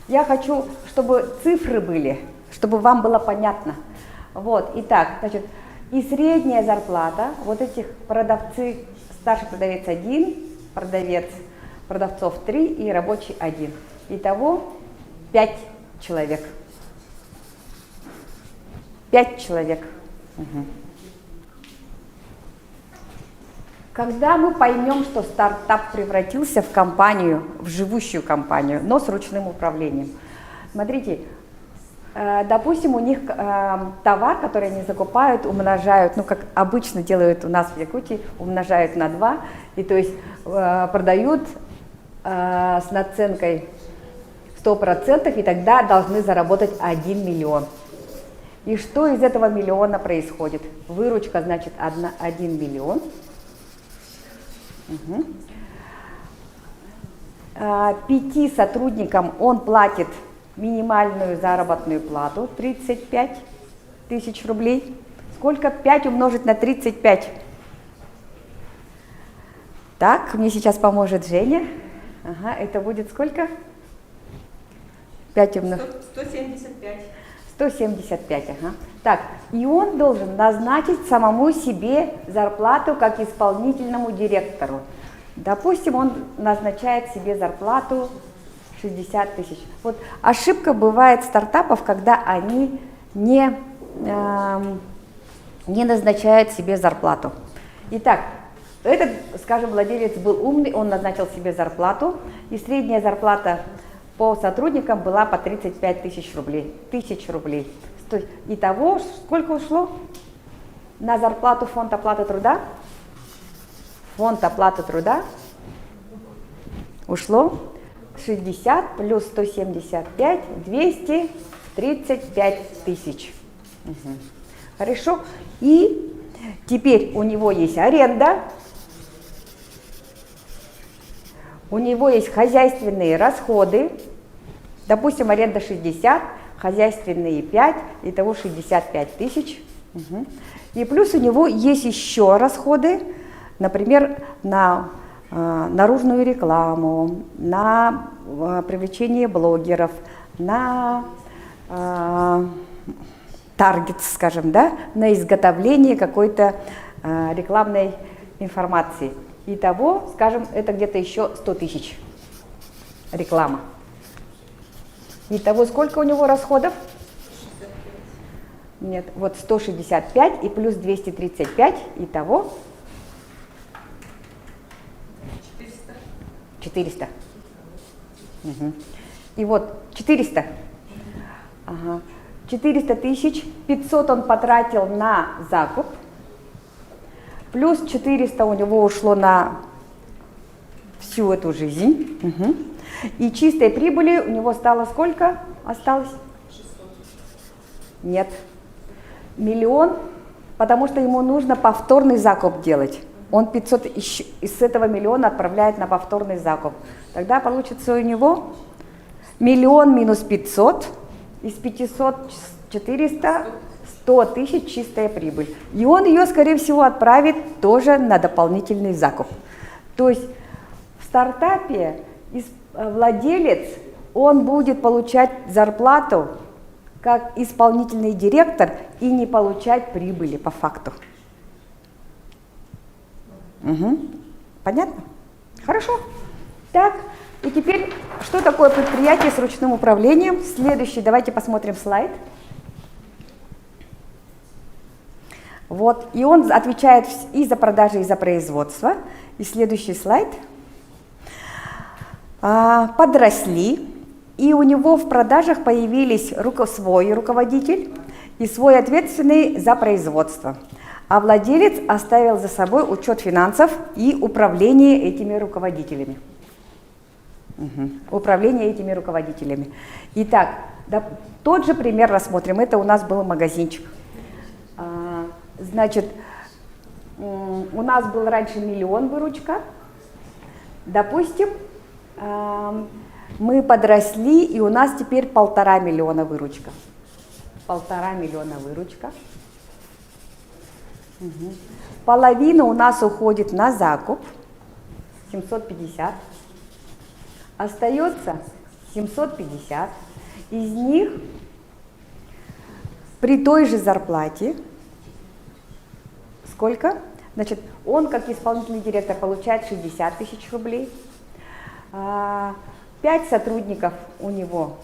Я хочу, чтобы цифры были, чтобы вам было понятно. Вот, итак, значит, и средняя зарплата, вот этих продавцы, старший продавец 1, продавцов 3 и рабочий 1. Итого 5 человек. 5 человек. Угу. Когда мы поймем, что стартап превратился в компанию, в живущую компанию, но с ручным управлением. Смотрите, допустим, у них товар, который они закупают, умножают, ну как обычно делают у нас в Якутии, умножают на 2, и то есть продают с наценкой 100%, и тогда должны заработать 1 миллион. И что из этого миллиона происходит? Выручка, значит, 1 миллион. Угу. 5 сотрудникам он платит минимальную заработную плату 35 тысяч рублей. Сколько 5 умножить на 35? Так, мне сейчас поможет Женя. Ага, это будет сколько? 5 умножить. 175. 175, ага. Так, и он должен назначить самому себе зарплату как исполнительному директору. Допустим, он назначает себе зарплату 60 тысяч. Вот ошибка бывает стартапов, когда они не назначают себе зарплату. Итак, этот, скажем, владелец был умный, он назначил себе зарплату, и средняя зарплата по сотрудникам была по 35 тысяч рублей. Итого сколько ушло на зарплату фонд оплаты труда? Фонд оплаты труда ушло 60 плюс 175, 235 тысяч. Угу. Хорошо. И теперь у него есть аренда, у него есть хозяйственные расходы, допустим, аренда 60, хозяйственные 5, итого 65 тысяч. Угу. И плюс у него есть еще расходы, например, на наружную рекламу, на привлечение блогеров, на таргет, скажем, да, на изготовление какой-то рекламной информации. Итого, скажем, это где-то еще 100 тысяч реклама. Итого, сколько у него расходов? 65. Нет, вот 165 и плюс 235, итого 400. Угу. И вот 400. Ага. 400 тысяч, 500 он потратил на закуп, плюс 400 у него ушло на всю эту жизнь. Угу. И чистой прибыли у него стало сколько? Осталось? 600. Нет. 1 миллион, потому что ему нужно повторный закуп делать. Он 500 из этого миллиона отправляет на повторный закуп. Тогда получится у него 1 миллион минус 500, из 500 400, 100 тысяч чистая прибыль. И он ее, скорее всего, отправит тоже на дополнительный закуп. То есть в стартапе владелец, он будет получать зарплату как исполнительный директор и не получать прибыли по факту. Угу. Понятно? Хорошо. Так, и теперь, что такое предприятие с ручным управлением? Следующий, давайте посмотрим слайд. Вот, и он отвечает и за продажи, и за производство. И следующий слайд. Подросли, и у него в продажах появились свой руководитель и свой ответственный за производство. а владелец оставил за собой учет финансов и управление этими руководителями. Управление этими руководителями. Итак, да, тот же пример рассмотрим. Это у нас был магазинчик. Значит, у нас был раньше 1 миллион выручка. Допустим, мы подросли, и у нас теперь 1,5 миллиона выручка. 1,5 миллиона выручка. Половина у нас уходит на закуп, 750. Остается 750. Из них при той же зарплате сколько? Значит, он как исполнительный директор получает 60 тысяч рублей. 5 сотрудников у него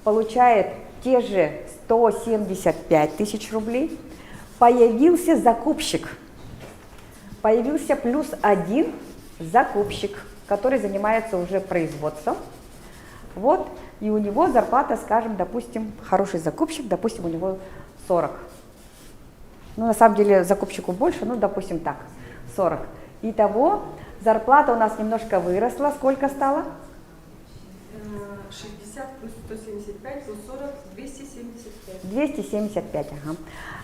получает те же 175 тысяч рублей. Появился закупщик. Появился плюс 1 закупщик, который занимается уже производством. Вот, и у него зарплата, скажем, допустим, хороший закупщик, допустим, у него 40. Ну, на самом деле, закупщику больше, ну, допустим, так, 40. Итого, зарплата у нас немножко выросла. Сколько стало? 60 плюс 175 плюс 40, 275. 275, ага.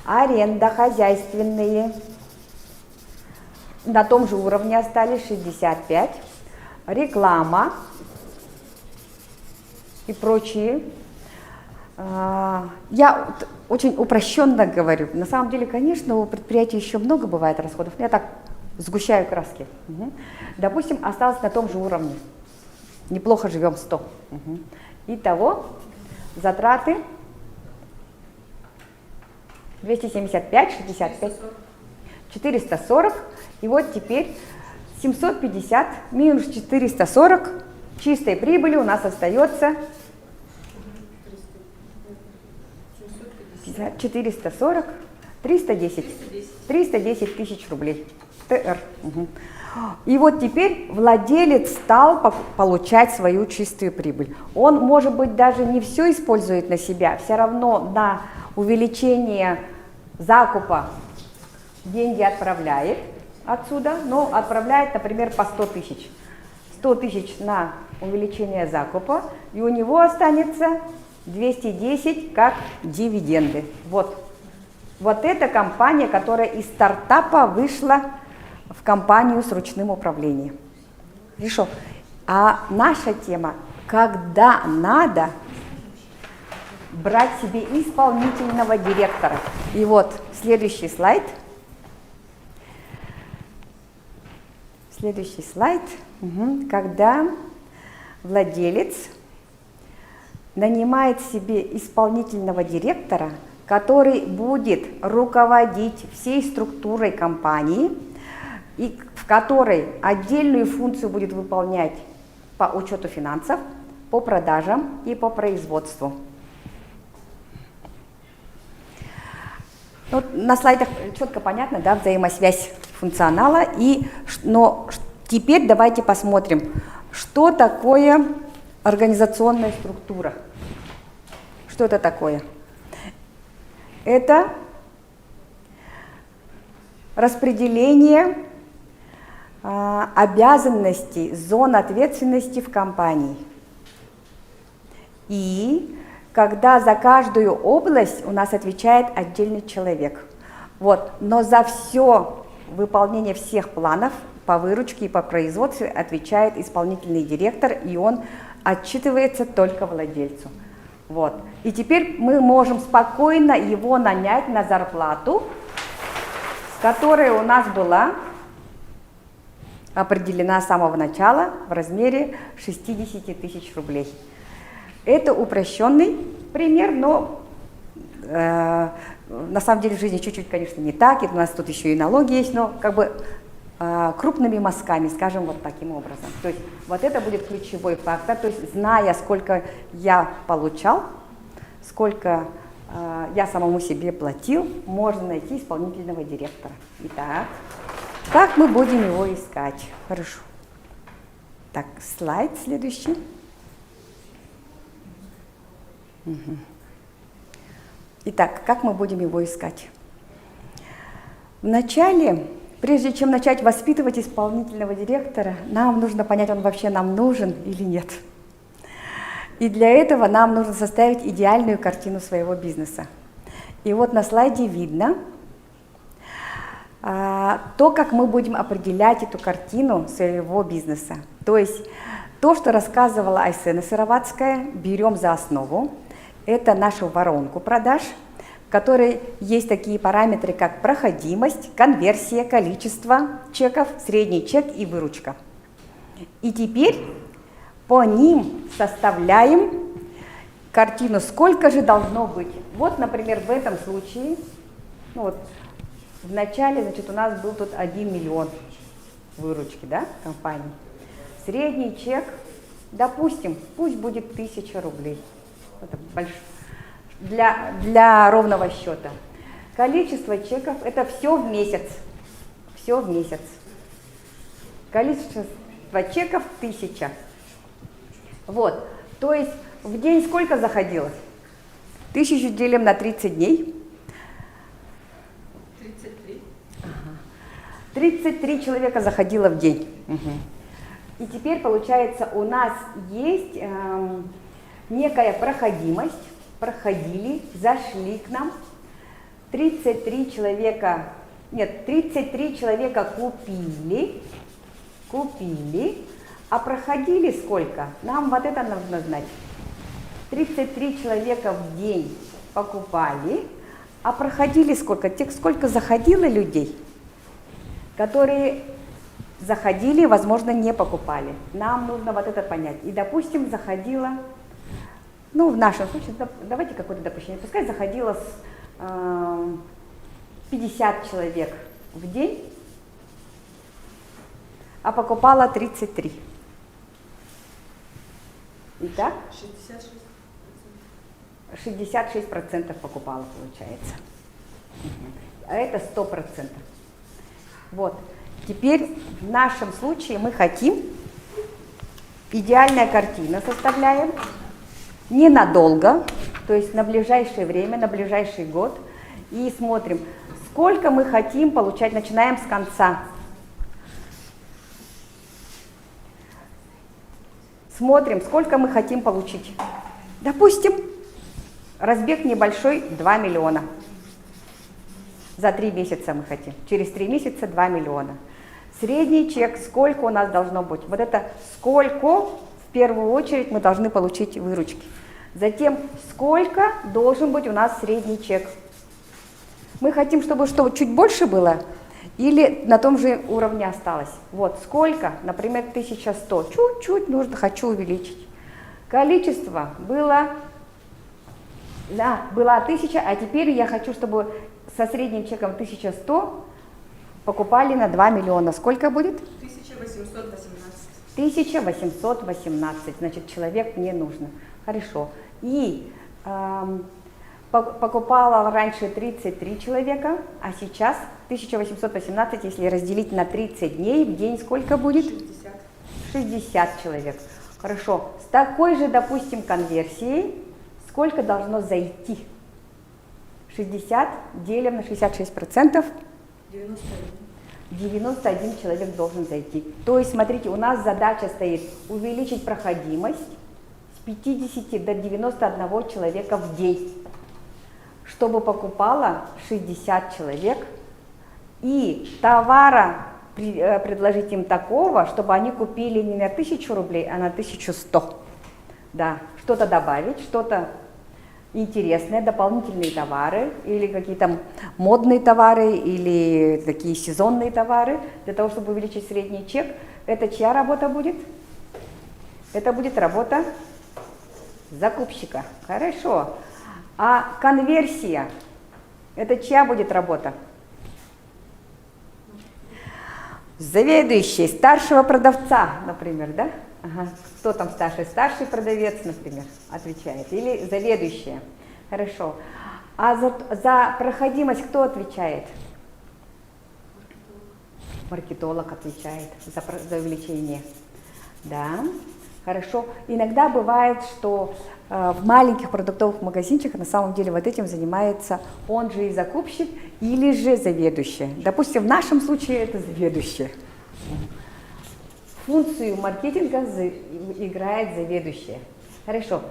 Аренда, хозяйственные. На том же уровне остались 65. Реклама и прочие. Я очень упрощенно говорю. На самом деле, конечно, у предприятия еще много бывает расходов. Я так сгущаю краски. Допустим, осталось на том же уровне. Неплохо живем 100. Итого, затраты 275, 65, 440. И вот теперь 750 минус 440 чистой прибыли у нас остается 440, 310 тысяч рублей. ТР. И вот теперь владелец стал получать свою чистую прибыль. Он, может быть, даже не все использует на себя, все равно на увеличение закупа деньги отправляет отсюда, но отправляет, например, по 100 тысяч. 100 тысяч на увеличение закупа, и у него останется 210 как дивиденды. Вот это компания, которая из стартапа вышла в компанию с ручным управлением. Хорошо. А наша тема, когда надо брать себе исполнительного директора. И вот следующий слайд. Следующий слайд. Когда владелец нанимает себе исполнительного директора, который будет руководить всей структурой компании, и в которой отдельную функцию будет выполнять по учету финансов, по продажам и по производству. Вот на слайдах четко понятно, да, взаимосвязь функционала. Но теперь давайте посмотрим, что такое организационная структура. Что это такое? Это распределение обязанностей, зон ответственности в компании. И когда за каждую область у нас отвечает отдельный человек. Вот. Но за все выполнение всех планов по выручке и по производству отвечает исполнительный директор, и он отчитывается только владельцу. Вот. И теперь мы можем спокойно его нанять на зарплату, которая у нас была определена с самого начала в размере 60 тысяч рублей. Это упрощенный пример, но на самом деле в жизни чуть-чуть, конечно, не так. И у нас тут еще и налоги есть, но как бы крупными мазками, скажем, вот таким образом. То есть вот это будет ключевой фактор. То есть зная, сколько я получал, сколько я самому себе платил, можно найти исполнительного директора. Итак, как мы будем его искать? Хорошо. Так, слайд следующий. Итак, как мы будем его искать? Вначале, прежде чем начать воспитывать исполнительного директора, нам нужно понять, он вообще нам нужен или нет. И для этого нам нужно составить идеальную картину своего бизнеса. И вот на слайде видно то, как мы будем определять эту картину своего бизнеса. То есть то, что рассказывала Айсена Сыроватская, берем за основу. Это нашу воронку продаж, в которой есть такие параметры, как проходимость, конверсия, количество чеков, средний чек и выручка. И теперь по ним составляем картину, сколько же должно быть. Вот, например, в этом случае, ну вот, в начале, значит, у нас был тут 1 миллион выручки, да, компании. Средний чек, допустим, пусть будет 1000 рублей. Это большой. Для ровного счета. Количество чеков – это все в месяц. Все в месяц. Количество чеков 1000. Вот. То есть в день сколько заходило? 1000 делим на 30 дней. 33. Ага. 33 человека заходило в день. Угу. И теперь, получается, у нас есть некая проходимость. Проходили, зашли к нам. 33 человека купили, а проходили сколько? Нам вот это нужно знать. 33 человека в день покупали, а проходили сколько? Сколько заходило людей, которые заходили, возможно, не покупали. Нам нужно вот это понять. И, допустим, заходило, ну, в нашем случае, давайте какое-то допущение, пускай заходило 50 человек в день, а покупало 33. Итак? 66% покупало, получается. А это 100%. Вот. Теперь в нашем случае мы хотим, идеальная картина составляем, ненадолго, то есть на ближайшее время, на ближайший год, и смотрим, сколько мы хотим получать, начинаем с конца. Смотрим, сколько мы хотим получить. Допустим, разбег небольшой 2 миллиона. За 3 месяца мы хотим. Через 3 месяца 2 миллиона. Средний чек, сколько у нас должно быть? Вот это сколько в первую очередь мы должны получить выручки. Затем, сколько должен быть у нас средний чек? Мы хотим, чтобы что, чуть больше было или на том же уровне осталось? Вот, сколько? Например, 1100. Чуть-чуть нужно, хочу увеличить. Количество было 1000, а теперь я хочу, чтобы со средним чеком 1100 покупали на 2 миллиона. Сколько будет? 1818. 1818, значит, человек мне нужно. Хорошо. И покупала раньше 33 человека, а сейчас 1818, если разделить на 30 дней, в день сколько будет? 60. 60 человек. Хорошо. С такой же, допустим, конверсией, сколько должно зайти? 60 делим на 66%. 91 человек должен зайти. То есть, смотрите, у нас задача стоит увеличить проходимость с 50 до 91 человека в день, чтобы покупало 60 человек, и товара предложить им такого, чтобы они купили не на 1000 рублей, а на 1100. Да, что-то добавить, что-то интересные, дополнительные товары или какие-то модные товары или такие сезонные товары для того, чтобы увеличить средний чек. Это чья работа будет? Это будет работа закупщика. Хорошо. А конверсия, это чья будет работа? Заведующий, старшего продавца, например, да? Ага. Кто там старший? Старший продавец, например, отвечает. Или заведующая. Хорошо. А за проходимость кто отвечает? Маркетолог отвечает за увеличение. Да. Хорошо. Иногда бывает, что в маленьких продуктовых магазинчиках на самом деле вот этим занимается он же и закупщик или же заведующий. Допустим, в нашем случае это заведующий. Функцию маркетинга играет заведующая. Хорошо.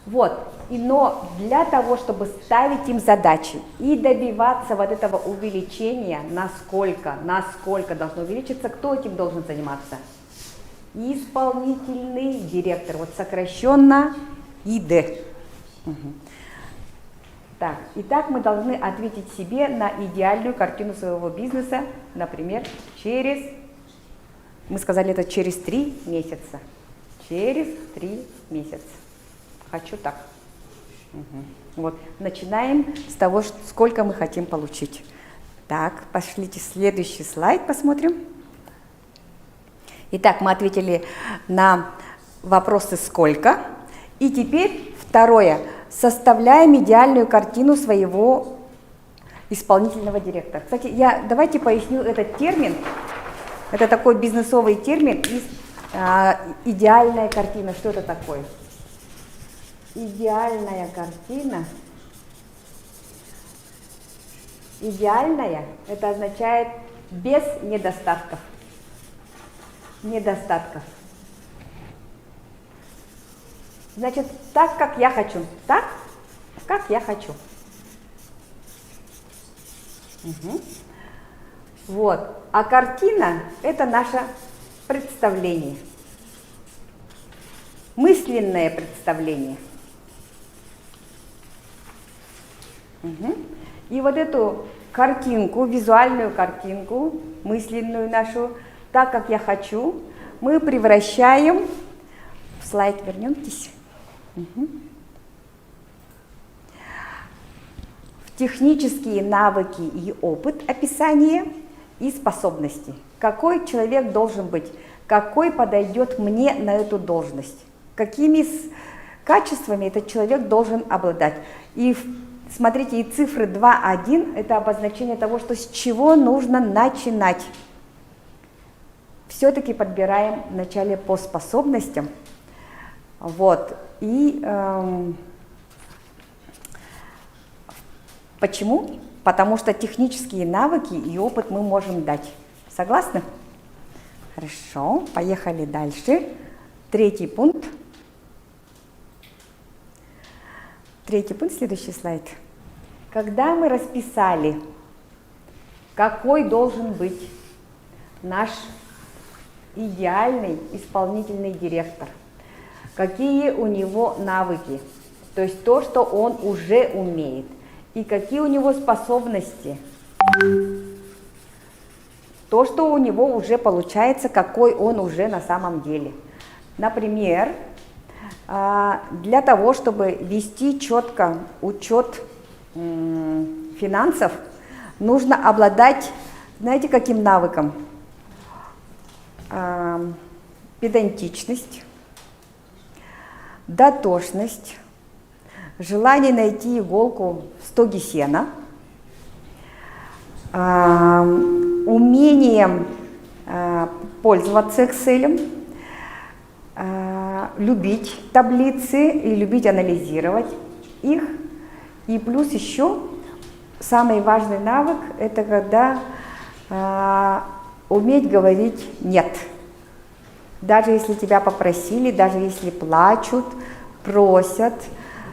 Вот. Но для того, чтобы ставить им задачи и добиваться вот этого увеличения, насколько должно увеличиться, кто этим должен заниматься? Исполнительный директор. Вот сокращенно ИД. Так, итак, мы должны ответить себе на идеальную картину своего бизнеса, например, мы сказали это через 3 месяца. Через 3 месяца. Хочу так. Вот, начинаем с того, сколько мы хотим получить. Так, пошлите следующий слайд, посмотрим. Итак, мы ответили на вопросы «сколько?». И теперь второе. Составляем идеальную картину своего исполнительного директора. Кстати, давайте поясню этот термин. Это такой бизнесовый термин. Идеальная картина. Что это такое? Идеальная картина. Идеальная – это означает без недостатков. Недостатков. Значит, так, как я хочу. Так, как я хочу. Вот. А картина – это наше представление. Мысленное представление. И вот эту картинку, визуальную картинку, мысленную нашу, так, как я хочу, мы превращаем в слайд, вернемтесь, в технические навыки и опыт описания и способности. Какой человек должен быть, какой подойдет мне на эту должность, какими качествами этот человек должен обладать. И смотрите, и цифры 2.1 – это обозначение того, что с чего нужно начинать. Все-таки подбираем вначале по способностям. Вот. И почему? Потому что технические навыки и опыт мы можем дать. Согласны? Хорошо, поехали дальше. Третий пункт. Следующий слайд. Когда мы расписали, какой должен быть наш идеальный исполнительный директор, какие у него навыки, то есть то, что он уже умеет, и какие у него способности, то, что у него уже получается, какой он уже на самом деле. Например, для того, чтобы вести четко учет финансов, нужно обладать, знаете, каким навыком? Педантичность, дотошность, желание найти иголку в стоге сена, умением пользоваться Excel, любить таблицы и любить анализировать их. И плюс еще самый важный навык – это когда уметь говорить «нет». Даже если тебя попросили, даже если плачут, просят,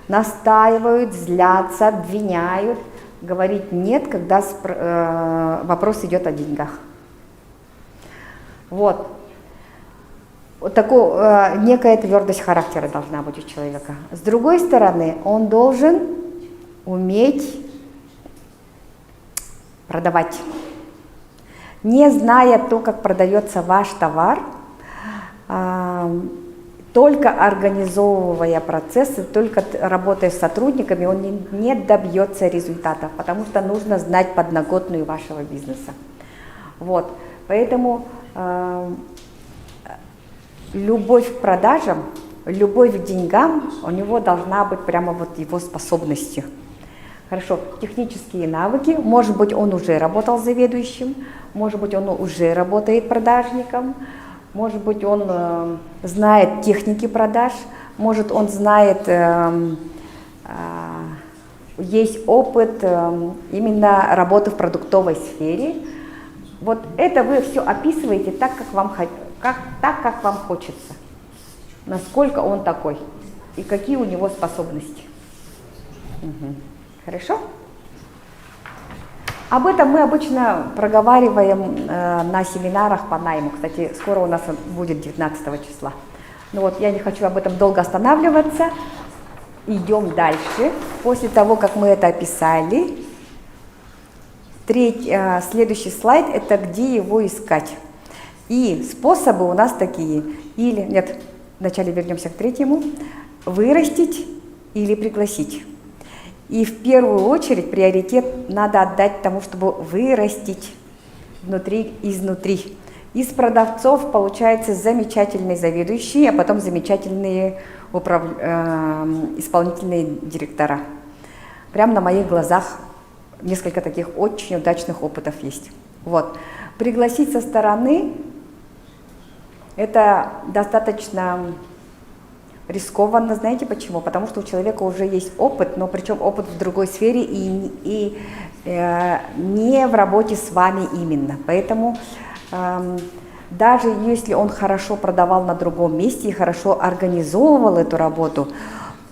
настаивают, злятся, обвиняют, говорить «нет», когда вопрос идет о деньгах. Вот. Вот такая некая твердость характера должна быть у человека. С другой стороны, он должен уметь продавать. Не зная то, как продается ваш товар, только организовывая процессы, только работая с сотрудниками, он не добьется результатов, потому что нужно знать подноготную вашего бизнеса. Вот. Поэтому любовь к продажам, любовь к деньгам у него должна быть прямо вот его способностью. Хорошо, технические навыки, может быть, он уже работал заведующим, может быть, он уже работает продажником, может быть, он знает техники продаж, может, он знает, есть опыт именно работы в продуктовой сфере. Вот это вы все описываете так, как вам хочется. Насколько он такой и какие у него способности. Угу. Хорошо? Об этом мы обычно проговариваем на семинарах по найму. Кстати, скоро у нас будет 19 числа. Ну вот, я не хочу об этом долго останавливаться. Идем дальше. После того, как мы это описали, следующий слайд – это где его искать. И способы у нас такие. Или, нет, вначале вернемся к третьему. Вырастить или пригласить. И в первую очередь приоритет надо отдать тому, чтобы вырастить изнутри. Из продавцов получаются замечательные заведующие, а потом замечательные исполнительные директора. Прямо на моих глазах несколько таких очень удачных опытов есть. Вот. Пригласить со стороны – это достаточно рискованно, знаете почему? Потому что у человека уже есть опыт, но причем опыт в другой сфере и не в работе с вами именно. Поэтому даже если он хорошо продавал на другом месте и хорошо организовывал эту работу,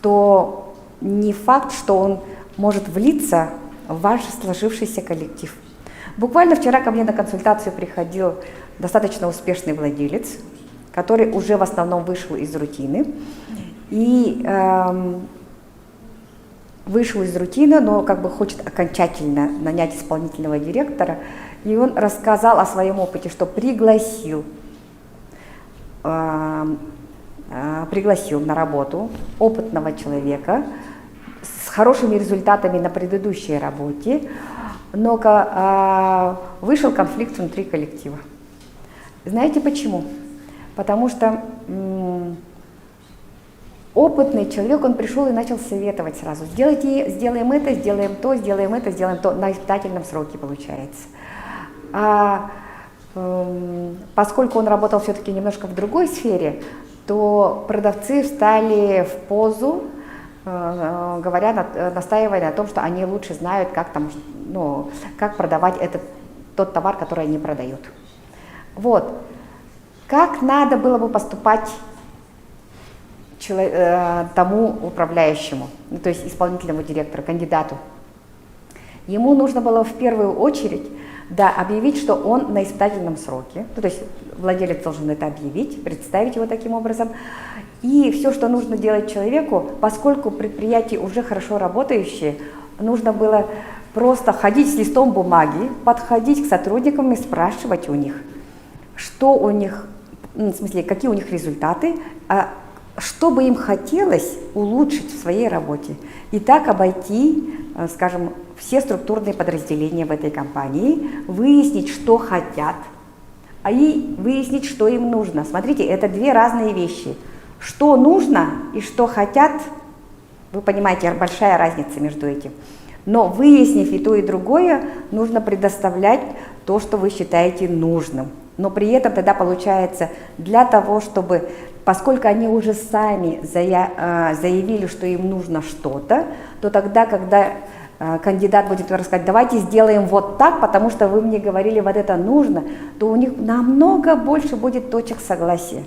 то не факт, что он может влиться в ваш сложившийся коллектив. Буквально вчера ко мне на консультацию приходил достаточно успешный владелец, который уже в основном вышел из рутины. Вышел из рутины, но как бы хочет окончательно нанять исполнительного директора. И он рассказал о своем опыте, что пригласил на работу опытного человека с хорошими результатами на предыдущей работе, но вышел конфликт внутри коллектива. Знаете почему? Потому что опытный человек, он пришел и начал советовать сразу. Сделаем это, сделаем то, сделаем это, сделаем то. На испытательном сроке получается. Поскольку он работал все-таки немножко в другой сфере, то продавцы встали в позу, настаивая на том, что они лучше знают, как продавать тот товар, который они продают. Вот. Как надо было бы поступать тому управляющему, то есть исполнительному директору, кандидату? Ему нужно было в первую очередь объявить, что он на испытательном сроке, то есть владелец должен это объявить, представить его таким образом. И все, что нужно делать человеку, поскольку предприятие уже хорошо работающее, нужно было просто ходить с листом бумаги, подходить к сотрудникам и спрашивать у них, что у них, в смысле, какие у них результаты, что бы им хотелось улучшить в своей работе. И так обойти, скажем, все структурные подразделения в этой компании, выяснить, что хотят, и выяснить, что им нужно. Смотрите, это две разные вещи. Что нужно и что хотят, вы понимаете, большая разница между этим. Но выяснив и то, и другое, нужно предоставлять то, что вы считаете нужным. Но при этом тогда получается, для того, чтобы, поскольку они уже сами заявили, что им нужно что-то, то тогда, когда кандидат будет рассказать, давайте сделаем вот так, потому что вы мне говорили, вот это нужно, то у них намного больше будет точек согласия.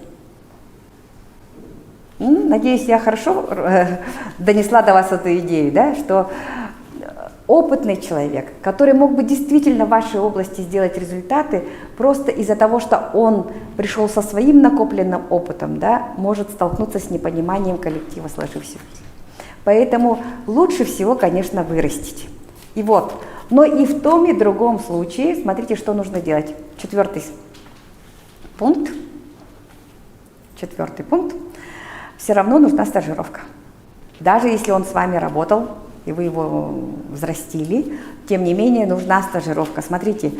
Надеюсь, я хорошо донесла до вас эту идею, да, что опытный человек, который мог бы действительно в вашей области сделать результаты, просто из-за того, что он пришел со своим накопленным опытом, да, может столкнуться с непониманием коллектива сложившегося. Поэтому лучше всего, конечно, вырастить. И вот, но и в том и другом случае, смотрите, что нужно делать. Четвертый пункт. Все равно нужна стажировка. Даже если он с вами работал, и вы его взрастили, тем не менее нужна стажировка. Смотрите,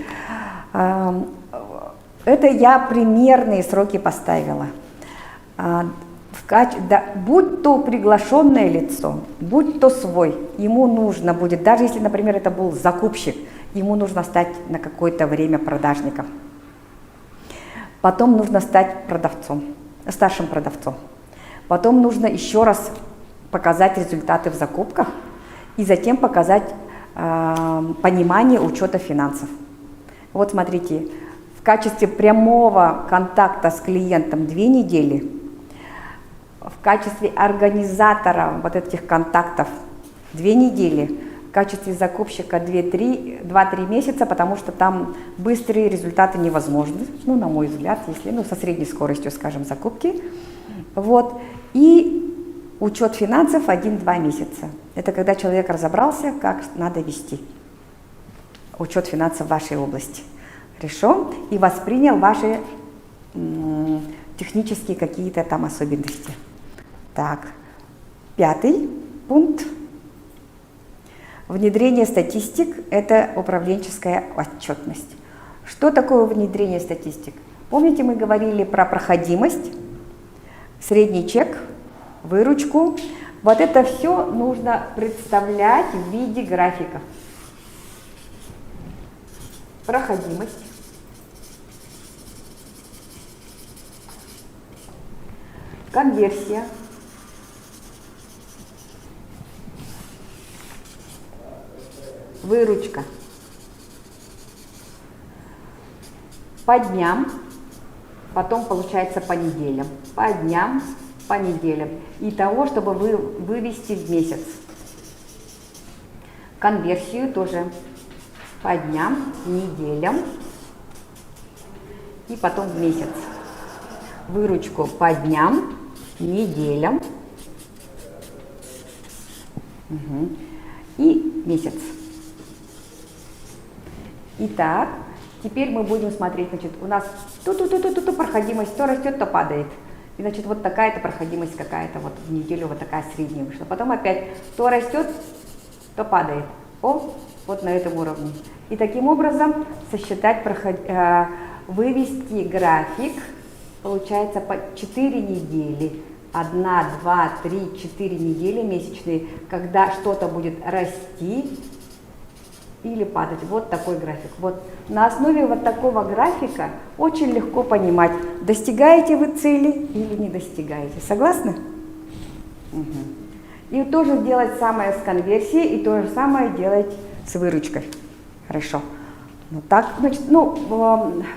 это я примерные сроки поставила. Будь то приглашенное лицо, будь то свой, ему нужно будет, даже если, например, это был закупщик, ему нужно стать на какое-то время продажником. Потом нужно стать продавцом, старшим продавцом. Потом нужно еще раз показать результаты в закупках и затем показать понимание учета финансов. Вот смотрите, в качестве прямого контакта с клиентом 2 недели, в качестве организатора вот этих контактов 2 недели, в качестве закупщика 2-3 месяца, потому что там быстрые результаты невозможны, ну, на мой взгляд, если, ну, со средней скоростью, скажем, закупки. Вот. И учет финансов 1-2 месяца. Это когда человек разобрался, как надо вести учет финансов в вашей области. Хорошо? И воспринял ваши технические какие-то там особенности. Так, 5 пункт. Внедрение статистик – это управленческая отчетность. Что такое внедрение статистик? Помните, мы говорили про проходимость, средний чек, выручку. Вот это все нужно представлять в виде графиков. Проходимость. Конверсия. Выручка. По дням, потом получается по неделям. По дням, по неделям. И того, чтобы вывести в месяц. Конверсию тоже по дням, неделям и потом в месяц. Выручку по дням, неделям и месяц. Итак, теперь мы будем смотреть, значит, у нас проходимость то растет, то падает. И, значит, вот такая-то проходимость какая-то, вот в неделю вот такая средняя вышла. Потом опять то растет, то падает. Вот на этом уровне. И таким образом сосчитать, вывести график, получается по 4 недели. 1, 2, 3, 4 недели месячные, когда что-то будет расти или падать. Вот такой график. Вот на основе вот такого графика очень легко понимать, достигаете вы цели или не достигаете. Согласны? И тоже делать самое с конверсией, и то же самое делать с выручкой. Хорошо. Ну, так, значит,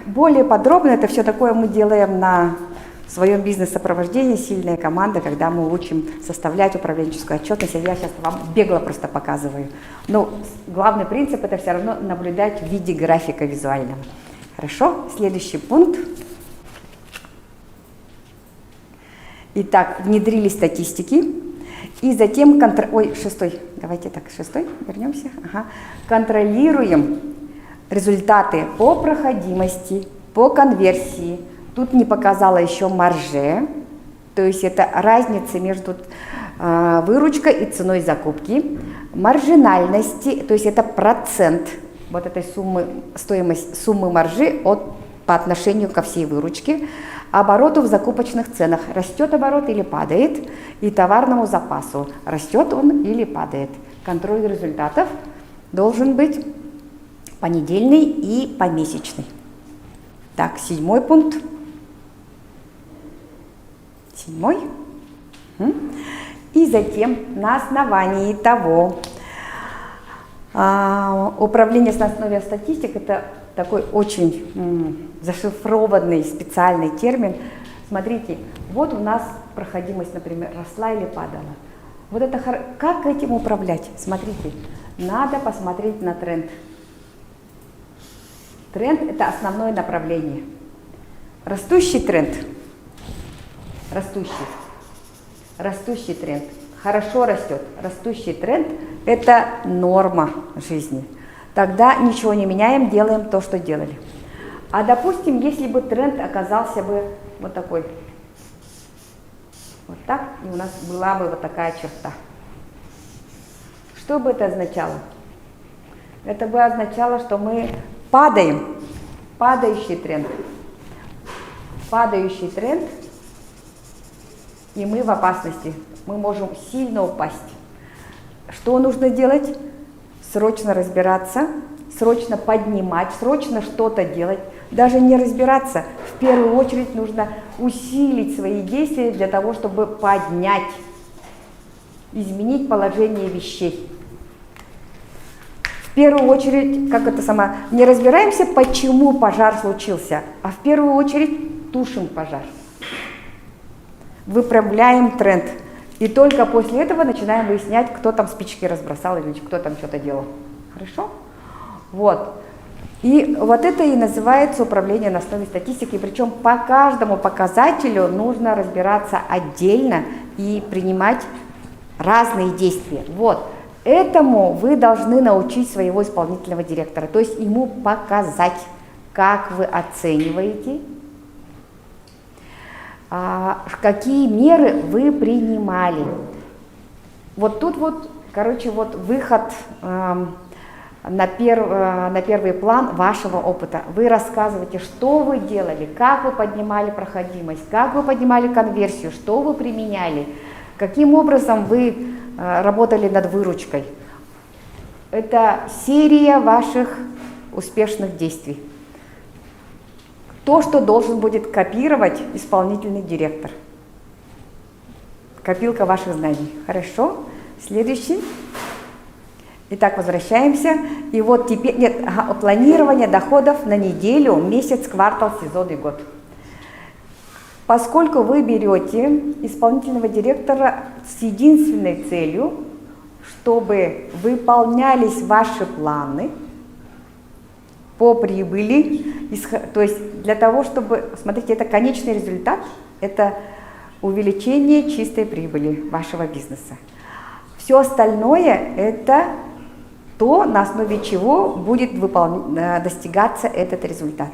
более подробно это все такое мы делаем на своем бизнес-сопровождении «Сильная команда», когда мы учим составлять управленческую отчетность. Я сейчас вам бегло просто показываю. Но главный принцип – это все равно наблюдать в виде графика визуального. Хорошо? Следующий пункт. Итак, внедрили статистики. И затем, шестой, давайте так, шестой, вернемся. Контролируем результаты по проходимости, по конверсии. Тут не показала еще марже, то есть это разница между выручкой и ценой закупки, маржинальности, то есть это процент вот этой суммы, стоимость суммы маржи по отношению ко всей выручке, обороту в закупочных ценах, растет оборот или падает, и товарному запасу, растет он или падает. Контроль результатов должен быть понедельный и помесячный. Так, 7 пункт. 7. И затем на основании того, управление на основе статистик – это такой очень зашифрованный специальный термин. Смотрите, вот у нас проходимость, например, росла или падала. Вот это как этим управлять? Смотрите, надо посмотреть на тренд. Тренд – это основное направление. Растущий тренд. Растущий тренд. Хорошо растет. Растущий тренд – это норма жизни. Тогда ничего не меняем, делаем то, что делали. А допустим, если бы тренд оказался бы вот такой. Вот так, и у нас была бы вот такая черта. Что бы это означало? Это бы означало, что мы падаем. Падающий тренд. Падающий тренд. И мы в опасности. Мы можем сильно упасть. Что нужно делать? Срочно разбираться срочно поднимать, срочно что-то делать, даже не разбираться. В первую очередь нужно усилить свои действия для того, чтобы поднять, изменить положение вещей. В первую очередь, не разбираемся, почему пожар случился, а в первую очередь тушим пожар. Выправляем тренд. И только после этого начинаем выяснять, кто там спички разбросал или кто там что-то делал. Хорошо? Вот. И вот это и называется управление на основе статистики. Причем по каждому показателю нужно разбираться отдельно и принимать разные действия. Вот. Этому вы должны научить своего исполнительного директора. То есть ему показать, как вы оцениваете, какие меры вы принимали. Вот тут выход на первый план вашего опыта. Вы рассказываете, что вы делали, как вы поднимали проходимость, как вы поднимали конверсию, что вы применяли, каким образом вы работали над выручкой. Это серия ваших успешных действий. То, что должен будет копировать исполнительный директор. Копилка ваших знаний. Хорошо. Следующий. Итак, возвращаемся. И вот теперь планирование доходов на неделю, месяц, квартал, сезон и год. Поскольку вы берете исполнительного директора с единственной целью, чтобы выполнялись ваши планы по прибыли, то есть для того, чтобы, смотрите, это конечный результат, это увеличение чистой прибыли вашего бизнеса. Все остальное это то, на основе чего будет достигаться этот результат.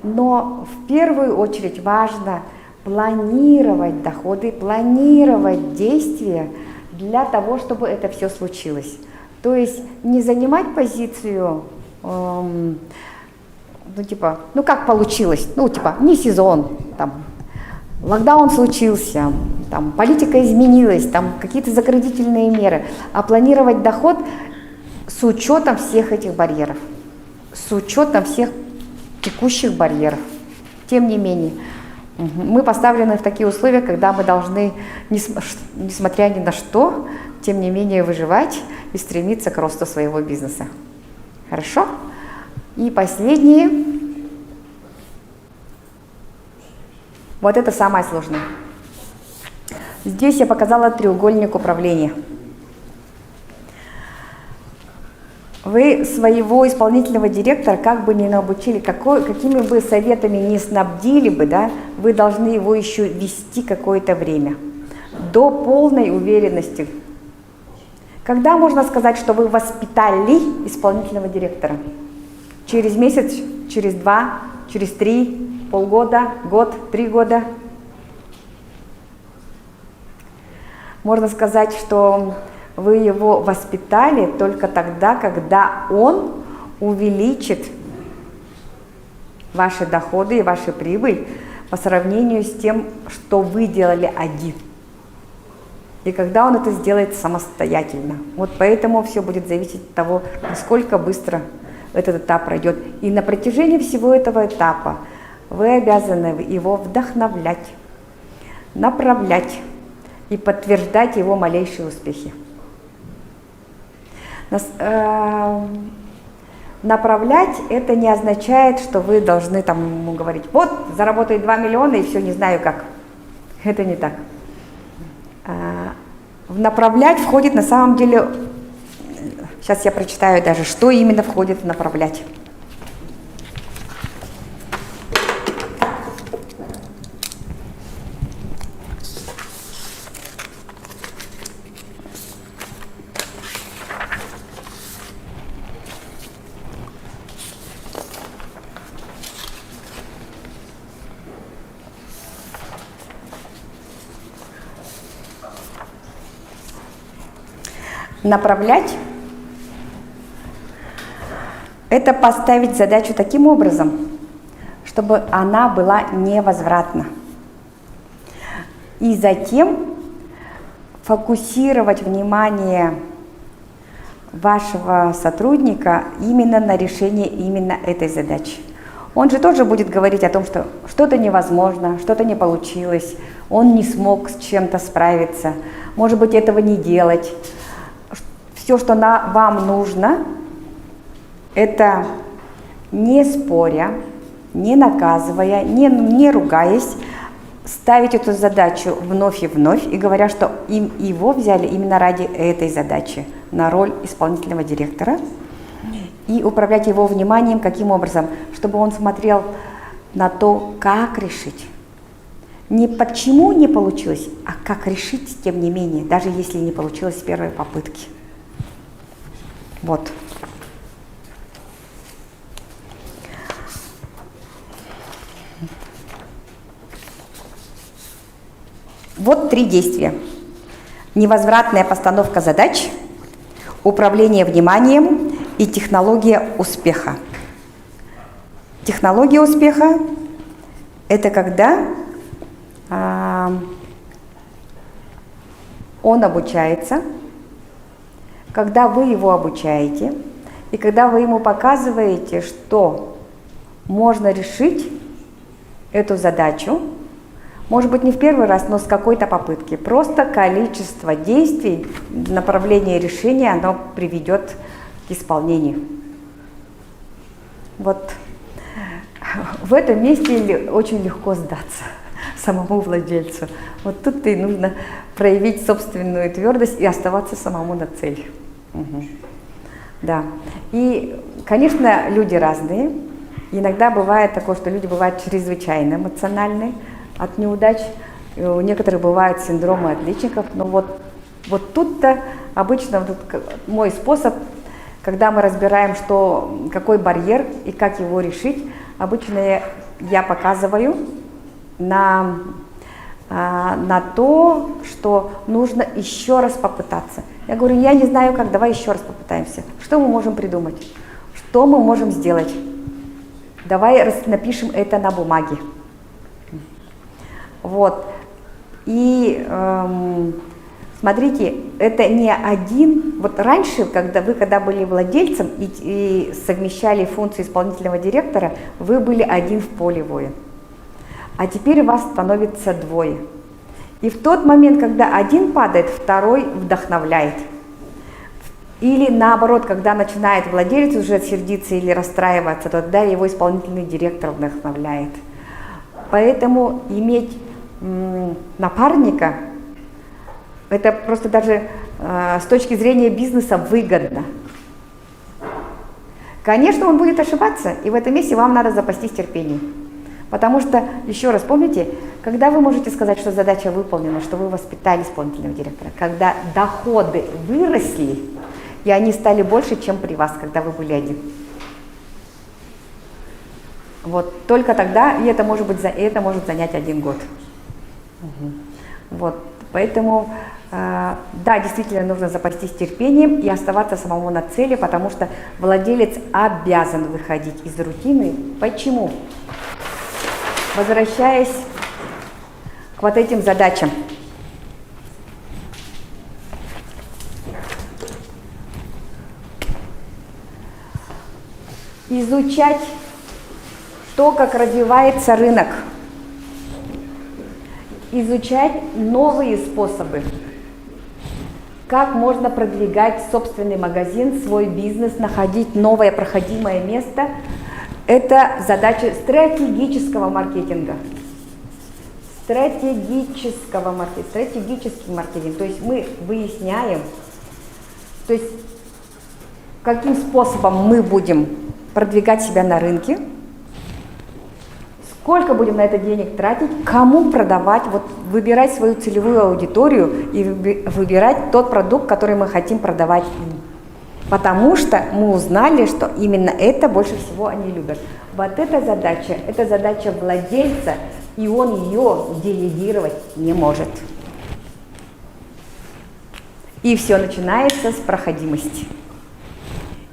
Но в первую очередь важно планировать доходы, планировать действия для того, чтобы это все случилось. То есть не занимать позицию, как получилось, не сезон, локдаун случился, политика изменилась, какие-то заградительные меры, а планировать доход с учетом всех этих барьеров, с учетом всех текущих барьеров. Тем не менее, мы поставлены в такие условия, когда мы должны, несмотря ни на что, тем не менее выживать и стремиться к росту своего бизнеса. Хорошо? И последнее. Вот это самое сложное. Здесь я показала треугольник управления. Вы своего исполнительного директора, как бы ни наобучили, какими бы советами ни снабдили бы, да, вы должны его еще вести какое-то время, до полной уверенности. Когда можно сказать, что вы воспитали исполнительного директора? Через месяц, через 2, через 3, полгода, год, 3 года? Можно сказать, что вы его воспитали только тогда, когда он увеличит ваши доходы и вашу прибыль по сравнению с тем, что вы делали один. И когда он это сделает самостоятельно. Вот поэтому все будет зависеть от того, насколько быстро этот этап пройдет. И на протяжении всего этого этапа вы обязаны его вдохновлять, направлять и подтверждать его малейшие успехи. Направлять это не означает, что вы должны ему говорить: вот, заработай 2 миллиона и все, не знаю как. Это не так. Направлять входит на самом деле, сейчас я прочитаю даже, что именно входит в направлять. Направлять – это поставить задачу таким образом, чтобы она была невозвратна. И затем фокусировать внимание вашего сотрудника именно на решение именно этой задачи. Он же тоже будет говорить о том, что что-то невозможно, что-то не получилось, он не смог с чем-то справиться, может быть, этого не делать. Все, что вам нужно, это не споря, не наказывая, не ругаясь, ставить эту задачу вновь и вновь и говоря, что его взяли именно ради этой задачи на роль исполнительного директора и управлять его вниманием каким образом, чтобы он смотрел на то, как решить. Не почему не получилось, а как решить, тем не менее, даже если не получилось с первой попытки. Вот. Вот 3 действия. Невозвратная постановка задач, управление вниманием и технология успеха. Технология успеха – это когда он обучается, когда вы его обучаете, и когда вы ему показываете, что можно решить эту задачу, может быть, не в первый раз, но с какой-то попытки. Просто количество действий, направление решения, оно приведет к исполнению. Вот в этом месте очень легко сдаться самому владельцу. Вот тут и нужно проявить собственную твердость и оставаться самому на цели. Угу. Да. И, конечно, люди разные. Иногда бывает такое, что люди бывают чрезвычайно эмоциональны от неудач. У некоторых бывают синдромы отличников. Но вот тут-то обычно мой способ, когда мы разбираем, какой барьер и как его решить, обычно я показываю на то, что нужно еще раз попытаться. Я говорю, я не знаю как, давай еще раз попытаемся. Что мы можем придумать? Что мы можем сделать? Давай напишем это на бумаге. Вот. И смотрите, это не один. Вот раньше, когда были владельцем и совмещали функции исполнительного директора, вы были один в поле воин. А теперь вас становится 2. И в тот момент, когда один падает, второй вдохновляет. Или наоборот, когда начинает владелец уже сердиться или расстраиваться, тогда его исполнительный директор вдохновляет. Поэтому иметь напарника, это просто даже с точки зрения бизнеса выгодно. Конечно, он будет ошибаться, и в этом месте вам надо запастись терпением. Потому что, еще раз помните, когда вы можете сказать, что задача выполнена, что вы воспитали исполнительного директора, когда доходы выросли, и они стали больше, чем при вас, когда вы были один. Вот, только тогда, и это может занять 1 год. Угу. Вот, поэтому, да, действительно нужно запастись терпением и оставаться самому на цели, потому что владелец обязан выходить из рутины. Почему? Возвращаясь к вот этим задачам. Изучать то, как развивается рынок. Изучать новые способы. Как можно продвигать собственный магазин, свой бизнес, находить новое проходимое место. Это задача стратегического маркетинга. Стратегический маркетинг. То есть мы выясняем, то есть каким способом мы будем продвигать себя на рынке, сколько будем на это денег тратить, кому продавать, вот выбирать свою целевую аудиторию и выбирать тот продукт, который мы хотим продавать им. Потому что мы узнали, что именно это больше всего они любят. Вот это задача владельца, и он ее делегировать не может. И все начинается с проходимости.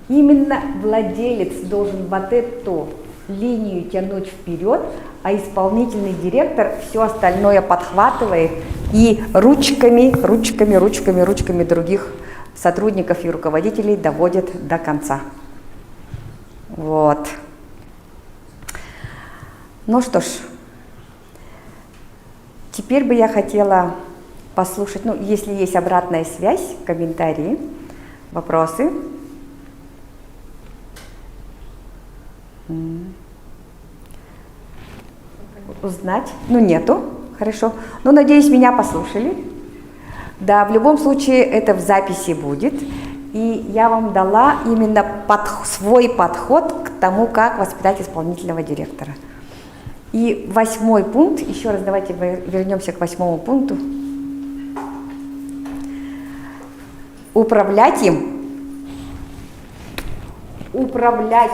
Именно владелец должен вот эту линию тянуть вперед, а исполнительный директор все остальное подхватывает и ручками других сотрудников и руководителей доводят до конца. Вот. Ну что ж, теперь бы я хотела послушать, ну, если есть обратная связь, комментарии, вопросы. Узнать? Ну, нету. Хорошо. Ну, надеюсь, меня послушали. Да, в любом случае это в записи будет. И я вам дала именно свой подход к тому, как воспитать исполнительного директора. И 8-й пункт, еще раз давайте вернемся к 8-му пункту. Управлять им. Управлять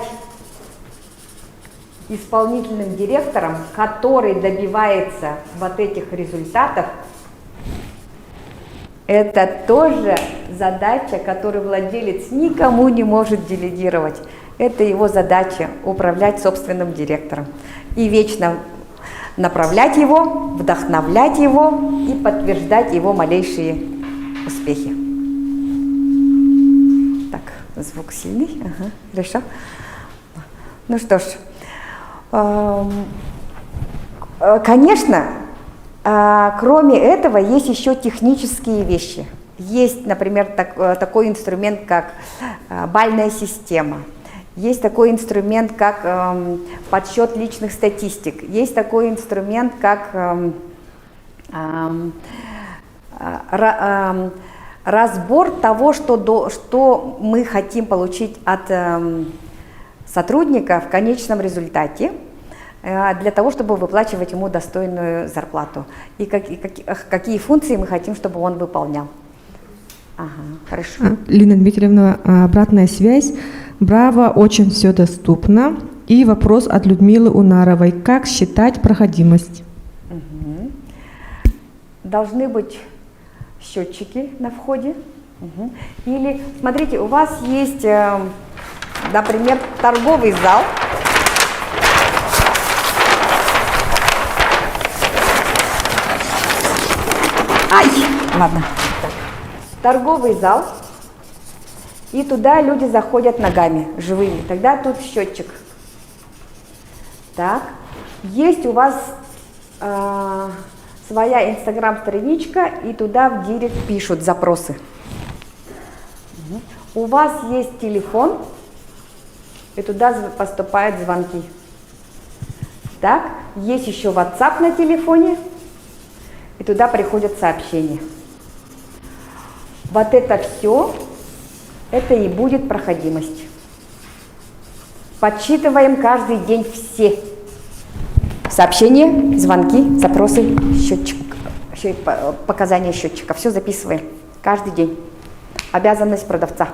исполнительным директором, который добивается вот этих результатов, это тоже задача, которую владелец никому не может делегировать. Это его задача – управлять собственным директором. И вечно направлять его, вдохновлять его и подтверждать его малейшие успехи. Так, звук сильный. Ага, хорошо. Ну что ж, конечно, кроме этого есть еще технические вещи. Есть, например, такой инструмент, как бальная система. Есть такой инструмент, как подсчет личных статистик. Есть такой инструмент, как разбор того, что мы хотим получить от сотрудника в конечном результате, для того, чтобы выплачивать ему достойную зарплату. И какие функции мы хотим, чтобы он выполнял. Ага, хорошо. Лина Дмитриевна, обратная связь. Браво, очень все доступно. И вопрос от Людмилы Унаровой. Как считать проходимость? Угу. Должны быть счетчики на входе. Угу. Или, смотрите, у вас есть, например, торговый зал. Ай, ладно. Торговый зал, и туда люди заходят ногами, живыми. Тогда тут счетчик. Так, есть у вас своя инстаграм-страничка, и туда в директ пишут запросы. У вас есть телефон, и туда поступают звонки. Так, есть еще WhatsApp на телефоне, и туда приходят сообщения. Вот это все, это и будет проходимость. Подсчитываем каждый день все сообщения, звонки, запросы, счетчик, показания счетчика. Все записываем каждый день. Обязанность продавца.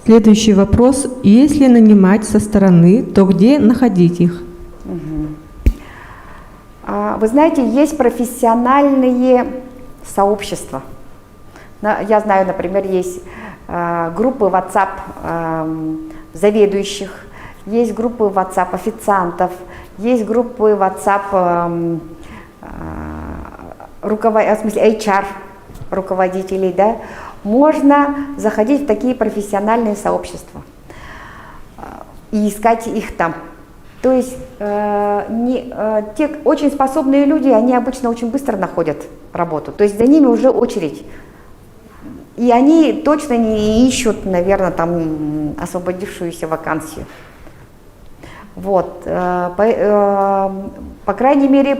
Следующий вопрос. Если нанимать со стороны, то где находить их? Вы знаете, есть профессиональные сообщества. Я знаю, например, есть группы WhatsApp заведующих, есть группы WhatsApp официантов, есть группы WhatsApp HR руководителей. Да? Можно заходить в такие профессиональные сообщества и искать их там. То есть те очень способные люди, они обычно очень быстро находят работу. То есть за ними уже очередь. И они точно не ищут, наверное, там освободившуюся вакансию. Вот. По крайней мере,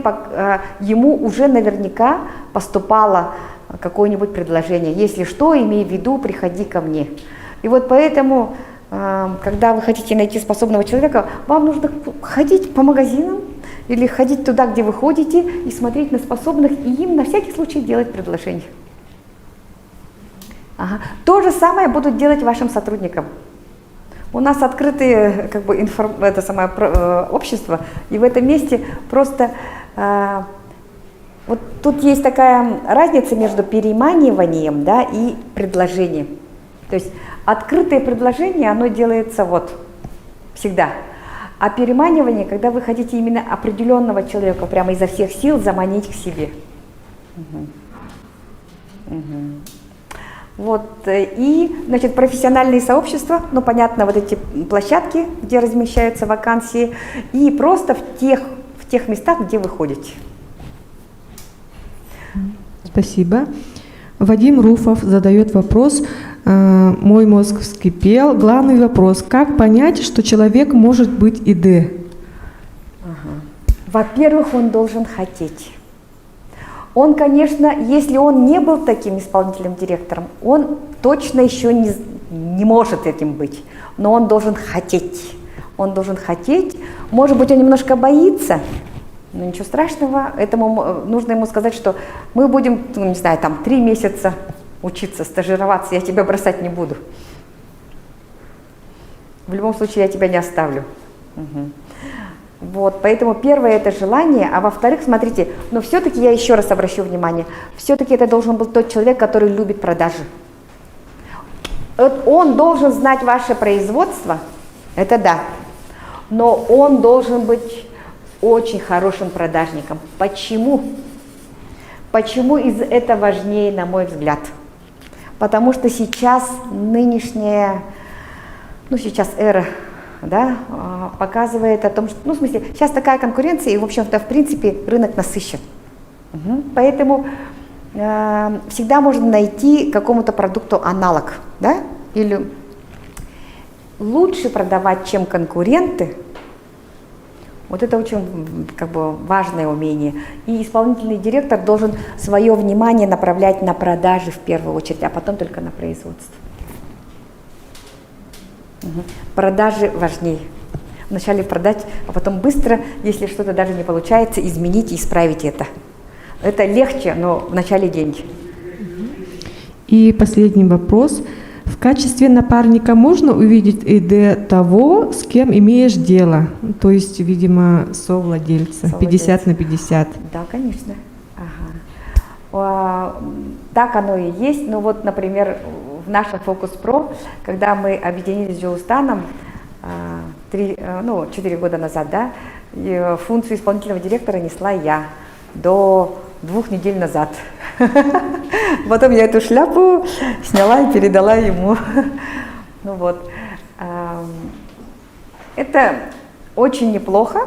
ему уже наверняка поступало какое-нибудь предложение. Если что, имей в виду, приходи ко мне. И вот поэтому, когда вы хотите найти способного человека, вам нужно ходить по магазинам или ходить туда, где вы ходите, и смотреть на способных, и им на всякий случай делать предложение. Ага. То же самое будут делать вашим сотрудникам. У нас открытые общество, и в этом месте просто вот тут есть такая разница между переманиванием, да, и предложением. То есть открытое предложение, оно делается вот всегда. А переманивание, когда вы хотите именно определенного человека прямо изо всех сил заманить к себе. Угу. Угу. Вот, и, значит, профессиональные сообщества, ну, понятно, вот эти площадки, где размещаются вакансии, и просто в тех местах, где вы ходите. Спасибо. Вадим Руфов задает вопрос. Мой мозг вскипел. Главный вопрос. Как понять, что человек может быть ИД? Во-первых, он должен хотеть. Он, конечно, если он не был таким исполнительным директором, он точно еще не может этим быть. Но он должен хотеть. Он должен хотеть. Может быть, он немножко боится, но ничего страшного. Этому нужно ему сказать, что мы будем, ну, не знаю, там 3 месяца учиться, стажироваться, я тебя бросать не буду. В любом случае, я тебя не оставлю. Угу. Вот, поэтому первое это желание, а во-вторых, смотрите, но все-таки я еще раз обращу внимание, все-таки это должен был тот человек, который любит продажи. Он должен знать ваше производство, это да, но он должен быть очень хорошим продажником. Почему? Почему это важнее, на мой взгляд? Потому что сейчас нынешняя, ну сейчас эра, да, показывает о том, что, ну, в смысле, сейчас такая конкуренция, и, в общем-то, в принципе, рынок насыщен. Угу. Поэтому всегда можно найти какому-то продукту аналог, да, или лучше продавать, чем конкуренты. Вот это очень, как бы, важное умение. И исполнительный директор должен свое внимание направлять на продажи в первую очередь, а потом только на производство. Продажи важнее. Вначале продать, а потом быстро, если что-то даже не получается, изменить и исправить это. Это легче, но вначале деньги. И последний вопрос. В качестве напарника можно увидеть ИД того, с кем имеешь дело? То есть, видимо, совладельца, 50 на 50. Да, конечно. Ага. Так оно и есть. Ну вот, например, в нашем Focus Pro, когда мы объединились с Джилустаном 4 года назад, да, функцию исполнительного директора несла я до 2 недель назад. Потом я эту шляпу сняла и передала ему. Ну вот. Это очень неплохо,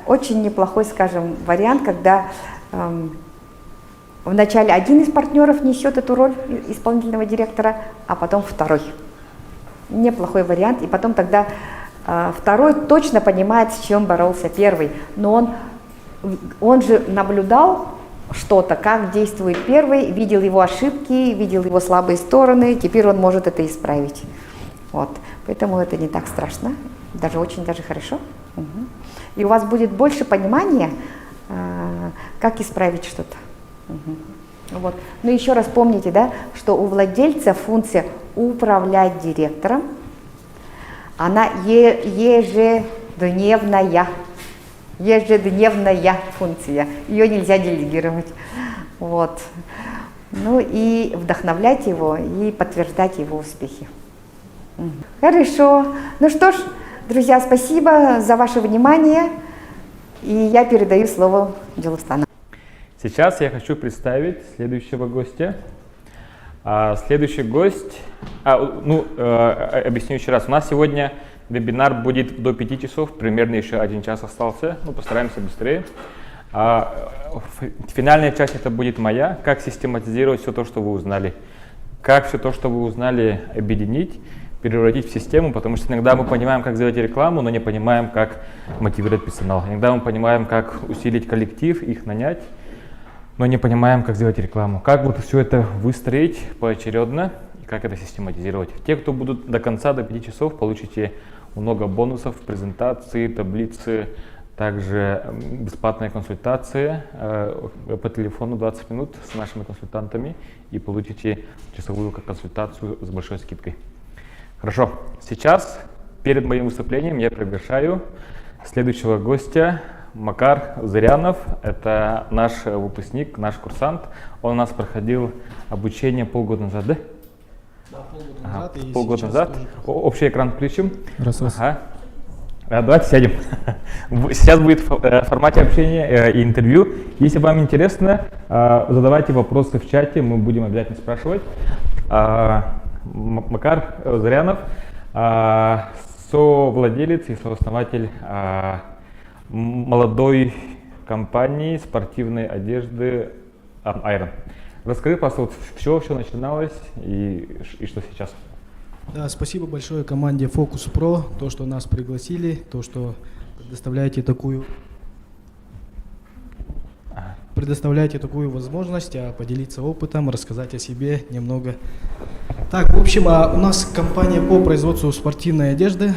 очень неплохой, скажем, вариант, когда вначале один из партнеров несет эту роль исполнительного директора, а потом второй. Неплохой вариант. И потом тогда второй точно понимает, с чем боролся первый. Но он же наблюдал что-то, как действует первый, видел его ошибки, видел его слабые стороны, теперь он может это исправить. Вот. Поэтому это не так страшно, даже очень даже хорошо. Угу. И у вас будет больше понимания, как исправить что-то. Угу. Вот. Но еще раз помните, да, что у владельца функция управлять директором, она ежедневная функция, ее нельзя делегировать. Вот. Ну и вдохновлять его и подтверждать его успехи. Хорошо. Ну что ж, друзья, спасибо за ваше внимание, и я передаю слово Джилустану. Сейчас я хочу представить следующего гостя. Следующий гость, объясню еще раз, у нас сегодня вебинар будет до 5 часов, примерно еще 1 час остался, постараемся быстрее. Финальная часть это будет моя, как систематизировать все то, что вы узнали, как все то, что вы узнали, объединить, превратить в систему, потому что иногда мы понимаем, как сделать рекламу, но не понимаем, как мотивировать персонал. Иногда мы понимаем, как усилить коллектив, их нанять, но не понимаем, как сделать рекламу. Как вот все это выстроить поочередно и как это систематизировать. Те, кто будут до конца, до 5 часов, получите много бонусов, презентации, таблицы, также бесплатная консультация по телефону 20 минут с нашими консультантами и получите часовую консультацию с большой скидкой. Хорошо, сейчас перед моим выступлением я приглашаю следующего гостя. Макар Зырянов, это наш выпускник, наш курсант. Он у нас проходил обучение полгода назад, да? Да, полгода назад. Полгода назад. Общий экран включим. Раз. Ага. Давайте сядем. Сейчас будет в формате общения и интервью. Если вам интересно, задавайте вопросы в чате, мы будем обязательно спрашивать. Макар Зарянов, совладелец и сооснователь молодой компании спортивной одежды Iron. Расскажи, пожалуйста, вот с чего все начиналось и что сейчас? Да, спасибо большое команде Focus Pro, то, что нас пригласили, то, что предоставляете такую возможность поделиться опытом, рассказать о себе немного. Так, в общем, у нас компания по производству спортивной одежды.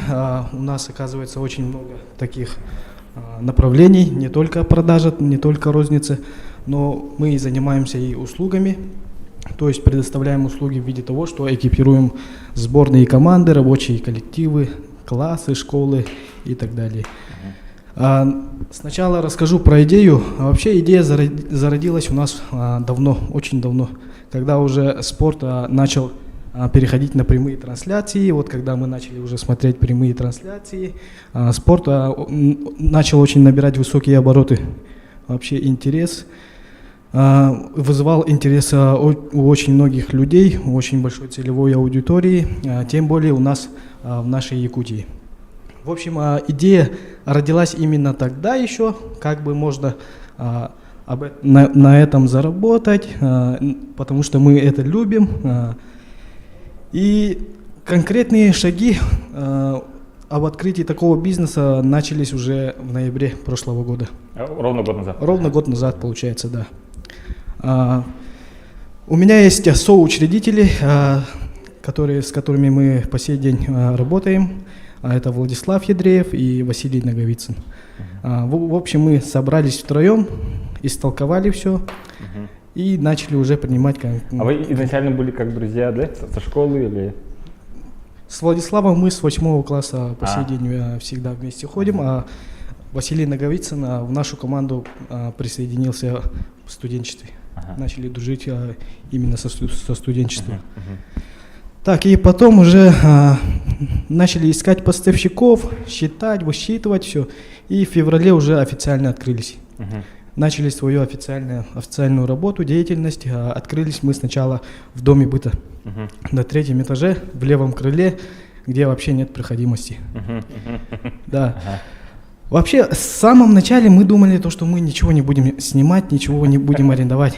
У нас, оказывается, очень много таких направлений, не только продажа, не только розница, но мы занимаемся и услугами. То есть предоставляем услуги в виде того, что экипируем сборные команды, рабочие коллективы, классы, школы и так далее. Сначала расскажу про идею. Вообще идея зародилась у нас давно, очень давно, когда уже спорт начал переходить на прямые трансляции. Вот когда мы начали уже смотреть прямые трансляции, спорт начал очень набирать высокие обороты. Вообще интерес. Вызывал интерес у очень многих людей, у очень большой целевой аудитории, тем более у нас в нашей Якутии. В общем, идея родилась именно тогда еще, как бы можно на этом заработать, потому что мы это любим. И конкретные шаги об открытии такого бизнеса начались уже в ноябре прошлого года. Ровно год назад? Ровно год назад, получается, да. У меня есть соучредители, с которыми мы по сей день работаем. Это Владислав Ядреев и Василий Наговицын. В общем, мы собрались втроем, истолковали все и начали уже принимать... А вы изначально были как друзья, да? Со школы или... С Владиславом мы с 8 класса по сей день всегда вместе ходим, а Василий Наговицын в нашу команду присоединился в студенчестве. Начали дружить именно со студенчеством. Так, и потом уже начали искать поставщиков, считать, высчитывать все. И в феврале уже официально открылись. Начали свою официальную работу, деятельность. Открылись мы сначала в доме быта. На 3-м этаже, в левом крыле, где вообще нет проходимости. Да. Вообще, в самом начале мы думали, что мы ничего не будем снимать, ничего не будем арендовать.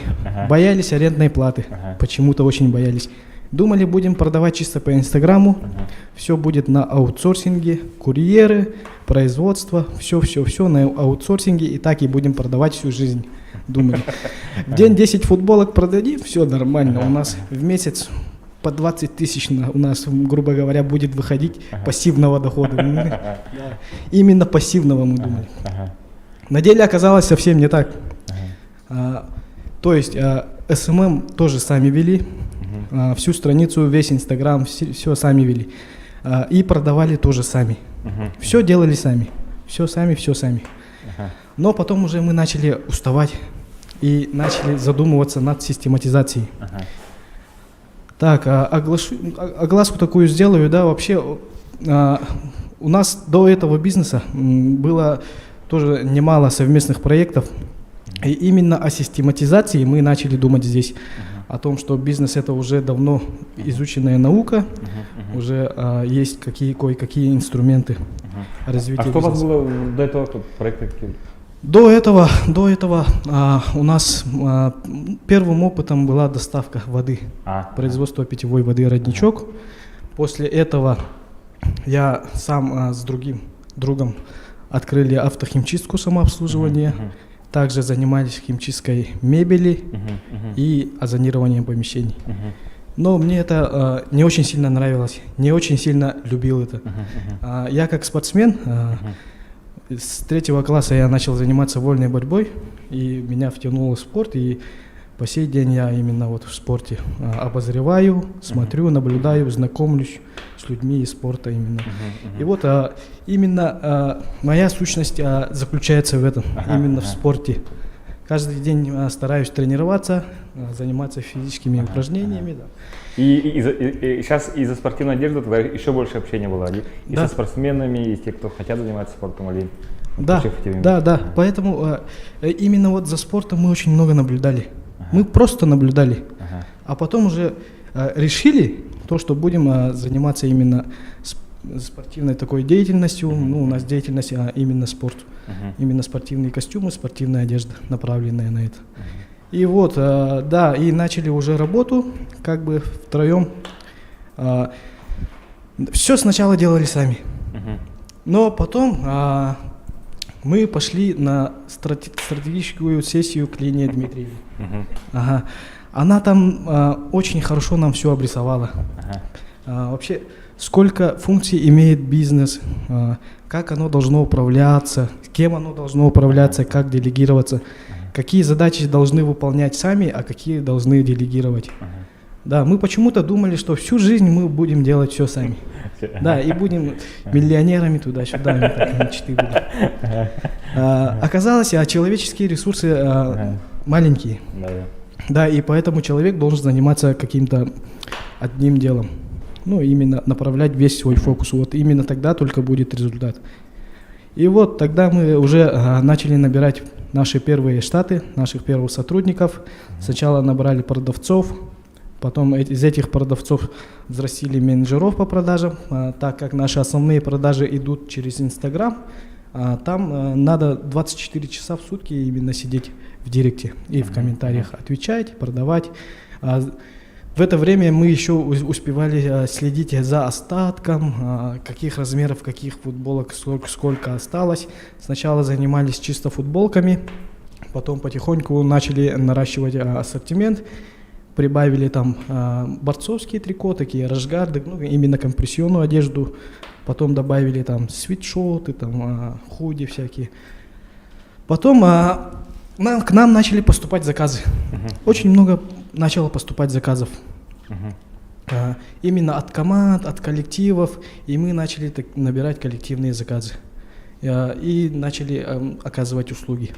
Боялись арендной платы, почему-то очень боялись. Думали, будем продавать чисто по Инстаграму, все будет на аутсорсинге, курьеры, производство, все на аутсорсинге, и так и будем продавать всю жизнь. Думали, в день 10 футболок продадим, все нормально, у нас в месяц по 20 тысяч у нас, грубо говоря, будет выходить пассивного дохода. Именно пассивного мы думали. На деле оказалось совсем не так. То есть СММ тоже сами вели, всю страницу, весь Инстаграм, все сами вели. И продавали тоже сами. Все делали сами. Все сами. Но потом уже мы начали уставать и начали задумываться над систематизацией. Так, огласку такую сделаю, да, вообще у нас до этого бизнеса было тоже немало совместных проектов, и именно о систематизации мы начали думать здесь, о том, что бизнес это уже давно изученная наука, уже есть кое-какие инструменты развития бизнеса. А что у вас было до этого проекта? До этого у нас первым опытом была доставка воды, производство питьевой воды «Родничок». После этого я сам с другим другом открыли автохимчистку самообслуживания, также занимались химчисткой мебели и озонированием помещений. Но мне это не очень сильно нравилось, не очень сильно любил это. Я как спортсмен... С 3 класса я начал заниматься вольной борьбой, и меня втянуло в спорт, и по сей день я именно вот в спорте обозреваю, смотрю, наблюдаю, знакомлюсь с людьми из спорта именно. И вот именно моя сущность заключается в этом, именно в спорте. каждый день стараюсь тренироваться, заниматься физическими упражнениями. Да. И сейчас из-за спортивной одежды тогда еще больше общения было и Да. со спортсменами, и с теми, кто хотят заниматься спортом, или Да, да. Поэтому именно вот за спортом мы очень много наблюдали. Мы просто наблюдали. А потом уже решили то, что будем заниматься именно спортивной такой деятельностью. Ну, у нас деятельность именно спорт. Именно спортивные костюмы, спортивная одежда, направленная на это. И вот, да, и начали уже работу, как бы втроем. Все сначала делали сами. Но потом мы пошли на стратегическую сессию к Лене Дмитриевне. Ага. Она там очень хорошо нам все обрисовала. Вообще, сколько функций имеет бизнес, как оно должно управляться, с кем оно должно управляться, как делегироваться, какие задачи должны выполнять сами, а какие должны делегировать. Да, мы почему-то думали, что всю жизнь мы будем делать все сами. Да, и будем миллионерами туда-сюда, мечты будем. Оказалось, человеческие ресурсы маленькие. Да, и поэтому человек должен заниматься каким-то одним делом. Ну, именно направлять весь свой фокус. Вот именно тогда только будет результат. И вот тогда мы уже начали набирать наши первые штаты, наших первых сотрудников. Сначала набрали продавцов, потом из этих продавцов взрастили менеджеров по продажам, так как наши основные продажи идут через Инстаграм. Там надо 24 часа в сутки именно сидеть в директе и в комментариях отвечать, продавать. В это время мы еще успевали следить за остатком, каких размеров, каких футболок, сколько осталось. Сначала занимались чисто футболками, потом потихоньку начали наращивать ассортимент. Прибавили там борцовские трико, такие рашгарды, ну, именно компрессионную одежду. Потом добавили там свитшоты, там худи всякие. Потом к нам начали поступать заказы. Очень много начало поступать заказов. Именно от команд, от коллективов. И мы начали набирать коллективные заказы. И начали оказывать услуги.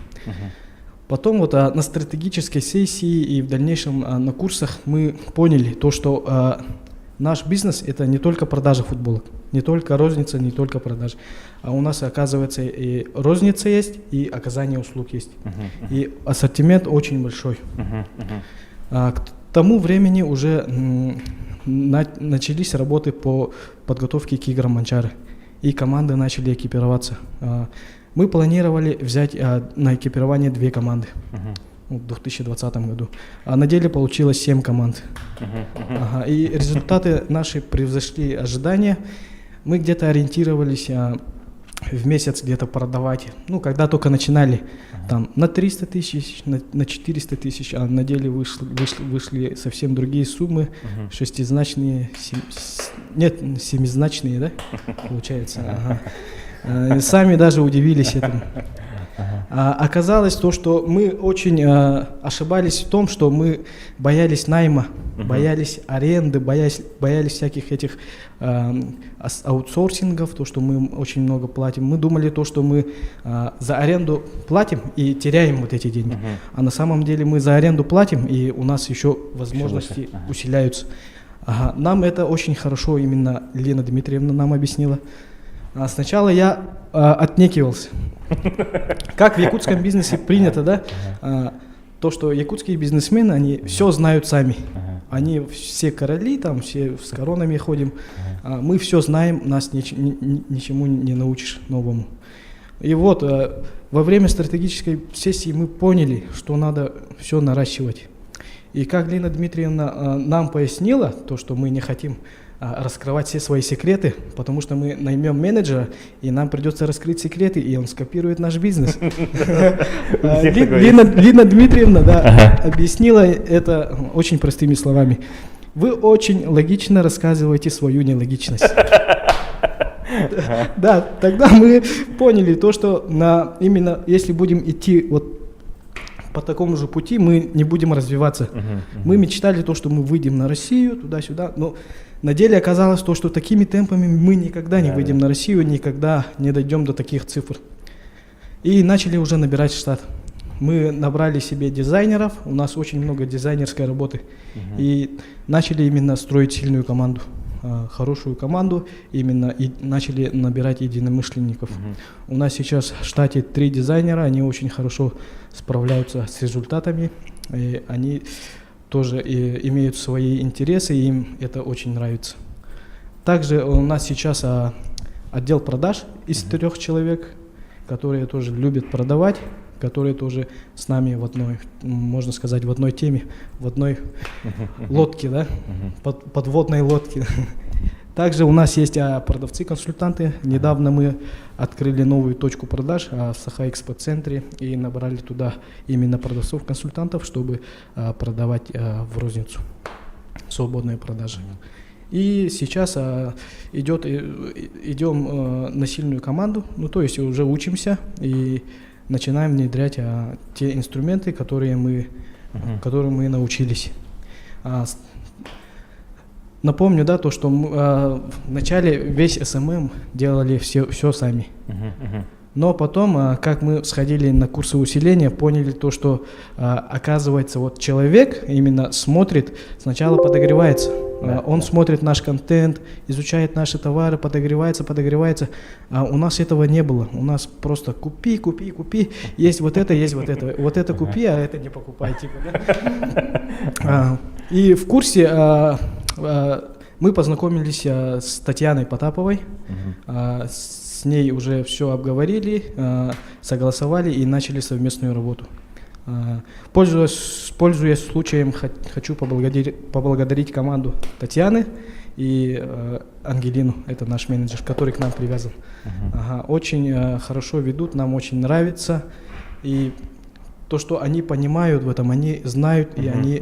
Потом вот на стратегической сессии и в дальнейшем на курсах мы поняли то, что наш бизнес это не только продажа футболок, не только розница, не только продажа. А у нас, оказывается, и розница есть, и оказание услуг есть. И ассортимент очень большой. К тому времени уже начались работы по подготовке к играм Манчары. И команды начали экипироваться. Мы планировали взять на экипирование 2 команды в 2020 году. А на деле получилось 7 команд. И результаты наши превзошли ожидания. Мы где-то ориентировались в месяц где-то продавать. Ну, когда только начинали, там на 300 тысяч, на 400 тысяч, а на деле вышли совсем другие суммы, шестизначные, семизначные, да, получается. Сами даже удивились этому. Оказалось то, что мы очень ошибались в том, что мы боялись найма, боялись аренды, боялись всяких этих аутсорсингов, то, что мы очень много платим. Мы думали то, что мы за аренду платим и теряем вот эти деньги. А на самом деле мы за аренду платим, и у нас еще возможности усиляются. Нам это очень хорошо именно Лена Дмитриевна нам объяснила. Сначала я отнекивался. Как в якутском бизнесе принято, да? То, что якутские бизнесмены, они все знают сами. Они все короли, там все с коронами ходим. Мы все знаем, нас ничему не научишь новому. И вот во время стратегической сессии мы поняли, что надо все наращивать. И как Лена Дмитриевна нам пояснила, то, что мы не хотим раскрывать все свои секреты, потому что мы наймем менеджера, и нам придется раскрыть секреты, и он скопирует наш бизнес. Лена Дмитриевна объяснила это очень простыми словами. Вы очень логично рассказываете свою нелогичность. Да, тогда мы поняли то, что именно если будем идти вот по такому же пути, мы не будем развиваться. Мы мечтали то, что мы выйдем на Россию, туда-сюда, но на деле оказалось то, что такими темпами мы никогда не выйдем на Россию, никогда не дойдем до таких цифр. И начали уже набирать штат. мы набрали себе дизайнеров, у нас очень много дизайнерской работы, и начали именно строить сильную команду, хорошую команду, именно и начали набирать единомышленников. У нас сейчас в штате 3 дизайнера, они очень хорошо справляются с результатами, и они тоже имеют свои интересы, и им это очень нравится. Также у нас сейчас отдел продаж из 3 человек, которые тоже любят продавать, которые тоже с нами в одной, можно сказать, в одной теме, в одной лодке, да, подводной лодке. Также у нас есть продавцы-консультанты. Недавно мы открыли новую точку продаж в Саха-экспо-центре и набрали туда именно продавцов-консультантов, чтобы продавать в розницу, свободные продажи. И сейчас идем на сильную команду, ну то есть уже учимся и начинаем внедрять те инструменты, которые мы научились. Напомню, да, то, что в начале весь SMM делали все сами. Но потом, как мы сходили на курсы усиления, поняли то, что оказывается вот человек именно смотрит, сначала подогревается. Он смотрит наш контент, изучает наши товары, подогревается. А у нас этого не было. У нас просто купи. Есть вот это. Вот это купи, а это не покупай. Типа, да? И в курсе мы познакомились с Татьяной Потаповой. С ней уже все обговорили, согласовали и начали совместную работу. Пользуясь случаем, хочу поблагодарить команду Татьяны и Ангелину, это наш менеджер, который к нам привязан. Очень хорошо ведут, нам очень нравится. И то, что они понимают в этом, они знают, и они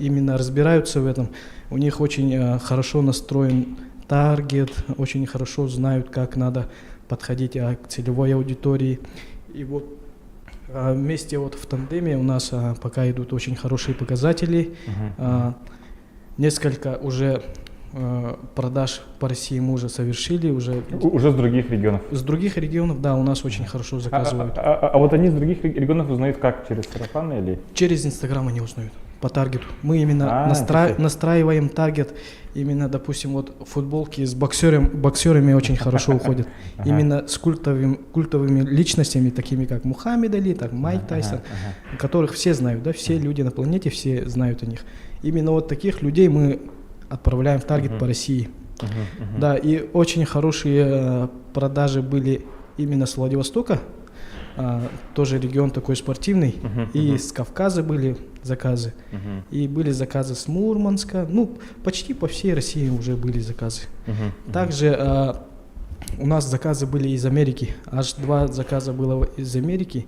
именно разбираются в этом. У них очень хорошо настроен таргет, очень хорошо знают, как надо подходить к целевой аудитории. И вот вместе вот в тандеме у нас пока идут очень хорошие показатели. Несколько уже продаж по России мы уже совершили. Уже с других регионов? С других регионов, да, у нас очень хорошо заказывают. А вот они с других регионов узнают как? Через сарафаны или? Через Инстаграм они узнают. По таргету. Мы именно настраиваем таргет. Именно, допустим, вот футболки с боксерами очень хорошо уходят. Именно с культовыми личностями, такими как Мухаммед Али, так Майк Тайсон, которых все знают, да, все люди на планете, все знают о них. Именно вот таких людей мы отправляем в таргет по России. Да, и очень хорошие продажи были именно с Владивостока. Тоже регион такой спортивный, и с Кавказа были заказы, и были заказы с Мурманска, ну, почти по всей России уже были заказы. Также у нас заказы были из Америки, аж 2 заказа было из Америки,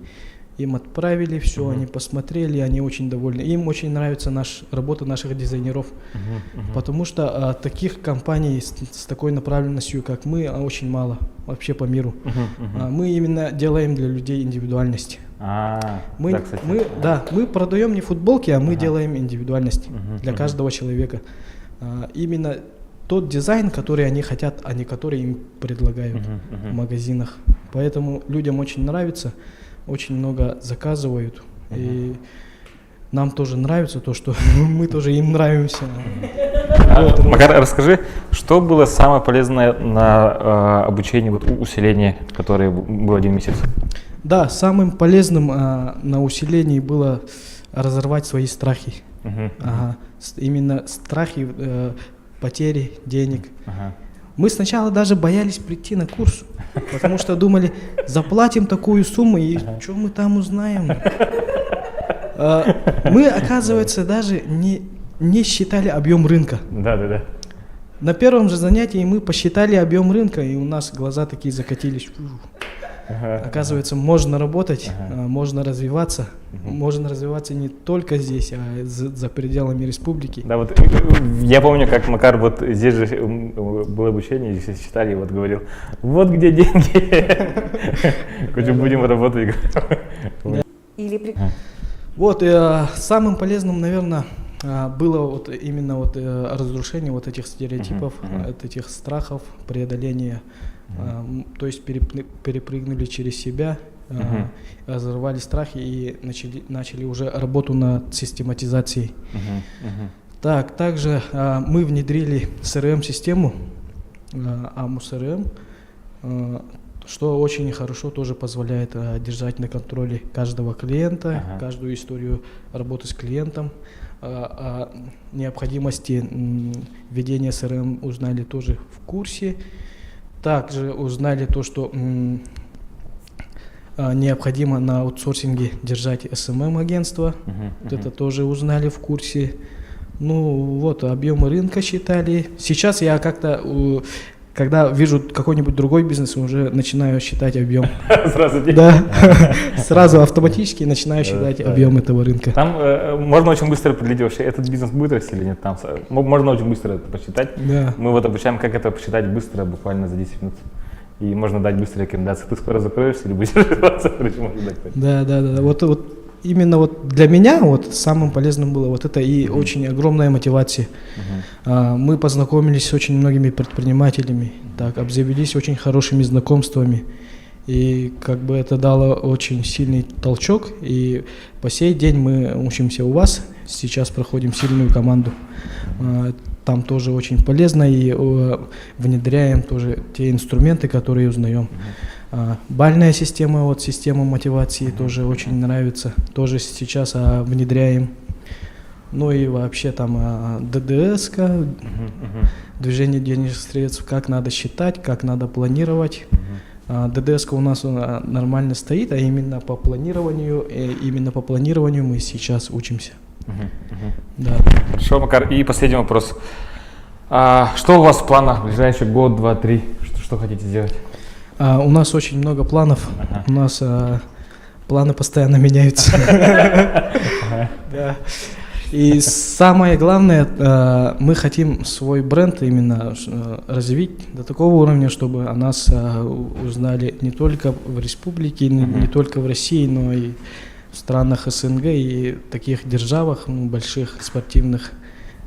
им отправили все, они посмотрели, они очень довольны. Им очень нравится работа наших дизайнеров, потому что таких компаний с такой направленностью, как мы, очень мало вообще по миру. Мы именно делаем для людей индивидуальность. Мы продаем не футболки, а мы делаем индивидуальность для каждого человека. Именно тот дизайн, который они хотят, а не который им предлагают в магазинах. Поэтому людям очень нравится. Очень много заказывают, и нам тоже нравится то, что мы тоже им нравимся. Макар, расскажи, что было самое полезное на обучении усиления, которое было 1 месяц? Да, самым полезным на усилении было разорвать свои страхи. Именно страхи потери денег. Мы сначала даже боялись прийти на курс, потому что думали, заплатим такую сумму, и что мы там узнаем? Мы, оказывается, даже не считали объем рынка. Да. На первом же занятии мы посчитали объем рынка, и у нас глаза такие закатились. Оказывается, можно работать, можно развиваться. Можно развиваться не только здесь, а за пределами республики. Да, вот я помню, как Макар, вот здесь же было обучение, здесь считали, вот говорил, вот где деньги, будем работать. Вот, самым полезным, наверное, было вот именно вот разрушение вот этих стереотипов, этих страхов, преодоление. То есть перепрыгнули через себя, разорвали страхи и начали уже работу над систематизацией. Так, также мы внедрили CRM-систему, AMU CRM, что очень хорошо тоже позволяет держать на контроле каждого клиента, каждую историю работы с клиентом. О необходимости введения CRM узнали тоже в курсе. Также узнали то, что необходимо на аутсорсинге держать SMM-агентство. Это тоже узнали в курсе. Ну вот, объемы рынка считали. Сейчас я как-то, когда вижу какой-нибудь другой бизнес, уже начинаю считать объем. Сразу? Да, сразу автоматически начинаю считать объем этого рынка. Там можно очень быстро определить вообще, этот бизнес будет расти или нет. Там можно очень быстро это посчитать. Да. Мы вот обучаем, как это посчитать быстро, буквально за 10 минут. И можно дать быстрые рекомендации. Ты скоро закроешься или будешь развиваться? Да. Вот именно вот для меня вот самым полезным было вот это и очень огромная мотивация. Мы познакомились с очень многими предпринимателями, так, обзавелись очень хорошими знакомствами. И как бы это дало очень сильный толчок. И по сей день мы учимся у вас. Сейчас проходим сильную команду. Там тоже очень полезно и внедряем тоже те инструменты, которые узнаем. Бальная система, вот система мотивации тоже очень нравится. Тоже сейчас внедряем. Ну и вообще там ДДС, движение денежных средств, как надо считать, как надо планировать. ДДС у нас нормально стоит, а именно по планированию мы сейчас учимся. Да. Хорошо, Макар. И последний вопрос. Что у вас в планах в ближайший год, два, три? Что хотите сделать? У нас очень много планов. У нас планы постоянно меняются. И самое главное, мы хотим свой бренд именно развить до такого уровня, чтобы о нас узнали не только в республике, не только в России, но и в странах СНГ и таких державах больших, спортивных,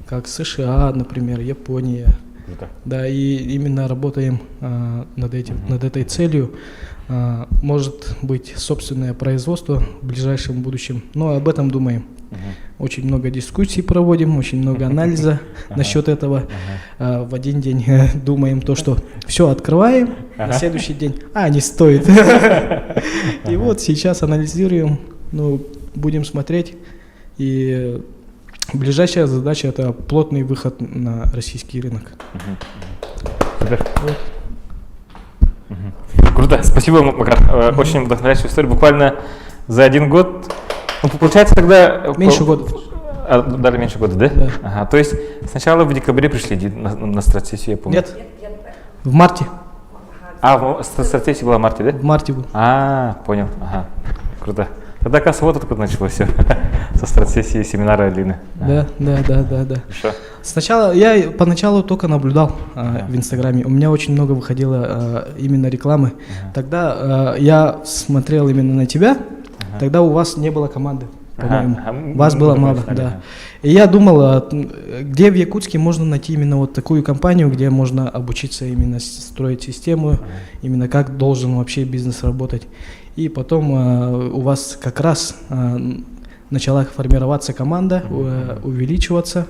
как США, например, Япония. Да, и именно работаем над этой целью. Может быть, собственное производство в ближайшем будущем, но об этом думаем. Очень много дискуссий проводим, очень много анализа насчет этого. В один день думаем то, что все открываем, на следующий день, не стоит. И вот сейчас анализируем, будем смотреть. И ближайшая задача — это плотный выход на российский рынок. Супер. Круто, спасибо, Макар. Очень вдохновляющая история. Буквально за 1 год. Получается, тогда... Меньше года. Даже меньше года, да? Да. Ага, то есть сначала в декабре пришли на стратсессию, я помню. Нет, в марте. Стратсессия была в марте, да? В марте был. Понял. Ага, круто. Тогда, оказывается, вот откуда началось все. Со стратсессии семинара Алины. Да. Хорошо. Сначала, я поначалу только наблюдал в Инстаграме. У меня очень много выходило именно рекламы. Тогда я смотрел именно на тебя. Тогда у вас не было команды, по-моему. Вас было мало, да. И я думал, где в Якутске можно найти именно вот такую компанию, где можно обучиться именно строить систему, именно как должен вообще бизнес работать. И потом у вас как раз начала формироваться команда, увеличиваться.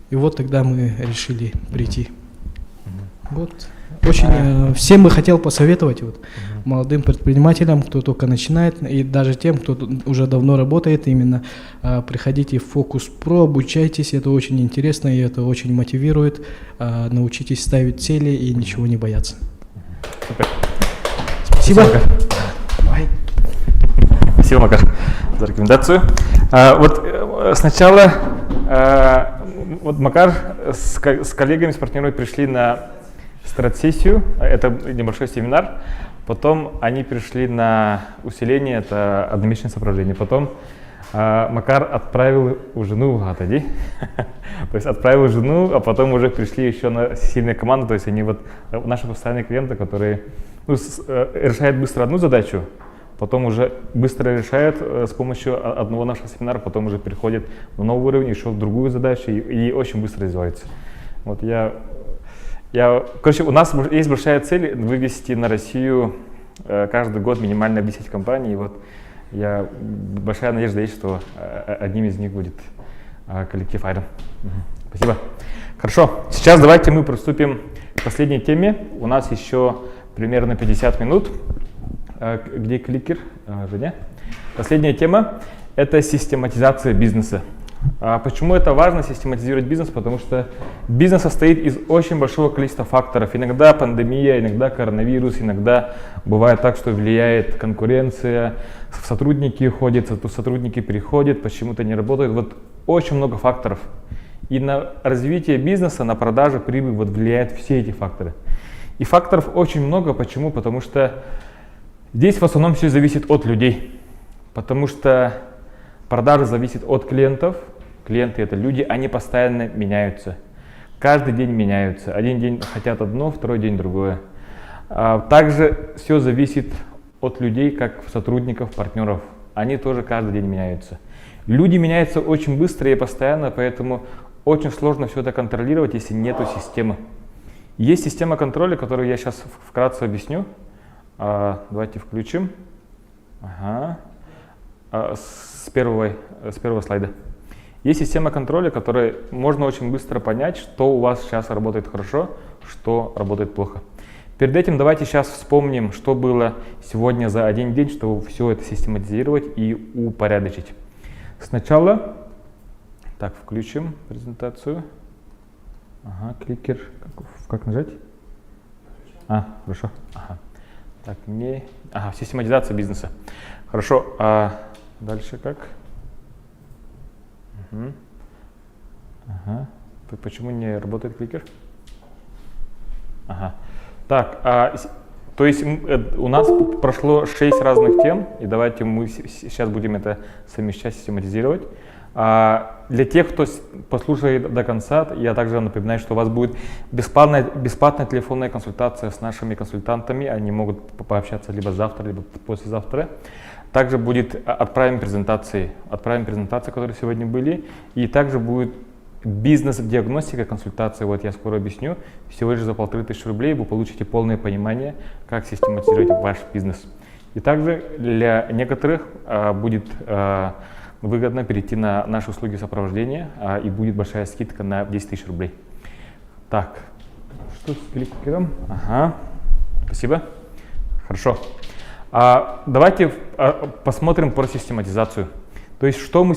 И вот тогда мы решили прийти. Вот. Очень всем бы хотел посоветовать молодым предпринимателям, кто только начинает, и даже тем, кто уже давно работает, именно приходите в Focus Pro, обучайтесь, это очень интересно и это очень мотивирует. Научитесь ставить цели и ничего не бояться. Супер. Спасибо. Спасибо, Макар, за рекомендацию. Вот сначала Макар с коллегами, с партнерами пришли на стратсессию, это небольшой семинар, потом они пришли на усиление, это одномесячное сопровождение, потом Макар отправил жену в Гатади, то есть отправил жену, а потом уже пришли еще на сильные команды, то есть они вот наши постоянные клиенты, которые решают быстро одну задачу, потом уже быстро решают с помощью одного нашего семинара, потом уже переходят на новый уровень, еще в другую задачу и очень быстро развиваются. Вот короче, у нас есть большая цель вывести на Россию каждый год минимально 10 компаний. И вот большая надежда есть, что одним из них будет коллектив Iron. Спасибо. Хорошо, сейчас давайте мы приступим к последней теме. У нас еще примерно 50 минут. Где кликер? Женя? Последняя тема – это систематизация бизнеса. Почему это важно систематизировать бизнес? Потому что бизнес состоит из очень большого количества факторов. Иногда пандемия, иногда коронавирус, иногда бывает так, что влияет конкуренция, сотрудники уходят, сотрудники приходят, почему-то не работают. Вот очень много факторов. И на развитие бизнеса, на продажу, прибыль влияют все эти факторы. И факторов очень много. Почему? Потому что здесь в основном все зависит от людей. Потому что продажа зависит от клиентов. Клиенты — это люди, они постоянно меняются. Каждый день меняются. Один день хотят одно, второй день другое. Также все зависит от людей, как сотрудников, партнеров. Они тоже каждый день меняются. Люди меняются очень быстро и постоянно, поэтому очень сложно все это контролировать, если нету системы. Есть система контроля, которую я сейчас вкратце объясню. Давайте включим. С первого слайда. Есть система контроля, которой можно очень быстро понять, что у вас сейчас работает хорошо, что работает плохо. Перед этим давайте сейчас вспомним, что было сегодня за один день, чтобы все это систематизировать и упорядочить. Сначала, так, включим презентацию. Кликер, как нажать? Хорошо. Так, систематизация бизнеса. Хорошо, дальше как? Почему не работает кликер? Так, то есть у нас прошло 6 разных тем, и давайте мы сейчас будем это совмещать, систематизировать. Для тех, кто послушает до конца, я также напоминаю, что у вас будет бесплатная телефонная консультация с нашими консультантами. Они могут пообщаться либо завтра, либо послезавтра. Также отправим презентации, которые сегодня были. И также будет бизнес-диагностика, консультация. Вот я скоро объясню. Всего лишь за 1500 рублей вы получите полное понимание, как систематизировать ваш бизнес. И также для некоторых будет выгодно перейти на наши услуги сопровождения, и будет большая скидка на 10 000 рублей. Так, что с кликером? Спасибо. Хорошо. Давайте посмотрим про систематизацию. То есть, с чего мы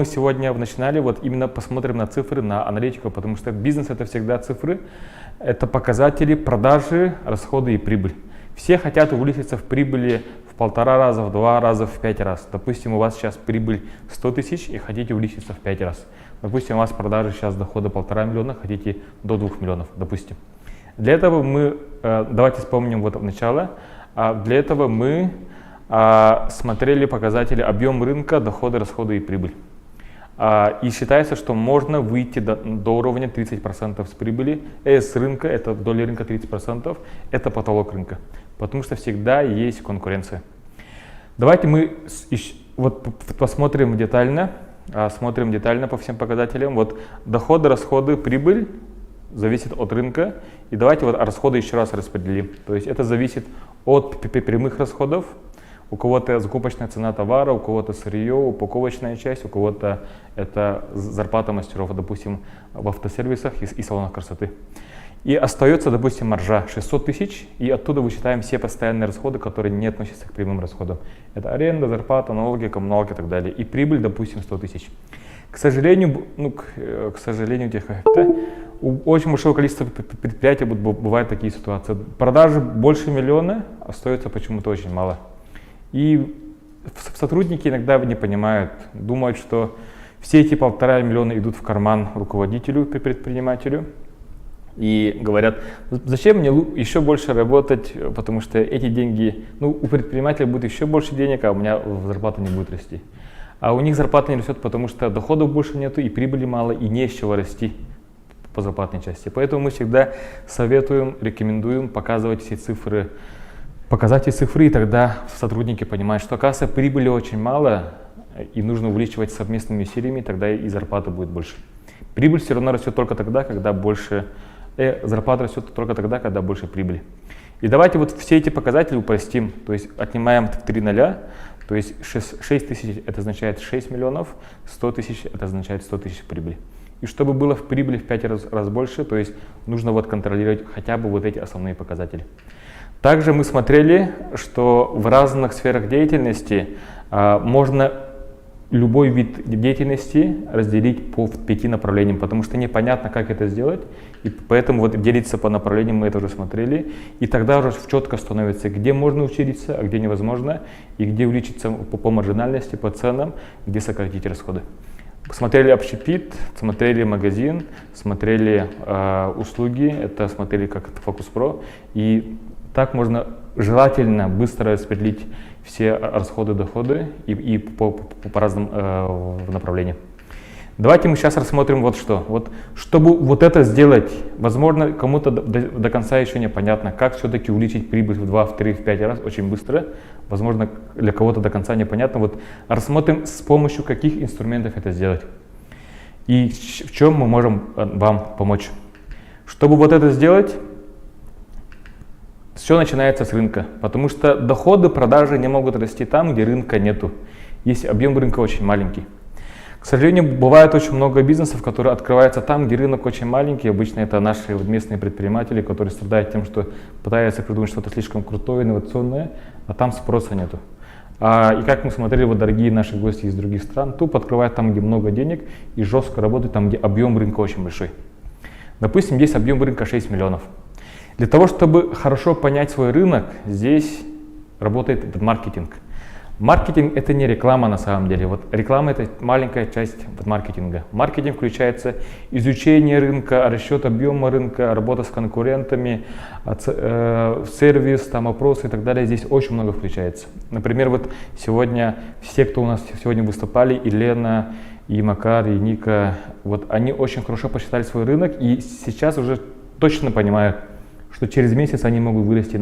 сегодня начинали, вот именно посмотрим на цифры, на аналитику, потому что бизнес — это всегда цифры, это показатели продажи, расходы и прибыль. Все хотят увеличиться в прибыли в 1,5 раза, в 2 раза, в 5 раз. Допустим, у вас сейчас прибыль 100 000 и хотите увеличиться в 5 раз. Допустим, у вас продажи сейчас дохода 1,5 миллиона, хотите до 2 миллионов, допустим. Для этого давайте вспомним вот начало. Для этого мы смотрели показатели объем рынка, доходы, расходы и прибыль. И считается, что можно выйти до уровня 30% с прибыли. С рынка, это доля рынка 30%, это потолок рынка. Потому что всегда есть конкуренция. Давайте мы посмотрим детально, по всем показателям. Вот доходы, расходы, прибыль зависит от рынка. И давайте расходы еще раз распределим. То есть это зависит от прямых расходов. У кого-то закупочная цена товара, у кого-то сырье, упаковочная часть, у кого-то это зарплата мастеров, допустим, в автосервисах и салонах красоты. И остается, допустим, маржа 600 000, и оттуда вычитаем все постоянные расходы, которые не относятся к прямым расходам. Это аренда, зарплата, налоги, коммуналки и так далее. И прибыль, допустим, 100 000. К сожалению, у очень большого количества предприятий бывают такие ситуации. Продажи больше миллиона, остается почему-то очень мало. И сотрудники иногда не понимают, думают, что все эти 1,5 миллиона идут в карман руководителю, предпринимателю. И говорят, зачем мне еще больше работать, потому что эти деньги, у предпринимателя будет еще больше денег, а у меня зарплата не будет расти. А у них зарплата не растет, потому что доходов больше нету, и прибыли мало, и не с чего расти по зарплатной части. Поэтому мы всегда советуем, рекомендуем показывать все цифры, показать эти цифры, и тогда сотрудники понимают, что, оказывается, прибыли очень мало, и нужно увеличивать совместными усилиями, тогда и зарплата будет больше. Прибыль все равно растет только тогда, когда больше, зарплата растет только тогда, когда больше прибыли. И давайте вот все эти показатели упростим, то есть отнимаем 3 ноля, то есть 6 тысяч это означает 6 миллионов, 100 тысяч это означает 100 тысяч прибыли. И чтобы было в прибыли в 5 раз больше, то есть нужно вот контролировать хотя бы вот эти основные показатели. Также мы смотрели, что в разных сферах деятельности можно любой вид деятельности разделить по 5 направлениям, потому что непонятно, как это сделать, и поэтому вот делиться по направлениям мы это уже смотрели, и тогда уже четко становится, где можно учиться, а где невозможно, и где увеличиться по маржинальности, по ценам, где сократить расходы. Смотрели общепит, смотрели магазин, смотрели услуги, это смотрели как Focus Pro, и так можно желательно быстро распределить все расходы, доходы и по разным направлениям. Давайте мы сейчас рассмотрим вот что. Вот, чтобы вот это сделать, возможно, кому-то до конца еще непонятно, как все-таки увеличить прибыль в 2, в 3, в 5 раз очень быстро. Возможно, для кого-то до конца непонятно. Вот рассмотрим, с помощью каких инструментов это сделать. И в чем мы можем вам помочь. Чтобы вот это сделать, все начинается с рынка, потому что доходы, продажи не могут расти там, где рынка нету. Если объем рынка очень маленький. К сожалению, бывает очень много бизнесов, которые открываются там, где рынок очень маленький. Обычно это наши местные предприниматели, которые страдают тем, что пытаются придумать что-то слишком крутое, инновационное, а там спроса нету. И как мы смотрели, вот дорогие наши гости из других стран, тупо открывают там, где много денег, и жестко работают там, где объем рынка очень большой. Допустим, есть объем рынка 6 миллионов. Для того, чтобы хорошо понять свой рынок, здесь работает маркетинг. Маркетинг — это не реклама на самом деле. Вот реклама — это маленькая часть маркетинга. Маркетинг включается изучение рынка, расчет объема рынка, работа с конкурентами, сервис, там, опросы и так далее. Здесь очень много включается. Например, вот сегодня все, кто у нас сегодня выступали, и Лена, и Макар, и Ника, вот они очень хорошо посчитали свой рынок и сейчас уже точно понимают, что через месяц они могут вырасти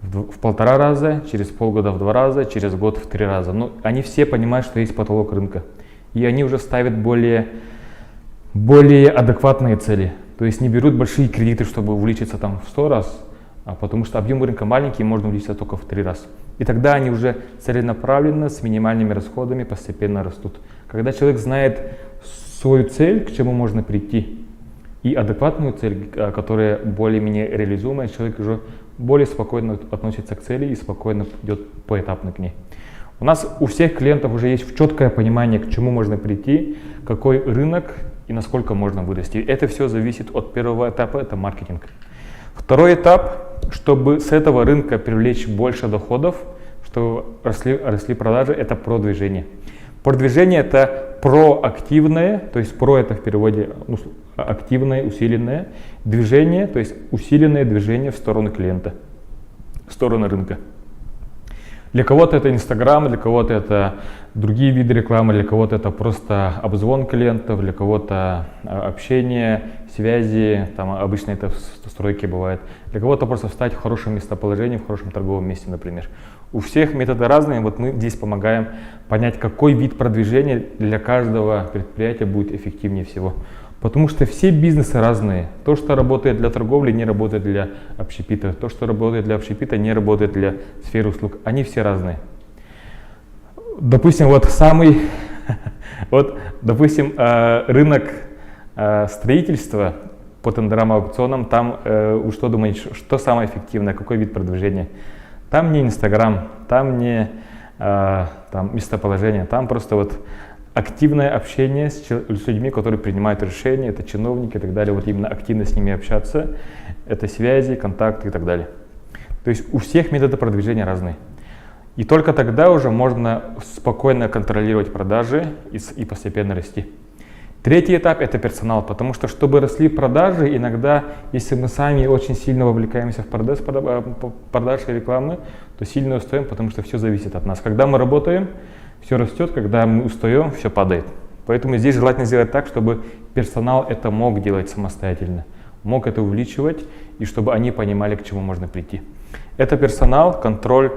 в 1,5 раза, через полгода в 2 раза, через год в 3 раза. Но они все понимают, что есть потолок рынка. И они уже ставят более адекватные цели. То есть не берут большие кредиты, чтобы увеличиться там в 100 раз, потому что объем рынка маленький, и можно увеличиться только в 3 раза. И тогда они уже целенаправленно, с минимальными расходами постепенно растут. Когда человек знает свою цель, к чему можно прийти, и адекватную цель, которая более-менее реализуемая, человек уже более спокойно относится к цели и спокойно идет поэтапно к ней. У нас у всех клиентов уже есть четкое понимание, к чему можно прийти, какой рынок и насколько можно вырасти. Это все зависит от первого этапа, это маркетинг. Второй этап, чтобы с этого рынка привлечь больше доходов, чтобы росли продажи, это продвижение. Продвижение — это проактивное, то есть про — это в переводе активное, усиленное движение, то есть усиленное движение в сторону клиента, в сторону рынка. Для кого-то это Инстаграм, для кого-то это другие виды рекламы, для кого-то это просто обзвон клиентов, для кого-то общение, связи, там обычно это в стройке бывает. Для кого-то просто встать в хорошем местоположении, в хорошем торговом месте, например. У всех методы разные, вот мы здесь помогаем понять, какой вид продвижения для каждого предприятия будет эффективнее всего. Потому что все бизнесы разные. То, что работает для торговли, не работает для общепита. То, что работает для общепита, не работает для сферы услуг. Они все разные. Допустим, рынок строительства по тендерам, аукционам, там что думаете, что самое эффективное, какой вид продвижения? Там не Инстаграм, там не местоположение, там просто вот активное общение с людьми, которые принимают решения, это чиновники и так далее, вот именно активно с ними общаться, это связи, контакты и так далее. То есть у всех методы продвижения разные. И только тогда уже можно спокойно контролировать продажи и постепенно расти. Третий этап — это персонал, потому что, чтобы росли продажи, иногда, если мы сами очень сильно вовлекаемся в продажи и рекламы, то сильно устаем, потому что все зависит от нас. Когда мы работаем, все растет, когда мы устаем, все падает. Поэтому здесь желательно сделать так, чтобы персонал это мог делать самостоятельно, мог это увеличивать, и чтобы они понимали, к чему можно прийти. Это персонал, контроль.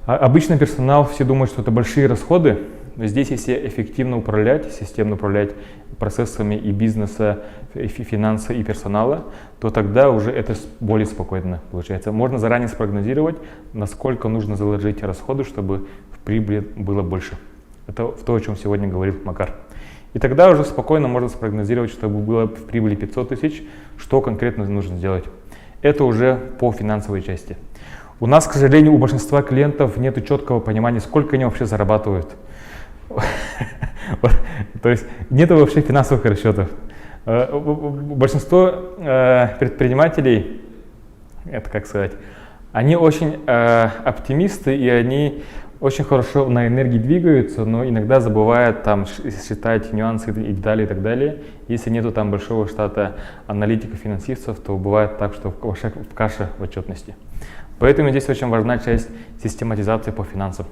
Обычно персонал, все думают, что это большие расходы, Но здесь, если эффективно управлять, системно управлять процессами и бизнеса, и финанса, и персонала, то тогда уже это более спокойно получается. Можно заранее спрогнозировать, насколько нужно заложить расходы, чтобы в прибыли было больше. Это то, о чем сегодня говорил Макар. И тогда уже спокойно можно спрогнозировать, чтобы было в прибыли 500 тысяч, что конкретно нужно сделать. Это уже по финансовой части. У нас, к сожалению, у большинства клиентов нет четкого понимания, сколько они вообще зарабатывают. То есть нет вообще финансовых расчетов. Большинство предпринимателей, это как сказать, они очень оптимисты, и они очень хорошо на энергии двигаются, но иногда забывают там считать нюансы и детали и так далее. Если нету там большого штата аналитиков, финансистов, то бывает так, что вообще в каше в отчетности. Поэтому здесь очень важна часть систематизации по финансам.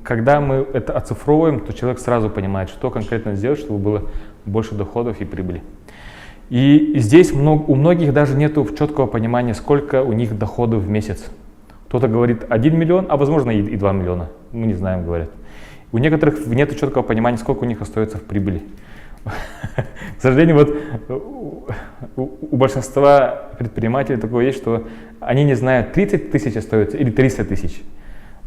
Когда мы это оцифровываем, то человек сразу понимает, что конкретно сделать, чтобы было больше доходов и прибыли. И здесь у многих даже нет четкого понимания, сколько у них доходов в месяц. Кто-то говорит 1 миллион, а возможно и 2 миллиона. Мы не знаем, говорят. У некоторых нет четкого понимания, сколько у них остается в прибыли. К сожалению, вот у большинства предпринимателей такое есть, что они не знают, 30 тысяч остается или 300 тысяч.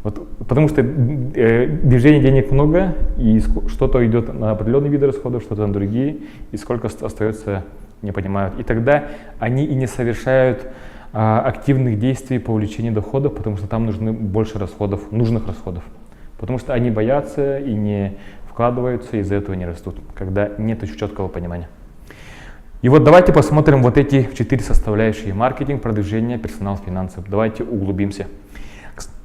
Вот, потому что движения денег много, и что-то идет на определенные виды расходов, что-то на другие, и сколько остается, не понимают. И тогда они и не совершают активных действий по увеличению доходов, потому что там нужны больше расходов, нужных расходов. Потому что они боятся и не вкладываются, и из-за этого не растут, когда нет еще четкого понимания. И вот давайте посмотрим вот эти 4 составляющие: маркетинг, продвижение, персонал, финансы. Давайте углубимся.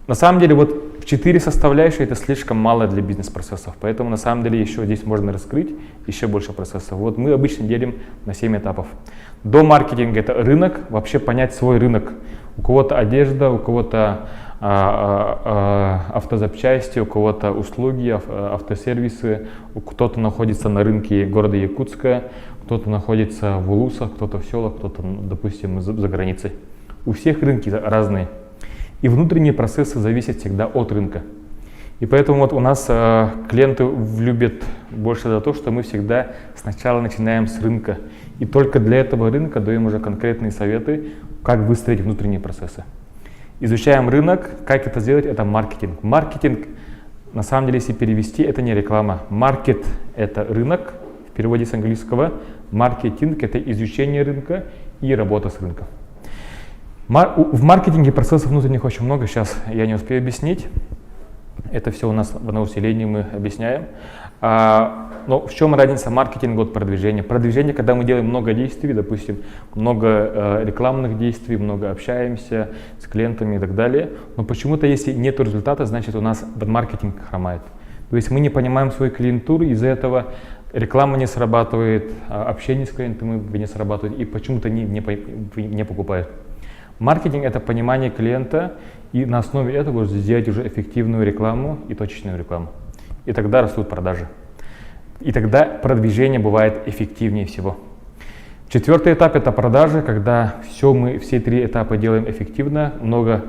На самом деле вот 4 составляющие это слишком мало для бизнес-процессов, поэтому на самом деле еще здесь можно раскрыть еще больше процессов. Вот мы обычно делим на 7 этапов. До маркетинга это рынок, вообще понять свой рынок. У кого-то одежда, у кого-то автозапчасти, у кого-то услуги, автосервисы, кто-то находится на рынке города Якутска, кто-то находится в улусах, кто-то в селах, кто-то, допустим, за границей. У всех рынки разные. И внутренние процессы зависят всегда от рынка. И поэтому вот у нас клиенты любят больше за то, что мы всегда сначала начинаем с рынка. И только для этого рынка даем уже конкретные советы, как выстроить внутренние процессы. Изучаем рынок, как это сделать, это маркетинг. Маркетинг, на самом деле, если перевести, это не реклама. Маркет – это рынок, в переводе с английского. Маркетинг – это изучение рынка и работа с рынком. В маркетинге процессов внутренних очень много, сейчас я не успею объяснить. Это все у нас в наусилении мы объясняем. Но в чем разница маркетинга от продвижения? Продвижение, когда мы делаем много действий, допустим, много рекламных действий, много общаемся с клиентами и так далее. Но почему-то, если нет результата, значит у нас маркетинг хромает. То есть мы не понимаем свою клиентуру, из-за этого реклама не срабатывает, общение с клиентами не срабатывает и почему-то не покупают. Маркетинг – это понимание клиента, и на основе этого сделать уже эффективную рекламу и точечную рекламу. И тогда растут продажи. И тогда продвижение бывает эффективнее всего. 4-й этап – это продажи, когда все 3 этапа делаем эффективно, много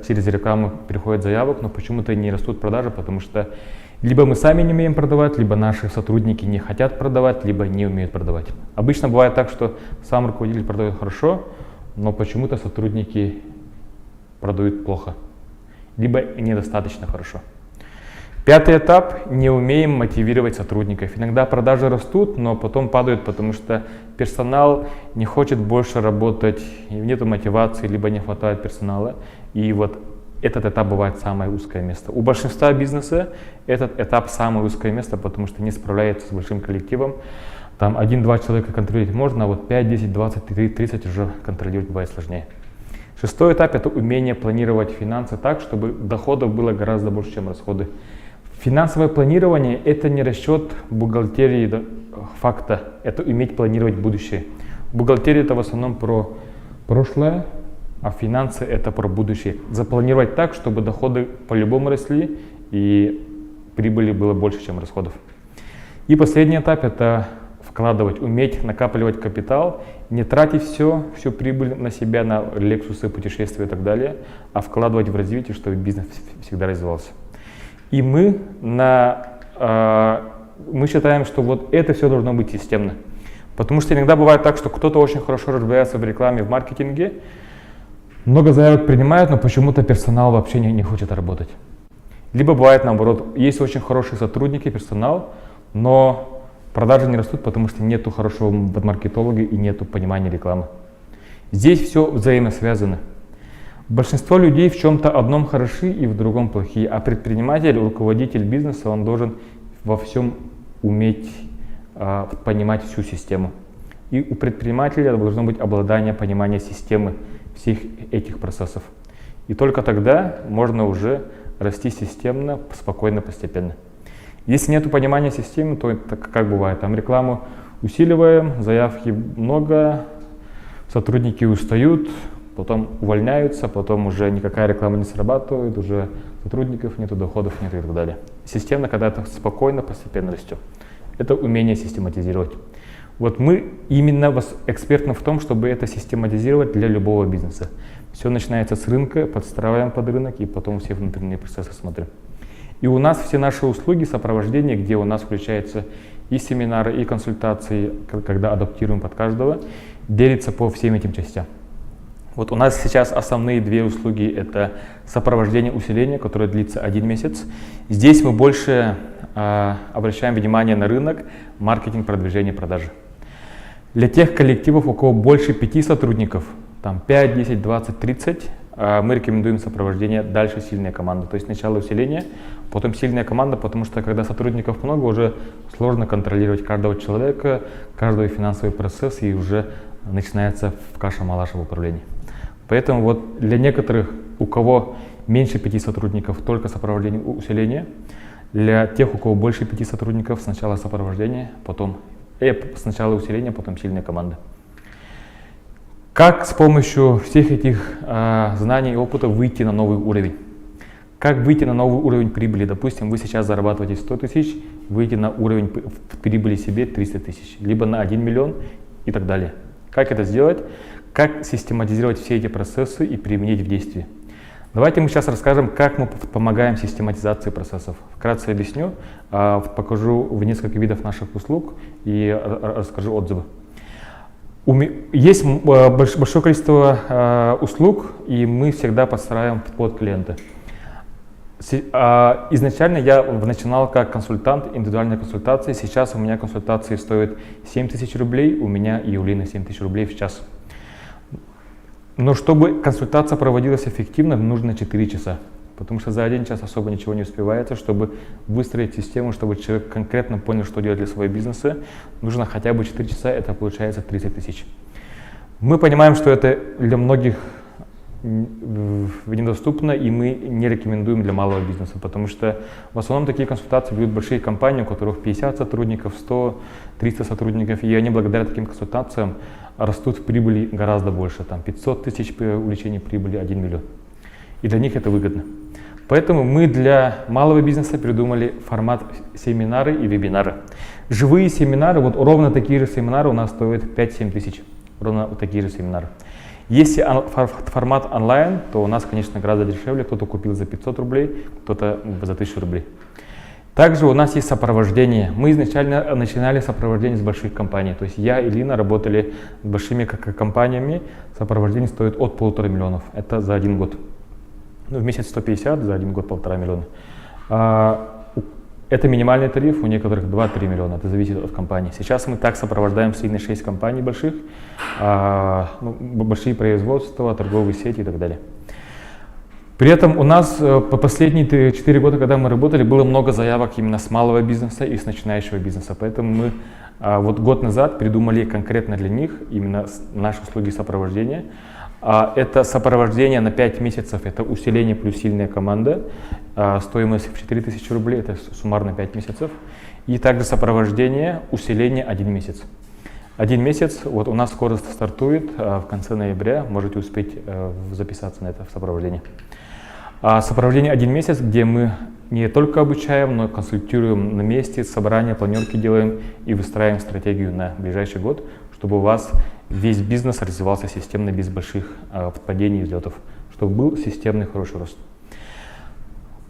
через рекламу приходит заявок, но почему-то не растут продажи, потому что либо мы сами не умеем продавать, либо наши сотрудники не хотят продавать, либо не умеют продавать. Обычно бывает так, что сам руководитель продает хорошо, но почему-то сотрудники продают плохо, либо недостаточно хорошо. 5-й этап – не умеем мотивировать сотрудников. Иногда продажи растут, но потом падают, потому что персонал не хочет больше работать, нет мотивации, либо не хватает персонала. И вот этот этап бывает самое узкое место. У большинства бизнеса этот этап самое узкое место, потому что не справляется с большим коллективом. Там 1-2 человека контролировать можно, а вот 5, 10, 20, 30 уже контролировать бывает сложнее. 6-й этап – это умение планировать финансы так, чтобы доходов было гораздо больше, чем расходы. Финансовое планирование – это не расчет бухгалтерии факта, это уметь планировать будущее. Бухгалтерия – это в основном про прошлое, а финансы – это про будущее. Запланировать так, чтобы доходы по-любому росли и прибыли было больше, чем расходов. И последний этап – это вкладывать, уметь накапливать капитал, не тратить всю прибыль на себя, на лексусы, путешествия и так далее, а вкладывать в развитие, чтобы бизнес всегда развивался. И мы на мы считаем, что вот это все должно быть системно. Потому что иногда бывает так, что кто-то очень хорошо разбирается в рекламе, в маркетинге, много заявок принимают, но почему-то персонал вообще не хочет работать. Либо бывает наоборот, есть очень хорошие сотрудники, персонал, но продажи не растут, потому что нету хорошего маркетолога и нету понимания рекламы. Здесь все взаимосвязано. Большинство людей в чем-то одном хороши и в другом плохие, а предприниматель, руководитель бизнеса, он должен во всем уметь понимать всю систему. И у предпринимателя должно быть обладание понимания системы всех этих процессов. И только тогда можно уже расти системно, спокойно, постепенно. Если нет понимания системы, то это как бывает, там рекламу усиливаем, заявки много, сотрудники устают, потом увольняются, потом уже никакая реклама не срабатывает, уже сотрудников нету, доходов нет и так далее. Системно, когда это спокойно, постепенно растет. Это умение систематизировать. Вот мы именно экспертны в том, чтобы это систематизировать для любого бизнеса. Все начинается с рынка, подстраиваем под рынок и потом все внутренние процессы смотрим. И у нас все наши услуги сопровождения, где у нас включаются и семинары, и консультации, когда адаптируем под каждого, делится по всем этим частям. Вот у нас сейчас основные две услуги — это сопровождение усиления, которое длится 1 месяц. Здесь мы больше обращаем внимание на рынок, маркетинг, продвижение, продажи. Для тех коллективов, у кого больше 5 сотрудников, там 5, 10, 20, 30, мы рекомендуем сопровождение, дальше сильная команда. То есть сначала усиление, потом сильная команда, потому что когда сотрудников много, уже сложно контролировать каждого человека, каждый финансовый процесс, и уже начинается каша-малаша в управлении. Поэтому вот для некоторых, у кого меньше 5 сотрудников, только сопровождение усиления. Для тех, у кого больше 5 сотрудников, сначала сопровождение, потом сначала усиление, потом сильная команда. Как с помощью всех этих знаний и опыта выйти на новый уровень? Как выйти на новый уровень прибыли? Допустим, вы сейчас зарабатываете 100 тысяч, выйти на уровень прибыли себе 300 тысяч, либо на 1 миллион и так далее. Как это сделать? Как систематизировать все эти процессы и применить в действии? Давайте мы сейчас расскажем, как мы помогаем систематизации процессов. Вкратце объясню, покажу в несколько видов наших услуг и расскажу отзывы. Есть большое количество услуг, и мы всегда подстраиваем под клиента. Изначально я начинал как консультант, индивидуальной консультации. Сейчас у меня консультации стоят 7 тысяч рублей, у меня и у Лины 7 тысяч рублей в час. Но чтобы консультация проводилась эффективно, нужно 4 часа. Потому что за 1 час особо ничего не успевается. Чтобы выстроить систему, чтобы человек конкретно понял, что делать для своего бизнеса, нужно хотя бы 4 часа, это получается 30 тысяч. Мы понимаем, что это для многих недоступно, и мы не рекомендуем для малого бизнеса, потому что в основном такие консультации ведут большие компании, у которых 50 сотрудников, 100, 300 сотрудников, и они благодаря таким консультациям растут в прибыли гораздо больше, там 500 тысяч увеличения прибыли, 1 миллион. И для них это выгодно. Поэтому мы для малого бизнеса придумали формат семинары и вебинары. Живые семинары, вот ровно такие же семинары у нас стоят 5-7 тысяч, ровно такие же семинары. Если формат онлайн, то у нас, конечно, гораздо дешевле. Кто-то купил за 500 рублей, кто-то за 1000 рублей. Также у нас есть сопровождение. Мы изначально начинали сопровождение с больших компаний. То есть я и Лина работали с большими компаниями. Сопровождение стоит от 1,5 миллиона. Это за 1 год. Ну, в месяц 150, за 1 год 1,5 миллиона. Это минимальный тариф, у некоторых 2-3 миллиона, это зависит от компании. Сейчас мы так сопровождаем сильно 6 компаний больших, большие производства, торговые сети и так далее. При этом у нас по последние 4 года, когда мы работали, было много заявок именно с малого бизнеса и с начинающего бизнеса. Поэтому мы вот год назад придумали конкретно для них именно наши услуги сопровождения. Это сопровождение на 5 месяцев, это усиление плюс сильная команда, стоимость в 4000 рублей, это суммарно 5 месяцев. И также сопровождение, усиление 1 месяц. 1 месяц, вот у нас скоро стартует в конце ноября, можете успеть записаться на это сопровождение. Сопровождение 1 месяц, где мы не только обучаем, но и консультируем на месте, собрания, планерки делаем и выстраиваем стратегию на ближайший год, чтобы у вас весь бизнес развивался системно, без больших падений и взлетов, чтобы был системный хороший рост.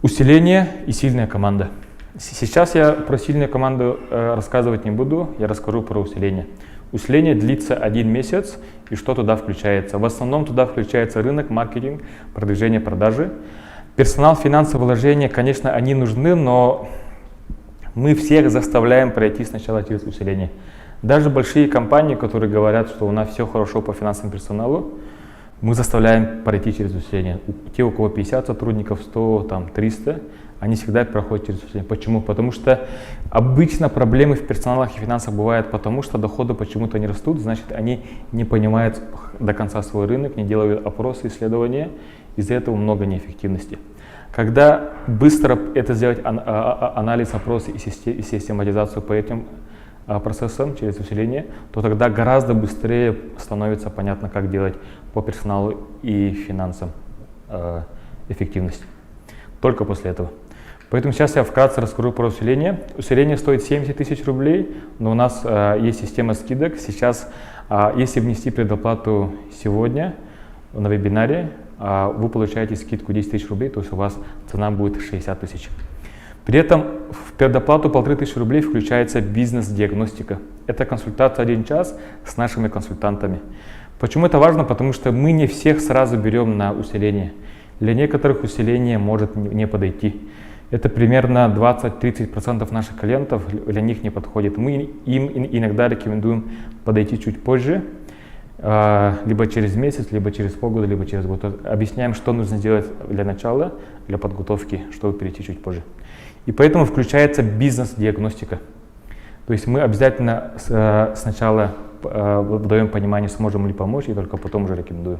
Усиление и сильная команда. Сейчас я про сильную команду рассказывать не буду, я расскажу про усиление. Усиление длится 1 месяц, и что туда включается? В основном туда включается рынок, маркетинг, продвижение, продажи. Персонал, финансы, вложения, конечно, они нужны, но мы всех заставляем пройти сначала через усиление. Даже большие компании, которые говорят, что у нас все хорошо по финансовому персоналу, мы заставляем пройти через усиление. Те, у кого 50 сотрудников, 100, там, 300, они всегда проходят через усиление. Почему? Потому что обычно проблемы в персоналах и финансах бывают потому, что доходы почему-то не растут, значит, они не понимают до конца свой рынок, не делают опросы, исследования, из-за этого много неэффективности. Когда быстро это сделать, анализ, опросы и систематизацию по этим процессам через усиление, то тогда гораздо быстрее становится понятно, как делать по персоналу и финансам эффективность. Только после этого. Поэтому сейчас я вкратце расскажу про усиление. Усиление стоит 70 тысяч рублей, но у нас есть система скидок. Сейчас, если внести предоплату сегодня на вебинаре, вы получаете скидку 10 тысяч рублей, то есть у вас цена будет 60 тысяч. При этом в предоплату 1500 рублей включается бизнес-диагностика. Это консультация 1 час с нашими консультантами. Почему это важно? Потому что мы не всех сразу берем на усиление. Для некоторых усиление может не подойти. Это примерно 20-30% наших клиентов, для них не подходит. Мы им иногда рекомендуем подойти чуть позже, либо через месяц, либо через полгода, либо через год. Объясняем, что нужно сделать для начала, для подготовки, чтобы перейти чуть позже. И поэтому включается бизнес-диагностика. То есть мы обязательно сначала даем понимание, сможем ли помочь, и только потом уже рекомендуем.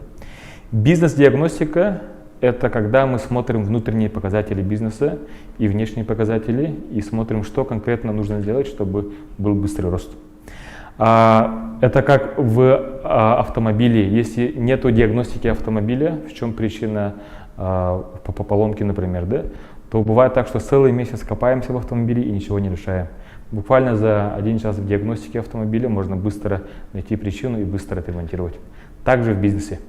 Бизнес-диагностика — это когда мы смотрим внутренние показатели бизнеса и внешние показатели, и смотрим, что конкретно нужно сделать, чтобы был быстрый рост. Это как в автомобиле. Если нет диагностики автомобиля, в чем причина по поломке, например, да, то бывает так, что целый месяц копаемся в автомобиле и ничего не решаем. Буквально за 1 час в диагностике автомобиля можно быстро найти причину и быстро отремонтировать. Также в бизнесе.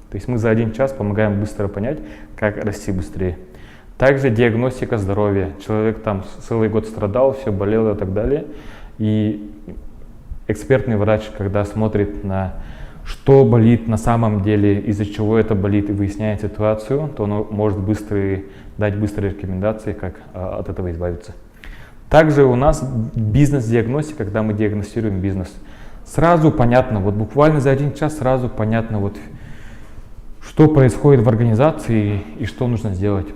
То есть мы за 1 час помогаем быстро понять, как расти быстрее. Также диагностика здоровья. Человек там целый год страдал, все болело и так далее. И экспертный врач, когда смотрит на что болит на самом деле, из-за чего это болит, и выясняет ситуацию, то он может дать быстрые рекомендации, как от этого избавиться. Также у нас бизнес-диагностика, когда мы диагностируем бизнес. Сразу понятно, вот буквально за 1 час сразу понятно, вот, что происходит в организации и что нужно сделать.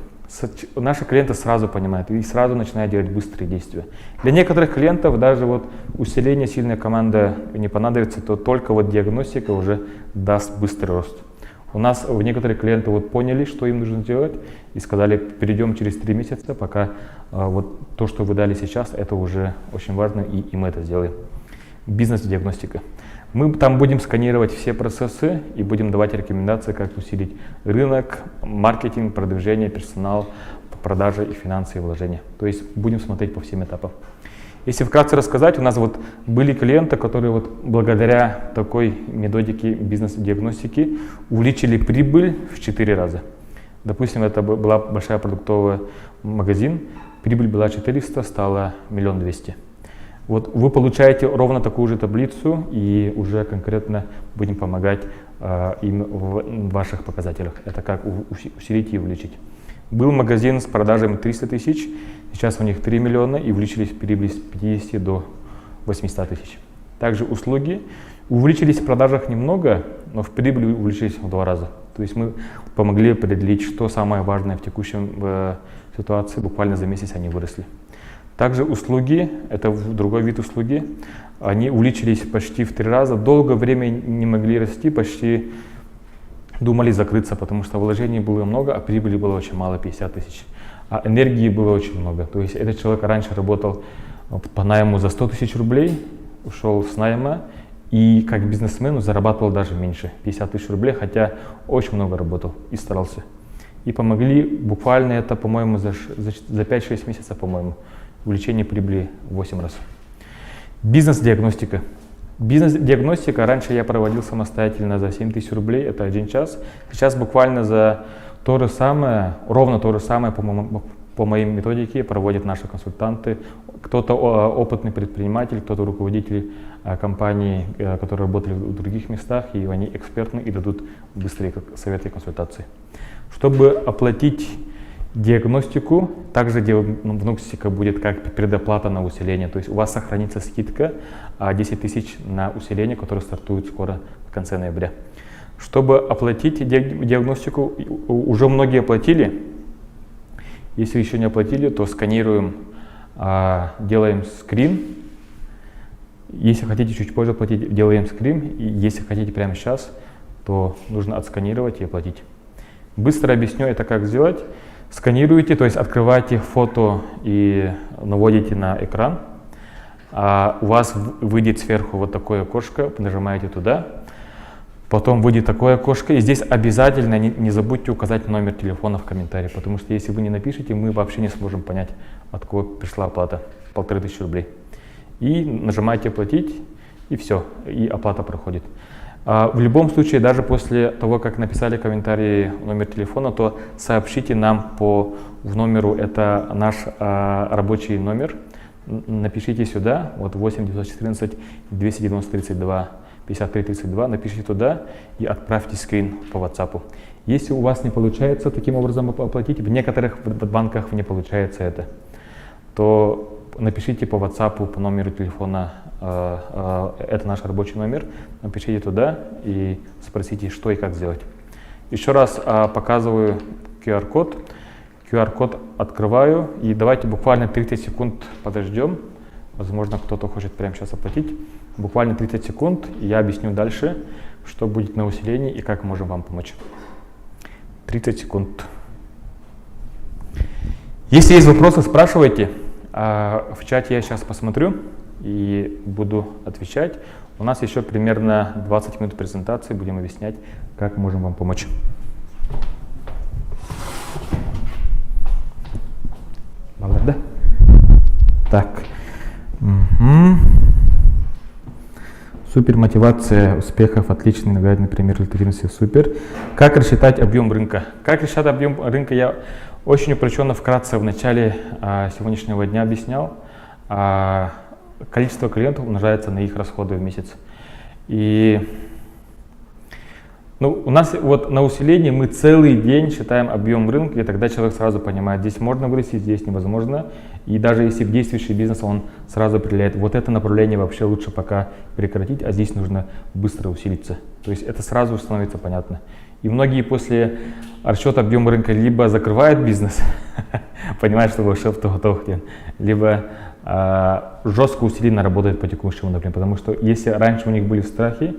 Наши клиенты сразу понимают и сразу начинают делать быстрые действия. Для некоторых клиентов даже вот усиление, сильная команда не понадобится, то только вот диагностика уже даст быстрый рост. У нас некоторые клиенты вот поняли, что им нужно делать, и сказали, перейдем через 3 месяца, пока вот то, что вы дали сейчас, это уже очень важно, и мы это сделаем. Бизнес-диагностика. Мы там будем сканировать все процессы и будем давать рекомендации, как усилить рынок, маркетинг, продвижение, персонал, продажи и финансы и вложения. То есть будем смотреть по всем этапам. Если вкратце рассказать, у нас вот были клиенты, которые вот благодаря такой методике бизнес-диагностики увеличили прибыль в 4 раза. Допустим, это была большая продуктовый магазин, прибыль была 400, стала 1 200 000. Вот вы получаете ровно такую же таблицу, и уже конкретно будем помогать им в ваших показателях. Это как усилить и увеличить. Был магазин с продажами 300 тысяч, сейчас у них 3 миллиона и увеличились прибыль с 50 до 800 тысяч. Также услуги увеличились в продажах немного, но в прибыли увеличились в 2 раза. То есть мы помогли определить, что самое важное в текущей ситуации, буквально за месяц они выросли. Также услуги, это другой вид услуги, они увеличились почти в 3 раза, долгое время не могли расти, почти думали закрыться, потому что вложений было много, а прибыли было очень мало, 50 тысяч, а энергии было очень много. То есть этот человек раньше работал по найму за 100 тысяч рублей, ушел с найма и как бизнесмен зарабатывал даже меньше, 50 тысяч рублей, хотя очень много работал и старался. И помогли буквально это, по-моему, за 5-6 месяцев, по-моему. Увеличение прибыли в 8 раз. Бизнес-диагностика. Бизнес-диагностика раньше я проводил самостоятельно за 7 тысяч рублей, это 1 час. Сейчас буквально за то же самое, ровно то же самое, по-моему, по моей методике проводят наши консультанты. Кто-то опытный предприниматель, кто-то руководитель компаний, которые работали в других местах, и они экспертны и дадут быстрые советы и консультации. Чтобы оплатить диагностику, также диагностика будет как предоплата на усиление, то есть у вас сохранится скидка 10 тысяч на усиление, которое стартует скоро в конце ноября. Чтобы оплатить диагностику, уже многие оплатили. Если еще не оплатили, то сканируем, делаем скрин. Если хотите чуть позже оплатить, делаем скрин. И если хотите прямо сейчас, то нужно отсканировать и оплатить. Быстро объясню это, как сделать. Сканируете, то есть открываете фото и наводите на экран. У вас выйдет сверху вот такое окошко, нажимаете туда. Потом выйдет такое окошко, и здесь обязательно не забудьте указать номер телефона в комментарии, потому что если вы не напишете, мы вообще не сможем понять, от кого пришла оплата, 1500 рублей. И нажимаете «Оплатить», и все, и оплата проходит. В любом случае, даже после того, как написали в комментарии номер телефона, то сообщите нам в номеру, это наш рабочий номер, напишите сюда, вот 8 914 290 32 53 32, напишите туда и отправьте скрин по WhatsApp. Если у вас не получается таким образом оплатить, в некоторых банках не получается это, то напишите по WhatsApp, по номеру телефона, это наш рабочий номер, напишите туда и спросите, что и как сделать. Еще раз показываю QR-код. QR-код открываю, и давайте буквально 30 секунд подождем. Возможно, кто-то хочет прямо сейчас оплатить. Буквально 30 секунд, и я объясню дальше, что будет на усилении и как можем вам помочь. 30 секунд. Если есть вопросы, спрашивайте. В чате я сейчас посмотрю и буду отвечать. У нас еще примерно 20 минут презентации, будем объяснять, как можем вам помочь. Да? Так. Супер мотивация успехов, отличный наглядный пример результативности, супер. Как рассчитать объем рынка? Как рассчитать объем рынка, я очень упрощенно вкратце в начале сегодняшнего дня объяснял. Количество клиентов умножается на их расходы в месяц. И у нас вот на усилении мы целый день считаем объем рынка, и тогда человек сразу понимает, здесь можно вырасти, здесь невозможно. И даже если в действующий бизнес, он сразу определяет, вот это направление вообще лучше пока прекратить, а здесь нужно быстро усилиться. То есть это сразу становится понятно. И многие после расчета объема рынка либо закрывают бизнес, понимают, что вошел в готов день, либо жестко усиленно работают по текущему направлению. Потому что если раньше у них были страхи,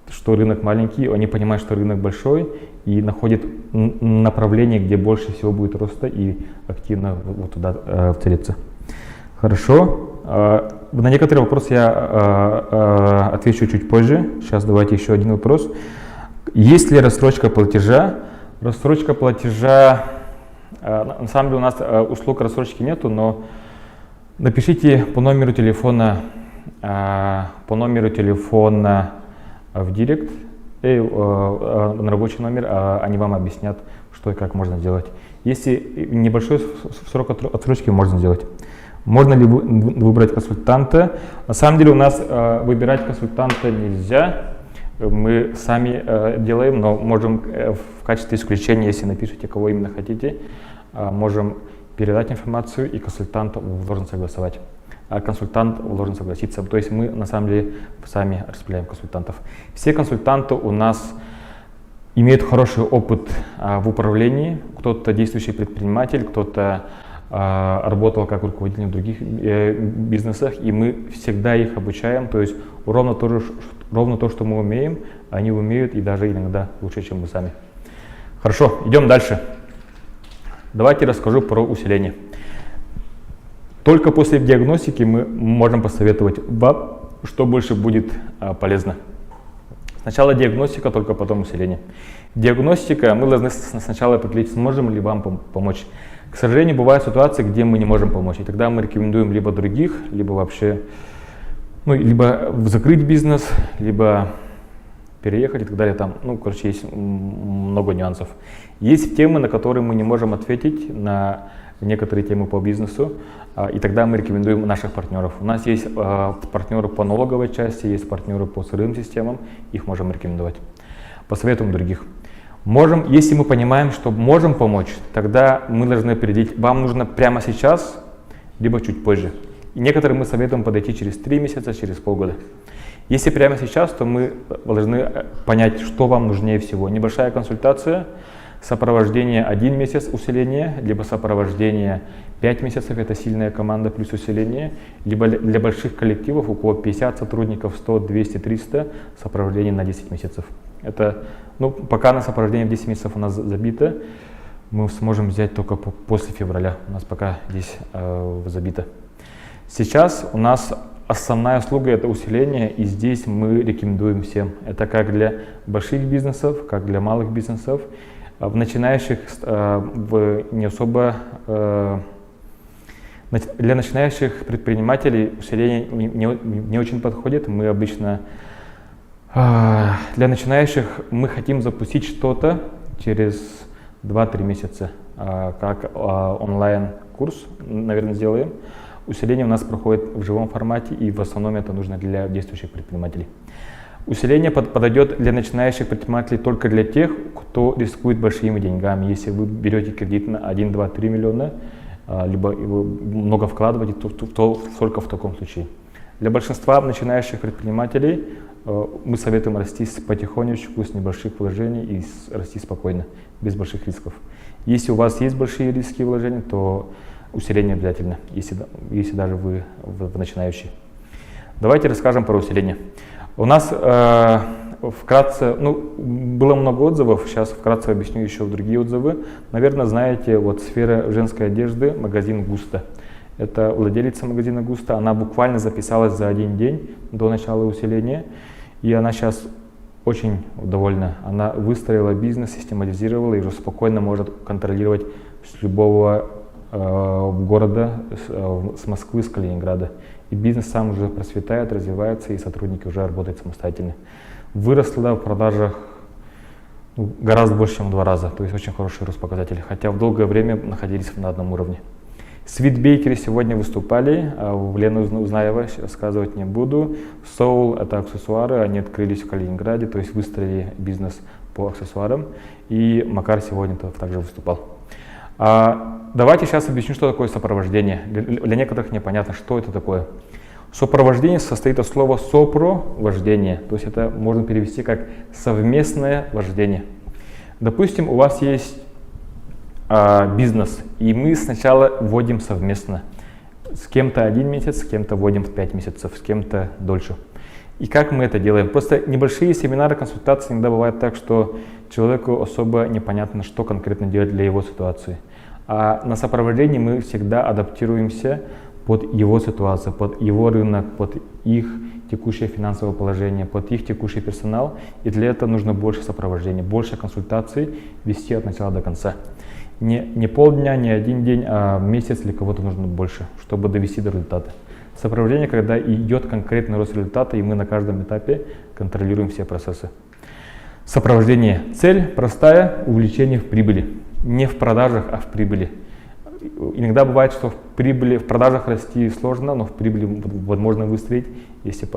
что рынок маленький, они понимают, что рынок большой, и находят направление, где больше всего будет роста, и активно вот туда целятся. Хорошо. На некоторые вопросы я отвечу чуть позже. Сейчас давайте еще один вопрос. Есть ли рассрочка платежа? Рассрочка платежа, на самом деле у нас услуг рассрочки нету, но напишите по номеру телефона в директ, на рабочий номер, они вам объяснят, что и как можно сделать. Если небольшой срок отсрочки, можно сделать. Можно ли выбрать консультанта? На самом деле у нас выбирать консультанта нельзя, мы сами делаем, но можем в качестве исключения, если напишите, кого именно хотите, можем передать информацию, и консультант должен согласовать. А консультант должен согласиться. То есть мы на самом деле сами распределяем консультантов. Все консультанты у нас имеют хороший опыт в управлении. Кто-то действующий предприниматель, кто-то работал как руководитель в других бизнесах, и мы всегда их обучаем. То есть ровно то, что мы умеем, они умеют, и даже иногда лучше, чем мы сами. Хорошо, идем дальше. Давайте расскажу про усиление. Только после диагностики мы можем посоветовать вам, что больше будет полезно. Сначала диагностика, только потом усиление. Диагностика, мы должны сначала определить, сможем ли вам помочь. К сожалению, бывают ситуации, где мы не можем помочь, и тогда мы рекомендуем либо других, либо вообще, либо закрыть бизнес, либо переехать и так далее. Там, есть много нюансов. Есть темы, на которые мы не можем ответить на некоторые темы по бизнесу, и тогда мы рекомендуем наших партнеров. У нас есть партнеры по налоговой части, есть партнеры по сырым системам, их можем рекомендовать. Посоветуем других. Можем, если мы понимаем, что можем помочь, тогда мы должны определить, вам нужно прямо сейчас, либо чуть позже. И некоторым мы советуем подойти через 3 месяца, через полгода. Если прямо сейчас, то мы должны понять, что вам нужнее всего. Небольшая консультация, сопровождение 1 месяц усиления, либо сопровождение 5 месяцев, это сильная команда плюс усиление, либо для больших коллективов, у кого 50 сотрудников, 100, 200, 300, сопровождение на 10 месяцев. Это, ну, пока на сопровождение в 10 месяцев у нас забито, мы сможем взять только после февраля, у нас пока здесь забито. Сейчас у нас основная услуга — это усиление, и здесь мы рекомендуем всем. Это как для больших бизнесов, как для малых бизнесов. В начинающих не особо... Для начинающих предпринимателей усиление не очень подходит. Мы обычно... Для начинающих мы хотим запустить что-то через 2-3 месяца, как онлайн-курс, наверное, сделаем. Усиление у нас проходит в живом формате, и в основном это нужно для действующих предпринимателей. Усиление подойдет для начинающих предпринимателей только для тех, кто рискует большими деньгами. Если вы берете кредит на 1, 2, 3 миллиона, либо вы много вкладываете, то только в таком случае. Для большинства начинающих предпринимателей мы советуем расти потихонечку, с небольших вложений и расти спокойно, без больших рисков. Если у вас есть большие риски вложений, то усиление обязательно, если даже вы начинающий. Давайте расскажем про усиление. У нас вкратце, было много отзывов, сейчас вкратце объясню еще другие отзывы. Наверное, знаете, вот сфера женской одежды, магазин Густо. Это владелица магазина Густо, она буквально записалась за 1 день до начала усиления, и она сейчас очень довольна. Она выстроила бизнес, систематизировала и уже спокойно может контролировать с любого города, с Москвы, с Калининграда. И бизнес сам уже процветает, развивается, и сотрудники уже работают самостоятельно. Выросла в продажах гораздо больше, чем в 2 раза, то есть очень хороший рост показателей, хотя в долгое время находились на одном уровне. Свитбейкеры сегодня выступали, в Лену Узнаева рассказывать не буду. Soul — это аксессуары, они открылись в Калининграде, то есть выстроили бизнес по аксессуарам, и Макар сегодня также выступал. Давайте сейчас объясню, что такое сопровождение. Для некоторых непонятно, что это такое. Сопровождение состоит от слова «сопро» — вождение, то есть это можно перевести как совместное вождение. Допустим, у вас есть бизнес, и мы сначала вводим совместно. С кем-то 1 месяц, с кем-то вводим в 5 месяцев, с кем-то дольше. И как мы это делаем? Просто небольшие семинары, консультации иногда бывает так, что человеку особо непонятно, что конкретно делать для его ситуации. А на сопровождении мы всегда адаптируемся под его ситуацию, под его рынок, под их текущее финансовое положение, под их текущий персонал. И для этого нужно больше сопровождения, больше консультаций вести от начала до конца. Не полдня, не 1 день, а месяц для кого-то нужно больше, чтобы довести до результата. Сопровождение, когда идет конкретный рост результата, и мы на каждом этапе контролируем все процессы. Сопровождение. Цель простая — увеличение в прибыли. Не в продажах, а в прибыли. Иногда бывает, что в продажах расти сложно, но в прибыли возможно выстроить, если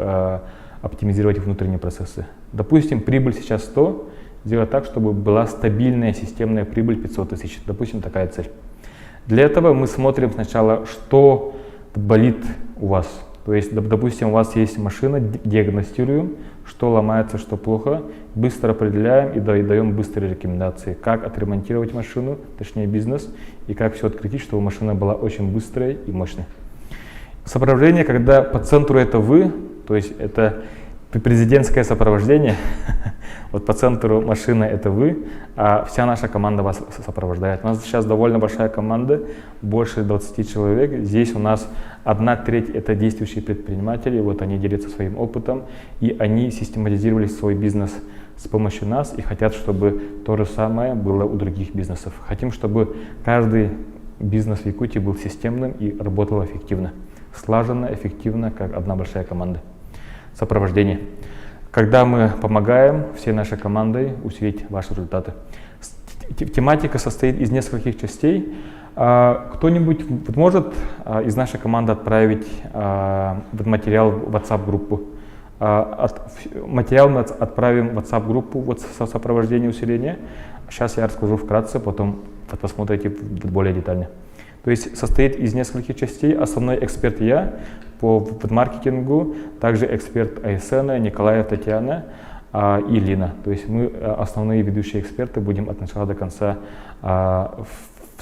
оптимизировать внутренние процессы. Допустим, прибыль сейчас 100, сделать так, чтобы была стабильная системная прибыль 500 тысяч. Допустим, такая цель. Для этого мы смотрим сначала, что болит у вас. То есть, допустим, у вас есть машина, диагностируем, что ломается, что плохо, быстро определяем и даем быстрые рекомендации, как отремонтировать машину, точнее бизнес, и как все открутить, чтобы машина была очень быстрой и мощной. Сопровождение, когда по центру это вы, то есть это президентское сопровождение, вот по центру машины это вы, а вся наша команда вас сопровождает. У нас сейчас довольно большая команда, больше 20 человек. Здесь у нас 1/3 это действующие предприниматели, вот они делятся своим опытом, и они систематизировали свой бизнес с помощью нас и хотят, чтобы то же самое было у других бизнесов. Хотим, чтобы каждый бизнес в Якутии был системным и работал эффективно, слаженно, эффективно, как одна большая команда. Сопровождение. Когда мы помогаем всей нашей командой усилить ваши результаты. Тематика состоит из нескольких частей. Кто-нибудь может из нашей команды отправить материал в WhatsApp-группу? Материал мы отправим в WhatsApp-группу вот со сопровождением усиления. Сейчас я расскажу вкратце, потом посмотрите более детально. То есть состоит из нескольких частей. Основной эксперт я по маркетингу, также эксперт Айсена, Николаев, Татьяна и Лина. То есть мы основные ведущие эксперты будем от начала до конца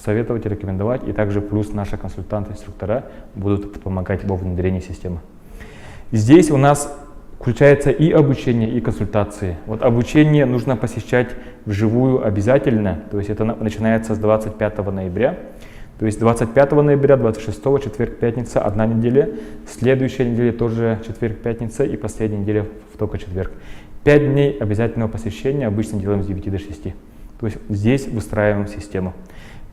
советовать, рекомендовать, и также плюс наши консультанты, инструктора будут помогать во внедрении системы. Здесь у нас включается и обучение, и консультации. Вот обучение нужно посещать вживую обязательно, то есть это начинается с 25 ноября. То есть 25 ноября, 26, четверг, пятница, одна неделя, следующая неделя тоже четверг, пятница и последняя неделя только четверг. 5 дней обязательного посещения, обычно делаем с 9 до 6. То есть здесь выстраиваем систему.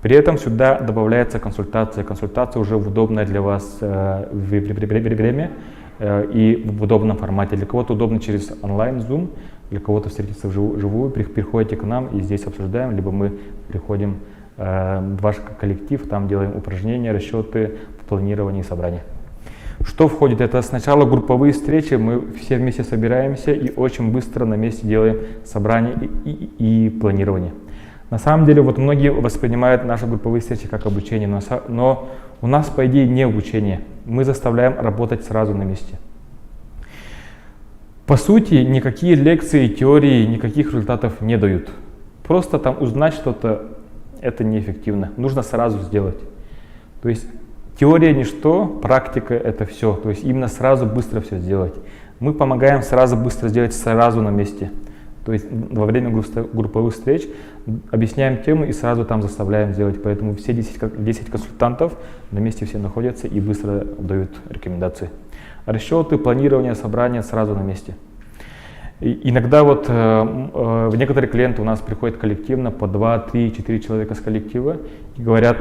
При этом сюда добавляется консультация. Консультация уже в удобное для вас время и в удобном формате. Для кого-то удобно через онлайн, Zoom, для кого-то встретиться вживую. Приходите к нам и здесь обсуждаем, либо мы приходим в ваш коллектив, там делаем упражнения, расчеты, планирование и собрание. Что входит? Это сначала групповые встречи, мы все вместе собираемся и очень быстро на месте делаем собрание и планирование. На самом деле, вот многие воспринимают наши групповые встречи как обучение, но у нас, по идее, не обучение. Мы заставляем работать сразу на месте. По сути, никакие лекции, теории, никаких результатов не дают. Просто там узнать что-то, это неэффективно. Нужно сразу сделать. То есть теория ничто, практика это все. То есть именно сразу быстро все сделать. Мы помогаем сразу быстро сделать сразу на месте. То есть во время групповых встреч объясняем тему и сразу там заставляем сделать. Поэтому все 10 консультантов на месте все находятся и быстро дают рекомендации. Расчеты, планирование, собрание сразу на месте. И иногда вот в некоторые клиенты у нас приходят коллективно по 2, 3, 4 человека с коллектива и говорят,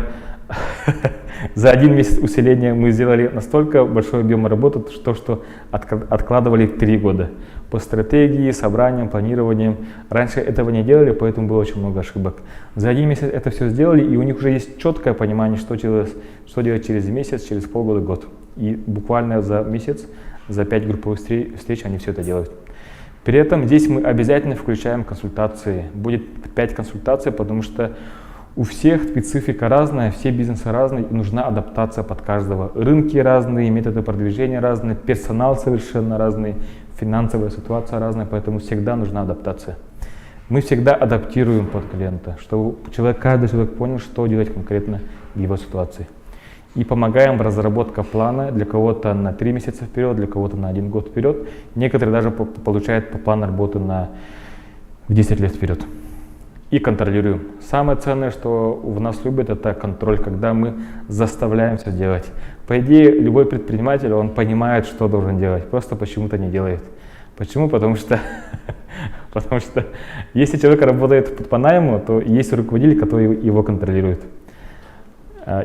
за 1 месяц усиления мы сделали настолько большой объем работы, что откладывали 3 года. По стратегии, собраниям, планированием. Раньше этого не делали, поэтому было очень много ошибок. За 1 месяц это все сделали, и у них уже есть четкое понимание, что делать через месяц, через полгода, год. И буквально за месяц, за 5 групповых встреч они все это делают. При этом здесь мы обязательно включаем консультации. Будет 5 консультаций, потому что у всех специфика разная, все бизнесы разные, и нужна адаптация под каждого. Рынки разные, методы продвижения разные, персонал совершенно разный, финансовая ситуация разная, поэтому всегда нужна адаптация. Мы всегда адаптируем под клиента, чтобы каждый человек понял, что делать конкретно в его ситуации. И помогаем в разработке плана, для кого-то на 3 месяца вперед, для кого-то на 1 год вперед. Некоторые даже получают по плану работы на 10 лет вперед. И контролируем. Самое ценное, что в нас любят, это контроль, когда мы заставляем все делать. По идее, любой предприниматель, он понимает, что должен делать, просто почему-то не делает. Почему? Потому что если человек работает по найму, то есть руководитель, который его контролирует.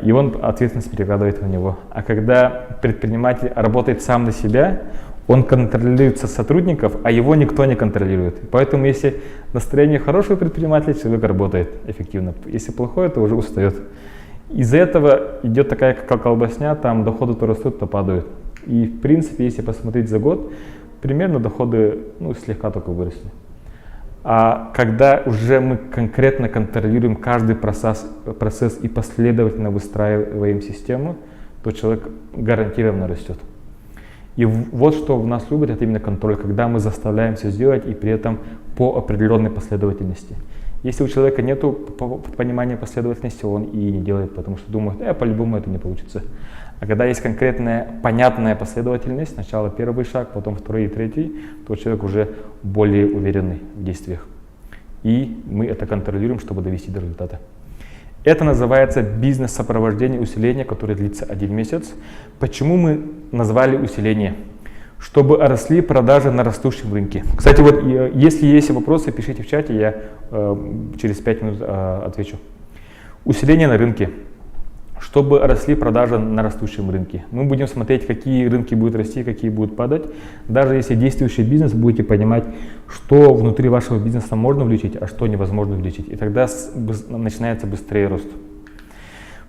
И он ответственность перекладывает на него. А когда предприниматель работает сам на себя, он контролируется сотрудников, а его никто не контролирует. Поэтому если настроение хорошего предпринимателя, человек работает эффективно. Если плохое, то уже устает. Из-за этого идет такая колбасня, там доходы то растут, то падают. И в принципе, если посмотреть за год, примерно доходы слегка только выросли. А когда уже мы конкретно контролируем каждый процесс и последовательно выстраиваем систему, то человек гарантированно растет. И вот что в нас любят, это именно контроль, когда мы заставляем все сделать и при этом по определенной последовательности. Если у человека нет понимания последовательности, он и не делает, потому что думает, по-любому это не получится. А когда есть конкретная, понятная последовательность, сначала первый шаг, потом второй и третий, то человек уже более уверенный в действиях. И мы это контролируем, чтобы довести до результата. Это называется бизнес-сопровождение усиления, которое длится 1 месяц. Почему мы назвали усиление? Чтобы росли продажи на растущем рынке. Кстати, вот если есть вопросы, пишите в чате, я через 5 минут отвечу. Усиление на рынке. чтобы росли продажи на растущем рынке. Мы будем смотреть, какие рынки будут расти, какие будут падать. Даже если действующий бизнес, будете понимать, что внутри вашего бизнеса можно увеличить, а что невозможно увеличить. И тогда начинается быстрее рост.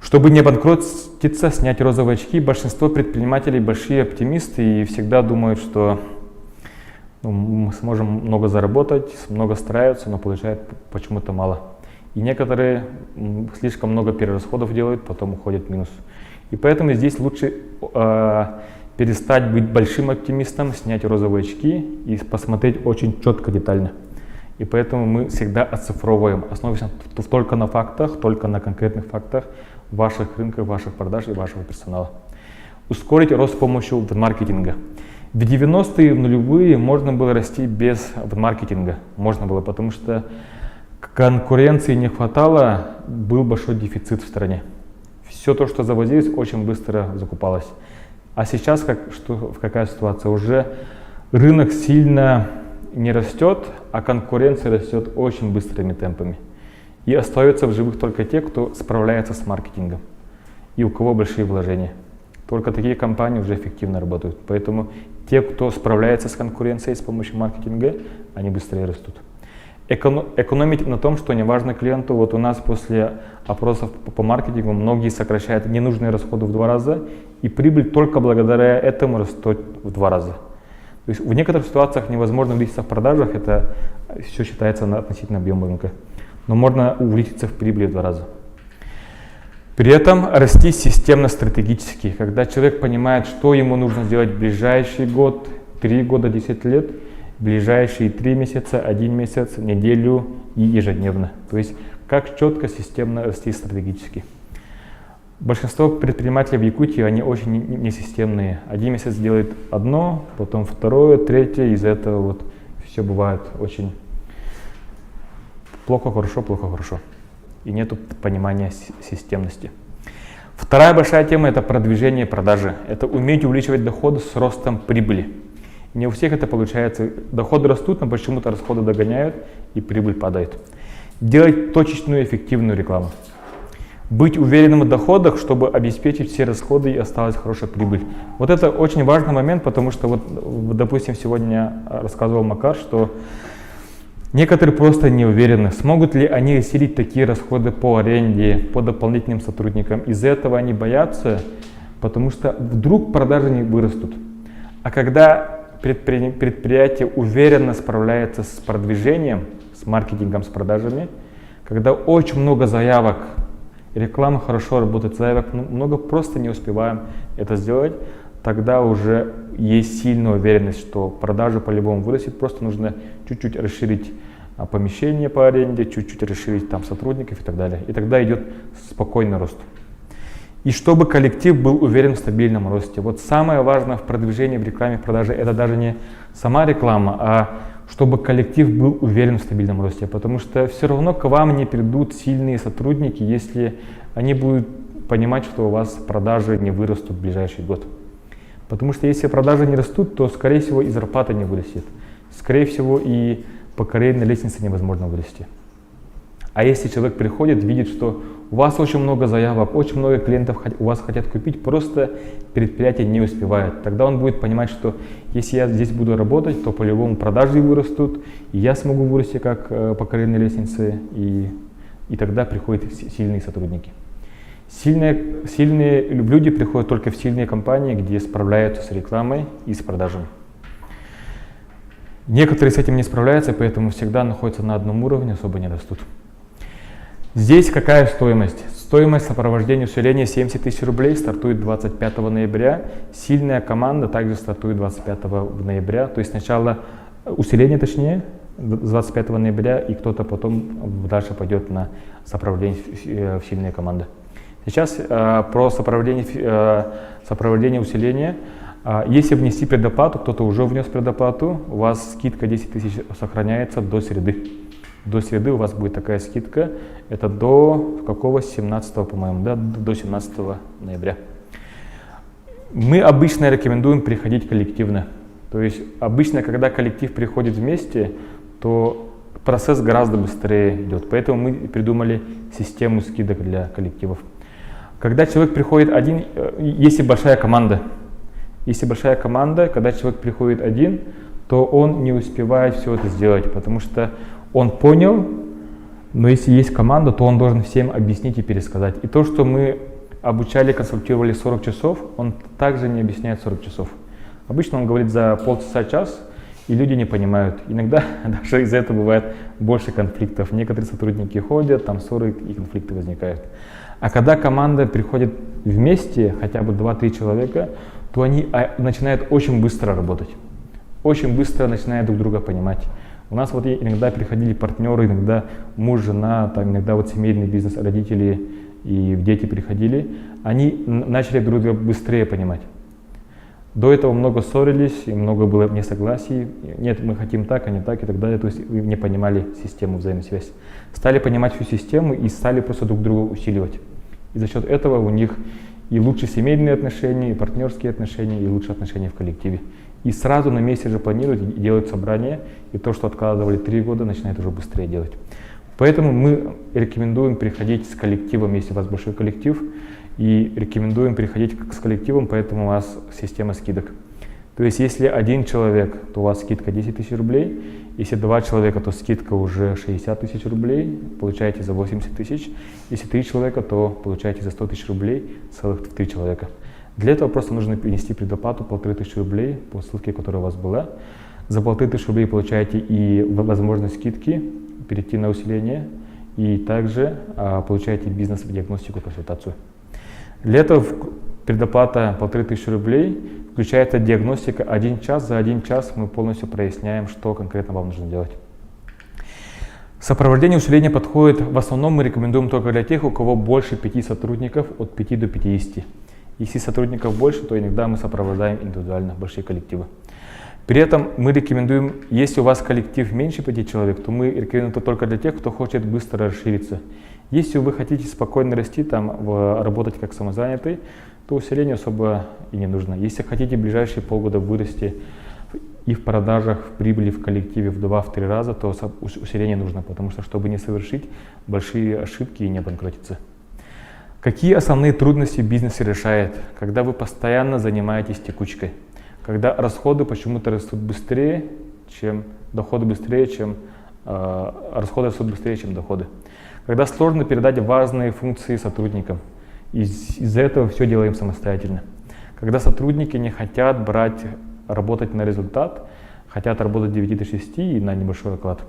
Чтобы не обанкротиться, снять розовые очки, большинство предпринимателей большие оптимисты и всегда думают, что мы сможем много заработать, много стараются, но получают почему-то мало. И некоторые слишком много перерасходов делают, потом уходят в минус. И поэтому здесь лучше перестать быть большим оптимистом, снять розовые очки и посмотреть очень четко, детально. И поэтому мы всегда оцифровываем, основываясь только на фактах, только на конкретных фактах ваших рынков, ваших продаж и вашего персонала. Ускорить рост с помощью маркетинга. В 90-е, в нулевые можно было расти без маркетинга. Можно было, потому что конкуренции не хватало, был большой дефицит в стране. Все то, что завозилось, очень быстро закупалось. А сейчас какая ситуация? Уже рынок сильно не растет, а конкуренция растет очень быстрыми темпами. И остаются в живых только те, кто справляется с маркетингом и у кого большие вложения. Только такие компании уже эффективно работают. Поэтому те, кто справляется с конкуренцией с помощью маркетинга, они быстрее растут. Экономить на том, что не важно клиенту. Вот у нас после опросов по маркетингу многие сокращают ненужные расходы в 2 раза, и прибыль только благодаря этому растет в 2 раза. То есть в некоторых ситуациях невозможно увеличиться в продажах, это все считается относительно объема рынка. Но можно увеличиться в прибыли в 2 раза. При этом расти системно-стратегически, когда человек понимает, что ему нужно сделать в ближайший год, 3 года, 10 лет, ближайшие 3 месяца, 1 месяц, неделю и ежедневно. То есть как четко, системно расти стратегически. Большинство предпринимателей в Якутии, они очень несистемные. 1 месяц делает одно, потом 2, 3, из-за этого вот все бывает очень плохо, хорошо. И нет понимания системности. Вторая большая тема – это продвижение продажи. Это уметь увеличивать доходы с ростом прибыли. Не у всех это получается. Доходы растут, но почему-то расходы догоняют и прибыль падает. Делать точечную эффективную рекламу. Быть уверенным в доходах, чтобы обеспечить все расходы и осталась хорошая прибыль. Вот это очень важный момент, потому что, вот, допустим, сегодня рассказывал Макар, что некоторые просто не уверены, смогут ли они осилить такие расходы по аренде, по дополнительным сотрудникам. Из-за этого они боятся, потому что вдруг продажи не вырастут. А когда предприятие уверенно справляется с продвижением, с маркетингом, с продажами, когда очень много заявок, реклама хорошо работает, заявок много, просто не успеваем это сделать, тогда уже есть сильная уверенность, что продажи по-любому вырастет, просто нужно чуть-чуть расширить помещение по аренде, чуть-чуть расширить там сотрудников и так далее. И тогда идет спокойный рост. И чтобы коллектив был уверен в стабильном росте. Вот самое важное в продвижении, в рекламе, в продаже, это даже не сама реклама, а чтобы коллектив был уверен в стабильном росте. Потому что все равно к вам не придут сильные сотрудники, если они будут понимать, что у вас продажи не вырастут в ближайший год. Потому что если продажи не растут, то, скорее всего, и зарплата не вырастет. Скорее всего, и по карьерной лестнице невозможно вырасти. А если человек приходит, видит, что у вас очень много заявок, очень много клиентов у вас хотят купить, просто предприятие не успевает. Тогда он будет понимать, что если я здесь буду работать, то по-любому продажи вырастут, и я смогу вырасти как по карьерной лестнице, и тогда приходят сильные сотрудники. Сильные люди приходят только в сильные компании, где справляются с рекламой и с продажами. Некоторые с этим не справляются, поэтому всегда находятся на одном уровне, особо не растут. Здесь какая стоимость? Стоимость сопровождения усиления 70 тысяч рублей, стартует 25 ноября. Сильная команда также стартует 25 ноября. То есть сначала усиление, точнее, 25 ноября, и кто-то потом дальше пойдет на сопровождение в сильные команды. Сейчас про сопровождение усиления. Если внести предоплату, кто-то уже внес предоплату, у вас скидка 10 тысяч сохраняется до среды. До среды у вас будет такая скидка, это до какого? 17, по-моему, да, до 17 ноября. Мы обычно рекомендуем приходить коллективно. То есть обычно, когда коллектив приходит вместе, то процесс гораздо быстрее идет. Поэтому мы придумали систему скидок для коллективов. Когда человек приходит один, если большая команда, когда человек приходит один, то он не успевает все это сделать, потому что он понял, но если есть команда, то он должен всем объяснить и пересказать. И то, что мы обучали, консультировали 40 часов, он также не объясняет 40 часов. Обычно он говорит за полчаса-час, и люди не понимают. Иногда даже из-за этого бывает больше конфликтов. Некоторые сотрудники ходят, там ссоры и конфликты возникают. А когда команда приходит вместе, хотя бы 2-3 человека, то они начинают очень быстро работать. Очень быстро начинают друг друга понимать. У нас вот иногда приходили партнеры, иногда муж, жена, там, иногда вот семейный бизнес, родители и дети приходили. Они начали друг друга быстрее понимать. До этого много ссорились, и много было несогласий. Нет, мы хотим так, а не так, и так далее. То есть не понимали систему взаимосвязи. Стали понимать всю систему и стали просто друг друга усиливать. И за счет этого у них и лучшие семейные отношения, и партнерские отношения, и лучшие отношения в коллективе. И сразу на месте же планируют и делают собрания, и то, что откладывали 3 года, начинают уже быстрее делать. Поэтому мы рекомендуем приходить с коллективом, если у вас большой коллектив, и рекомендуем приходить с коллективом, поэтому у вас система скидок. То есть если 1 человек, то у вас скидка 10 тысяч рублей, если 2 человека, то скидка уже 60 тысяч рублей, получаете за 80 тысяч. Если 3 человека, то получаете за 100 тысяч рублей целых 3 человека. Для этого просто нужно внести предоплату 1500 рублей по ссылке, которая у вас была. За 1500 рублей получаете и возможность скидки, перейти на усиление, и также получаете бизнес-диагностику, консультацию. Для этого предоплата 1500 рублей включается диагностика 1 час. За 1 час мы полностью проясняем, что конкретно вам нужно делать. Сопровождение усиления подходит, в основном мы рекомендуем только для тех, у кого больше 5 сотрудников, от 5 до 50. Если сотрудников больше, то иногда мы сопровождаем индивидуально большие коллективы. При этом мы рекомендуем, если у вас коллектив меньше 5 человек, то мы рекомендуем это только для тех, кто хочет быстро расшириться. Если вы хотите спокойно расти, работать как самозанятый, то усиление особо и не нужно. Если хотите в ближайшие полгода вырасти и в продажах, в прибыли, в коллективе в 2-3 раза, то усиление нужно, потому что, чтобы не совершить большие ошибки и не обанкротиться. Какие основные трудности в бизнесе решает, когда вы постоянно занимаетесь текучкой? Когда расходы почему-то растут быстрее, чем доходы быстрее, чем расходы растут быстрее, чем доходы. Когда сложно передать важные функции сотрудникам. Из-за этого все делаем самостоятельно. Когда сотрудники не хотят работать на результат, хотят работать 9 до 6 и на небольшой оклад.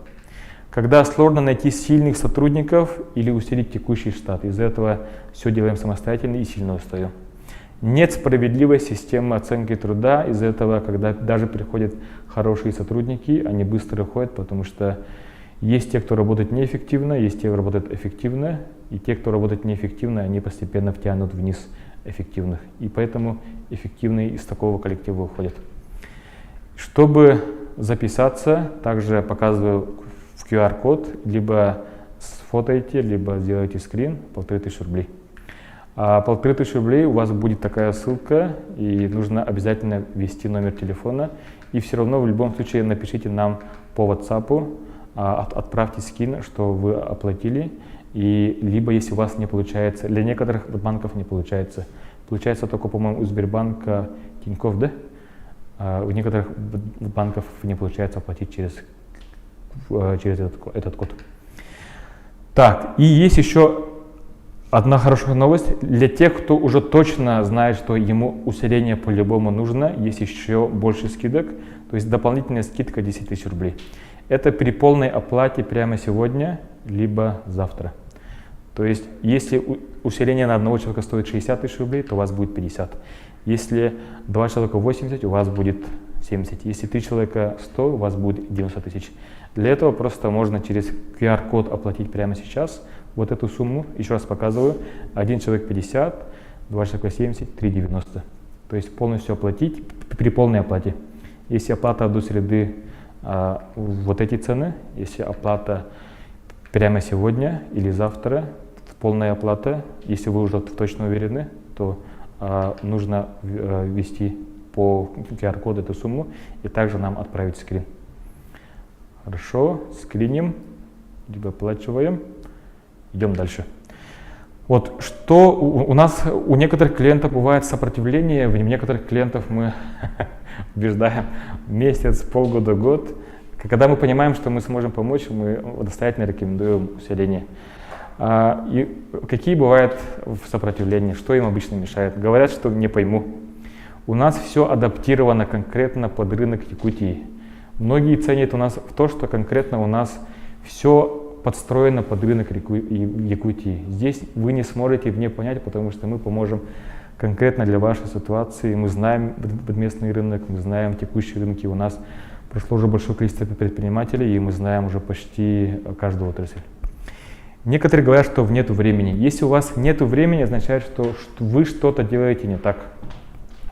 Когда сложно найти сильных сотрудников или усилить текущий штат. Из-за этого все делаем самостоятельно и сильно устаем. Нет справедливой системы оценки труда. Из-за этого, когда даже приходят хорошие сотрудники, они быстро уходят, потому что есть те, кто работает неэффективно, есть те, кто работает эффективно, и те, кто работает неэффективно, они постепенно втянут вниз эффективных. И поэтому эффективные из такого коллектива уходят. Чтобы записаться, также показываю в QR-код, либо сфотайте, либо сделайте скрин, 1500 рублей. 1500 рублей у вас будет такая ссылка, и нужно обязательно ввести номер телефона. И все равно в любом случае напишите нам по WhatsApp, отправьте скин, что вы оплатили, и либо если у вас не получается, для некоторых банков не получается. Получается только, по-моему, у Сбербанка, Тинькофф, да? У некоторых банков не получается оплатить через этот код. Так, и есть еще одна хорошая новость. Для тех, кто уже точно знает, что ему усиление по-любому нужно, есть еще больше скидок, то есть дополнительная скидка 10 тысяч рублей. Это при полной оплате прямо сегодня, либо завтра. То есть, если усиление на одного человека стоит 60 тысяч рублей, то у вас будет 50. Если 2 человека 80, у вас будет 70. Если 3 человека 100, у вас будет 90 тысяч. Для этого просто можно через QR-код оплатить прямо сейчас вот эту сумму. Еще раз показываю. 1 человек 50, 2 человека 70, 3 90. То есть полностью оплатить при полной оплате. Если оплата до среды, вот эти цены. Если оплата прямо сегодня или завтра, полная оплата, если вы уже точно уверены, то нужно ввести по QR-коду эту сумму и также нам отправить скрин. Хорошо, скриним, либо оплачиваем. Идем дальше. Вот что у нас, у некоторых клиентов бывает сопротивление, у некоторых клиентов мы убеждаем месяц, полгода, год. Когда мы понимаем, что мы сможем помочь, мы настоятельно рекомендуем усиление. И какие бывают сопротивления, что им обычно мешает? Говорят, что не пойму. У нас все адаптировано конкретно под рынок Якутии. Многие ценят у нас в то, что конкретно у нас все подстроено под рынок Якутии. Здесь вы не сможете мне понять, потому что мы поможем конкретно для вашей ситуации. Мы знаем местный рынок, мы знаем текущие рынки. У нас прошло уже большое количество предпринимателей, и мы знаем уже почти каждую отрасль. Некоторые говорят, что нет времени. Если у вас нет времени, означает, что вы что-то делаете не так.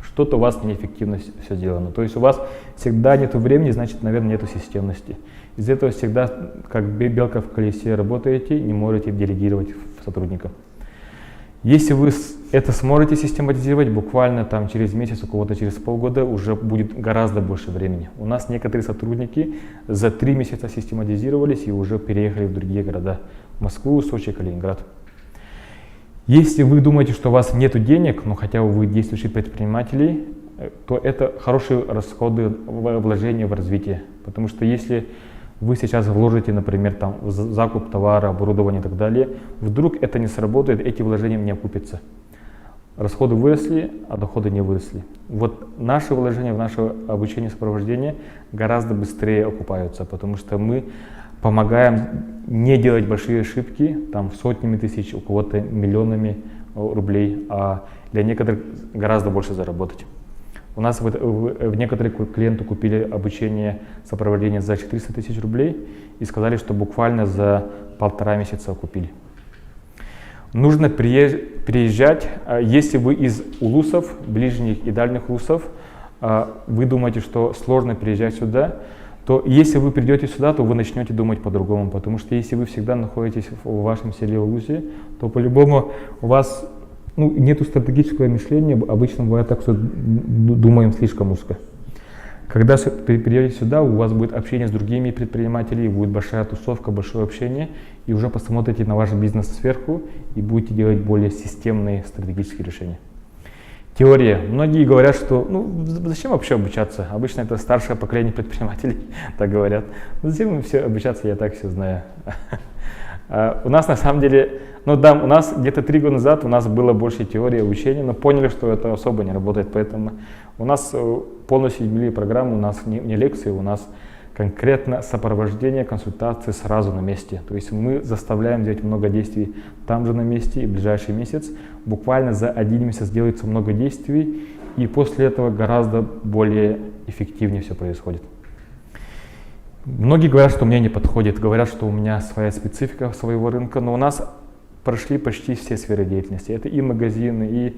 Что-то у вас неэффективно все сделано. То есть у вас всегда нет времени, значит, наверное, нет системности. Из-за этого всегда, как белка в колесе, работаете, не можете делегировать сотрудников. Если вы это сможете систематизировать, буквально там через месяц, у кого-то через полгода, уже будет гораздо больше времени. У нас некоторые сотрудники за 3 месяца систематизировались и уже переехали в другие города. В Москву, Сочи, Калининград. Если вы думаете, что у вас нет денег, но хотя бы вы действующие предприниматели, то это хорошие расходы, вложения в развитие. Потому что если вы сейчас вложите, например, там, в закуп товара, оборудования и так далее, вдруг это не сработает, эти вложения не окупятся. Расходы выросли, а доходы не выросли. Вот наши вложения в наше обучение и сопровождение гораздо быстрее окупаются, потому что мы помогаем не делать большие ошибки, там сотнями тысяч, у кого-то миллионами рублей, а для некоторых гораздо больше заработать. У нас в некоторые клиенты купили обучение сопровождения за 400 тысяч рублей и сказали, что буквально за 1,5 месяца купили. Нужно приезжать, если вы из улусов, ближних и дальних улусов, вы думаете, что сложно приезжать сюда, то если вы придете сюда, то вы начнете думать по-другому, потому что если вы всегда находитесь в вашем селе Улусе, то по-любому у вас нету стратегического мышления, обычно бывает так, что думаем слишком узко. Когда вы придете сюда, у вас будет общение с другими предпринимателями, будет большая тусовка, большое общение, и уже посмотрите на ваш бизнес сверху и будете делать более системные стратегические решения. Теория. Многие говорят, что зачем вообще обучаться? Обычно это старшее поколение предпринимателей так говорят. Зачем им все обучаться, я так все знаю. У нас на самом деле, у нас где-то 3 года назад у нас было больше теории обучения, но поняли, что это особо не работает, поэтому у нас полностью изменили программу, у нас не лекции, у нас конкретно сопровождение, консультации сразу на месте. То есть мы заставляем делать много действий там же на месте, и в ближайший месяц буквально за 1 месяц делается много действий, и после этого гораздо более эффективнее все происходит. Многие говорят, что мне не подходит, говорят, что у меня своя специфика своего рынка, но у нас прошли почти все сферы деятельности. Это и магазины, и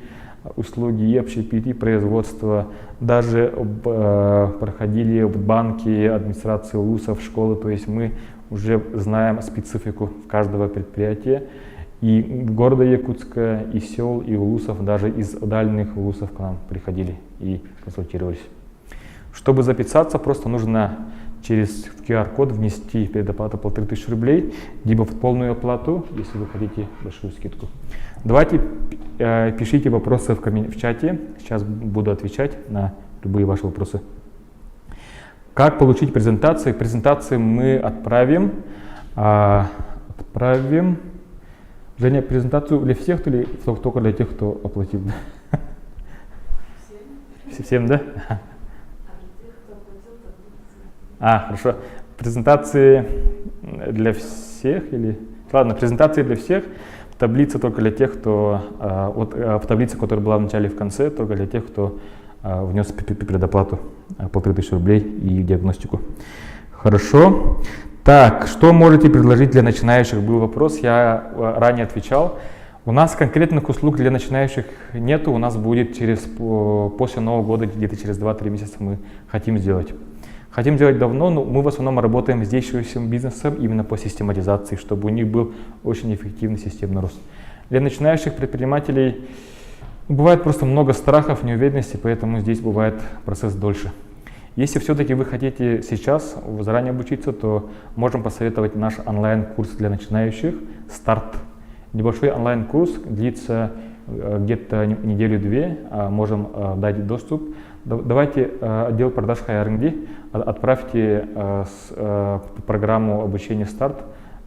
услуги, и общепит, и производство, даже проходили банки, администрации улусов, школы, то есть мы уже знаем специфику каждого предприятия, и города Якутска, и сел, и улусов, даже из дальних улусов к нам приходили и консультировались. Чтобы записаться, просто нужно через QR-код внести предоплату 1500 рублей, либо в полную оплату, если вы хотите большую скидку. Давайте пишите вопросы в чате, сейчас буду отвечать на любые ваши вопросы. Как получить презентации? Презентации мы отправим. Женя, презентацию для всех или только для тех, кто оплатил? Всем, да? Хорошо. Презентации для всех или... Ладно, презентации для всех. Таблица только для тех, кто... в таблице, которая была в начале и в конце, только для тех, кто внес предоплату 1500 рублей и диагностику. Хорошо. Так, что можете предложить для начинающих? Был вопрос, я ранее отвечал. У нас конкретных услуг для начинающих нету, у нас будет после Нового года, где-то через 2-3 месяца мы хотим сделать. Хотим делать давно, но мы в основном работаем с действующим бизнесом именно по систематизации, чтобы у них был очень эффективный системный рост. Для начинающих предпринимателей бывает просто много страхов, неуверенности, поэтому здесь бывает процесс дольше. Если все-таки вы хотите сейчас заранее обучиться, то можем посоветовать наш онлайн-курс для начинающих «Старт». Небольшой онлайн-курс длится где-то неделю-две, можем дать доступ. Давайте отдел продаж Хайринги, отправьте программу обучения «Старт».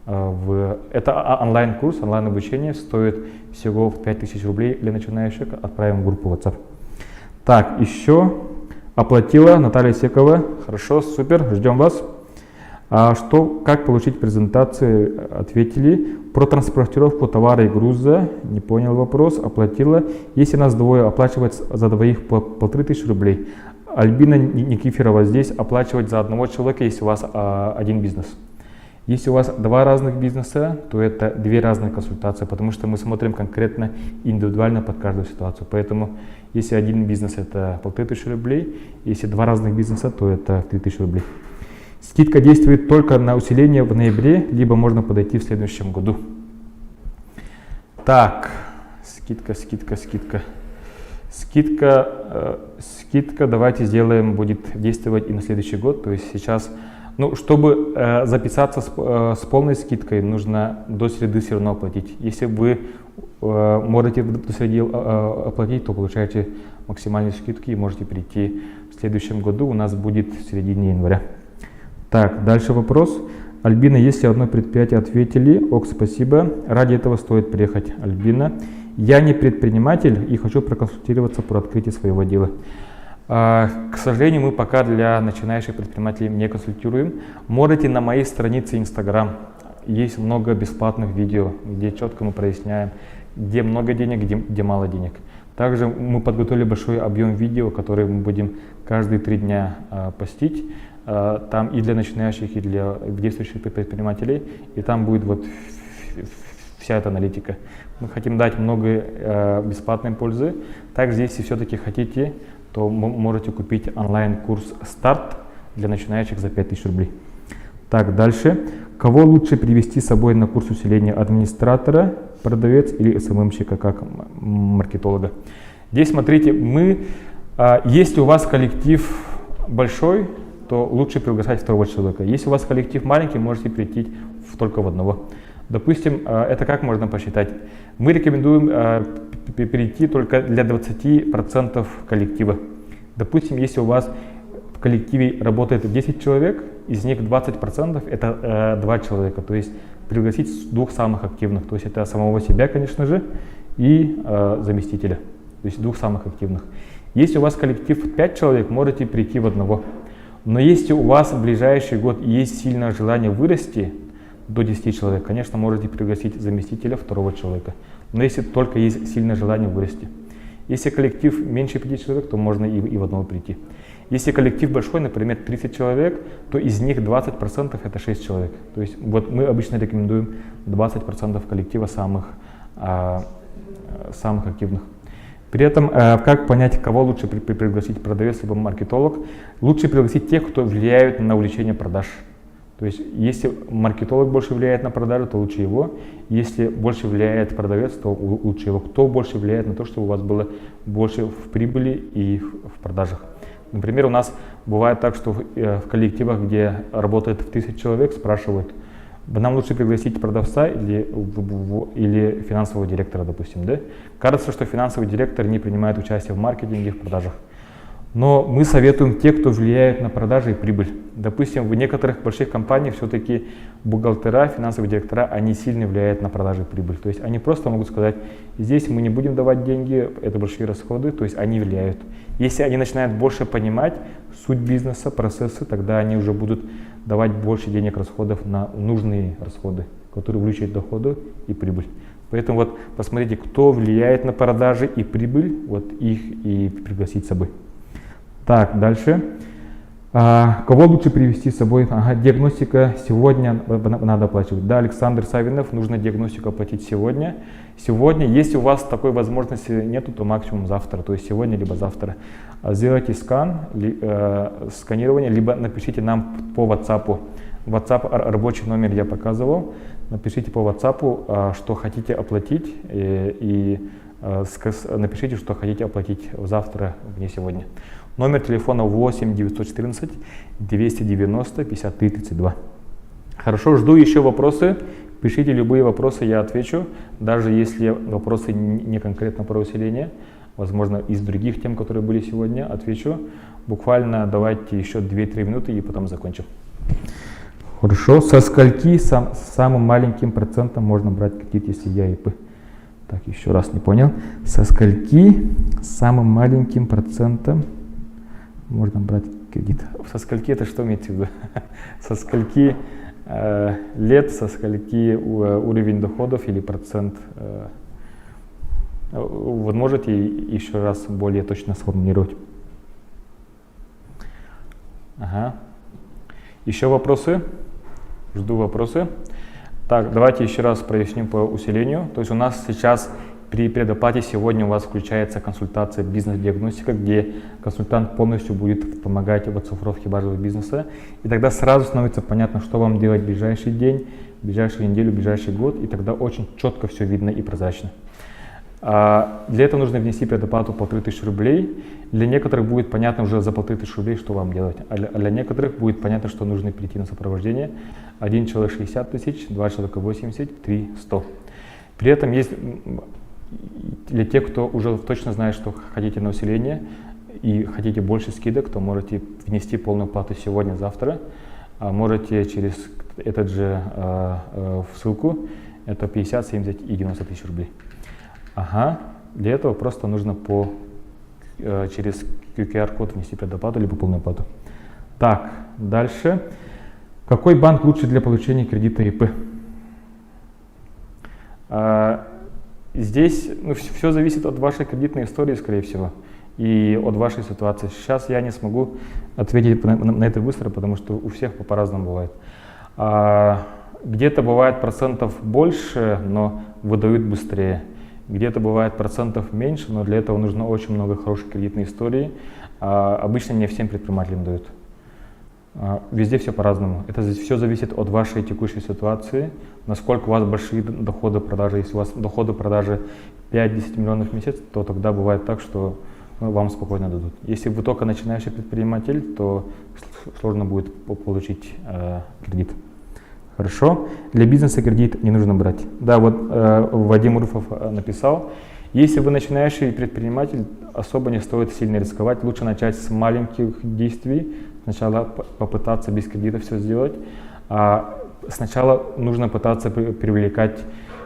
Это онлайн-курс, онлайн-обучение, стоит всего 5000 рублей для начинающих. Отправим в группу WhatsApp. Так, еще оплатила Наталья Секова. Хорошо, супер, ждем вас. Как получить презентации, ответили. Про транспортировку товара и груза, не понял вопрос, оплатила. Если нас двое, оплачивать за двоих по 1500 рублей. Альбина Никифорова здесь, оплачивать за одного человека, если у вас один бизнес. Если у вас два разных бизнеса, то это две разные консультации, потому что мы смотрим конкретно, индивидуально под каждую ситуацию. Поэтому, если один бизнес, это 1500 рублей, если два разных бизнеса, то это 3000 рублей. Скидка действует только на усиление в ноябре, либо можно подойти в следующем году. Так, скидка, давайте сделаем, будет действовать и на следующий год. То есть сейчас, чтобы записаться с полной скидкой, нужно до среды все равно оплатить. Если вы можете до среды оплатить, то получаете максимальную скидку и можете прийти в следующем году. У нас будет в середине января. Так, дальше вопрос. Альбина, если одно предприятие ответили, ок, спасибо. Ради этого стоит приехать. Альбина, я не предприниматель и хочу проконсультироваться про открытие своего дела. К сожалению, мы пока для начинающих предпринимателей не консультируем. Можете на моей странице Instagram. Есть много бесплатных видео, где четко мы проясняем, где много денег, где мало денег. Также мы подготовили большой объем видео, который мы будем каждые 3 дня постить. Там и для начинающих, и для действующих предпринимателей. И там будет вот вся эта аналитика. Мы хотим дать много бесплатной пользы. Также, если все-таки хотите, то можете купить онлайн-курс «Старт» для начинающих за 5000 рублей. Так, дальше. Кого лучше привести с собой на курс усиления: администратора, продавец или СММщика, как маркетолога? Здесь смотрите, если у вас коллектив большой, то лучше приглашать второго человека. Если у вас коллектив маленький, можете прийти только в одного. Допустим, это как можно посчитать? Мы рекомендуем перейти только для 20% коллектива. Допустим, если у вас в коллективе работает 10 человек, из них 20% это 2 человека. То есть пригласить 2 самых активных. То есть это самого себя, конечно же, и заместителя. То есть 2 самых активных. Если у вас коллектив 5 человек, можете прийти в одного. Но если у вас в ближайший год есть сильное желание вырасти до 10 человек, конечно, можете пригласить заместителя, 2 человека. Но если только есть сильное желание вырасти. Если коллектив меньше 5 человек, то можно и в одного прийти. Если коллектив большой, например, 30 человек, то из них 20% это 6 человек. То есть вот мы обычно рекомендуем 20% коллектива самых активных. При этом, как понять, кого лучше пригласить, продавец либо маркетолог? Лучше пригласить тех, кто влияет на увеличение продаж. То есть, если маркетолог больше влияет на продажи, то лучше его. Если больше влияет продавец, то лучше его. Кто больше влияет на то, чтобы у вас было больше в прибыли и в продажах? Например, у нас бывает так, что в коллективах, где работает 1000 человек, спрашивают: нам лучше пригласить продавца или финансового директора, допустим, да? Кажется, что финансовый директор не принимает участие в маркетинге, в продажах. Но мы советуем тех, кто влияет на продажи и прибыль. Допустим, в некоторых больших компаниях все-таки бухгалтера, финансовые директора, они сильно влияют на продажи и прибыль. То есть они просто могут сказать: здесь мы не будем давать деньги, это большие расходы, то есть они влияют. Если они начинают больше понимать суть бизнеса, процессы, тогда они уже будут давать больше денег, расходов на нужные расходы, которые увеличивают доходы и прибыль. Поэтому вот посмотрите, кто влияет на продажи и прибыль, вот их и пригласить с собой. Так, дальше. Кого лучше привести с собой? Диагностика сегодня надо оплачивать. Да, Александр Савинов, нужно диагностику оплатить сегодня. Сегодня, если у вас такой возможности нету, то максимум завтра, то есть сегодня либо завтра. Сделайте сканирование, либо напишите нам по WhatsApp. WhatsApp рабочий номер я показывал. Напишите по WhatsApp, что хотите оплатить, и напишите, что хотите оплатить завтра, не сегодня. Номер телефона 8 914 290 53 32. Хорошо, жду еще вопросы. Пишите любые вопросы, я отвечу, даже если вопросы не конкретно про усиление, возможно, из других тем, которые были сегодня, отвечу. Буквально давайте еще 2-3 минуты и потом закончим. Хорошо. Со скольки самым маленьким процентом можно брать кредит, если я ИП? Так, еще раз не понял. Со скольки самым маленьким процентом можно брать кредит? Со скольки это что имеется в виду? Со скольки лет, со скольки уровень доходов или процент? Вы можете еще раз более точно сформулировать? Ага. Еще вопросы? Жду вопросы. Так, давайте еще раз проясним по усилению. То есть у нас сейчас при предоплате сегодня у вас включается консультация бизнес-диагностика, где консультант полностью будет помогать в оцифровке базового бизнеса. И тогда сразу становится понятно, что вам делать в ближайший день, в ближайшую неделю, в ближайший год. И тогда очень четко все видно и прозрачно. Для этого нужно внести предоплату 1500 рублей. Для некоторых будет понятно уже за 1500 рублей, что вам делать. А для некоторых будет понятно, что нужно перейти на сопровождение. Один человек 60 тысяч, два человека 80, 3 100. При этом есть для тех, кто уже точно знает, что хотите на усиление и хотите больше скидок, то можете внести полную плату сегодня, завтра. Можете через этот же ссылку, это 50, 70 и 90 тысяч рублей. Ага, для этого просто нужно через QR-код внести предоплату либо полную плату. Так, дальше. Какой банк лучше для получения кредита ИП? Здесь все зависит от вашей кредитной истории, скорее всего, и от вашей ситуации. Сейчас я не смогу ответить на это быстро, потому что у всех по-разному бывает. Где-то бывает процентов больше, но выдают быстрее. Где-то бывает процентов меньше, но для этого нужно очень много хорошей кредитной истории. Обычно не всем предпринимателям дают. Везде все по-разному. Это все зависит от вашей текущей ситуации, насколько у вас большие доходы продажи. Если у вас доходы продажи 5-10 миллионов в месяц, то тогда бывает так, что вам спокойно дадут. Если вы только начинающий предприниматель, то сложно будет получить кредит. Хорошо. Для бизнеса кредит не нужно брать. Да, вот Вадим Руфов написал, если вы начинающий предприниматель, особо не стоит сильно рисковать. Лучше начать с маленьких действий. Сначала попытаться без кредита все сделать. Сначала нужно пытаться привлекать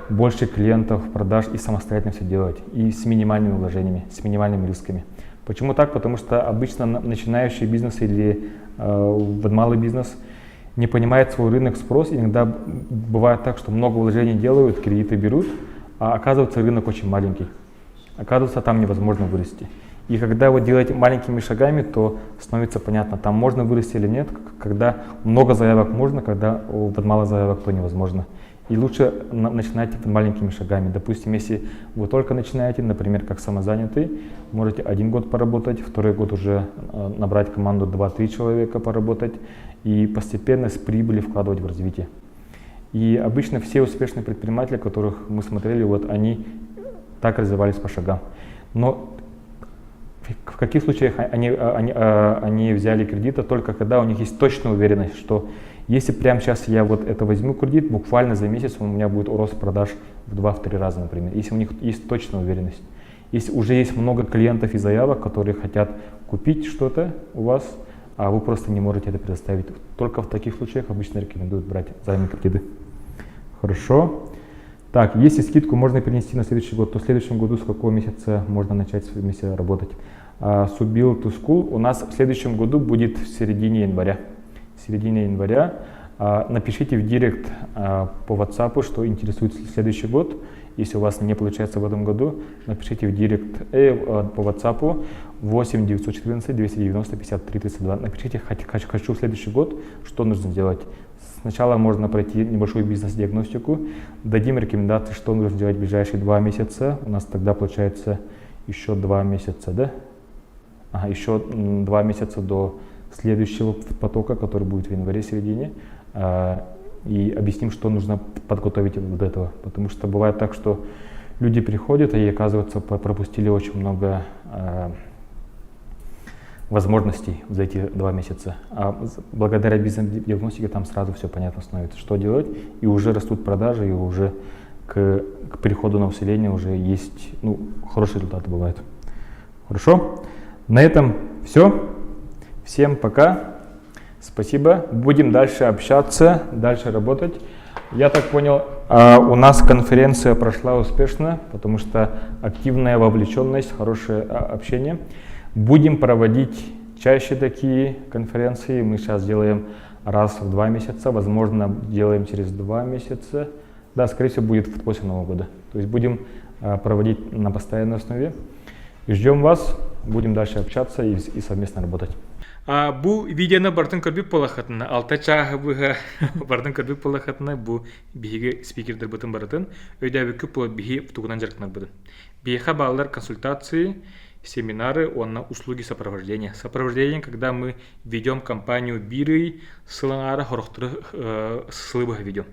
больше клиентов, продаж и самостоятельно все делать. И с минимальными вложениями, с минимальными рисками. Почему так? Потому что обычно начинающий бизнес или малый бизнес не понимает свой рынок, спрос. Иногда бывает так, что много вложений делают, кредиты берут, а оказывается рынок очень маленький. Оказывается, там невозможно вырасти. И когда вы делаете маленькими шагами, то становится понятно, там можно вырасти или нет. Когда много заявок можно, когда мало заявок, то невозможно. И лучше начинать маленькими шагами. Допустим, если вы только начинаете, например, как самозанятый, можете 1 год поработать, 2-й год уже набрать команду 2-3 человека поработать и постепенно с прибыли вкладывать в развитие. И обычно все успешные предприниматели, которых мы смотрели, вот они так развивались по шагам. Но в каких случаях они взяли кредиты? Только когда у них есть точная уверенность, что если прямо сейчас я вот это возьму кредит, буквально за месяц у меня будет рост продаж в 2-3 раза, например. Если у них есть точная уверенность. Если уже есть много клиентов и заявок, которые хотят купить что-то у вас, а вы просто не можете это предоставить. Только в таких случаях обычно рекомендуют брать займы кредиты. Хорошо. Так, если скидку можно перенести на следующий год, то в следующем году с какого месяца можно начать вместе работать? Subil to School у нас в следующем году будет в середине января. Напишите в директ по WhatsApp, что интересует следующий год. Если у вас не получается в этом году, напишите в директ по WhatsApp 8 914 290 53 32. Напишите «Хочу в следующий год», что нужно сделать. Сначала можно пройти небольшую бизнес-диагностику, дадим рекомендации, что нужно делать в ближайшие 2 месяца. У нас тогда получается еще 2 месяца, да? Еще 2 месяца до следующего потока, который будет в январе середине. И объясним, что нужно подготовить до этого. Потому что бывает так, что люди приходят и, оказывается, пропустили очень много возможностей за эти 2 месяца. А благодаря бизнес-диагностике там сразу все понятно становится, что делать, и уже растут продажи, и уже к переходу на усиление уже есть, хорошие результаты бывают. Хорошо? На этом все. Всем пока. Спасибо. Будем дальше общаться, дальше работать. Я так понял, у нас конференция прошла успешно, потому что активная вовлеченность, хорошее общение. Будем проводить чаще такие конференции. Мы сейчас делаем раз в 2 месяца, возможно, делаем через 2 месяца. Да, скорее всего, будет после Нового года. То есть будем проводить на постоянной основе. И ждем вас, будем дальше общаться и совместно работать. Бу видеоны бартын көрбіп болақатына, алта чағы бұға бартын көрбіп болақатына бұ бігі спикердер бұтын баратын, өйдәбі көп болып бігі тұғынан жарқынар бұдын. Біға бағалар консультации, семинары, онна услуги сопровождения. Сопровождение, когда мы ведем компанию биры, сылаңары, хорықтыры сылыбыға ведем.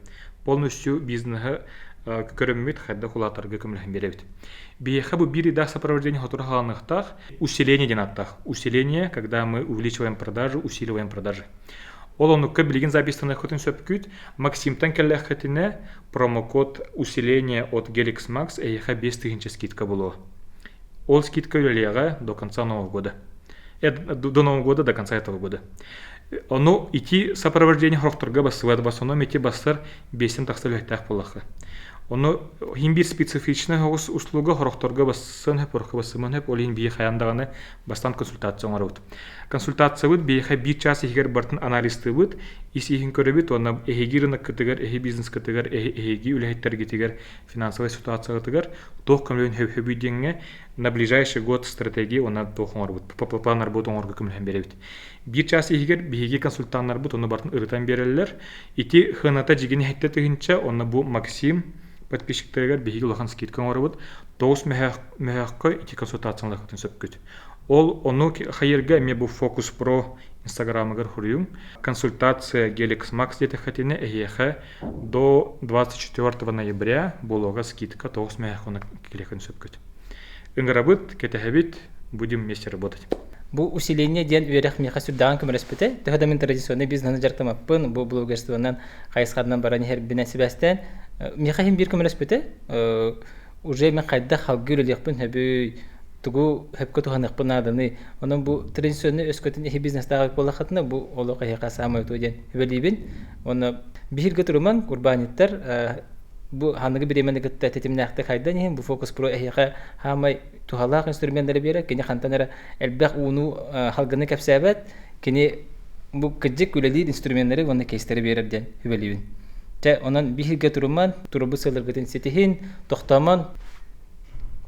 Полностью бизнеса көріммет қайда құлатарға көмілген беребет. Биеха бу бири да сопровождение хотура халанықтақ, усиление денаттақ. Усиление, когда мы увеличиваем продажи, усиливаем продажи. Ол онукка билеген записанный хотын сөпкүйт, Максимтан кәлләқ хатине промокод усиления от Gelix Max эйха 5 скидка было. Ол скидка үлелеға до конца Нового года. До Нового года, до конца этого года. Оно идти сопровождение хорықтырға басывады басыном, идти бастар 5 тақсыл өттәқ болақы. Оны химбир специфичная услуга хорохторга бассын хеп орха басымын хеп олин бие хаяндаганы бастан консультация оңарут. Консультация бит бие 1 час егер бартын анализты бит, исихин көрөбит, оны эхигирны кытыгар, эхи бизнес кытыгар, эхиги үлехтерге тигер, финансовая ситуация кытыгар, тох көмлөн хөбүдеңге на ближайший год стратегия она тохор бит. План работы оңарга көмлөн беребит. 1 час егер биеге консультанттар бит, оны бартын ырытан берелер. Ити хыната жигени хетте тегинче, оны бу Максим подписчиктергер биһиги улахан скидка оңорбут 9 мехакка ити консультациялар хатын сөпкөт. Ол ону хайырга ме бу Focus Pro Instagram'агар хуруюм. Консультация Gelix Max дете хатине эхе до 24 ноября болога скидка 9 мехакка келехан сөпкөт. Ынгарабыт кетехебит будем вместе работать. Бу усиление ден верх меха сүрдаган көмөрөспөтө. Төгөдәмен традиционный бизнесны жартамаппын, бу блогерствонан кайсыгадынан баран хер бинесибестен меха хим бир көмөрөспөтө. Уже мен кайда халгыр лекпин хебү тугу хепкө туханыкпын аданы. Онун бу традиционный өскөтүн эхи бизнестагы болахатына бу олока хека самай туден велибин. Оны бирге турман курбаниттер бу ханыгы биремене гытта тетимнакты кайда не бу Focus Pro эхига хамай тухалак инструменттер бере кене хантанара элбек уну халгыны кепсәбәт кене бу кыҗык үлели инструменттери оны кейстери берерден велибин. Те онан бирге турман турбу сылыр гытын сетихин тохтаман